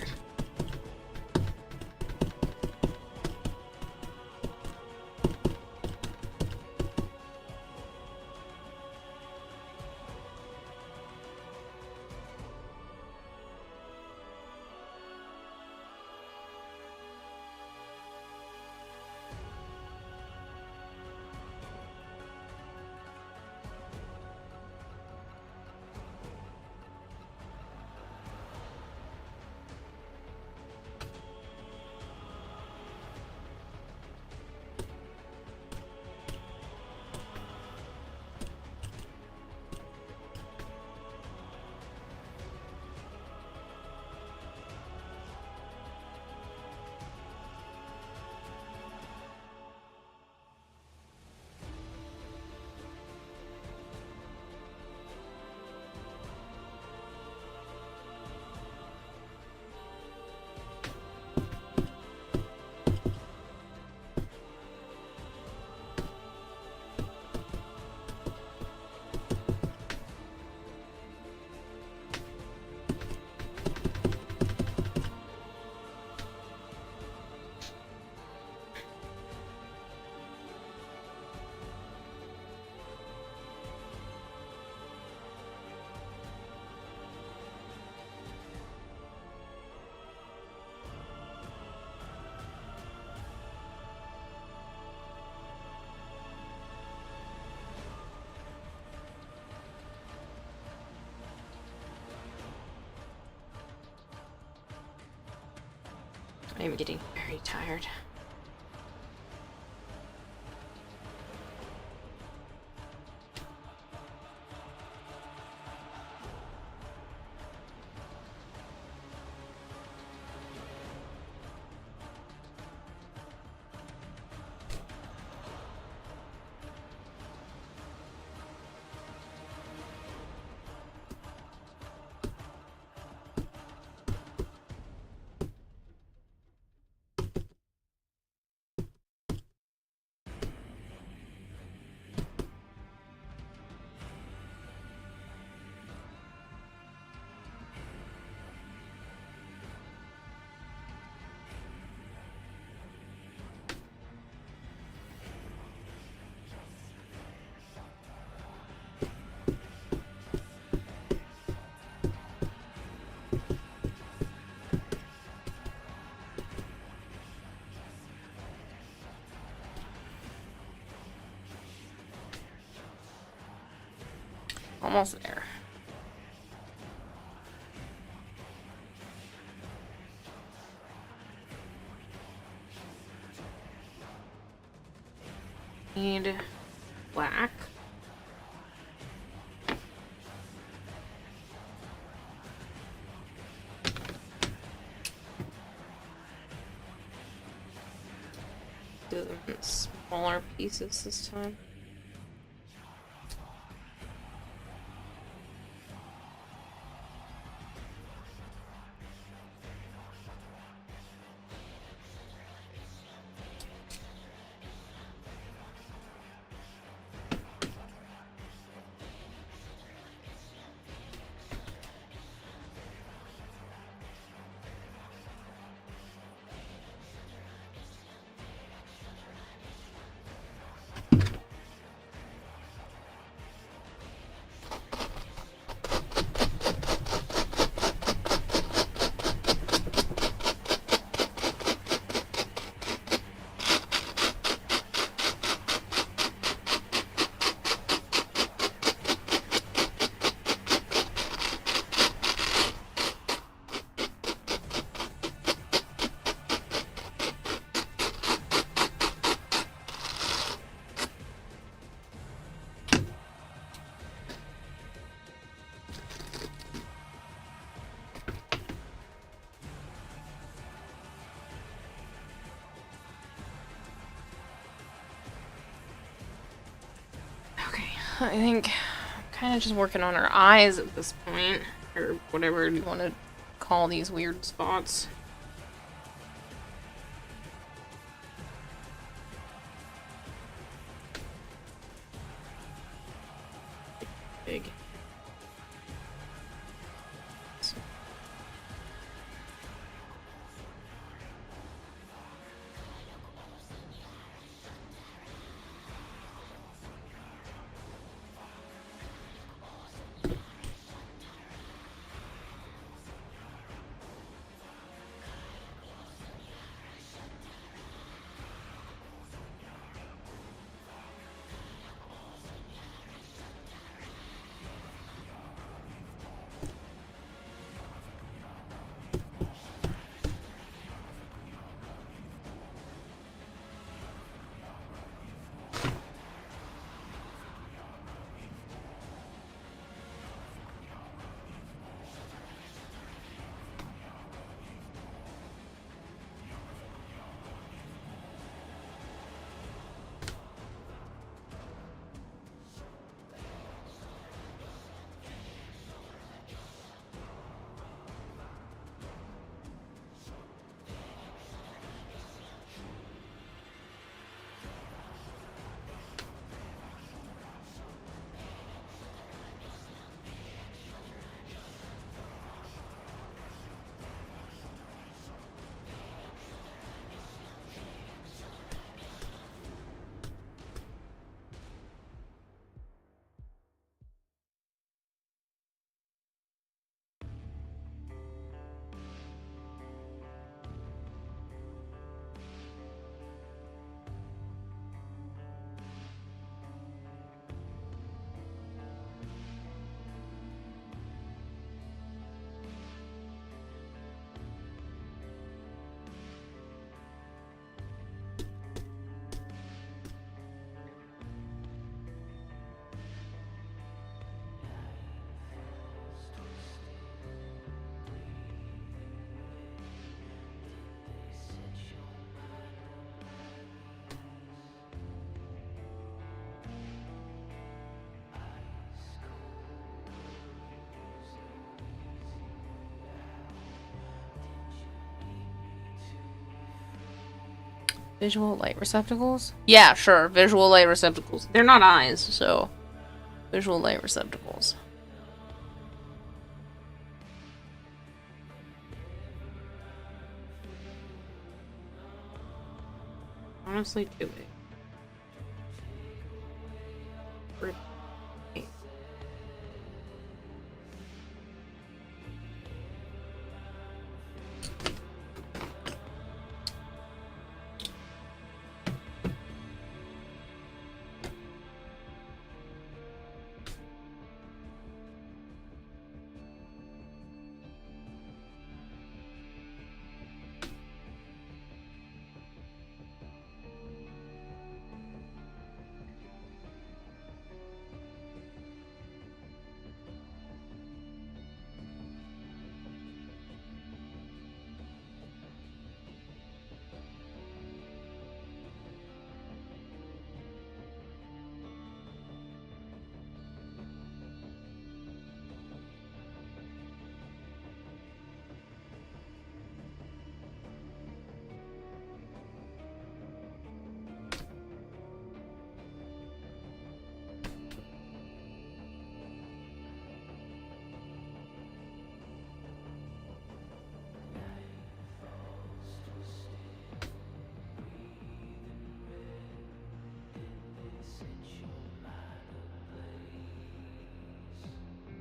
I'm getting very tired. Almost there. Need black. Do them in smaller pieces this time. I think I'm kind of just working on her eyes at this point, or whatever you want to call these weird spots. Big. Visual light receptacles? Yeah, sure. Visual light receptacles. They're not eyes, so visual light receptacles. Honestly, too big.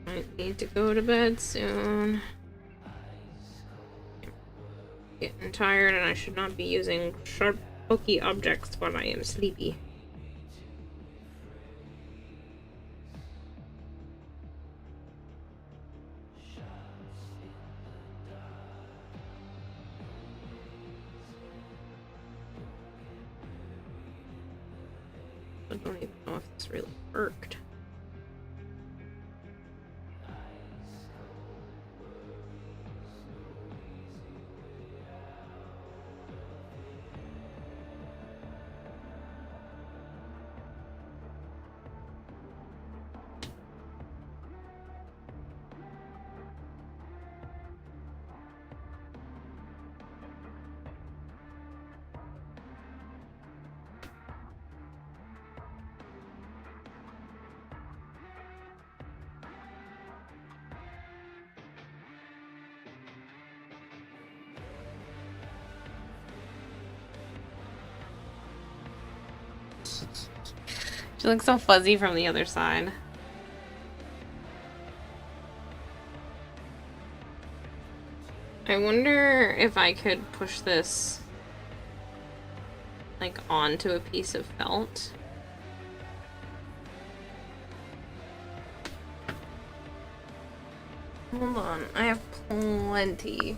I need to go to bed soon. Getting tired and I should not be using sharp, pokey objects when I am sleepy. I don't even know if this really worked. She looks so fuzzy from the other side. I wonder if I could push this like onto a piece of felt. Hold on, I have plenty.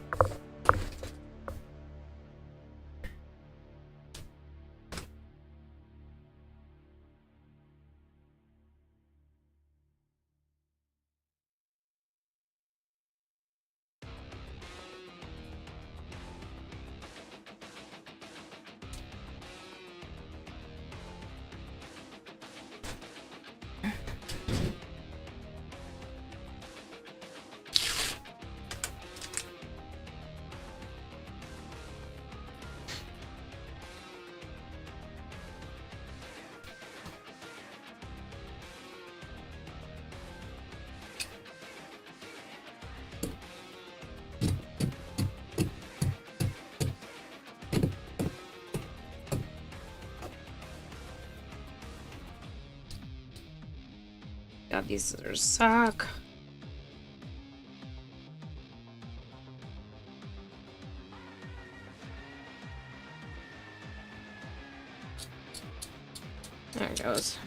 God, these scissors suck. There it goes.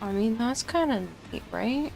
I mean, that's kind of neat, right?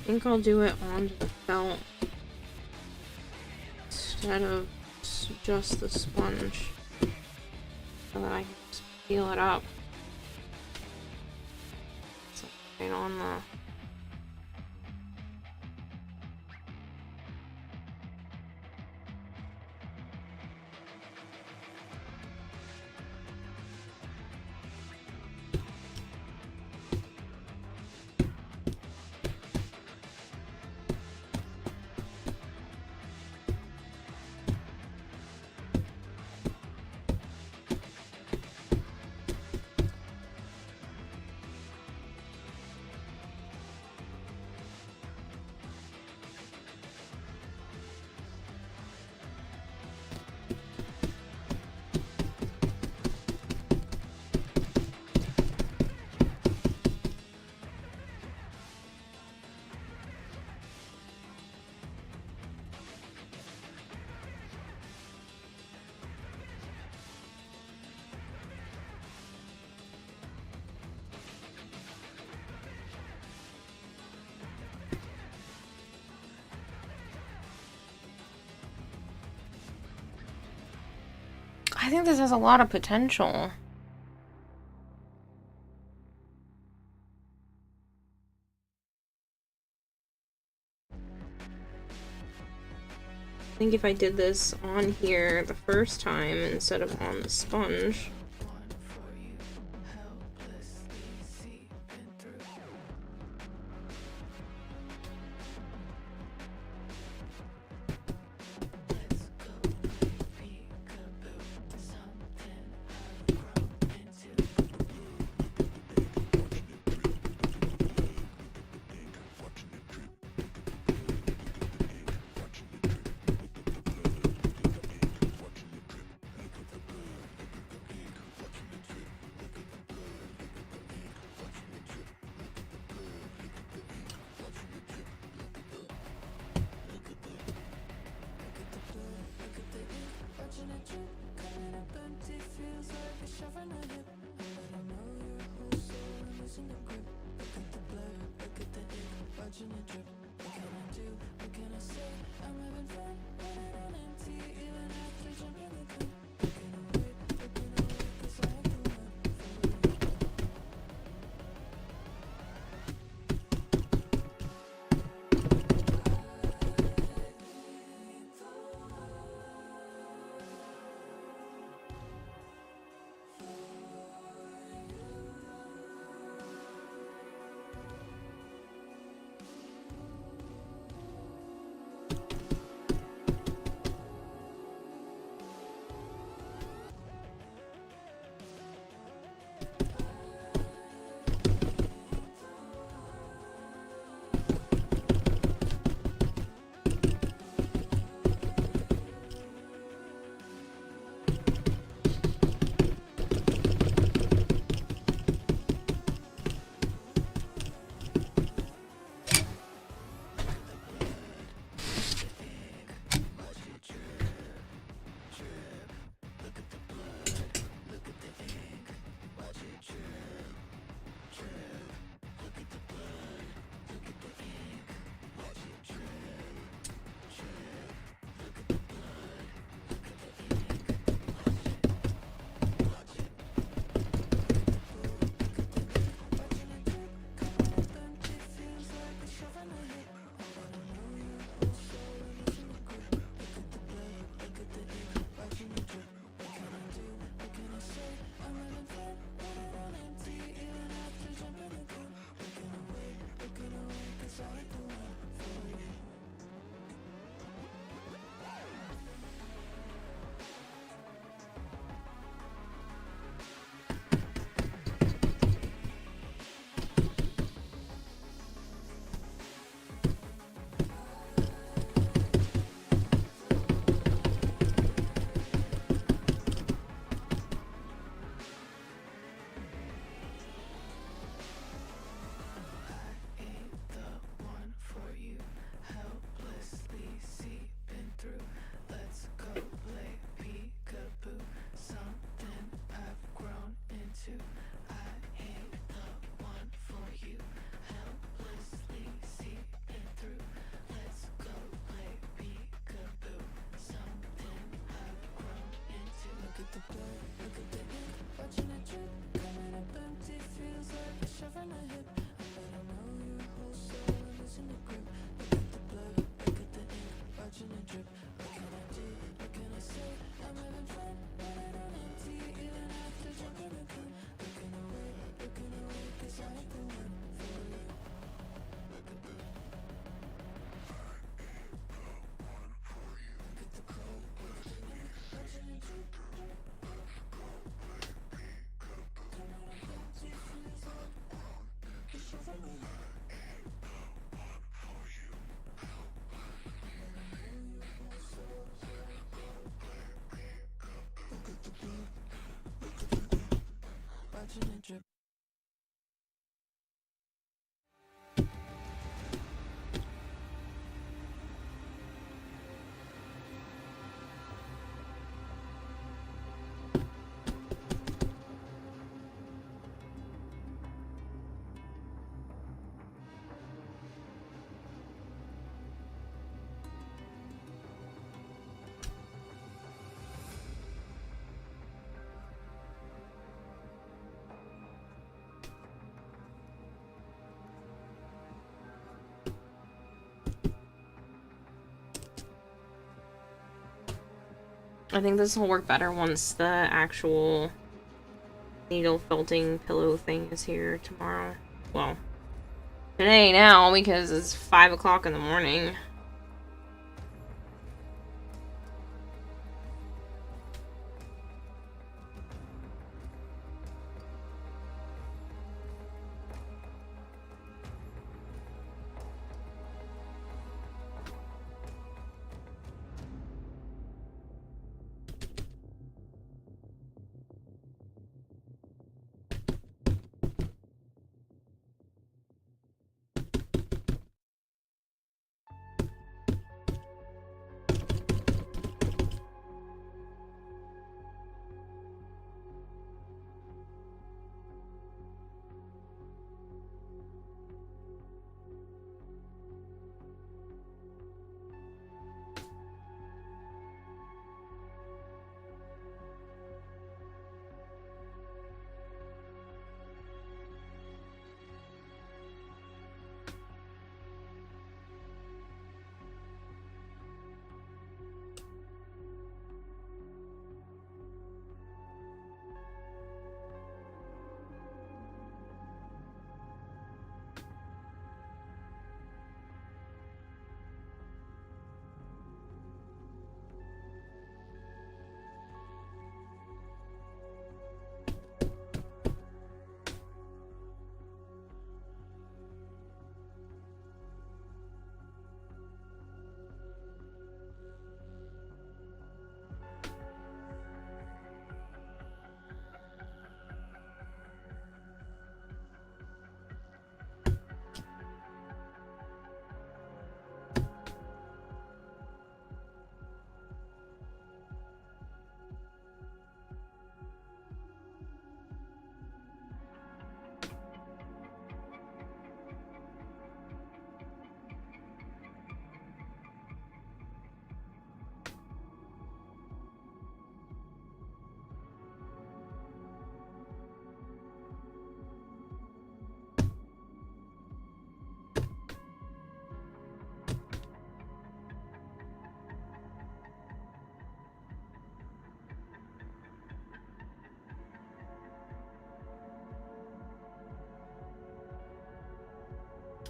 I think I'll do it onto the felt instead of just the sponge so that I can just peel it up. So right on the I think this has a lot of potential. I think if I did this on here the first time instead of on the sponge. I think this will work better once the actual needle felting pillow thing is here tomorrow. Well, today now because it's 5 o'clock in the morning.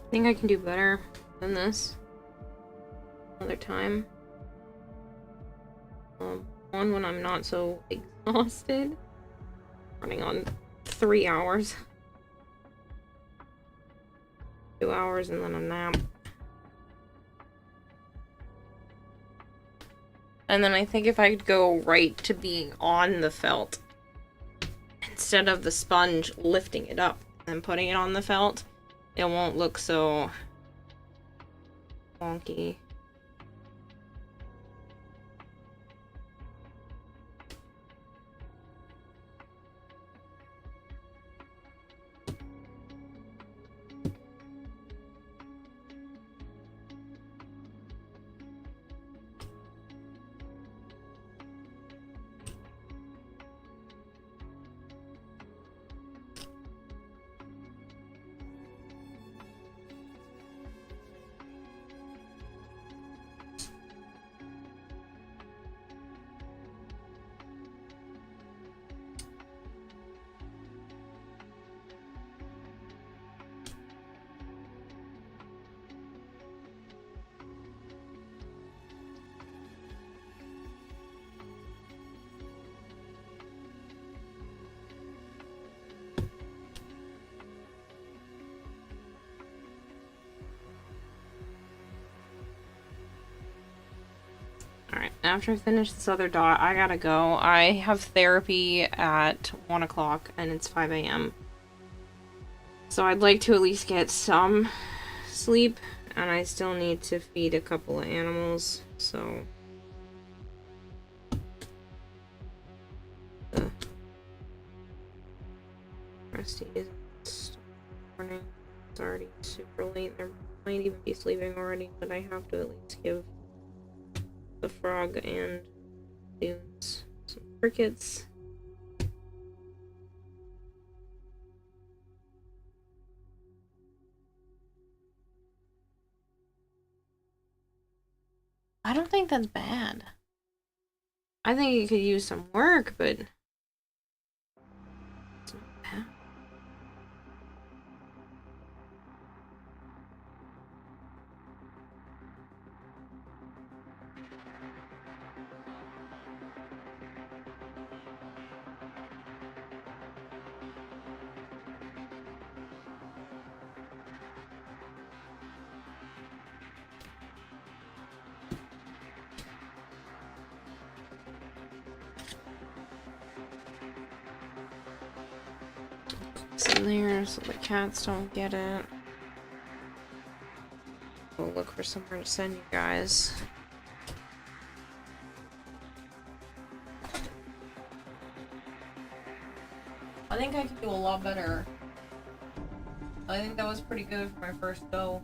I think I can do better than this another time. One when I'm not so exhausted. Running on 3 hours. 2 hours and then a nap. And then I think if I could go right to being on the felt instead of the sponge lifting it up and putting it on the felt, it won't look so wonky. Alright, after I finish this other dot, I gotta go. I have therapy at 1 o'clock and it's 5 a.m. So I'd like to at least get some sleep, and I still need to feed a couple of animals, so... Rusty is morning. It's already super late. They might even be sleeping already, but I have to at least give the frog and dunes some crickets. I don't think that's bad. I think it could use some work, but... it's not bad. It's in there so the cats don't get it. We'll look for somewhere to send you guys. I think I could do a lot better. I think that was pretty good for my first go.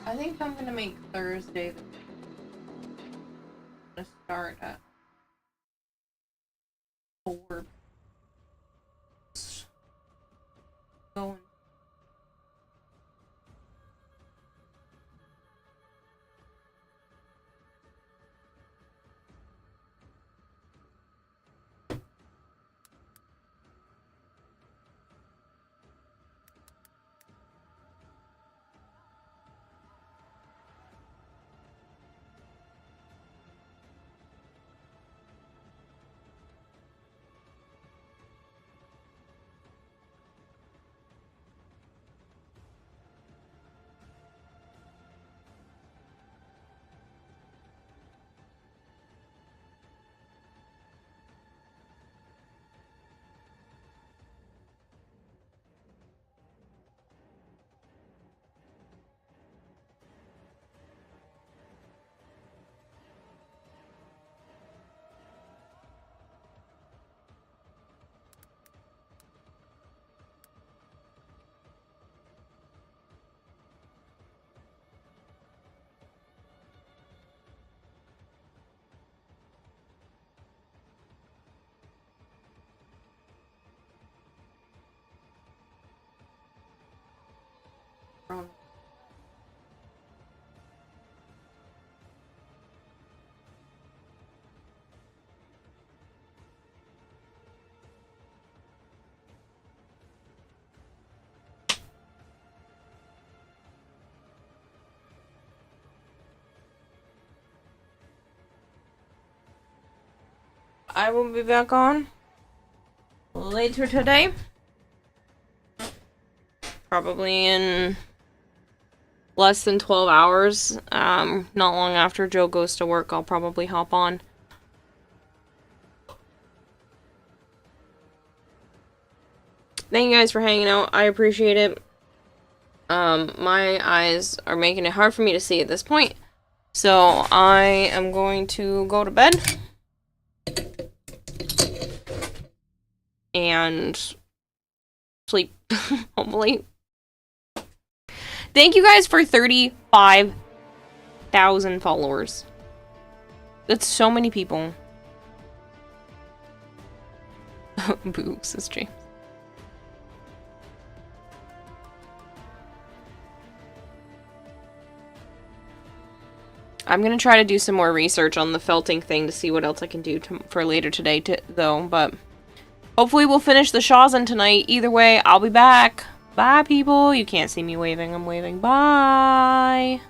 I think I'm gonna make Thursday the start at 4. Going. I will be back on later today. Probably in less than 12 hours. Not long after Joe goes to work, I'll probably hop on. Thank you guys for hanging out. I appreciate it. My eyes are making it hard for me to see at this point. So I am going to go to bed. And sleep, hopefully. Thank you guys for 35,000 followers. That's so many people. Boo, says James. I'm gonna try to do some more research on the felting thing to see what else I can do for later today, though, but Hopefully we'll finish the Shawzen tonight. Either way, I'll be back. Bye, people. You can't see me waving. I'm waving. Bye.